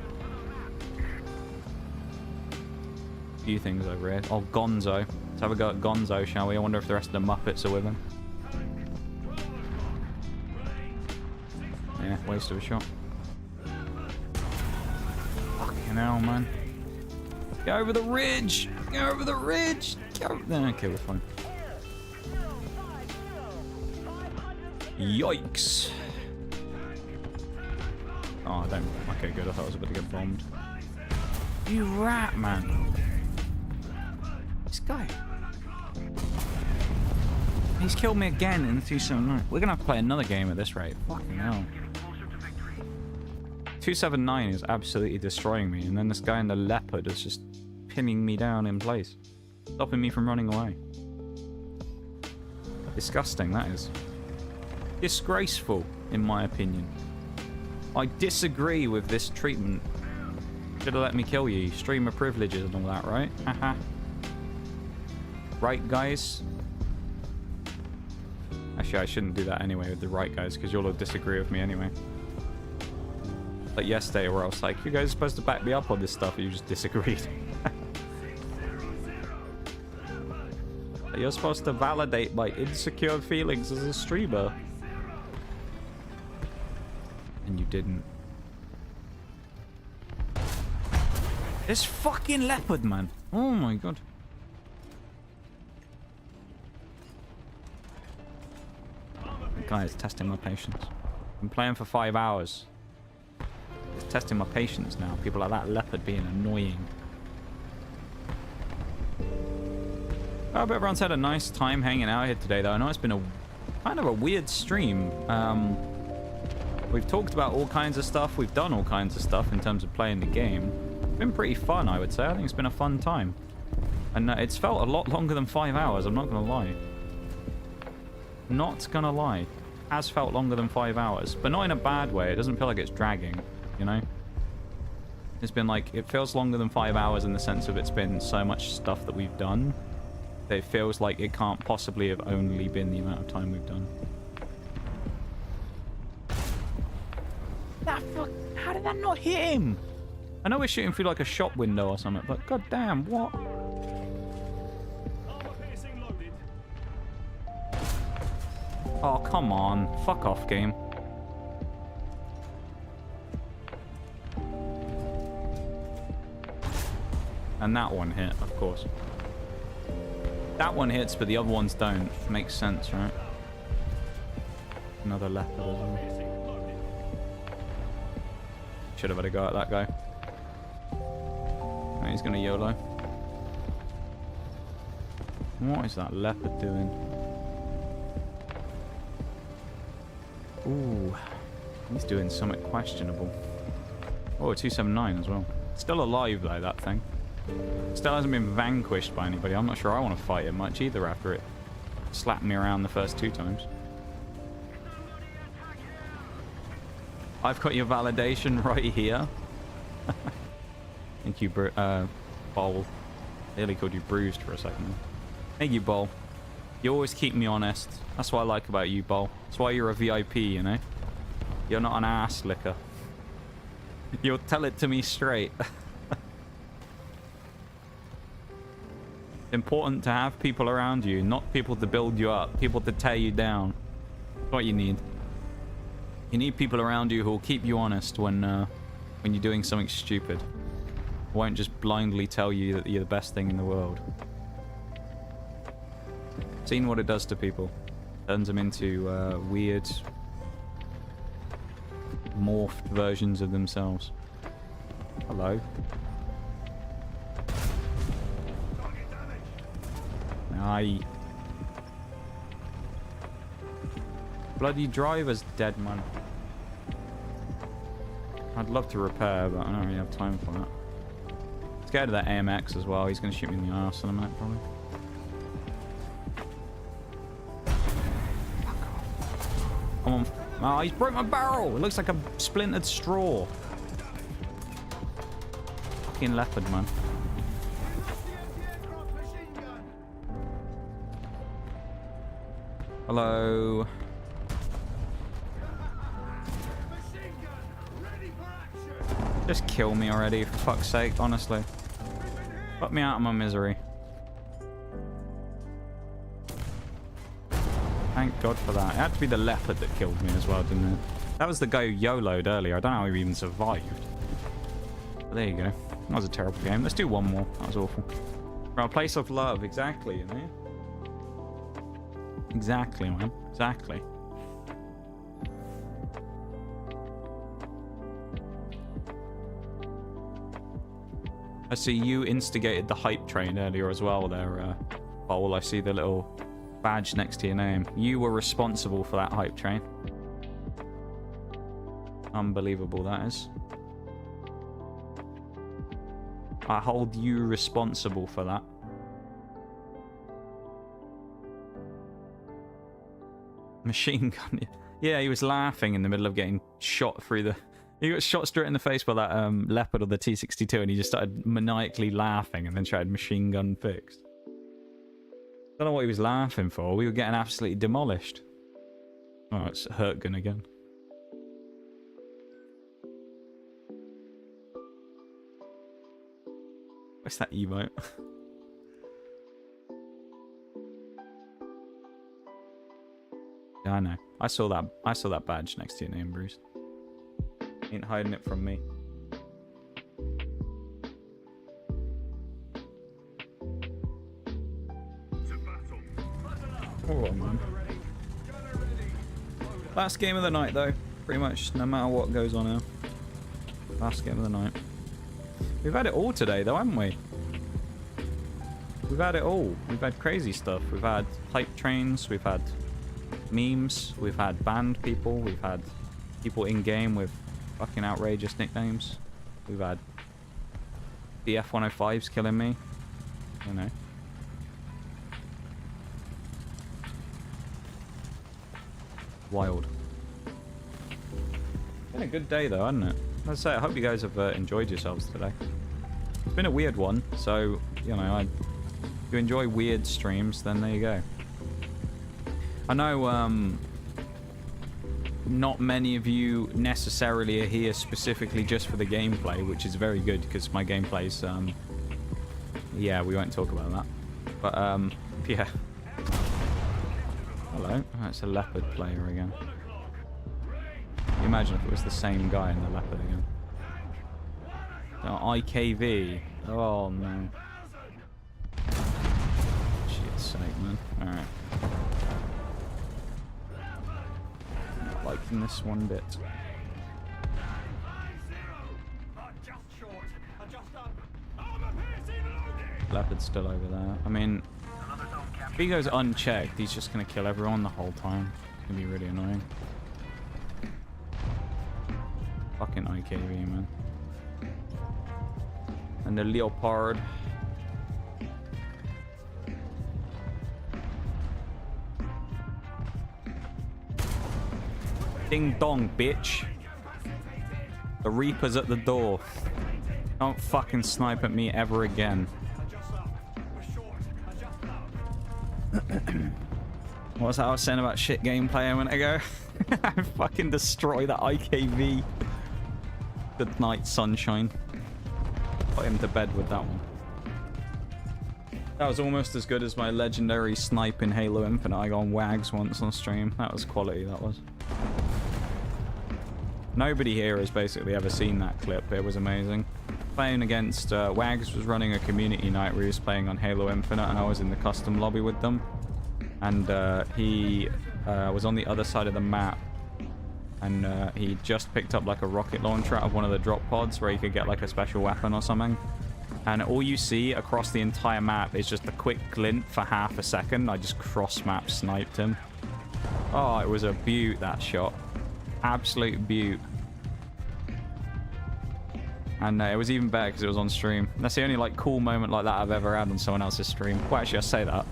[SPEAKER 1] A few things over here. Oh, Gonzo. Let's have a go at Gonzo, shall we? I wonder if the rest of the Muppets are with him. Yeah, waste of a shot. Fucking hell, man. Go over the ridge! Go over the ridge! Go... Okay, we're fine. Yikes. Oh, I don't... Okay, good. I thought I was about to get bombed. You rat, man. This guy. He's killed me again in the 279. We're going to have to play another game at this rate. Fucking hell. 279 is absolutely destroying me. And then this guy in the leopard is just pinning me down in place. Stopping me from running away. Disgusting, that is. Disgraceful, in my opinion. I disagree with this treatment. Should have let me kill you. Streamer privileges and all that, right? Haha. Right, guys? Actually, I shouldn't do that anyway with the right guys, because you'll all disagree with me anyway. Like yesterday, where I was like, you guys are supposed to back me up on this stuff, and you just disagreed. You're supposed to validate my insecure feelings as a streamer. And you didn't. This fucking leopard, man. Oh my god. The guy is testing my patience. I've been playing for 5 hours. It's testing my patience now. People like that leopard being annoying. I hope everyone's had a nice time hanging out here today, though. I know it's been a kind of a weird stream. We've talked about all kinds of stuff. We've done all kinds of stuff in terms of playing the game. It's been pretty fun, I would say. I think it's been a fun time. And it's felt a lot longer than 5 hours, I'm not going to lie. Not going to lie. It has felt longer than 5 hours. But not in a bad way. It doesn't feel like it's dragging, you know? It's been like, it feels longer than 5 hours in the sense of it's been so much stuff that we've done. That it feels like it can't possibly have only been the amount of time we've done. That fuck, how did that not hit him? I know we're shooting through like a shop window or something, but goddamn, what? Oh, come on. Fuck off, game. And that one hit, of course. That one hits, but the other ones don't. Makes sense, right? Another leopard as well. Should have had a go at that guy. He's gonna YOLO. What is that leopard doing? Ooh. He's doing something questionable. Oh, 279 as well. Still alive, though, that thing. Still hasn't been vanquished by anybody. I'm not sure I want to fight it much either after it slapped me around the first 2 times. I've got your validation right here. Thank you, Bowl. Nearly called you Bruised for a second. Thank you, Bowl. You always keep me honest. That's what I like about you, Bowl. That's why you're a VIP, you know? You're not an ass licker. You'll tell it to me straight. It's important to have people around you, not people to build you up, people to tear you down. That's what you need. You need people around you who will keep you honest when you're doing something stupid. Won't just blindly tell you that you're the best thing in the world. Seen what it does to people. Turns them into weird, morphed versions of themselves. Hello. Aye. Bloody driver's dead, man. I'd love to repair, but I don't really have time for that. Scared of that AMX as well. He's going to shoot me in the arse in a minute, probably. Come on. Oh, he's broke my barrel. It looks like a splintered straw. Fucking leopard, man. Hello. Just kill me already, for fuck's sake, honestly. Fuck me out of my misery. Thank God for that. It had to be the leopard that killed me as well, didn't it? That was the guy who YOLO'd earlier. I don't know how he even survived. But there you go. That was a terrible game. Let's do one more. That was awful. Right, Place of Love. Exactly, you know? Exactly, man. Exactly. I see you instigated the hype train earlier as well there, Bowl. I see the little badge next to your name. You were responsible for that hype train. Unbelievable, that is. I hold you responsible for that. Machine gun. Yeah, he was laughing in the middle of getting shot through the... He got shot straight in the face by that leopard or the T-62, and he just started maniacally laughing and then tried machine gun fixed. Don't know what he was laughing for. We were getting absolutely demolished. Oh, it's hurt gun again. What's that emote? Yeah, I know. I saw that badge next to your name, Bruce. Ain't hiding it from me. Oh, man. Last game of the night, though. Pretty much, no matter what goes on here. Last game of the night. We've had it all today, though, haven't we? We've had it all. We've had crazy stuff. We've had hype trains. We've had memes. We've had banned people. We've had people in-game with fucking outrageous nicknames. We've had the F-105s killing me. You know. Wild. Been a good day though, hasn't it? Let's say I hope you guys have enjoyed yourselves today. It's been a weird one, so you know, if you enjoy weird streams, then there you go. I know not many of you necessarily are here specifically just for the gameplay, which is very good because my gameplay's yeah, we won't talk about that. But yeah. Hello. Oh, it's a leopard player again. Can you imagine if it was the same guy in the leopard again? Oh, IKV. Oh no. Shit's sake, man. Alright. Not liking this one bit. Leopard's still over there. I mean, if he goes unchecked, he's just going to kill everyone the whole time. It's going to be really annoying. Fucking IKV, man. And the Leopard. Ding dong, bitch. The Reaper's at the door. Don't fucking snipe at me ever again. What was that I was saying about shit gameplay a minute ago? I fucking destroy that IKV. Good night, sunshine. Put him to bed with that one. That was almost as good as my legendary snipe in Halo Infinite. I got on Wags once on stream. That was quality, that was. Nobody here has basically ever seen that clip. It was amazing. Playing against Wags was running a community night where he was playing on Halo Infinite, and I was in the custom lobby with them. And he was on the other side of the map, and he just picked up like a rocket launcher out of one of the drop pods where he could get like a special weapon or something. And all you see across the entire map is just a quick glint for half a second. I just cross-map sniped him. Oh, it was a beaut, that shot. Absolute beaut. And it was even better because it was on stream. That's the only like cool moment like that I've ever had on someone else's stream. Well, actually, I say that.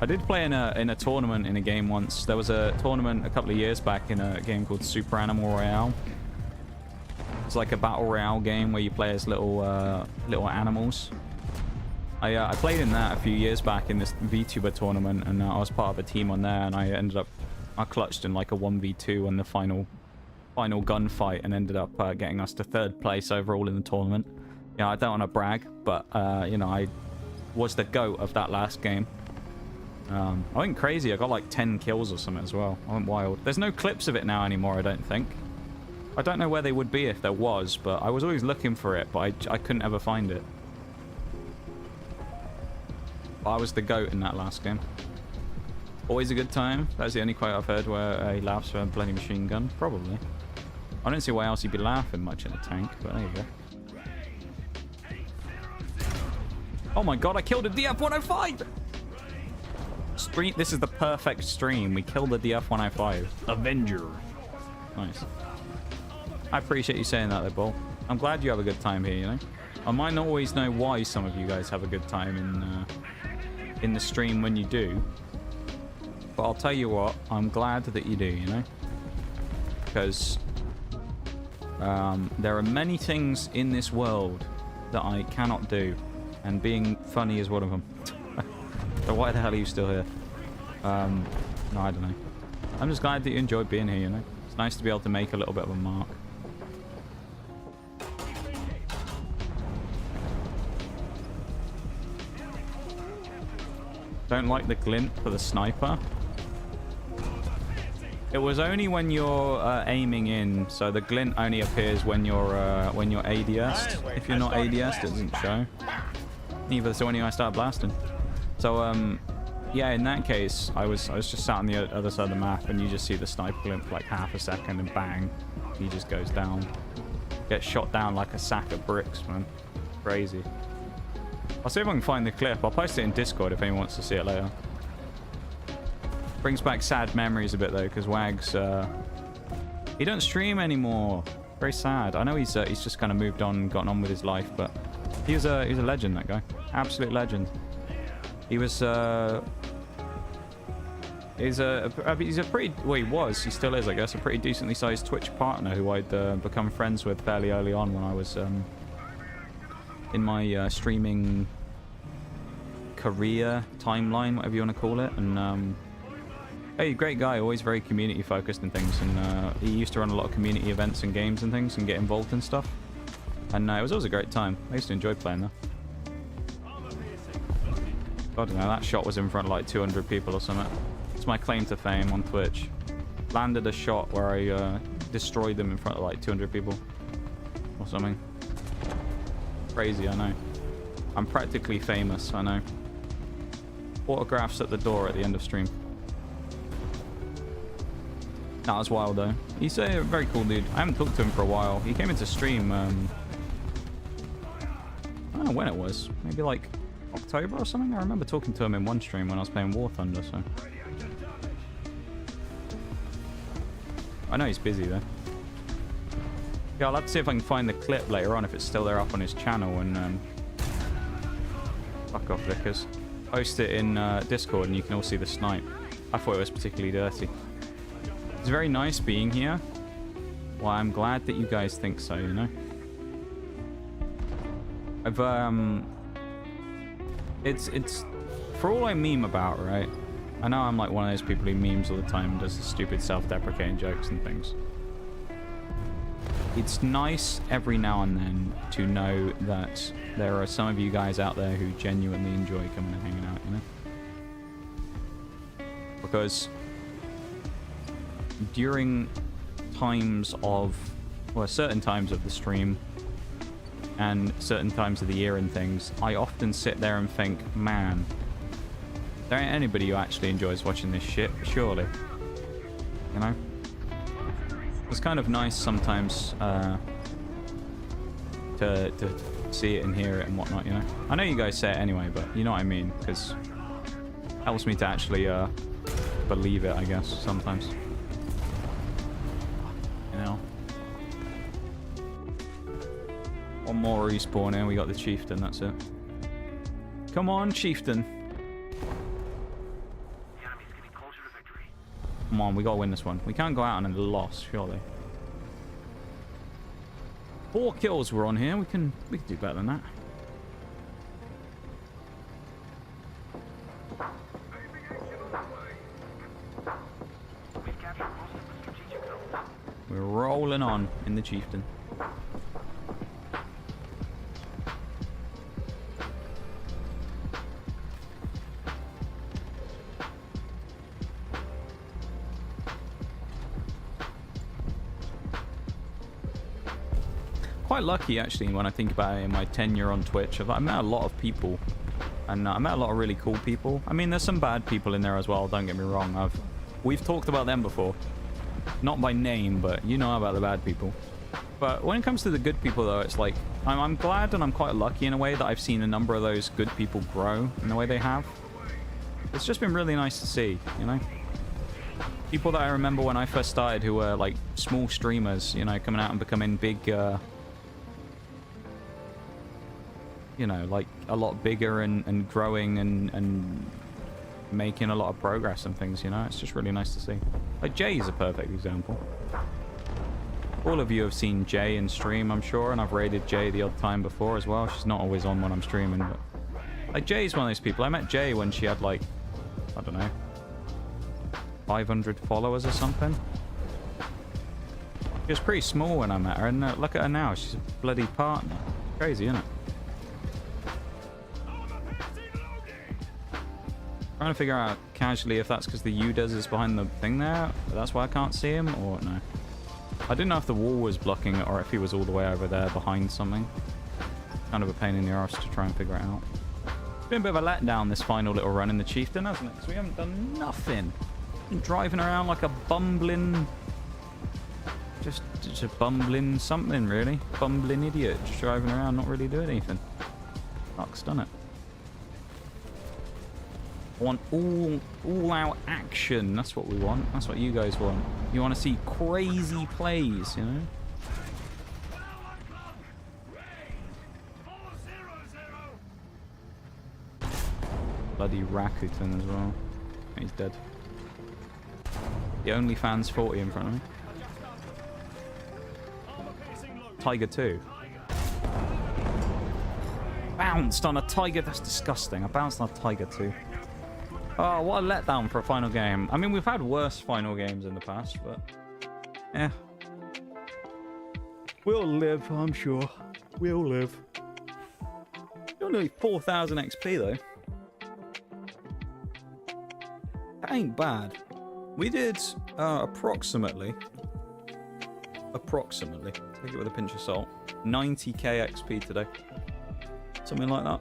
[SPEAKER 1] I did play in a tournament in a game once. There was a tournament a couple of years back in a game called Super Animal Royale. It's like a battle royale game where you play as little animals. I played in that a few years back in this VTuber tournament, and I was part of a team on there, and I clutched in like a 1v2 on the final gunfight and ended up getting us to 3rd place overall in the tournament. Yeah, I don't want to brag, but you know, I was the GOAT of that last game. I went crazy. I got like 10 kills or something as well. I went wild. There's no clips of it now anymore, I don't think. I don't know where they would be if there was, but I was always looking for it, but I couldn't ever find it. But I was the GOAT in that last game. Always a good time. That's the only quote I've heard where he laughs for a bloody machine gun. Probably. I don't see why else he'd be laughing much in a tank, but there you go. Oh my god, I killed a DF-105! Stream. This is the perfect stream. We killed the DF-105. Avenger. Nice. I appreciate you saying that, though, Bull. I'm glad you have a good time here, you know? I might not always know why some of you guys have a good time in the stream when you do. But I'll tell you what, I'm glad that you do, you know? Because there are many things in this world that I cannot do. And being funny is one of them. So why the hell are you still here? No, I don't know. I'm just glad that you enjoyed being here, you know? It's nice to be able to make a little bit of a mark. Don't like the glint for the sniper. It was only when you're aiming in, so the glint only appears when you're ADS'd. If you're not ADS'd, it doesn't show. Neither so when I start blasting. So yeah, in that case, I was just sat on the other side of the map, and you just see the sniper glint for like half a second, and bang, he just goes down. Gets shot down like a sack of bricks, man. Crazy. I'll see if I can find the clip. I'll post it in Discord if anyone wants to see it later. Brings back sad memories a bit though, because Wags, he don't stream anymore. Very sad. I know he's just kind of moved on and gotten on with his life, but he's a legend, that guy. Absolute legend. He was he's a pretty, well, he was, he still is, I guess, a pretty decently sized Twitch partner who I'd become friends with fairly early on when I was in my streaming career timeline, whatever you want to call it. And hey, great guy, always very community focused and things, and he used to run a lot of community events and games and things and get involved in stuff, and it was always a great time. I used to enjoy playing there. I don't know, that shot was in front of like 200 people or something. It's my claim to fame on Twitch. Landed a shot where I destroyed them in front of like 200 people or something. Crazy, I know. I'm practically famous, I know. Autographs at the door at the end of stream. That was wild though. He's a very cool dude. I haven't talked to him for a while. He came into stream, I don't know when it was. Maybe like October or something? I remember talking to him in one stream when I was playing War Thunder, so. I know he's busy though. Yeah, I'll have to see if I can find the clip later on if it's still there up on his channel and fuck off, Vickers. Post it in Discord and you can all see the snipe. I thought it was particularly dirty. It's very nice being here. Well, I'm glad that you guys think so, you know? It's for all I meme about, right? I know I'm like one of those people who memes all the time and does the stupid self-deprecating jokes and things. It's nice every now and then to know that there are some of you guys out there who genuinely enjoy coming and hanging out, you know? Because during times of, well, certain times of the stream and certain times of the year and things, I often sit there and think, man, there ain't anybody who actually enjoys watching this shit, surely. You know? It's kind of nice sometimes to see it and hear it and whatnot, you know? I know you guys say it anyway, but you know what I mean, because it helps me to actually believe it, I guess, sometimes. You know? One more respawn here, we got the Chieftain, that's it. Come on, Chieftain. Come on, we gotta win this one. We can't go out on a loss, surely. 4 kills were on here. We can do better than that. We're rolling on in the Chieftain. Quite lucky actually when I think about it in my tenure on Twitch. I met a lot of people and I met a lot of really cool people. I mean, there's some bad people in there as well, don't get me wrong. We've talked about them before, not by name, but you know about the bad people. But when it comes to the good people though, it's like I'm glad and I'm quite lucky in a way that I've seen a number of those good people grow in the way they have. It's just been really nice to see, you know? People that I remember when I first started who were like small streamers, you know, coming out and becoming big you know, like a lot bigger and growing and making a lot of progress and things, you know? It's just really nice to see. Like Jay is a perfect example. All of you have seen Jay in stream, I'm sure, and I've raided Jay the odd time before as well. She's not always on when I'm streaming, but like Jay's one of those people. I met Jay when she had like, I don't know, 500 followers or something. She was pretty small when I met her, and look at her now. She's a bloody partner. Crazy, isn't it? Trying to figure out casually if that's because the UDES is behind the thing there. That's why I can't see him, or no. I didn't know if the wall was blocking it or if he was all the way over there behind something. Kind of a pain in the arse to try and figure it out. It's been a bit of a letdown this final little run in the Chieftain, hasn't it? Because we haven't done nothing. Been driving around like a bumbling... Just a bumbling something, really. Bumbling idiot. Just driving around, not really doing anything. Fuck's done it. I want all out action. That's what we want. That's what you guys want. You want to see crazy plays, you know? Bloody Rakuten as well. He's dead. The OnlyFans 40 in front of me. Tiger 2. Bounced on a Tiger. That's disgusting. I bounced on a Tiger 2. Oh, what a letdown for a final game. I mean, we've had worse final games in the past, but... yeah. We'll live, I'm sure. We'll live. Only 4,000 XP, though. That ain't bad. We did approximately, take it with a pinch of salt, 90k XP today. Something like that.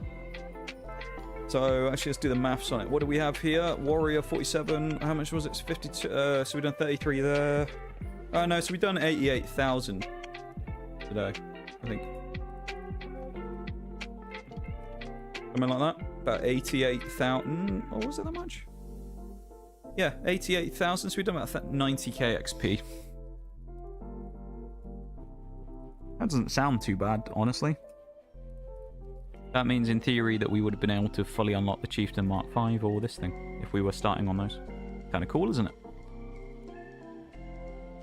[SPEAKER 1] So actually, let's do the maths on it. What do we have here? Warrior 47. How much was it? 52. So we've done 33 there. Oh no, so we've done 88,000 today, I think. Something like that. About 88,000. Oh, was it that much? Yeah, 88,000. So we've done about 90k XP. That doesn't sound too bad, honestly. That means, in theory, that we would have been able to fully unlock the Chieftain Mark V or this thing, if we were starting on those. Kind of cool, isn't it?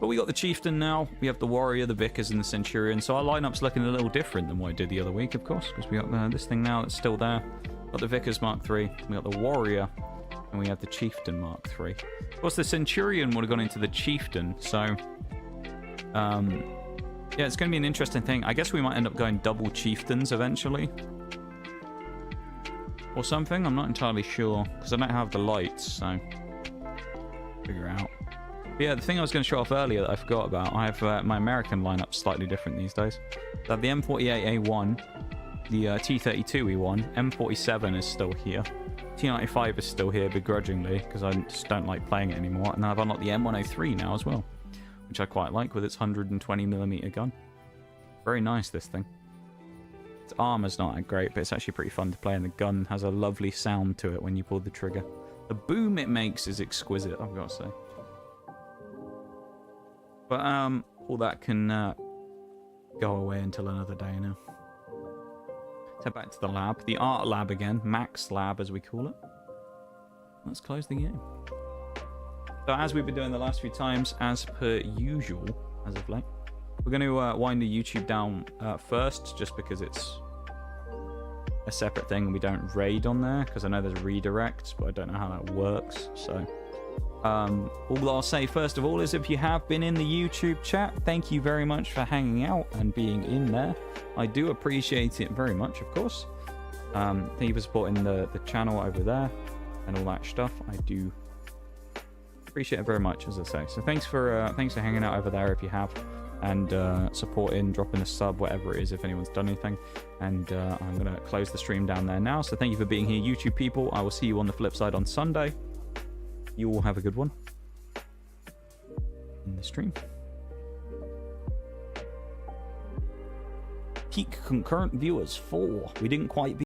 [SPEAKER 1] But we got the Chieftain now. We have the Warrior, the Vickers, and the Centurion. So our lineup's looking a little different than what it did the other week, of course, because we got this thing now that's still there. Got the Vickers Mark III, we got the Warrior, and we have the Chieftain Mark III. Of course, the Centurion would have gone into the Chieftain, so... yeah, it's going to be an interesting thing. I guess we might end up going double Chieftains eventually. Or something, I'm not entirely sure, because I don't have the lights, so... figure out. But yeah, the thing I was going to show off earlier that I forgot about, I have my American lineup slightly different these days. I have the M48A1, the T32E1, M47 is still here, T95 is still here begrudgingly, because I just don't like playing it anymore, and I've unlocked the M103 now as well, which I quite like with its 120mm gun. Very nice, this thing. Its armor's not that great, but it's actually pretty fun to play, and the gun has a lovely sound to it when you pull the trigger. The boom it makes is exquisite, I've got to say. But all that can go away until another day now. Let's head back to the lab. The art lab again. Max lab, as we call it. Let's close the game. So as we've been doing the last few times, as per usual, as of late, we're going to wind the YouTube down first, just because it's a separate thing and we don't raid on there, because I know there's redirects, but I don't know how that works. So all I'll say first of all is, if you have been in the YouTube chat, thank you very much for hanging out and being in there. I do appreciate it very much, of course. Thank you for supporting the channel over there and all that stuff. I do appreciate it very much, as I say. So thanks for hanging out over there if you have, and supporting, dropping a sub, whatever it is, if anyone's done anything. And I'm going to close the stream down there now. So thank you for being here, YouTube people. I will see you on the flip side on Sunday. You all have a good one in the stream. Peak concurrent viewers 4. We didn't quite be